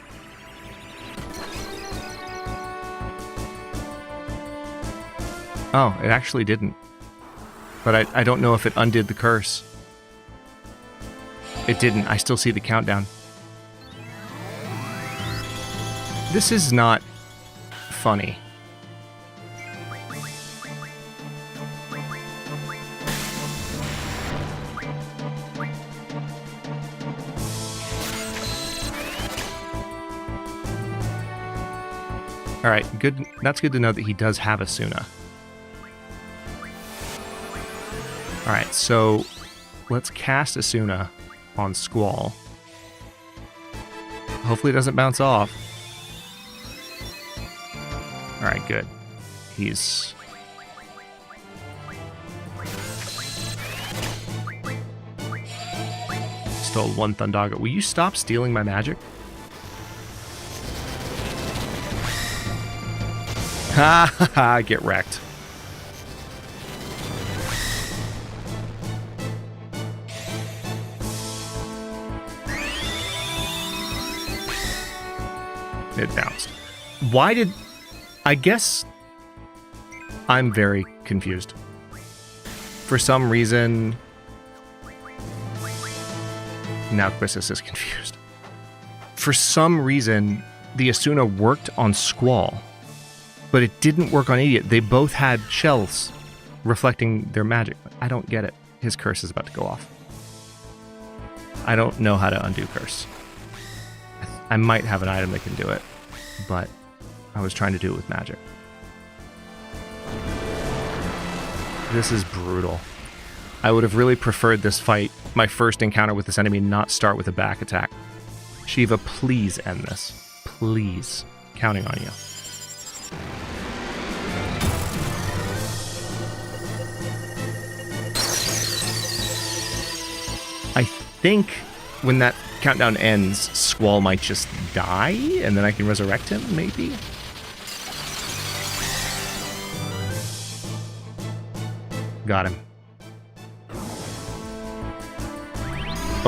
Oh, it actually didn't. But I don't know if it undid the curse. It didn't. I still see the countdown. This is not funny. All right, good. That's good to know that he does have Asuna. All right, so let's cast Asuna on Squall. Hopefully it doesn't bounce off. All right, good. He's... stole one Thundaga. Will you stop stealing my magic? Ha ha ha, get wrecked. It bounced. Why did... I guess... I'm very confused. For some reason... Now Quistis is confused. For some reason, the Asuna worked on Squall, but it didn't work on Edea. They both had shells reflecting their magic. I don't get it. His curse is about to go off. I don't know how to undo curse. I might have an item that can do it, but I was trying to do it with magic. This is brutal. I would have really preferred this fight, my first encounter with this enemy, not start with a back attack. Shiva, please end this. Please. Counting on you. I think when that countdown ends, Squall might just die, and then I can resurrect him, maybe? Got him.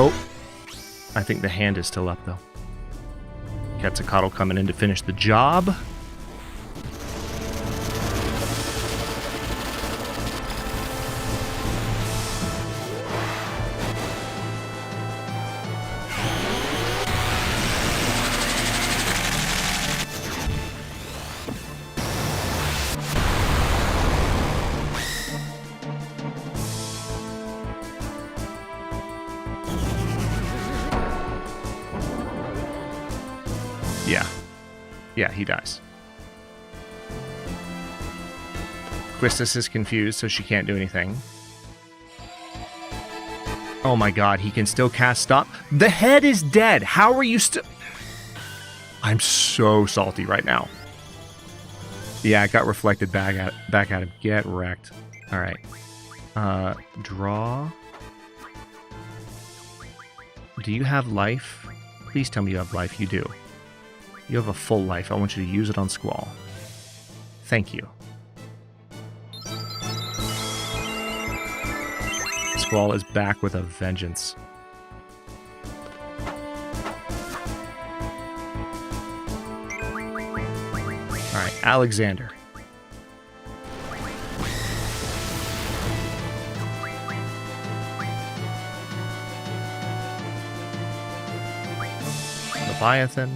Oh. I think the hand is still up, though. Quetzalcoatl coming in to finish the job. Yeah, he dies. Quistis is confused, so she can't do anything. Oh my god, he can still cast Stop. The head is dead! How are you still... I'm so salty right now. Yeah, it got reflected back at him. Get wrecked. Alright. Draw. Do you have life? Please tell me you have life. You do. You have a full life. I want you to use it on Squall. Thank you. Squall is back with a vengeance. Alright, Alexander. Leviathan.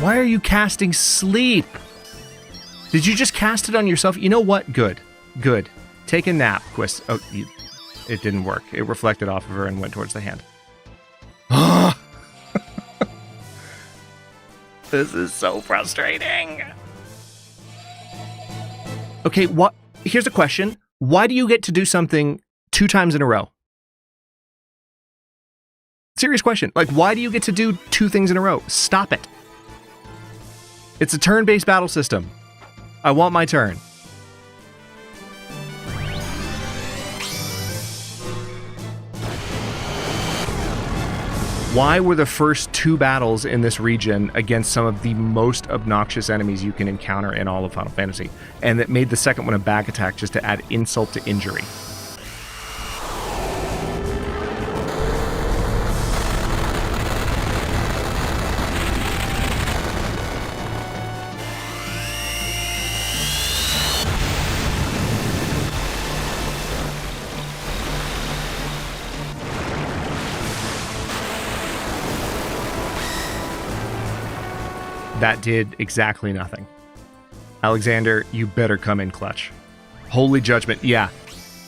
Why are you casting sleep? Did you just cast it on yourself? You know what? Good. Good. Take a nap, Quist. Oh, it didn't work. It reflected off of her and went towards the hand. This is so frustrating. Okay, what? Here's a question. Why do you get to do something 2 times in a row? Serious question. Like, why do you get to do 2 things in a row? Stop it. It's a turn-based battle system. I want my turn. Why were the first 2 battles in this region against some of the most obnoxious enemies you can encounter in all of Final Fantasy? And that made the second one a back attack just to add insult to injury. That did exactly nothing. Alexander, you better come in clutch. Holy judgment, yeah.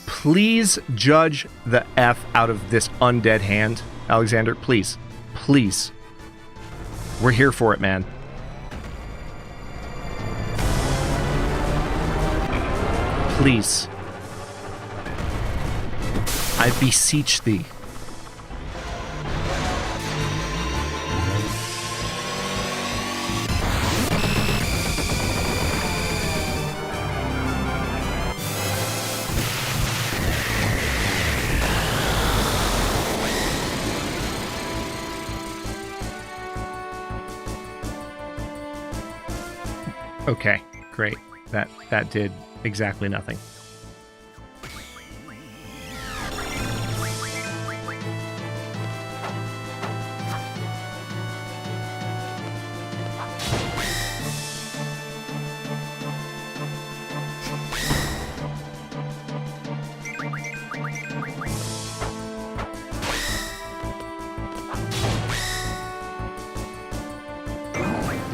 Please judge the F out of this undead hand. Alexander, please. Please. We're here for it, man. Please. I beseech thee. Okay, great. That did exactly nothing.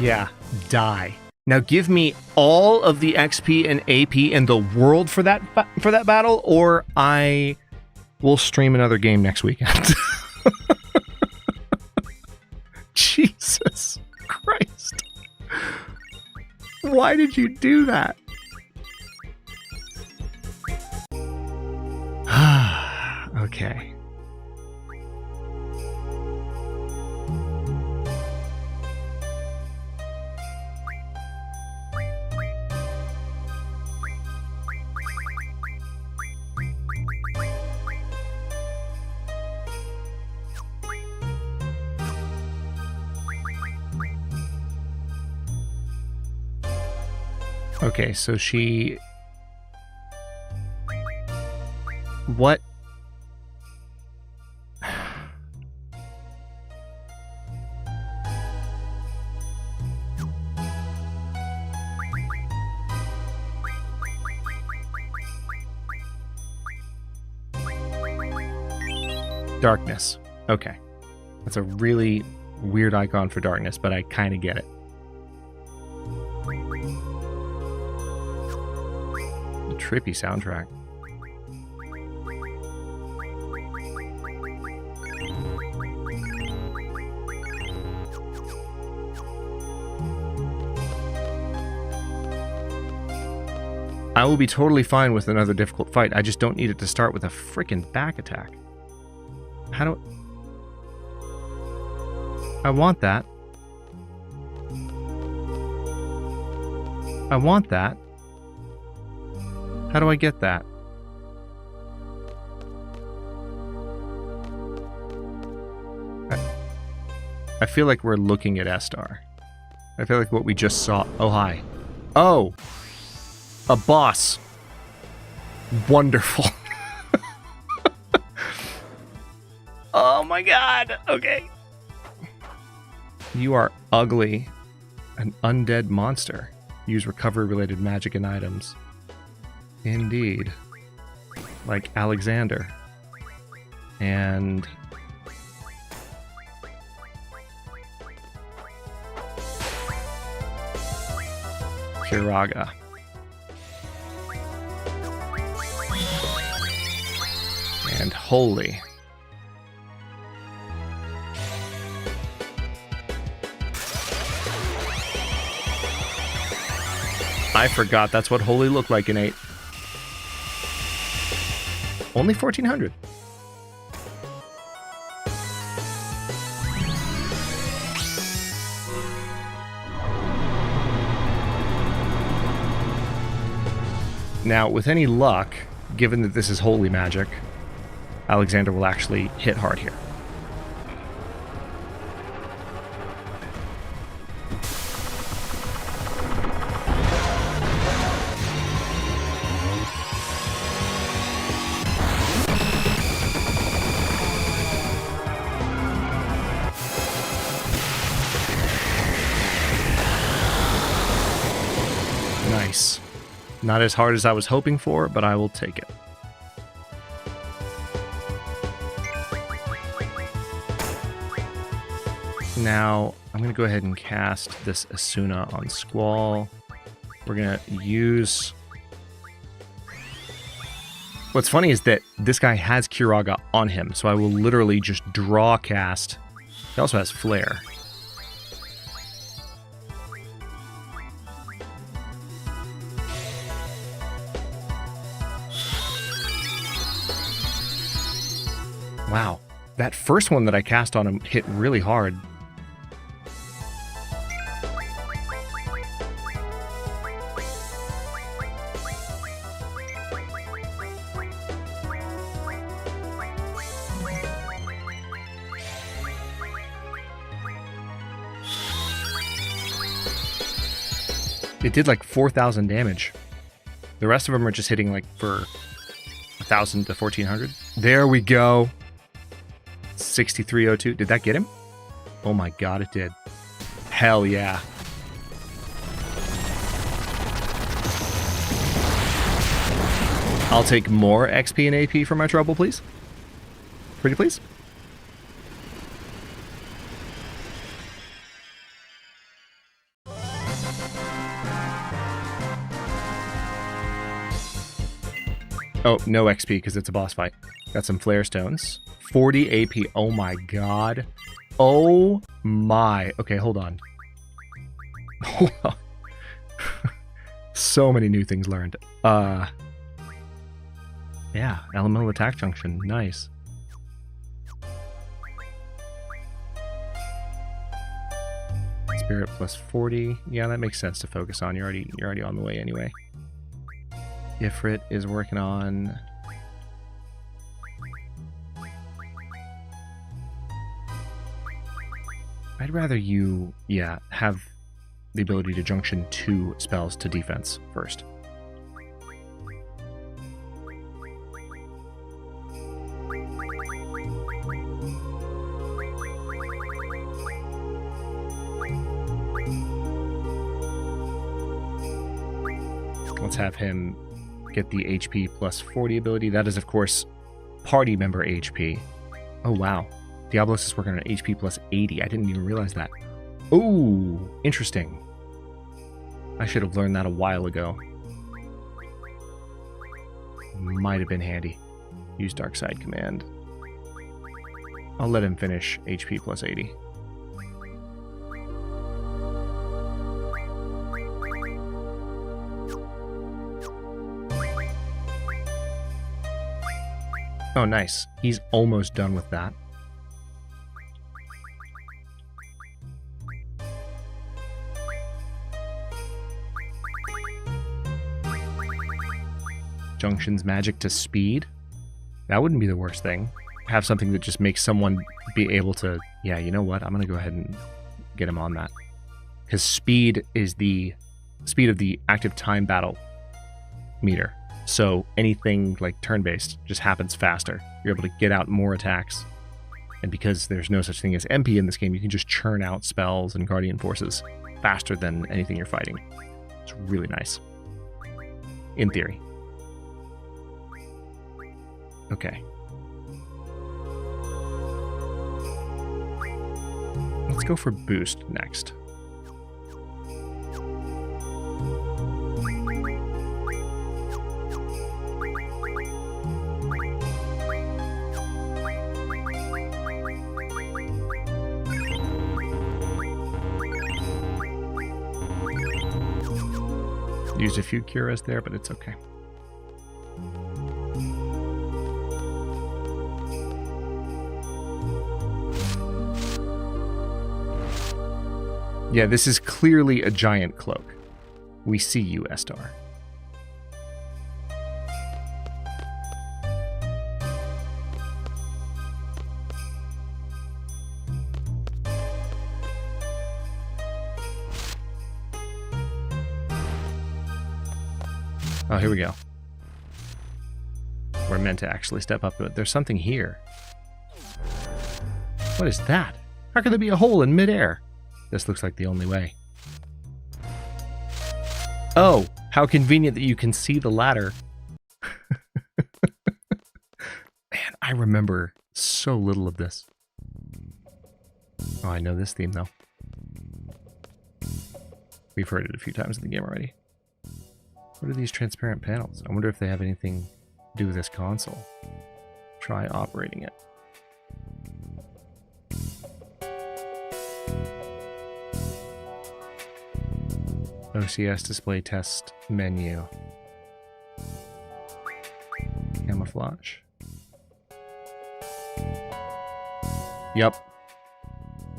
Yeah, die. Now give me all of the XP and AP in the world for that battle, or I will stream another game next weekend. Jesus Christ. Why did you do that? Okay. Okay, so she... What? Darkness. Okay. That's a really weird icon for darkness, but I kind of get it. Trippy soundtrack. I will be totally fine with another difficult fight. I just don't need it to start with a frickin' back attack. How do... I want that. I want that. How do I get that? I feel like we're looking at S-Star. I feel like what we just saw... Oh, hi. Oh! A boss. Wonderful. Oh my god! Okay. You are ugly. An undead monster. Use recovery-related magic and items. Indeed. Like Alexander. And... Kiraga. And Holy. I forgot that's what Holy looked like in 8. Only 1400. Now, with any luck, given that this is holy magic, Alexander will actually hit hard here. Nice. Not as hard as I was hoping for, but I will take it. Now, I'm going to go ahead and cast this Asuna on Squall. We're going to use... What's funny is that this guy has Kiraga on him, so I will literally just draw cast. He also has Flare. Wow, that first one that I cast on him hit really hard. It did like 4,000 damage. The rest of them are just hitting like for 1,000 to 1,400. There we go. 6302. Did that get him? Oh my god, it did. Hell yeah. I'll take more XP and AP for my trouble, please. Pretty please. Oh, no XP because it's a boss fight. Got some flare stones. 40 AP. Oh my god. Oh my. Okay, hold on. Hold on. So many new things learned. Yeah, elemental attack junction. Nice. Spirit plus 40. Yeah, that makes sense to focus on. You're already on the way anyway. Ifrit is working on... I'd rather you, yeah, have the ability to junction 2 spells to defense first. Let's have him get the HP plus 40 ability. That is, of course, party member HP. Oh, wow. Diablos is working on HP plus 80. I didn't even realize that. Ooh, interesting. I should have learned that a while ago. Might have been handy. Use Dark Side Command. I'll let him finish HP plus 80. Oh, nice. He's almost done with that. Junctions magic to speed. That wouldn't be the worst thing. have something that just makes someone be able to, yeah, you know what? I'm going to go ahead and get him on that. Because speed is the speed of the active time battle meter. So anything like turn-based just happens faster. You're able to get out more attacks. And because there's no such thing as MP in this game, you can just churn out spells and guardian forces faster than anything you're fighting. It's really nice. In theory. Okay. Let's go for boost next. Used a few curas there, but it's okay. Yeah, this is clearly a giant cloak. We see you, Estar. Oh, here we go. We're meant to actually step up to it. There's something here. What is that? How could there be a hole in midair? This looks like the only way. Oh, how convenient that you can see the ladder. Man, I remember so little of this. Oh, I know this theme, though. We've heard it a few times in the game already. What are these transparent panels? I wonder if they have anything to do with this console. Try operating it. OCS display test menu. Camouflage. Yep.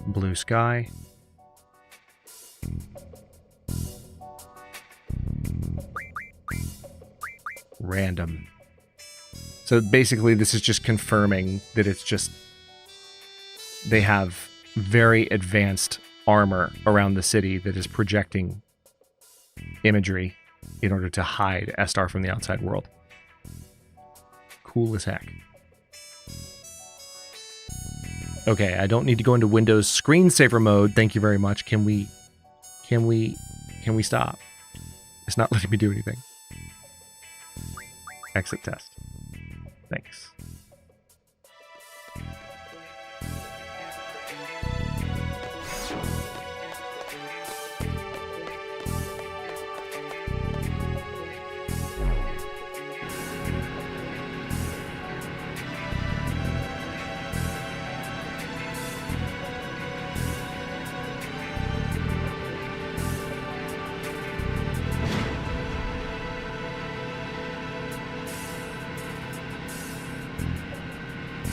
Blue sky. Random. So basically this is just confirming that it's just they have very advanced armor around the city that is projecting imagery in order to hide Estar from the outside world. Cool as heck. Okay, I don't need to go into Windows screensaver mode. Thank you very much. Can we stop? It's not letting me do anything. Exit test. Thanks.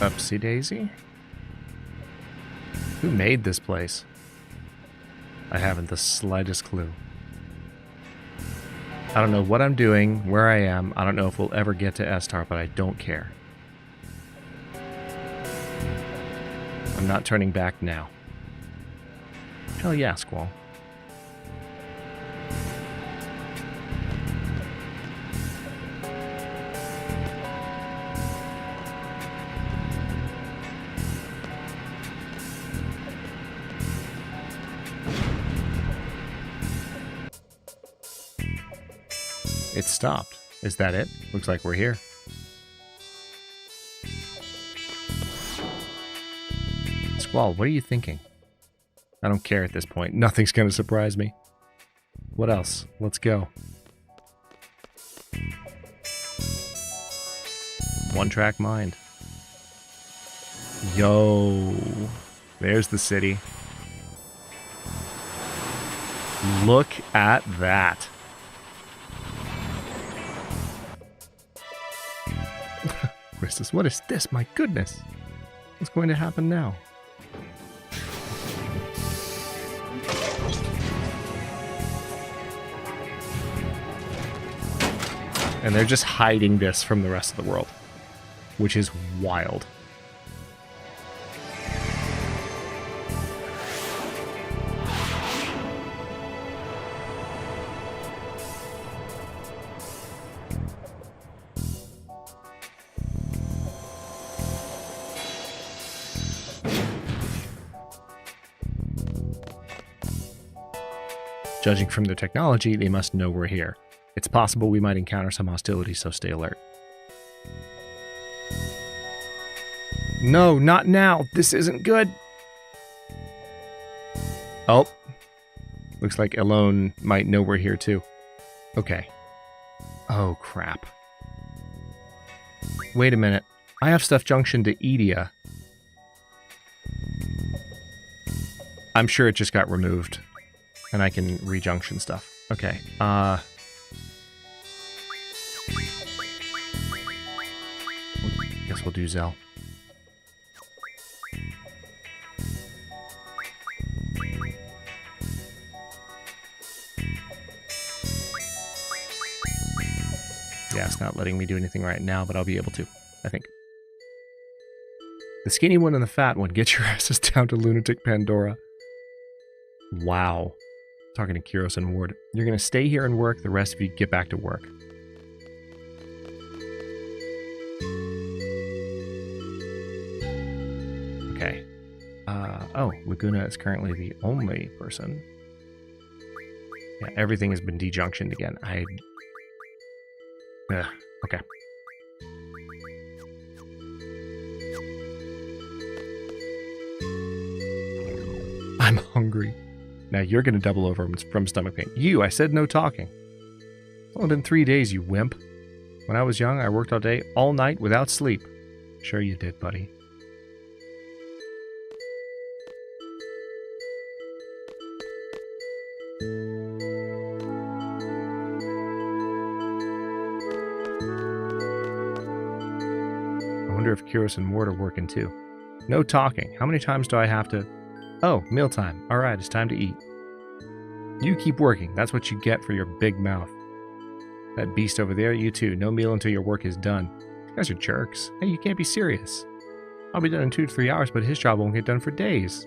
Upsy daisy? Who made this place? I haven't the slightest clue. I don't know what I'm doing, where I am. I don't know if we'll ever get to Estar, but I don't care. I'm not turning back now. Hell yeah, Squall. It stopped. Is that it? Looks like we're here. Squall, what are you thinking? I don't care at this point. Nothing's going to surprise me. What else? Let's go. One track mind. Yo. There's the city. Look at that. Christus, what is this? My goodness. What's going to happen now? And they're just hiding this from the rest of the world, which is wild. Judging from their technology, they must know we're here. It's possible we might encounter some hostility, so stay alert. No, not now. This isn't good. Oh. Looks like Elone might know we're here too. Okay. Oh, crap. Wait a minute. I have stuff junctioned to Edea. I'm sure it just got removed. And I can rejunction stuff. Okay. Guess we'll do Zell. Yeah, it's not letting me do anything right now, but I'll be able to, I think. The skinny one and the fat one, get your asses down to Lunatic Pandora. Wow. Talking to Kyros and Ward. You're going to stay here and work, the rest of you get back to work. Okay. Oh, Laguna is currently the only person. Yeah, everything has been dejunctioned again. Okay. I'm hungry. Now you're going to double over from stomach pain. You, I said no talking. It's only been 3 days, you wimp. When I was young, I worked all day, all night, without sleep. Sure you did, buddy. I wonder if Kyros and Ward are working too. No talking. How many times do I have to... Oh, mealtime. Alright, it's time to eat. You keep working. That's what you get for your big mouth. That beast over there, you too. No meal until your work is done. You guys are jerks. Hey, you can't be serious. I'll be done in 2 to 3 hours, but his job won't get done for days.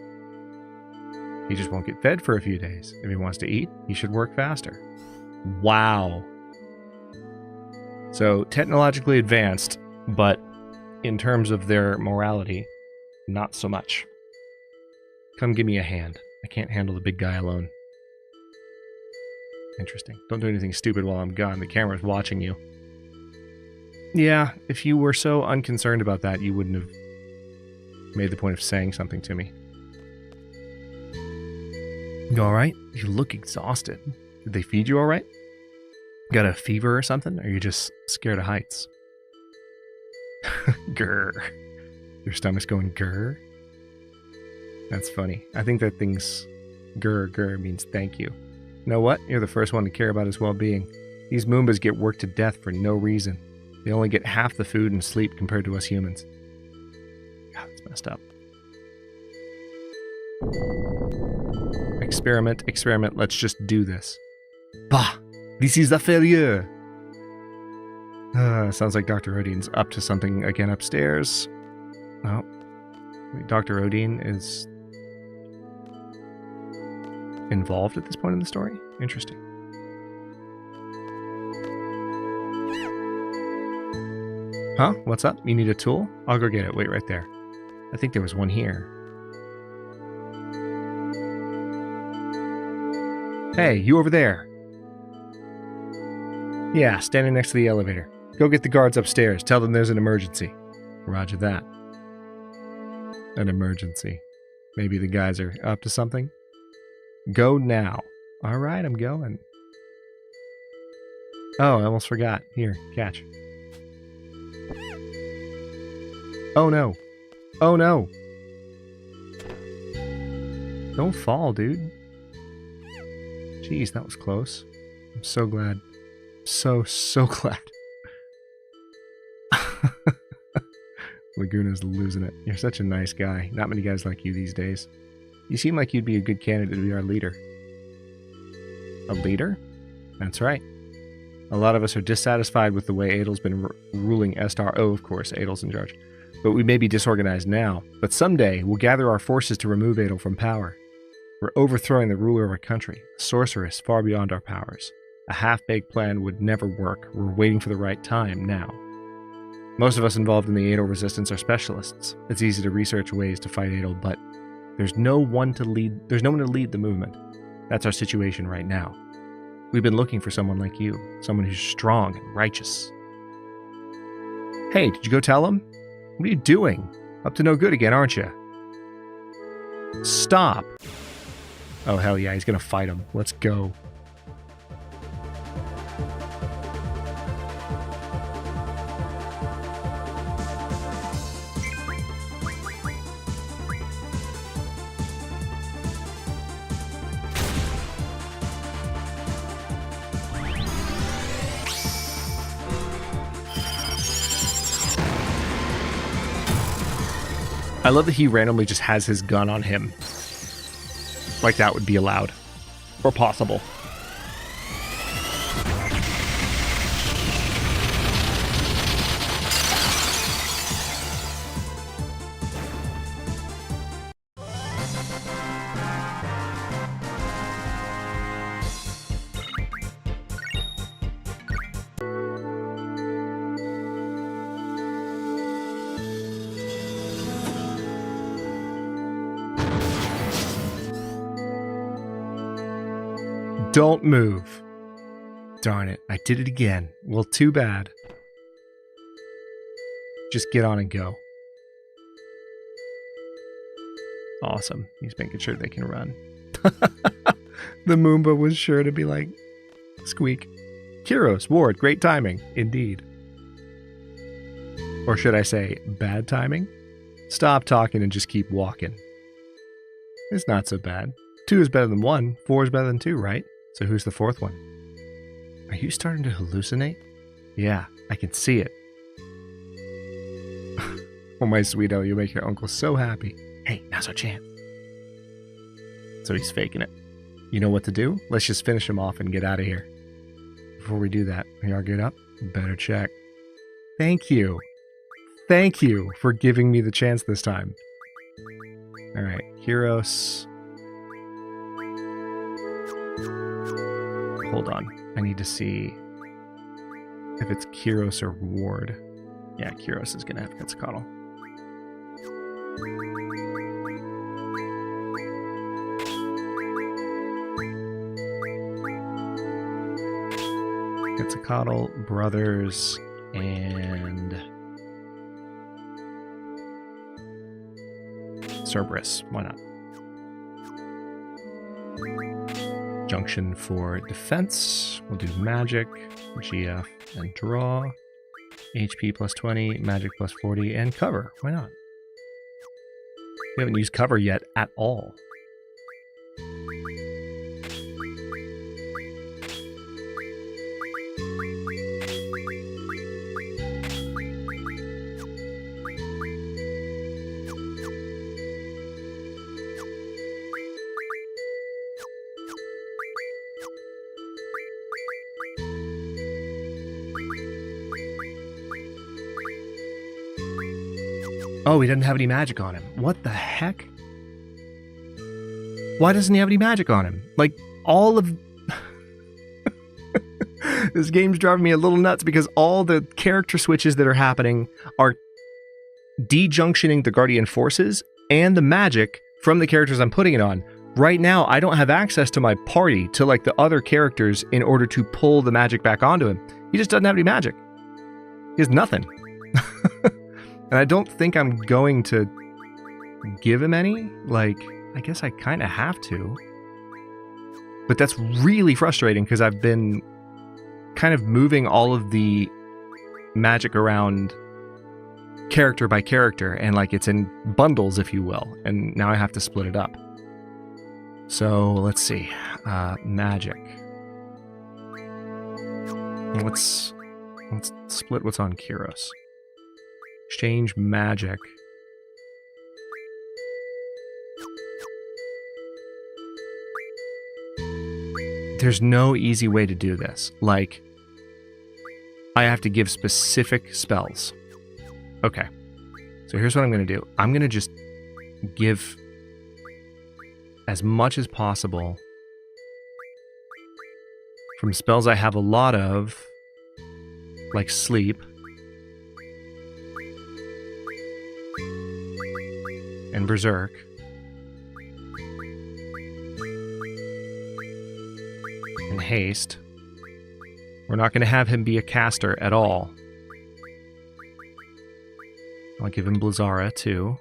He just won't get fed for a few days. If he wants to eat, he should work faster. Wow. So, technologically advanced, but in terms of their morality, not so much. Come give me a hand. I can't handle the big guy alone. Interesting. Don't do anything stupid while I'm gone. The camera's watching you. Yeah, if you were so unconcerned about that, you wouldn't have made the point of saying something to me. You alright? You look exhausted. Did they feed you alright? Got a fever or something? Or are you just scared of heights? Grr. Your stomach's going grr? That's funny. I think that thing's grr means thank you. You know what? You're the first one to care about his well-being. These Moombas get worked to death for no reason. They only get half the food and sleep compared to us humans. God, that's messed up. Experiment, let's just do this. Bah! This is a failure! Sounds like Dr. Odine's up to something again upstairs. Oh. Wait, Dr. Odine is involved at this point in the story? Interesting. Huh? What's up? You need a tool? I'll go get it. Wait right there. I think there was one here. Hey, you over there. Yeah, standing next to the elevator. Go get the guards upstairs. Tell them there's an emergency. Roger that. An emergency. Maybe the guys are up to something? Go now. Alright, I'm going. Oh, I almost forgot. Here, catch. Oh no. Oh no. Don't fall, dude. Jeez, that was close. I'm so glad. So glad. Laguna's losing it. You're such a nice guy. Not many guys like you these days. You seem like you'd be a good candidate to be our leader. A leader? That's right. A lot of us are dissatisfied with the way Adel's been ruling Estar. Oh, of course, Adel's in charge. But we may be disorganized now. But someday, we'll gather our forces to remove Adel from power. We're overthrowing the ruler of our country, a sorceress far beyond our powers. A half-baked plan would never work. We're waiting for the right time now. Most of us involved in the Adel resistance are specialists. It's easy to research ways to fight Adel, but there's no one to lead the movement. That's our situation right now. We've been looking for someone like you, someone who's strong and righteous. Hey, did you go tell him? What are you doing? Up to no good again, aren't you? Stop. Oh, hell yeah, he's gonna fight him. Let's go. I love that he randomly just has his gun on him. Like that would be allowed. Or possible. Don't move. Darn it, I did it again. Well, too bad. Just get on and go. Awesome. He's making sure they can run. The Moomba was sure to be like, squeak. Kyros, Ward, great timing. Indeed. Or should I say, bad timing? Stop talking and just keep walking. It's not so bad. 2 is better than 1. 4 is better than 2, right? So who's the 4th one? Are you starting to hallucinate? Yeah, I can see it. Oh, my sweeto, you make your uncle so happy. Hey, now's our chance. So he's faking it. You know what to do? Let's just finish him off and get out of here. Before we do that, we all get up? Better check. Thank you. Thank you for giving me the chance this time. All right, Kyros. Hold on. I need to see if it's Kyros or Ward. Yeah, Kyros is going to have Quetzalcoatl. Quetzalcoatl, Brothers, and Cerberus. Why not? Junction for defense. We'll do magic, GF, and draw. HP plus 20, magic plus 40, and cover. Why not? We haven't used cover yet at all. Oh, he doesn't have any magic on him. What the heck? Why doesn't he have any magic on him? Like, all of... This game's driving me a little nuts because all the character switches that are happening are dejunctioning the Guardian forces and the magic from the characters I'm putting it on. Right now, I don't have access to my party, to like the other characters, in order to pull the magic back onto him. He just doesn't have any magic. He has nothing. And I don't think I'm going to give him any. Like, I guess I kind of have to. But that's really frustrating because I've been kind of moving all of the magic around character by character. And like it's in bundles, if you will. And now I have to split it up. So let's see. Magic. Let's split what's on Kyros. Exchange magic. There's no easy way to do this. Like, I have to give specific spells. Okay. So here's what I'm going to do. I'm going to just give as much as possible from spells I have a lot of, like sleep. And Berserk. haste. We're not going to have him be a caster at all. I'll give him Blizzara too.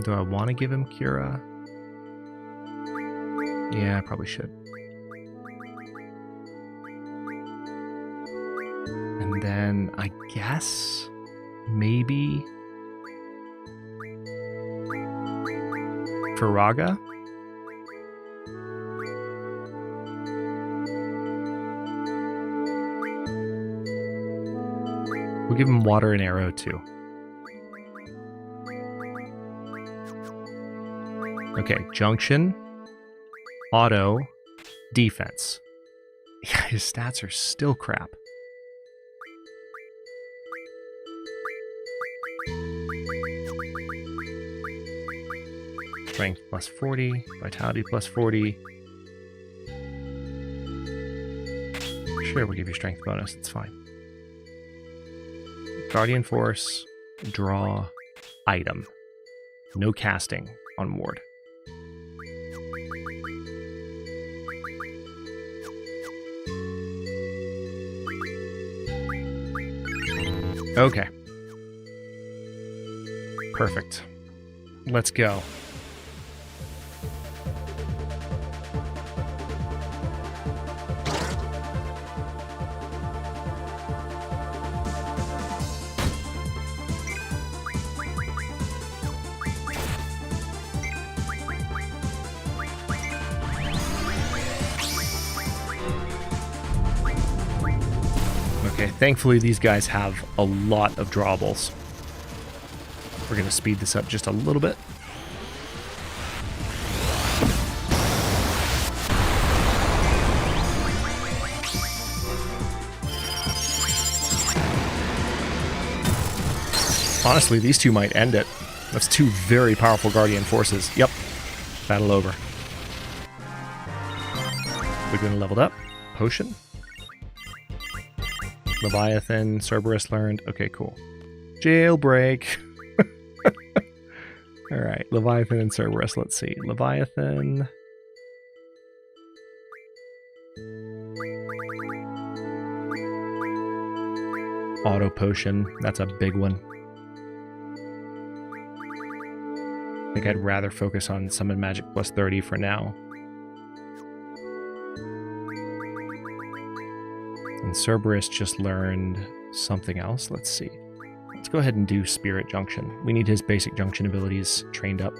Do I want to give him Cura? Yeah, I probably should. And then I guess maybe Faraga? We'll give him Water and Arrow too. Okay, Junction, Auto, Defense. Yeah, his stats are still crap. Strength plus 40, Vitality plus 40. Sure, we'll give you Strength bonus, it's fine. Guardian Force, draw, item. No casting on Ward. Okay. Perfect. Let's go. Okay, thankfully these guys have a lot of drawables. We're going to speed this up just a little bit. Honestly, these two might end it. That's two very powerful Guardian forces. Yep. Battle over. We're going to level up. Potion. Leviathan, Cerberus learned. Okay, cool. Jailbreak. Alright, Leviathan and Cerberus. Let's see. Leviathan. Auto Potion. That's a big one. I think I'd rather focus on Summon Magic plus 30 for now. And Cerberus just learned something else. Let's see. Let's go ahead and do Spirit Junction. We need his basic Junction abilities trained up.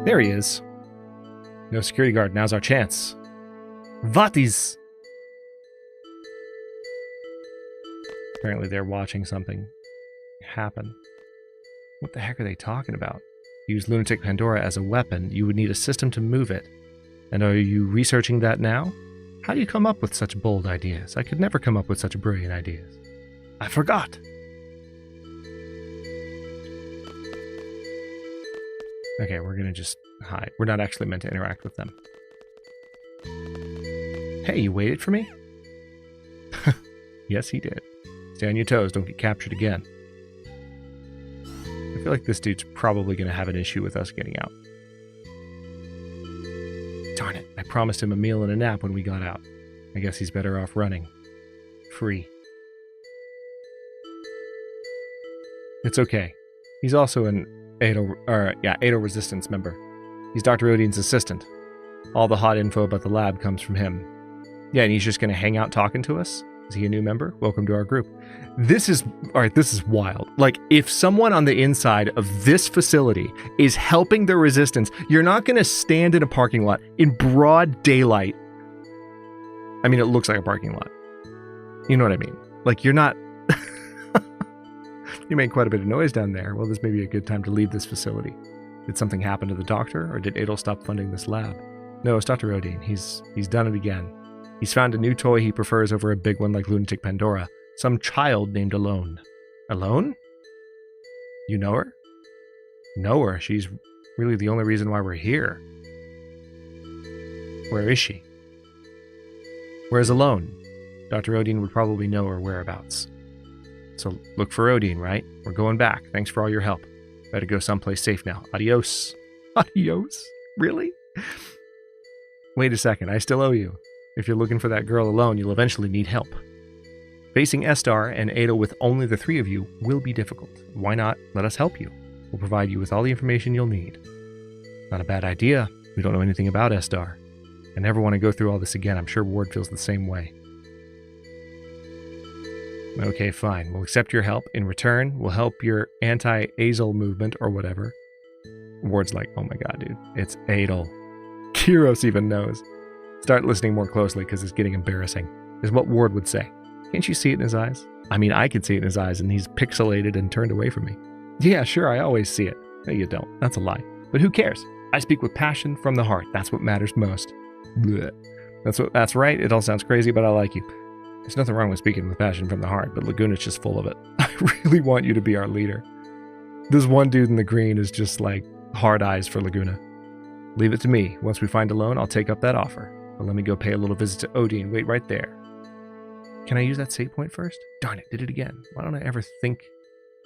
There he is. No security guard. Now's our chance. Vatis! Apparently they're watching something happen. What the heck are they talking about? Use Lunatic Pandora as a weapon. You would need a system to move it. And are you researching that now? How do you come up with such bold ideas? I could never come up with such brilliant ideas. I forgot! Okay, we're gonna just hide. We're not actually meant to interact with them. Hey, you waited for me? Yes, he did. Stay on your toes, don't get captured again. I feel like this dude's probably going to have an issue with us getting out. Darn it, I promised him a meal and a nap when we got out. I guess he's better off running. Free. It's okay. He's also an Ado Resistance member. He's Dr. Odine's assistant. All the hot info about the lab comes from him. Yeah, and he's just going to hang out talking to us? Is he a new member? Welcome to our group. This is wild. Like, if someone on the inside of this facility is helping the resistance, you're not going to stand in a parking lot in broad daylight. I mean, it looks like a parking lot. You know what I mean? Like, you're not... You made quite a bit of noise down there. Well, this may be a good time to leave this facility. Did something happen to the doctor, or did Adel stop funding this lab? No, it's Dr. Odine. He's done it again. He's found a new toy he prefers over a big one like Lunatic Pandora. Some child named Alone. Alone? You know her? Know her. She's really the only reason why we're here. Where is she? Where's Alone? Dr. Odin would probably know her whereabouts. So look for Odin, right? We're going back. Thanks for all your help. Better go someplace safe now. Adios. Adios? Really? Wait a second, I still owe you. If you're looking for that girl alone, you'll eventually need help. Facing Estar and Ada with only the three of you will be difficult. Why not let us help you? We'll provide you with all the information you'll need. Not a bad idea. We don't know anything about Estar. I never want to go through all this again. I'm sure Ward feels the same way. Okay, fine. We'll accept your help. In return, we'll help your anti-Azel movement or whatever. Ward's like, oh my god, dude. It's Adel. Kyros even knows. Start listening more closely because it's getting embarrassing, is what Ward would say. Can't you see it in his eyes? I mean, I can see it in his eyes, and he's pixelated and turned away from me. Yeah, sure, I always see it. No, you don't. That's a lie. But who cares? I speak with passion from the heart. That's what matters most. Blech. That's right. It all sounds crazy, but I like you. There's nothing wrong with speaking with passion from the heart, but Laguna's just full of it. I really want you to be our leader. This one dude in the green is just like hard eyes for Laguna. Leave it to me. Once we find Alone, I'll take up that offer. But let me go pay a little visit to Odin. Wait right there. Can I use that save point first? Darn it, did it again. Why don't I ever think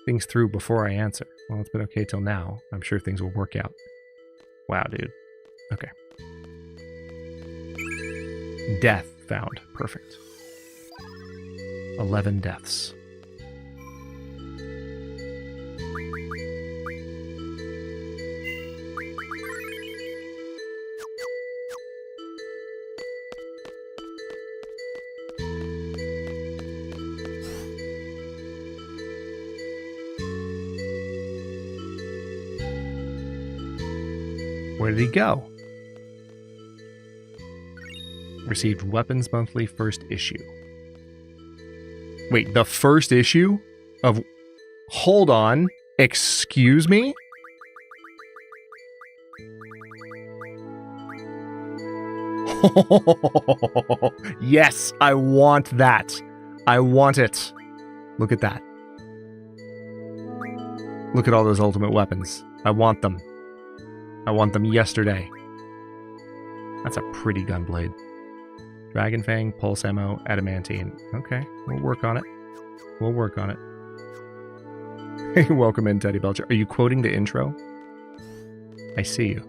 things through before I answer? Well, it's been okay till now. I'm sure things will work out. Wow, dude. Okay. Death found. Perfect. 11 deaths. Where did he go? Received Weapons Monthly first issue. Wait, the first issue of... Hold on. Excuse me? Yes, I want that. I want it. Look at that. Look at all those ultimate weapons. I want them. I want them yesterday. That's a pretty gunblade. Dragon Fang, Pulse Ammo, Adamantine. Okay, we'll work on it. We'll work on it. Hey, welcome in, Teddy Belcher. Are you quoting the intro? I see you.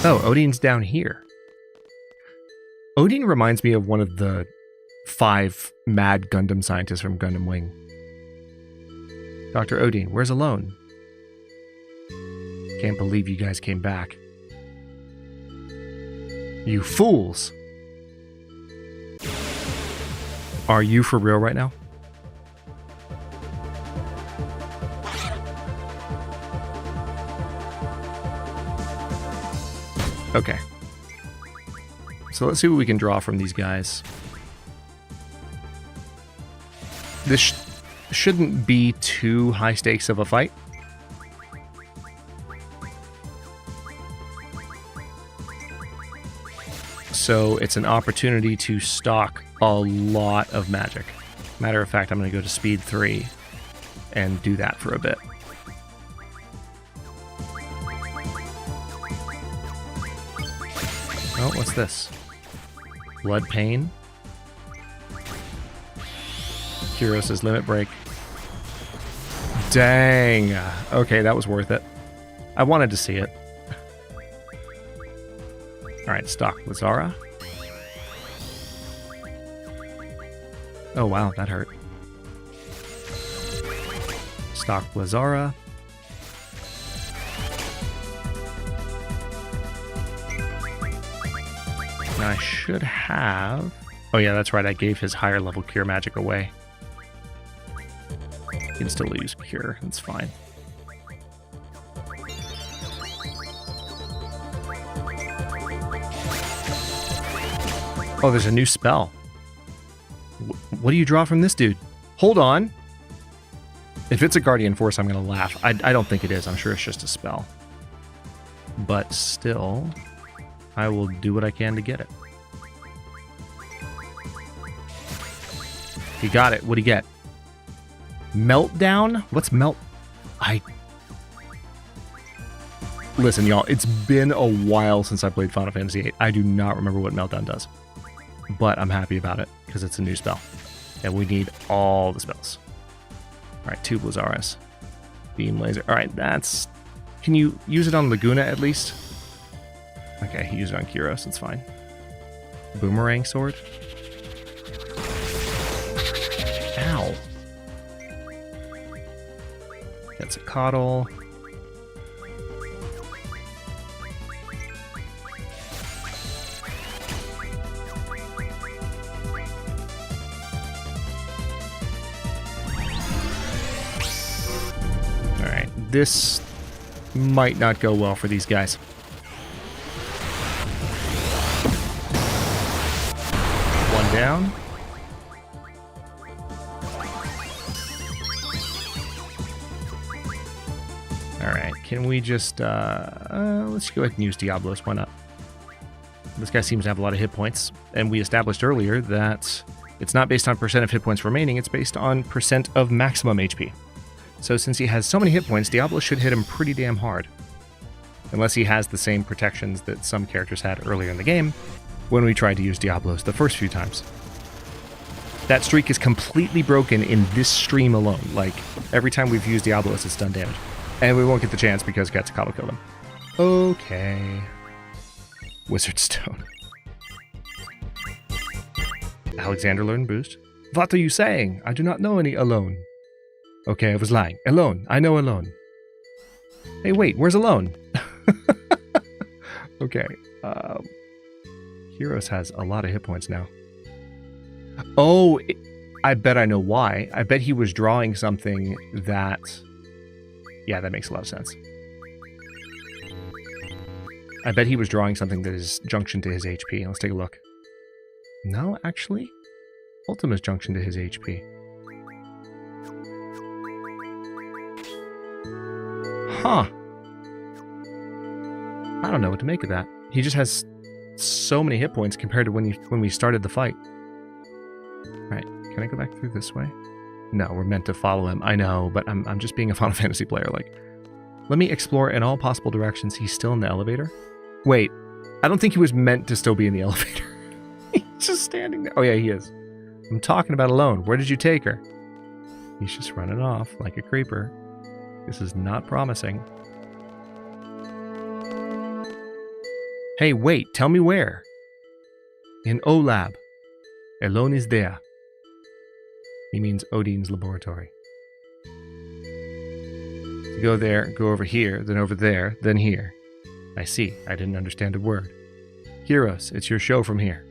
Oh, Odin's down here. Odin reminds me of one of the 5 mad Gundam scientists from Gundam Wing. Dr. Odin, where's Alone? Can't believe you guys came back. You fools! Are you for real right now? Okay. So let's see what we can draw from these guys. This shouldn't be too high stakes of a fight. So it's an opportunity to stock a lot of magic. Matter of fact, I'm going to go to speed 3 and do that for a bit. Oh, what's this? Blood Pain. Kyros' Limit Break. Dang. Okay, that was worth it. I wanted to see it. Alright, stock Lazara. Oh wow, that hurt. Stock Lazara. Now I should have... Oh yeah, that's right, I gave his higher level Cure Magic away. You can still use Cure, that's fine. Oh, there's a new spell. What do you draw from this dude? Hold on. If it's a Guardian Force, I'm going to laugh. I don't think it is. I'm sure it's just a spell. But still, I will do what I can to get it. He got it. What'd he get? Meltdown? What's Listen, y'all, it's been a while since I played Final Fantasy VIII. I do not remember what Meltdown does. But I'm happy about it, because it's a new spell. And we need all the spells. Alright, 2 Blazzaris. Beam Laser. Alright, that's... Can you use it on Laguna at least? Okay, he used it on Kyros, it's fine. Boomerang Sword. Ow. That's a Coddle. Alright, this might not go well for these guys. One down. Alright, can we just, let's go ahead and use Diablos, why not? This guy seems to have a lot of hit points, and we established earlier that it's not based on percent of hit points remaining, it's based on percent of maximum HP. So since he has so many hit points, Diablo should hit him pretty damn hard. Unless he has the same protections that some characters had earlier in the game when we tried to use Diablos the first few times. That streak is completely broken in this stream alone. Like, every time we've used Diablos, it's done damage. And we won't get the chance because Quetzalcoatl killed him. Okay. Wizard Stone. Alexander learned boost. What are you saying? I do not know any Alone. Okay, I was lying. Alone. I know Alone. Hey, wait, where's Alone? Okay. Heroes has a lot of hit points now. Oh, I bet I know why. I bet he was drawing something that... Yeah, that makes a lot of sense. I bet he was drawing something that is junction to his HP. Let's take a look. No, actually, Ultima's junction to his HP. Huh. I don't know what to make of that. He just has so many hit points compared to when we started the fight. Alright, can I go back through this way? No, we're meant to follow him. I know, but I'm just being a Final Fantasy player. Like, let me explore in all possible directions. He's still in the elevator? Wait, I don't think he was meant to still be in the elevator. He's just standing there. Oh yeah, he is. I'm talking about Alone. Where did you take her? He's just running off like a creeper. This is not promising. Hey, wait, tell me where. In O-Lab. Alone is there. He means Odine's laboratory. To go there, go over here, then over there, then here. I see, I didn't understand a word. Kyros, it's your show from here.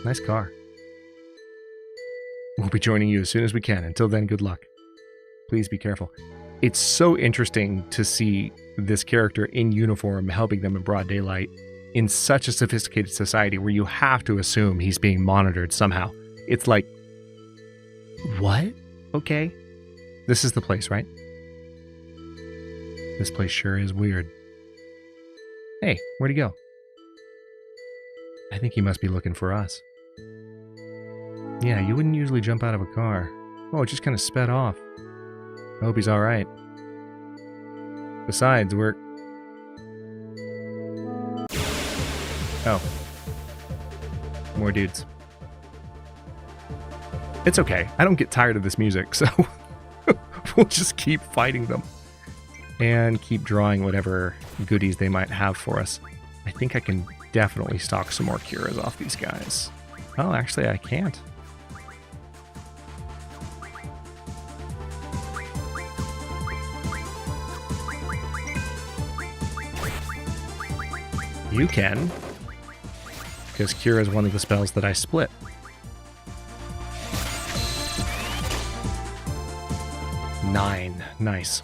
Nice car. We'll be joining you as soon as we can. Until then, good luck. Please be careful. It's so interesting to see this character in uniform helping them in broad daylight in such a sophisticated society where you have to assume he's being monitored somehow. It's like, what? Okay. This is the place, right? This place sure is weird. Hey, where'd he go? I think he must be looking for us. Yeah, you wouldn't usually jump out of a car. Oh, it just kind of sped off. I hope he's alright. Besides, we're... Oh. More dudes. It's okay. I don't get tired of this music, so we'll just keep fighting them. And keep drawing whatever goodies they might have for us. I think I can definitely stock some more Curas off these guys. Oh, actually I can't. You can. Because Cura is one of the spells that I split. Nine. Nice.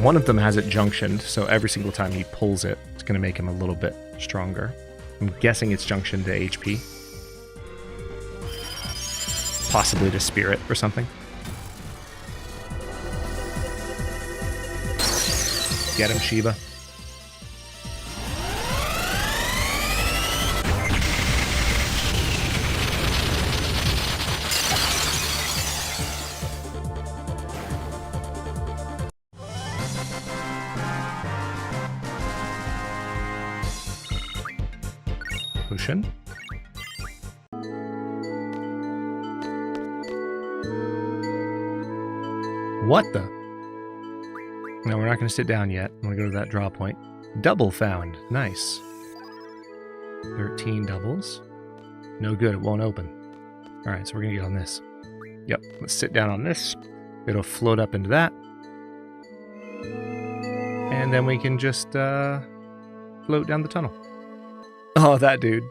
One of them has it junctioned, so every single time he pulls it, it's going to make him a little bit stronger. I'm guessing it's junctioned to HP. Possibly to Spirit or something. Get him, Shiva. Potion. What the? No, we're not going to sit down yet. I'm going to go to that draw point. Double found. Nice. 13 doubles. No good. It won't open. All right, so we're going to get on this. Yep, let's sit down on this. It'll float up into that. And then we can just float down the tunnel. Oh, that dude.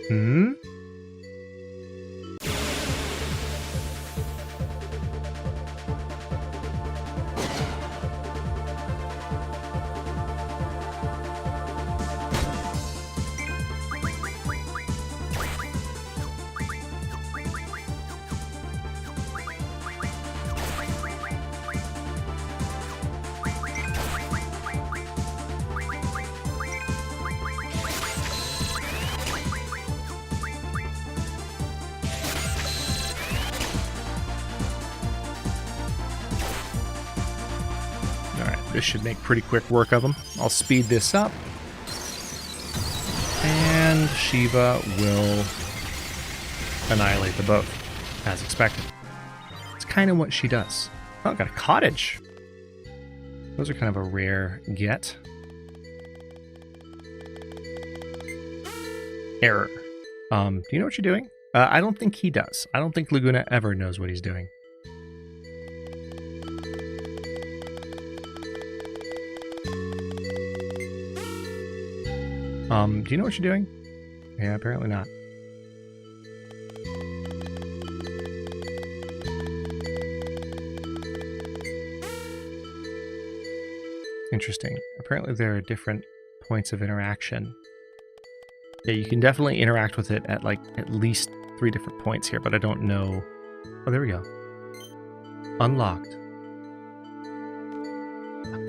Hmm? This should make pretty quick work of them. I'll speed this up. And Shiva will annihilate the both, as expected. It's kind of what she does. Oh, got a cottage. Those are kind of a rare get. Error. Do you know what you're doing? I don't think he does. I don't think Laguna ever knows what he's doing. Do you know what you're doing? Yeah, apparently not. Interesting. Apparently there are different points of interaction. Yeah, you can definitely interact with it at like at least 3 different points here, but I don't know. Oh, there we go. Unlocked.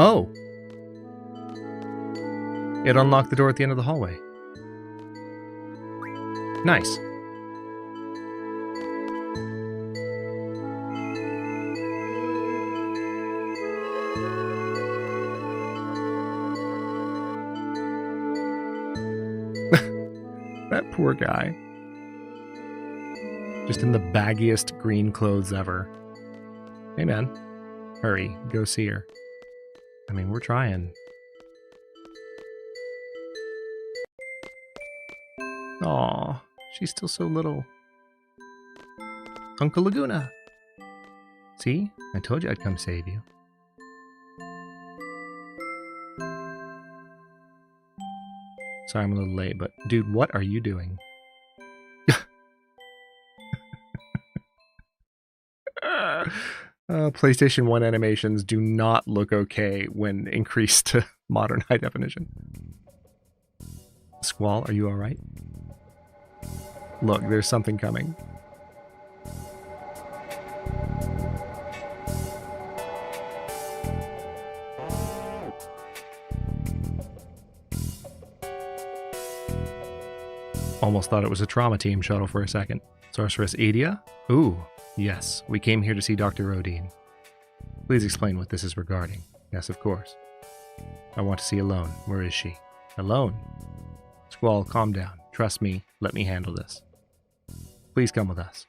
Oh! It unlocked the door at the end of the hallway. Nice. That poor guy. Just in the baggiest green clothes ever. Hey man, hurry, go see her. I mean, we're trying. Aw, she's still so little. Uncle Laguna. See? I told you I'd come save you. Sorry I'm a little late, but dude, what are you doing? PlayStation 1 animations do not look okay when increased to modern high definition. Squall, are you alright? Look, there's something coming. Almost thought it was a trauma team shuttle for a second. Sorceress Edea? Ooh, yes. We came here to see Dr. Rodin. Please explain what this is regarding. Yes, of course. I want to see Alone. Where is she? Alone? Squall, calm down. Trust me. Let me handle this. Please come with us.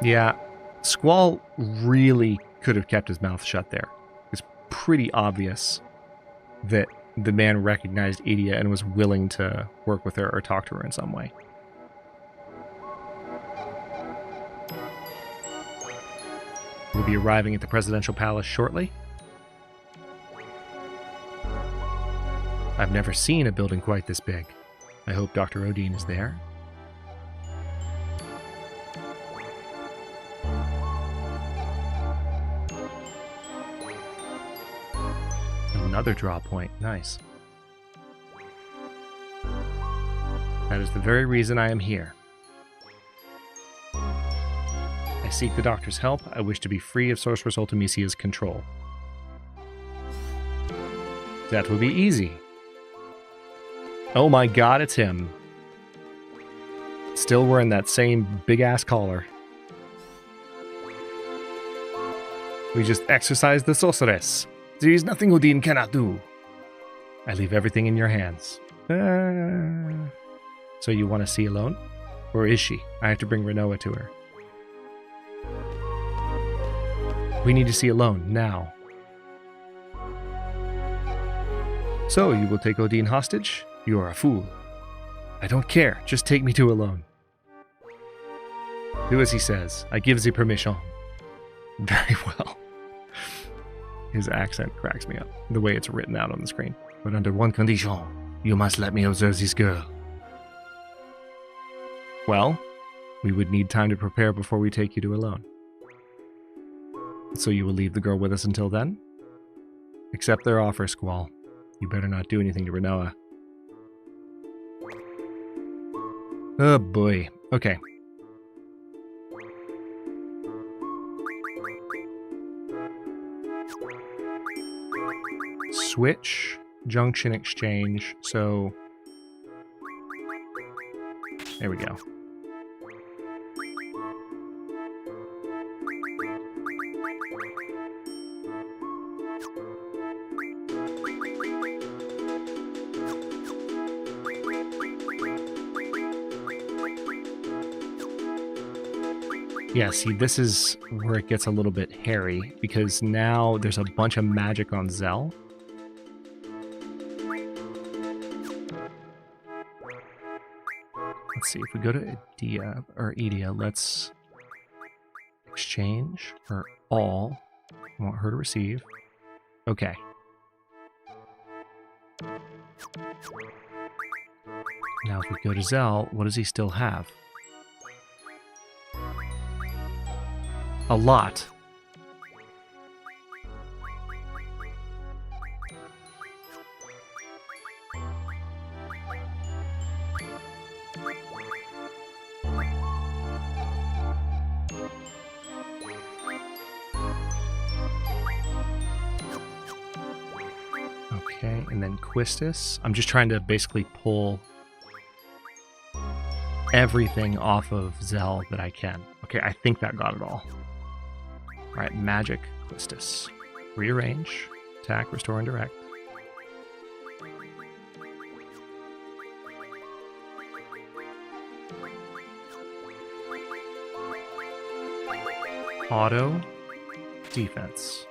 Yeah, Squall really could have kept his mouth shut there. It's pretty obvious that the man recognized Edea and was willing to work with her or talk to her in some way. We'll be arriving at the presidential palace shortly. I've never seen a building quite this big. I hope Dr. Odin is there. Another draw point. Nice. That is the very reason I am here. I seek the doctor's help. I wish to be free of Sorceress Ultimisia's control. That will be easy. Oh my god, it's him. Still wearing that same big-ass collar. We just exorcised the sorceress. There is nothing Odin cannot do. I leave everything in your hands. So you want to see alone? Or is she? I have to bring Renoa to her. We need to see alone, now. So, you will take Odin hostage? You are a fool. I don't care, just take me to alone. Do as he says. I give the permission. Very well. His accent cracks me up, the way it's written out on the screen. But under one condition, you must let me observe this girl. Well, we would need time to prepare before we take you to alone. So you will leave the girl with us until then? Accept their offer, Squall. You better not do anything to Renoa. Oh boy. Okay. Switch, junction exchange, so there we go. Yeah, see, this is where it gets a little bit hairy, because now there's a bunch of magic on Zell. Let's see, if we go to Edea, let's exchange for all. I want her to receive. Okay. Now if we go to Zell, what does he still have? A lot. Okay, and then Quistis. I'm just trying to basically pull everything off of Zell that I can. Okay, I think that got it all. Alright, Magic, Quistis. Rearrange, attack, restore, and direct. Auto, defense.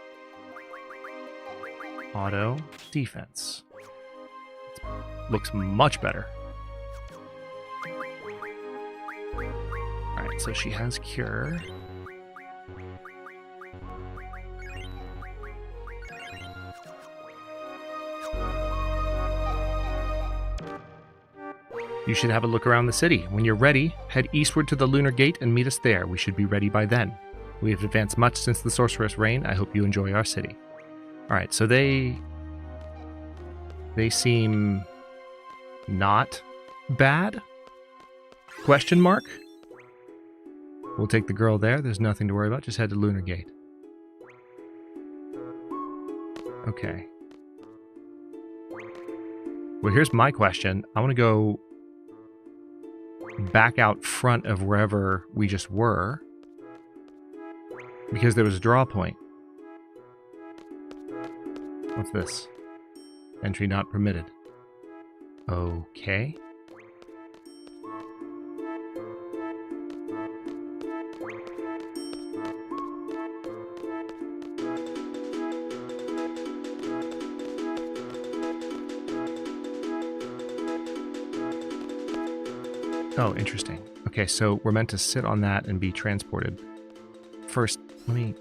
Auto, defense. Looks much better. Alright, so she has Cure. You should have a look around the city. When you're ready, head eastward to the Lunar Gate and meet us there. We should be ready by then. We have advanced much since the Sorceress' reign. I hope you enjoy our city. Alright, so they seem not bad? Question mark? We'll take the girl there. There's nothing to worry about. Just head to Lunar Gate. Okay. Well, here's my question. I want to go back out front of wherever we just were, because there was a draw point. What's this? Entry not permitted. Okay. Oh, interesting. Okay, so we're meant to sit on that and be transported. First, let me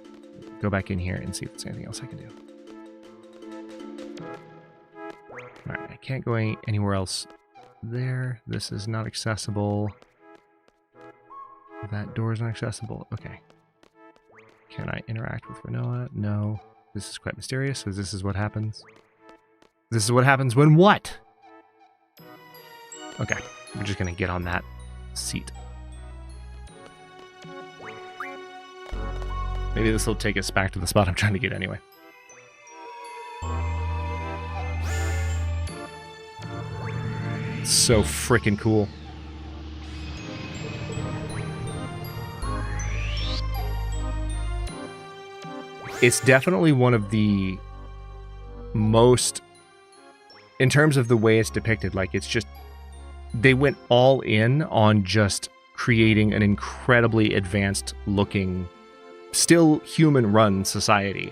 go back in here and see if there's anything else I can do. Alright, I can't go anywhere else there. This is not accessible. That door is not accessible. Okay. Can I interact with Renoa? No. This is quite mysterious, so this is what happens. This is what happens when what? Okay. We're just going to get on that seat. Maybe this will take us back to the spot I'm trying to get anyway. So freaking cool. It's definitely one of the most, in terms of the way it's depicted, like it's just, they went all in on just creating an incredibly advanced looking, still human run society.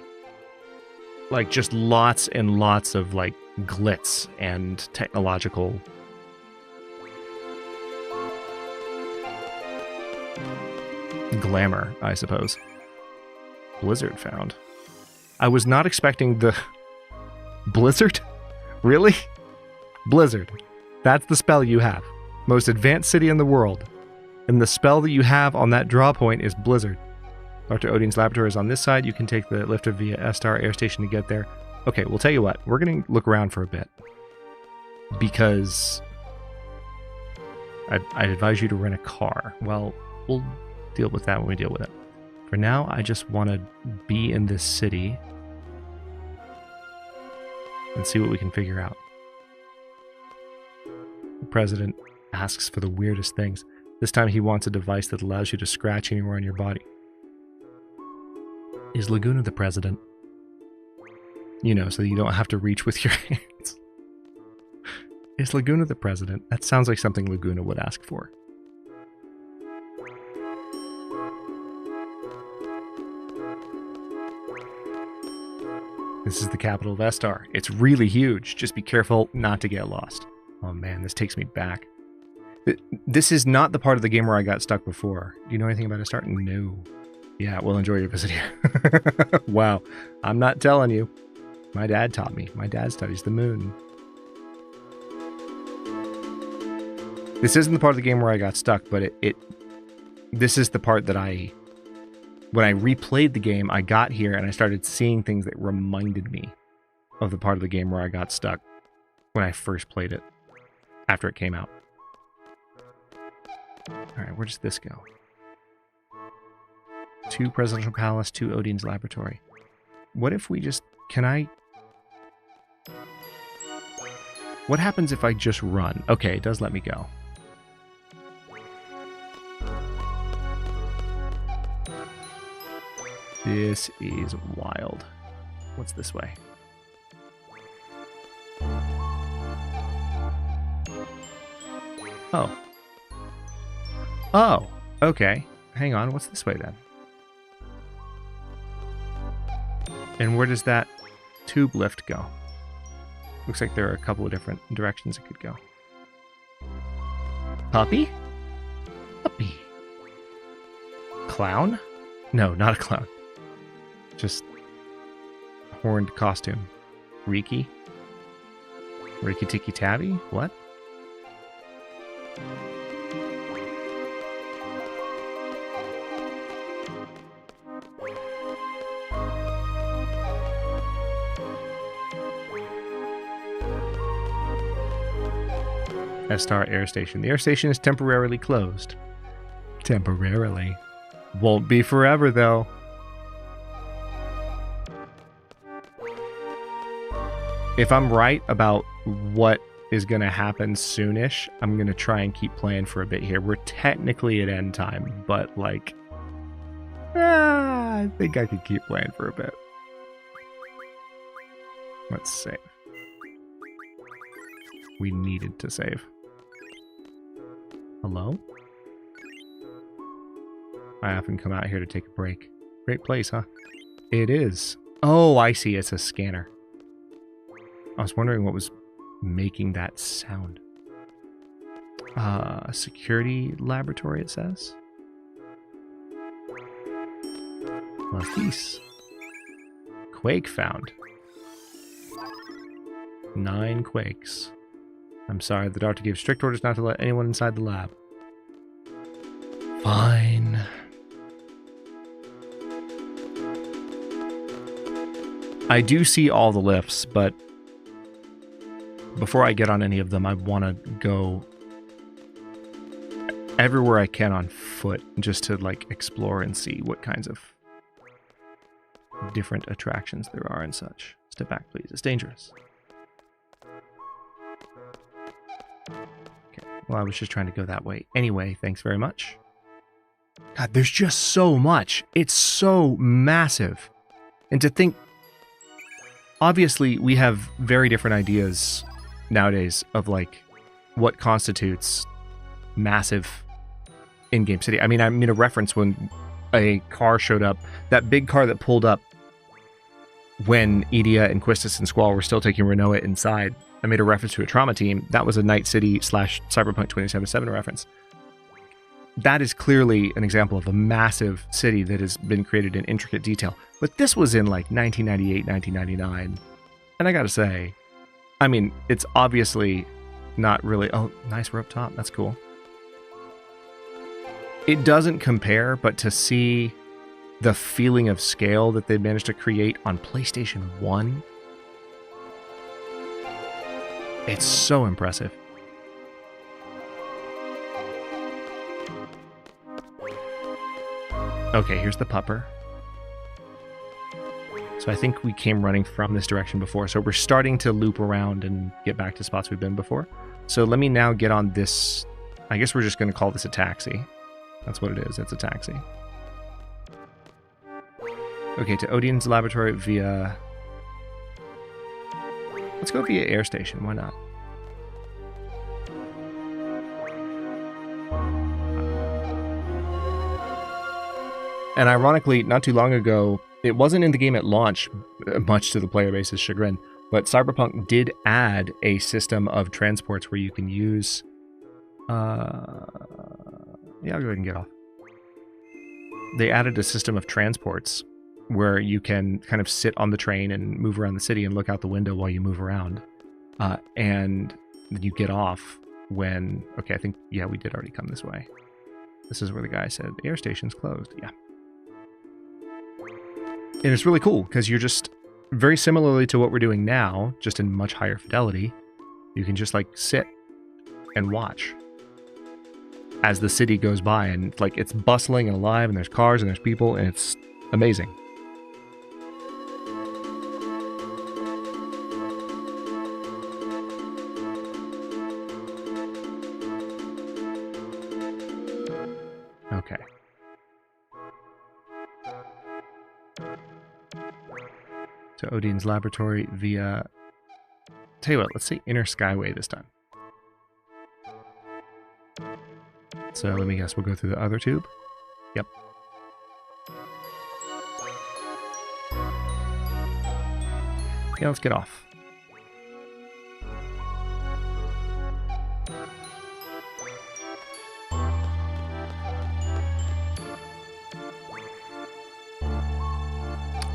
Like just lots and lots of like glitz and technological glamour, I suppose. Blizzard found. I was not expecting the... Blizzard? Really? Blizzard. That's the spell you have. Most advanced city in the world. And the spell that you have on that draw point is Blizzard. Dr. Odine's laboratory is on this side. You can take the lifter via S-Star Air Station to get there. Okay, we'll tell you what. We're going to look around for a bit. Because... I'd advise you to rent a car. Well, we'll deal with that when we deal with it. For now, I just want to be in this city and see what we can figure out. The president asks for the weirdest things. This time he wants a device that allows you to scratch anywhere on your body. Is Laguna the president? You know, so you don't have to reach with your hands. Is Laguna the president? That sounds like something Laguna would ask for. This is the capital of Estar. It's really huge. Just be careful not to get lost. Oh man, this takes me back. This is not the part of the game where I got stuck before. Do you know anything about Estar? No. Yeah, well, enjoy your visit here. Wow. I'm not telling you. My dad taught me. My dad studies the moon. This isn't the part of the game where I got stuck, but this is the part that when I replayed the game, I got here and I started seeing things that reminded me of the part of the game where I got stuck when I first played it, after it came out. Alright, where does this go? 2 Presidential Palace, 2 Odine's Laboratory. What if we just... What happens if I just run? Okay, it does let me go. This is wild. What's this way? Oh. Oh, okay. Hang on, what's this way then? And where does that tube lift go? Looks like there are a couple of different directions it could go. Puppy? Puppy. Clown? No, not a clown. Just horned costume. Riki? Riki Tiki Tabby? What? S-Star Air Station. The air station is temporarily closed. Temporarily. Won't be forever, though. If I'm right about what is going to happen soonish, I'm going to try and keep playing for a bit here. We're technically at end time, but like... I think I could keep playing for a bit. Let's save. We needed to save. Hello? I often come out here to take a break. Great place, huh? It is. Oh, I see. It's a scanner. I was wondering what was making that sound. Security laboratory, it says. Marquise. Quake found. 9 quakes. I'm sorry, the doctor gave strict orders not to let anyone inside the lab. Fine. I do see all the lifts, but before I get on any of them, I want to go everywhere I can on foot just to like explore and see what kinds of different attractions there are and such. Step back, please. It's dangerous. Okay. Well, I was just trying to go that way. Anyway, thanks very much. God, there's just so much. It's so massive. And to think, obviously, we have very different ideas nowadays of like what constitutes massive in-game city. I mean a reference when a car showed up, that big car that pulled up when Edea and Quistis and Squall were still taking Renoa inside. I made a reference to a Trauma Team. That was a Night City / Cyberpunk 2077 reference. That is clearly an example of a massive city that has been created in intricate detail. But this was in like 1998, 1999. And I gotta say, I mean, it's obviously not really... Oh, nice, we're up top. That's cool. It doesn't compare, but to see the feeling of scale that they managed to create on PlayStation 1, it's so impressive. Okay, here's the pupper. So I think we came running from this direction before. So we're starting to loop around and get back to spots we've been before. So let me now get on this. I guess we're just going to call this a taxi. That's what it is. It's a taxi. Okay, to Odine's laboratory via... Let's go via air station. Why not? And ironically, not too long ago, it wasn't in the game at launch, much to the player base's chagrin, but Cyberpunk did add a system of transports where you can use... Yeah, I'll go ahead and get off. They added a system of transports where you can kind of sit on the train and move around the city and look out the window while you move around. And then you get off when... Okay, I think, yeah, we did already come this way. This is where the guy said, the air station's closed. Yeah. And it's really cool because you're just very similarly to what we're doing now, just in much higher fidelity. You can just like sit and watch as the city goes by, and like it's bustling and alive, and there's cars and there's people, and it's amazing. Okay. To Odine's laboratory via... Tell you what, let's say Inner Skyway this time. So let me guess, we'll go through the other tube? Yep. Yeah, let's get off.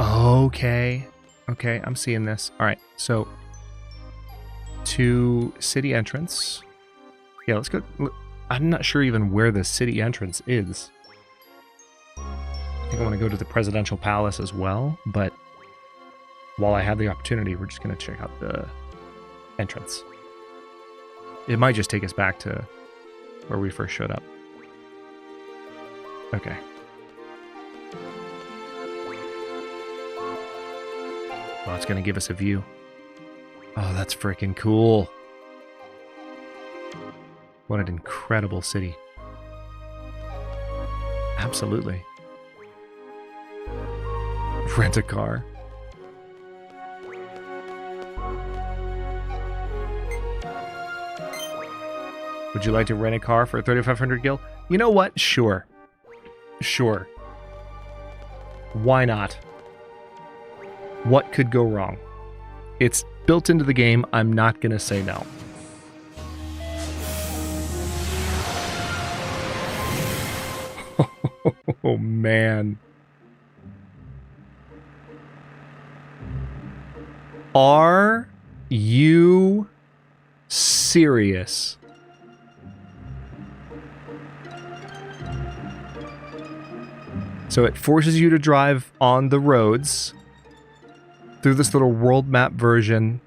Okay. Okay, I'm seeing this. Alright, so... to city entrance. Yeah, let's go... I'm not sure even where the city entrance is. I think I want to go to the presidential palace as well, but while I have the opportunity, we're just going to check out the entrance. It might just take us back to where we first showed up. Okay. Well, it's going to give us a view. Oh, that's freaking cool. What an incredible city. Absolutely. Rent a car. Would you like to rent a car for 3,500 gil? You know what? Sure. Sure. Why not? What could go wrong? It's built into the game. I'm not going to say no. Oh, man. Are you serious? serious? So it forces you to drive on the roads through this little world map version.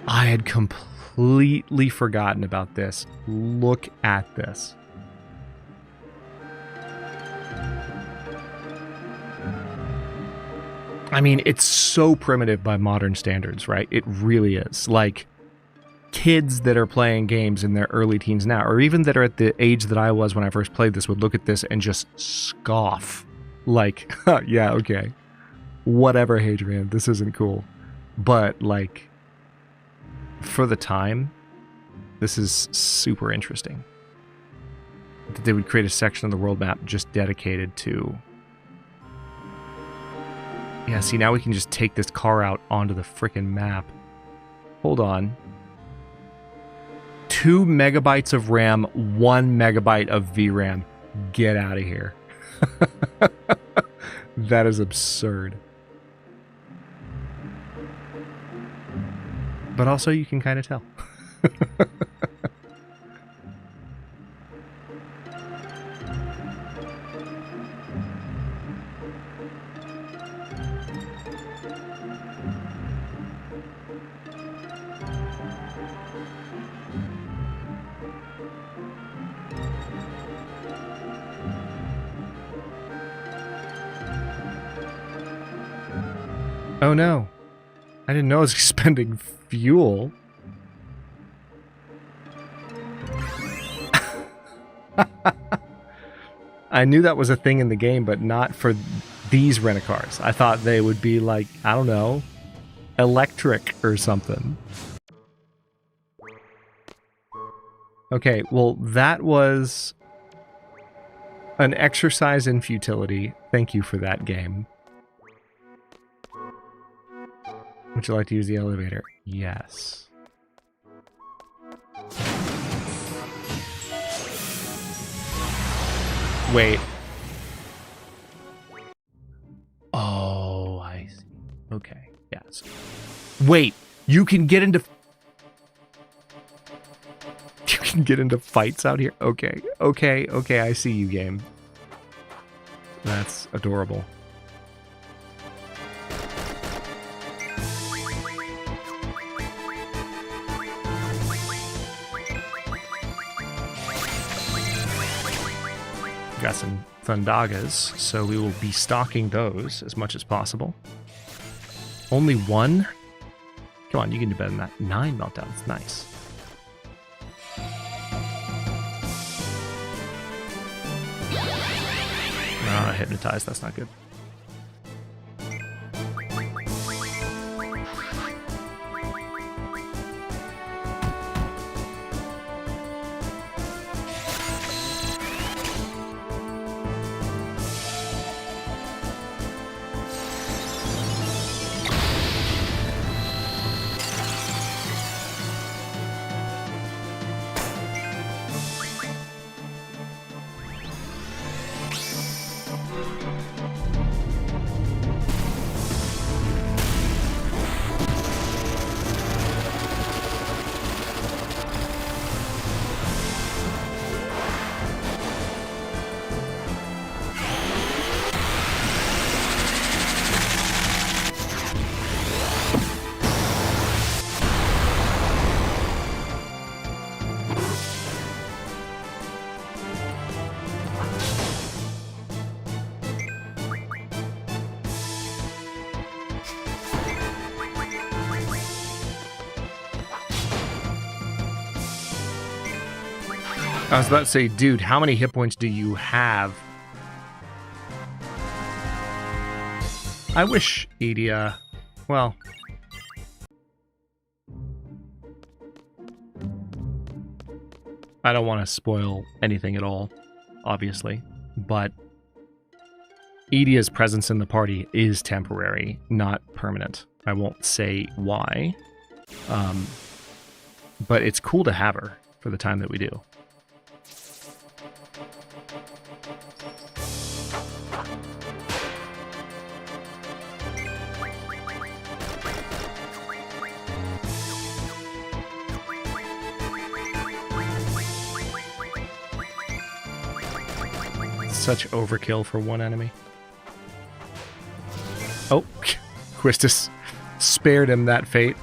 I had completely forgotten about this. Look at this. I mean, it's so primitive by modern standards, right? It really is. Like, kids that are playing games in their early teens now, or even that are at the age that I was when I first played this, would look at this and just scoff. Like, yeah, okay. Whatever, Hadrian, this isn't cool. But, like, for the time, this is super interesting. They would create a section of the world map just dedicated to... Yeah, see, now we can just take this car out onto the frickin' map. Hold on. 2 megabytes of RAM, 1 megabyte of VRAM. Get out of here. That is absurd. But also, you can kind of tell. Oh no. I didn't know I was expending fuel. I knew that was a thing in the game, but not for these rent-a-cars. I thought they would be like, I don't know, electric or something. Okay, well, that was an exercise in futility. Thank you for that game. Would you like to use the elevator? Yes. Wait. Oh, I see. Okay. Yes. Wait. You can get into... You can get into fights out here? Okay. Okay. Okay. I see you, game. That's adorable. Got some Thundagas, so we will be stocking those as much as possible. Only 1? Come on, you can do better than that. 9 meltdowns, nice. No, hypnotized, that's not good. I was about to say, dude, how many hit points do you have? I wish Edea... Well... I don't want to spoil anything at all, obviously, but Edea's presence in the party is temporary, not permanent. I won't say why, but it's cool to have her for the time that we do. Such overkill for one enemy. Oh, Quistis spared him that fate.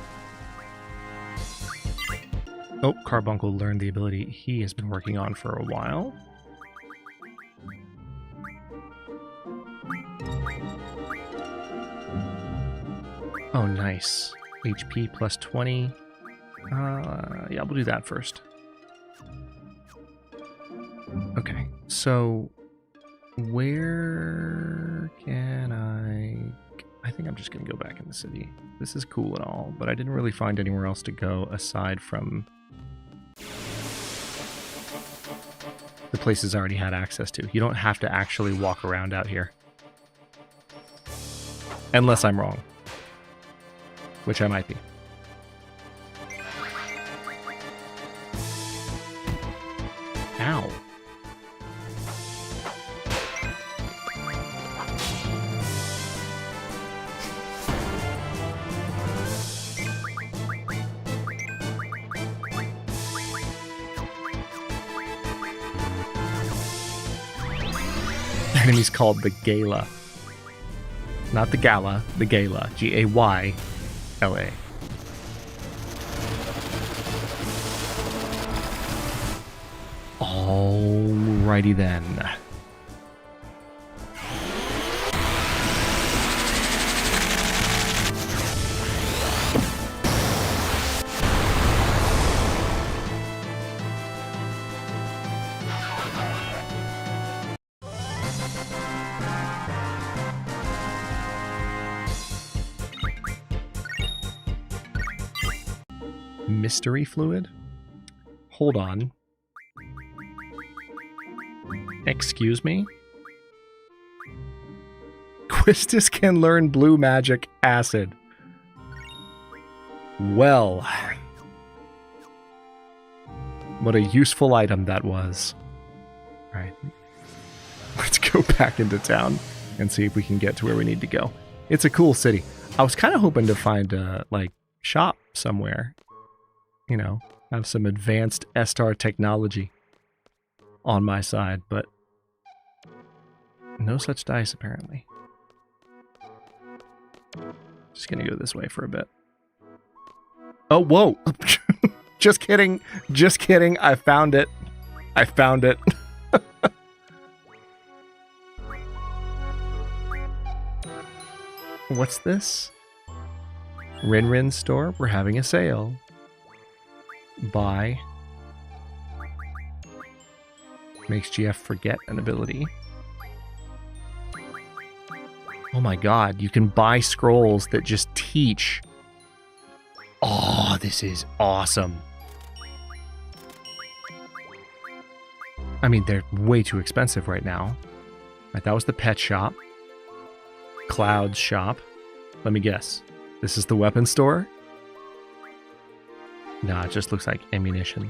Oh, Carbuncle learned the ability he has been working on for a while. Oh, nice. HP plus 20. Yeah, we'll do that first. Okay, so where can I think I'm just going to go back in the city. This is cool and all, but I didn't really find anywhere else to go aside from the places I already had access to. You don't have to actually walk around out here. Unless I'm wrong. Which I might be. Ow. Enemy's called the Gala. Not the Gala, the Gala. G-A-Y-L-A. Alrighty then. Mystery fluid? Hold on. Excuse me? Quistis can learn blue magic acid. Well. What a useful item that was. Alright. Let's go back into town and see if we can get to where we need to go. It's a cool city. I was kind of hoping to find a, shop somewhere. You know, have some advanced S-Star technology on my side, but no such dice apparently. Just gonna go this way for a bit. Oh, whoa! Just kidding, just kidding. I found it. I found it. What's this? Rin store. We're having a sale. Buy. Makes GF forget an ability. Oh my god, you can buy scrolls that just teach. Oh, this is awesome. I mean, they're way too expensive right now. Right, that was the pet shop. Cloud's shop. Let me guess. This is the weapon store? Nah, it just looks like ammunition.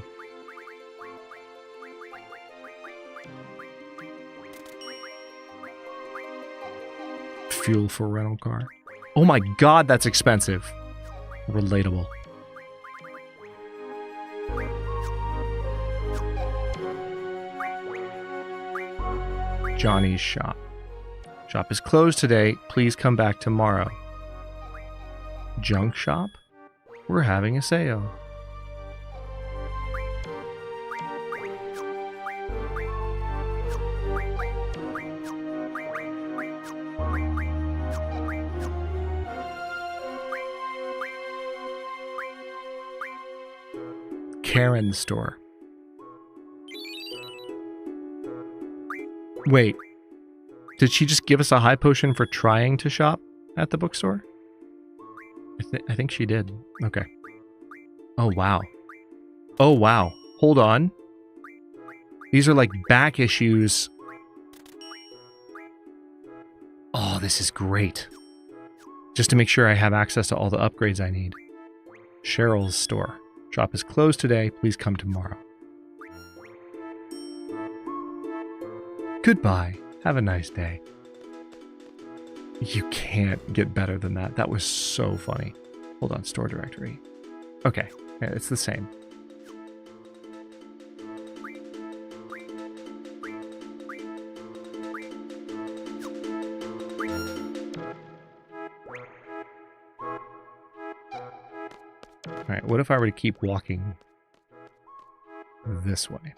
Fuel for rental car. Oh my god, that's expensive. Relatable. Johnny's shop. Shop is closed today. Please come back tomorrow. Junk shop? We're having a sale. Karen's store. Wait, did she just give us a high potion for trying to shop at the bookstore? I think she did. Okay. Oh, wow. Oh, wow. Hold on. These are like back issues. Oh, this is great. Just to make sure I have access to all the upgrades I need. Cheryl's store. Shop is closed today. Please come tomorrow. Goodbye. Have a nice day. You can't get better than that. That was so funny. Hold on, store directory. Okay, yeah, it's the same. Alright, what if I were to keep walking this way?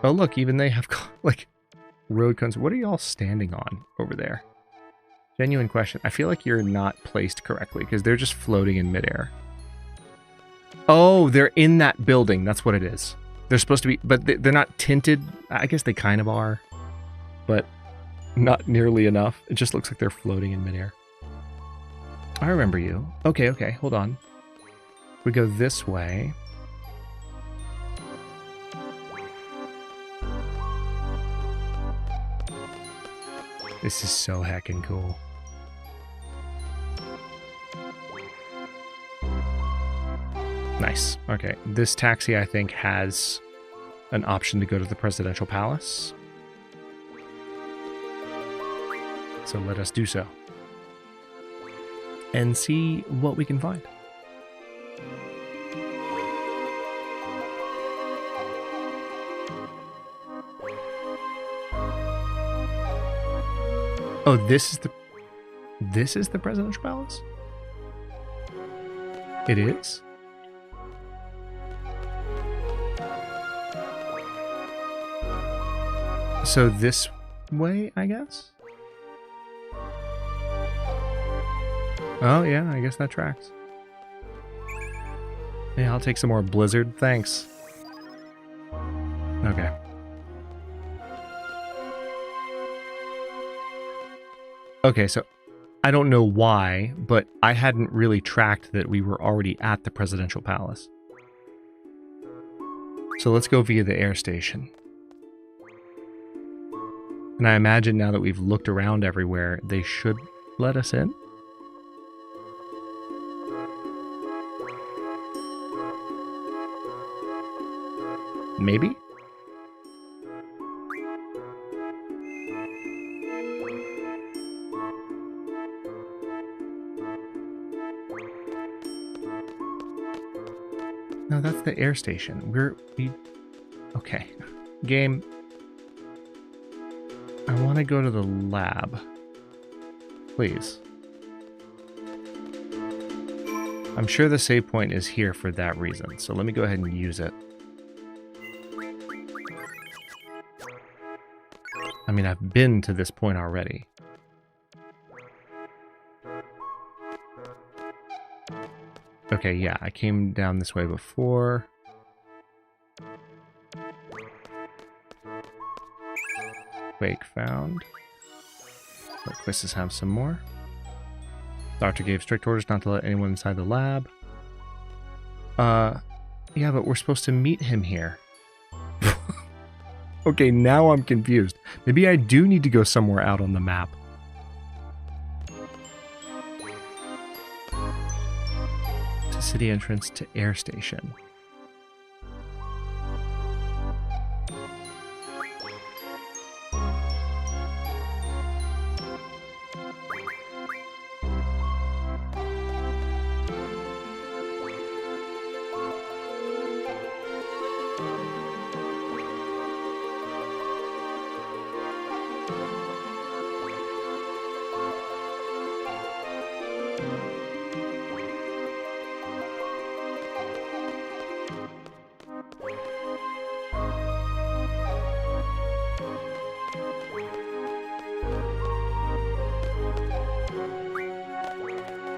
Oh look, even they have, like, road cones. What are y'all standing on over there? Genuine question. I feel like you're not placed correctly, because they're just floating in midair. Oh, they're in that building. That's what it is. They're supposed to be, but they're not tinted. I guess they kind of are, but not nearly enough. It just looks like they're floating in midair. I remember you. Okay, okay, hold on. We go this way. This is so heckin' cool. Nice. Okay, this taxi, I think, has an option to go to the presidential palace. So let us do so. And see what we can find. Oh, this is the presidential palace? It is? So this way, I guess? Oh, yeah, I guess that tracks. Yeah, I'll take some more Blizzard, thanks. Okay. Okay, so I don't know why, but I hadn't really tracked that we were already at the presidential palace. So let's go via the air station. And I imagine now that we've looked around everywhere, they should let us in? Maybe? No, that's the air station. Okay. Game. I want to go to the lab. Please. I'm sure the save point is here for that reason, so let me go ahead and use it. I mean, I've been to this point already. Okay, yeah, I came down this way before. Wake found. Let Quizzes have some more. Doctor gave strict orders not to let anyone inside the lab. Yeah, but we're supposed to meet him here. Okay, now I'm confused. Maybe I do need to go somewhere out on the map. To city entrance to air station.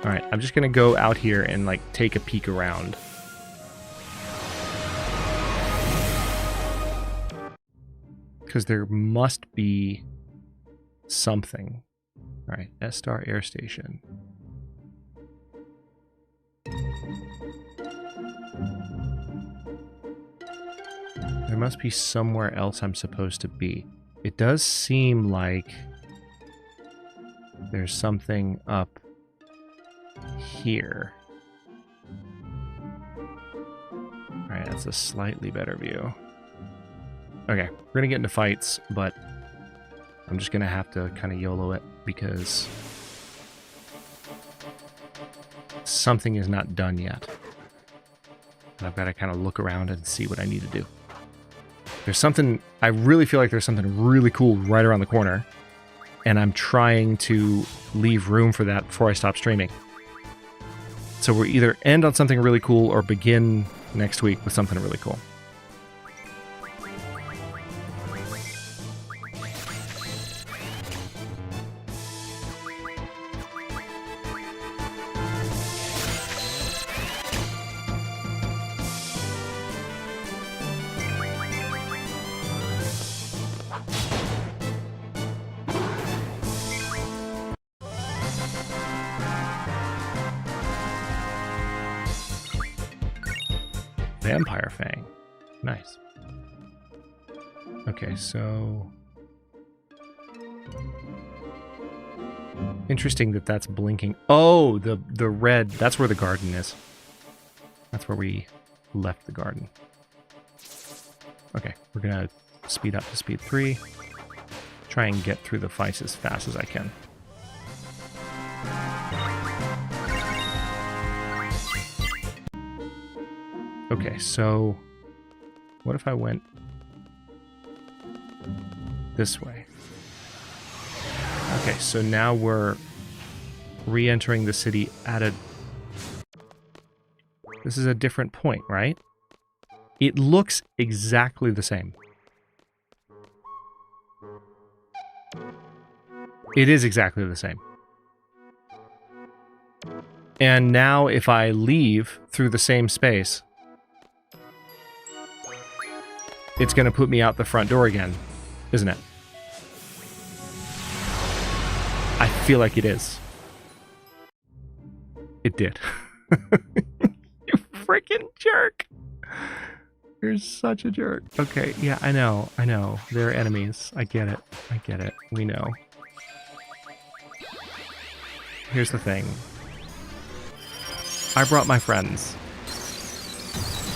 Alright, I'm just gonna go out here and, like, take a peek around. Because there must be something. Alright, S-Star Air Station. There must be somewhere else I'm supposed to be. It does seem like there's something up here. Alright, that's a slightly better view. Okay, we're gonna get into fights, but I'm just gonna have to kind of YOLO it because something is not done yet. And I've got to kind of look around and see what I need to do. There's something, I really feel like there's something really cool right around the corner. and I'm trying to leave room for that before I stop streaming. So we'll either end on something really cool or begin next week with something really cool. Vampire Fang. Nice. Okay, so... Interesting that that's blinking. Oh, the red. That's where the garden is. That's where we left the garden. Okay, we're going to speed up to speed 3. Try and get through the fights as fast as I can. Okay, so what if I went this way? Okay, so now we're re-entering the city at a... This is a different point, right? It looks exactly the same. It is exactly the same. And now if I leave through the same space, it's going to put me out the front door again, isn't it? I feel like it is. It did. You freaking jerk. You're such a jerk. Okay, yeah, I know. They're enemies. I get it. We know. Here's the thing. I brought my friends.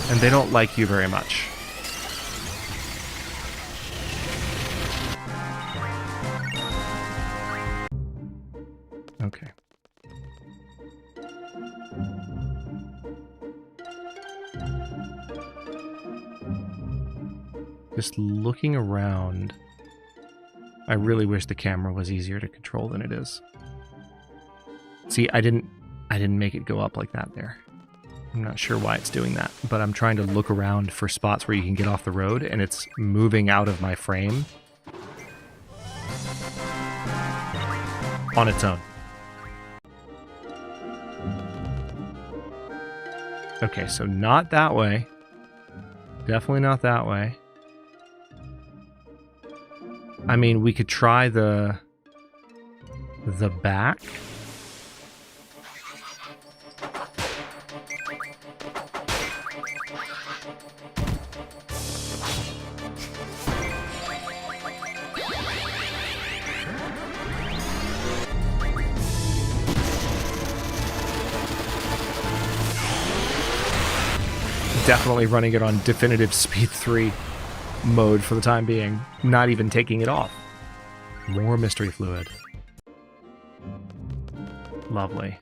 And they don't like you very much. Okay. Just looking around, I really wish the camera was easier to control than it is. See, I didn't make it go up like that there. I'm not sure why it's doing that, but I'm trying to look around for spots where you can get off the road, and it's moving out of my frame on its own. Okay, so not that way. Definitely not that way. I mean, we could try the back. Definitely running it on definitive speed 3 mode for the time being, not even taking it off. More mystery fluid. Lovely.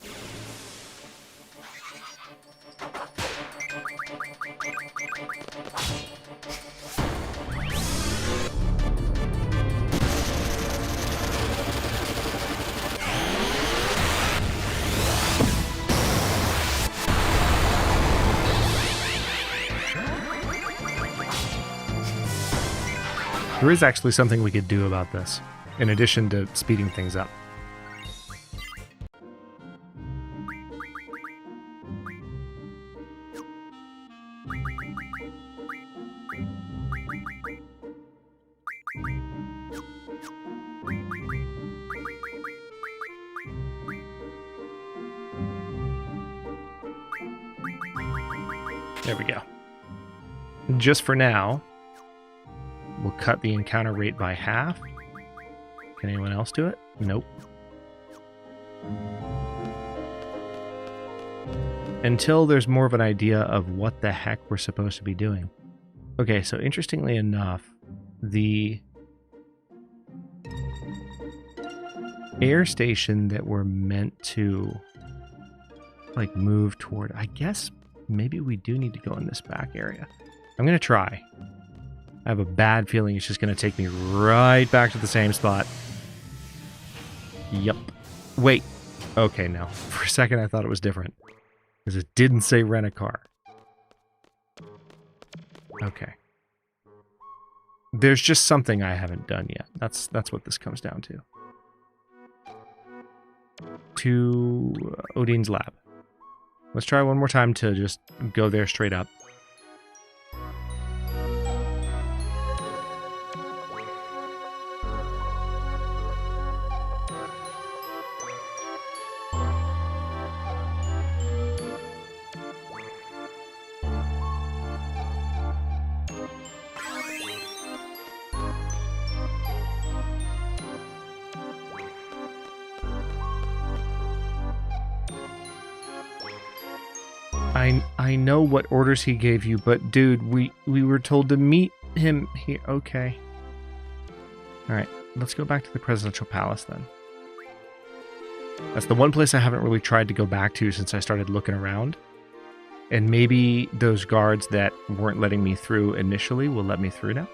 There is actually something we could do about this, in addition to speeding things up. There we go. Just for now, we'll cut the encounter rate by half. Can anyone else do it? Nope. Until there's more of an idea of what the heck we're supposed to be doing. Okay, so interestingly enough, the air station that we're meant to like move toward, I guess maybe we do need to go in this back area. I'm gonna try. I have a bad feeling it's just gonna take me right back to the same spot. Yep. Wait. Okay, no. For a second, I thought it was different. Because it didn't say rent a car. Okay. There's just something I haven't done yet. That's what this comes down to. To Odine's lab. Let's try one more time to just go there straight up. I know what orders he gave you, but dude, we were told to meet him here. Okay. Alright, let's go back to the presidential palace then. That's the one place I haven't really tried to go back to since I started looking around. And maybe those guards that weren't letting me through initially will let me through now.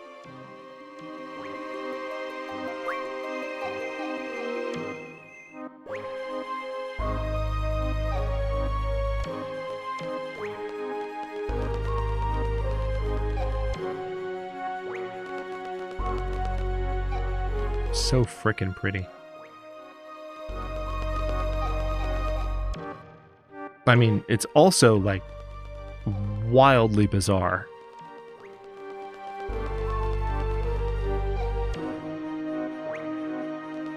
So frickin' pretty. I mean, it's also, like, wildly bizarre.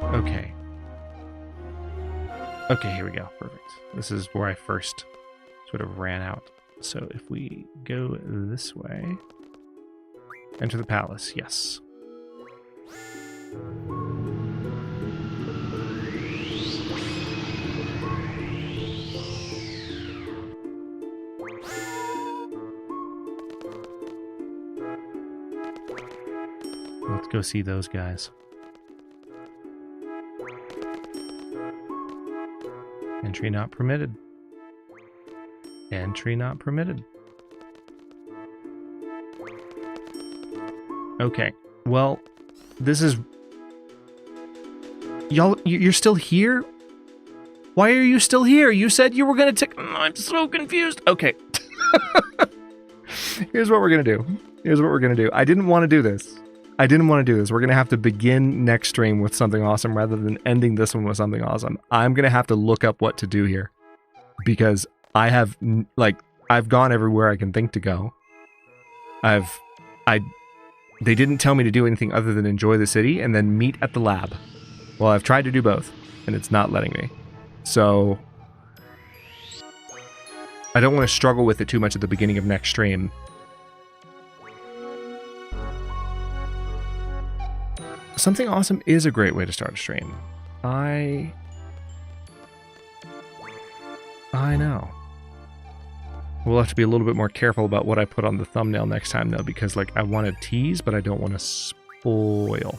Okay. Okay, here we go. Perfect. This is where I first sort of ran out. So if we go this way... Enter the palace, yes. Let's go see those guys. Entry not permitted. Entry not permitted. Okay, well, this is... Y'all, you're still here? Why are you still here? You said you were gonna take... I'm so confused. Okay. Here's what we're gonna do. Here's what we're gonna do. I didn't want to do this. I didn't want to do this. We're gonna have to begin next stream with something awesome rather than ending this one with something awesome. I'm gonna have to look up what to do here. Because I have, like, I've gone everywhere I can think to go. They didn't tell me to do anything other than enjoy the city and then meet at the lab. Well, I've tried to do both, and it's not letting me. So, I don't want to struggle with it too much at the beginning of next stream. Something awesome is a great way to start a stream. I know. We'll have to be a little bit more careful about what I put on the thumbnail next time, though, because, like, I want to tease, but I don't want to spoil.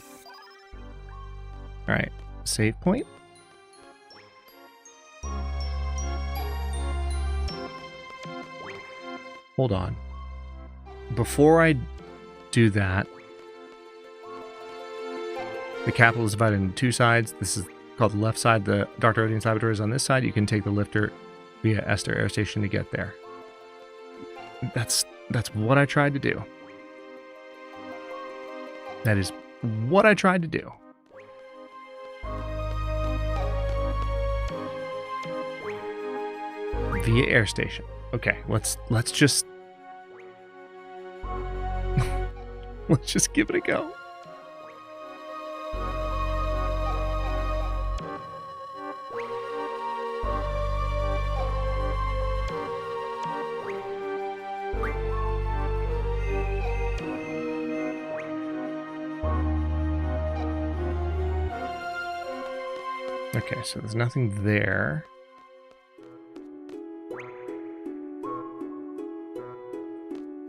Alright, save point. Hold on. Before I do that, the capital is divided into two sides. This is called the left side. The Dr. Odine's laboratory is on this side. You can take the lifter via Esther Air Station to get there. That's what I tried to do. That is what I tried to do. Via air station. Okay, let's just let's just give it a go. Okay, so there's nothing there.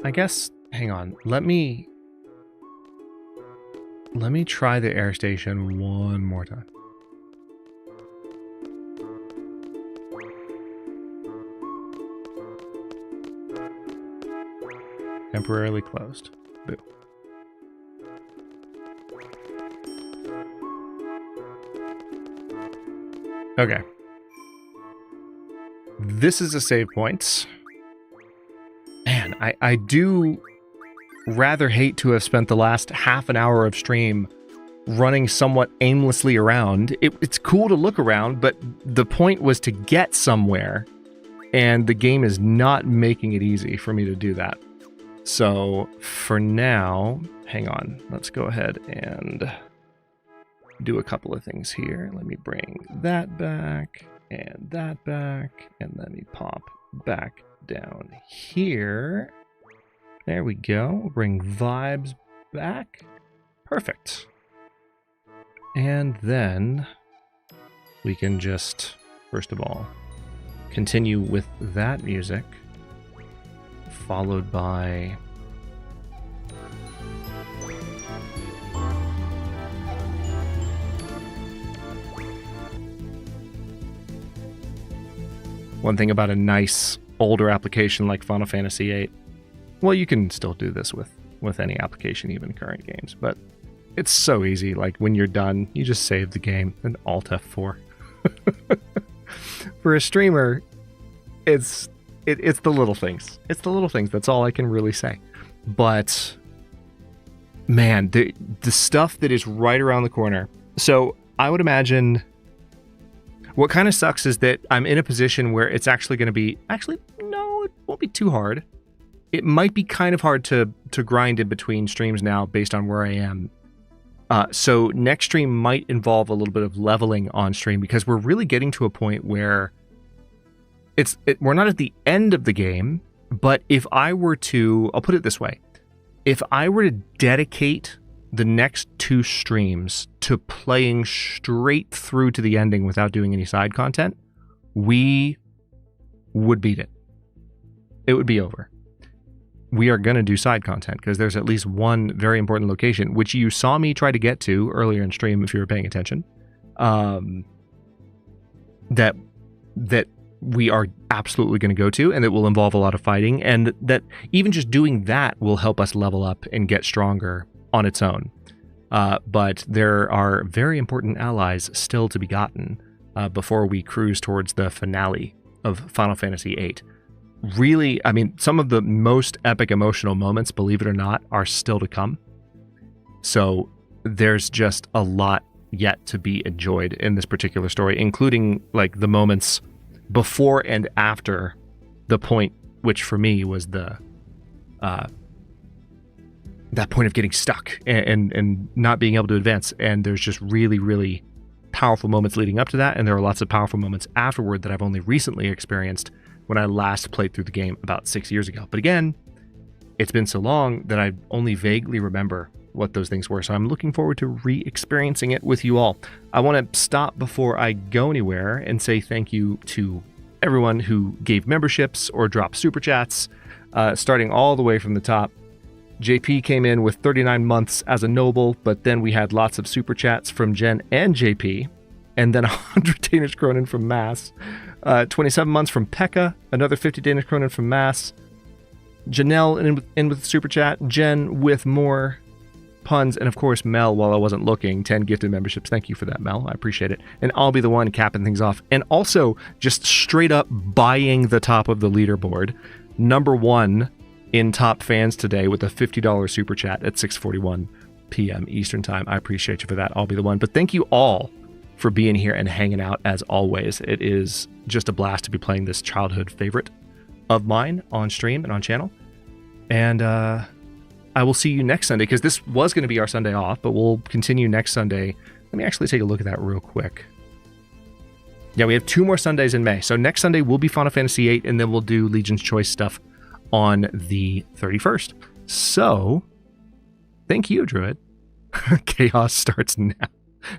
I guess, hang on, let me try the air station one more time. Temporarily closed. Boo. Okay. This is a save point. Man, I do rather hate to have spent the last half an hour of stream running somewhat aimlessly around. It's cool to look around, but the point was to get somewhere, and the game is not making it easy for me to do that. So for now, hang on. Let's go ahead and do a couple of things here. Let me bring that back and that back, and let me pop back down here. There we go. Bring vibes back. Perfect. And then we can just, first of all, continue with that music, followed by one thing about a nice older application like Final Fantasy VIII. Well, you can still do this with any application, even current games, but it's so easy. Like when you're done, you just save the game and Alt F4. For a streamer, it's the little things. It's the little things. That's all I can really say. But man, the stuff that is right around the corner. So I would imagine what kind of sucks is that I'm in a position where it's actually going to be, no, it won't be too hard. It might be kind of hard to grind in between streams now based on where I am. So next stream might involve a little bit of leveling on stream because we're really getting to a point where we're not at the end of the game, but if I were to, I'll put it this way, if I were to dedicate the next 2 streams to playing straight through to the ending without doing any side content, we would beat it. It would be over. We are going to do side content because there's at least one very important location, which you saw me try to get to earlier in stream if you were paying attention, that we are absolutely going to go to, and it will involve a lot of fighting, and that even just doing that will help us level up and get stronger on its own. But there are very important allies still to be gotten before we cruise towards the finale of Final Fantasy VIII. Really, I mean, some of the most epic emotional moments, believe it or not, are still to come. So there's just a lot yet to be enjoyed in this particular story, including like the moments before and after the point, which for me was the that point of getting stuck and not being able to advance. And there's just really, really powerful moments leading up to that, and there are lots of powerful moments afterward that I've only recently experienced when I last played through the game about 6 years ago. But again, it's been so long that I only vaguely remember what those things were. So I'm looking forward to re-experiencing it with you all. I want to stop before I go anywhere and say thank you to everyone who gave memberships or dropped super chats, starting all the way from the top. JP came in with 39 months as a noble, but then we had lots of super chats from Jen and JP, and then 100 Danish kronen from Mass. 27 months from Pekka, another 50 Danish kronen from Mass. Janelle in with super chat, Jen with more puns, and of course Mel, while I wasn't looking, 10 gifted memberships. Thank you for that, Mel. I appreciate it. And I'll be the one capping things off. And also just straight up buying the top of the leaderboard. Number 1 in top fans today with a $50 super chat at 6:41 p.m. Eastern time. I appreciate you for that. I'll be the one. But thank you all for being here and hanging out as always. It is just a blast to be playing this childhood favorite of mine on stream and on channel. And I will see you next Sunday, because this was going to be our Sunday off, but we'll continue next Sunday. Let me actually take a look at that real quick. Yeah, we have 2 more Sundays in May. So next Sunday will be Final Fantasy VIII, and then we'll do Legion's Choice stuff on the 31st. So, thank you, Druid. Chaos starts now.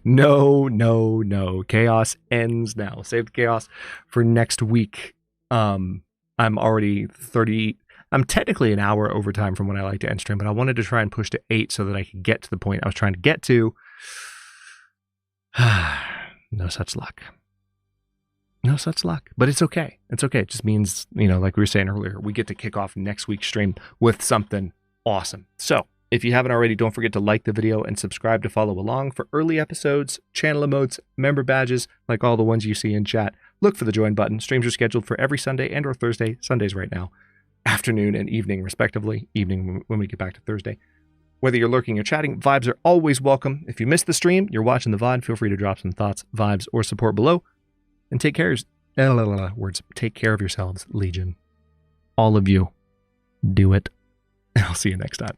No. Chaos ends now. Save the chaos for next week. I'm already 30... I'm technically an hour overtime from when I like to end stream, but I wanted to try and push to 8 so that I could get to the point I was trying to get to. No such luck. No such luck. But it's okay. It's okay. It just means, like we were saying earlier, we get to kick off next week's stream with something awesome. So, If you haven't already, don't forget to like the video and subscribe to follow along for early episodes, channel emotes, member badges, like all the ones you see in chat. Look for the join button. Streams are scheduled for every Sunday and or Thursday. Sundays right now. Afternoon and evening, respectively. Evening when we get back to Thursday. Whether you're lurking or chatting, vibes are always welcome. If you missed the stream, you're watching the VOD, feel free to drop some thoughts, vibes, or support below. And take care of yourselves, Legion. All of you. Do it. And I'll see you next time.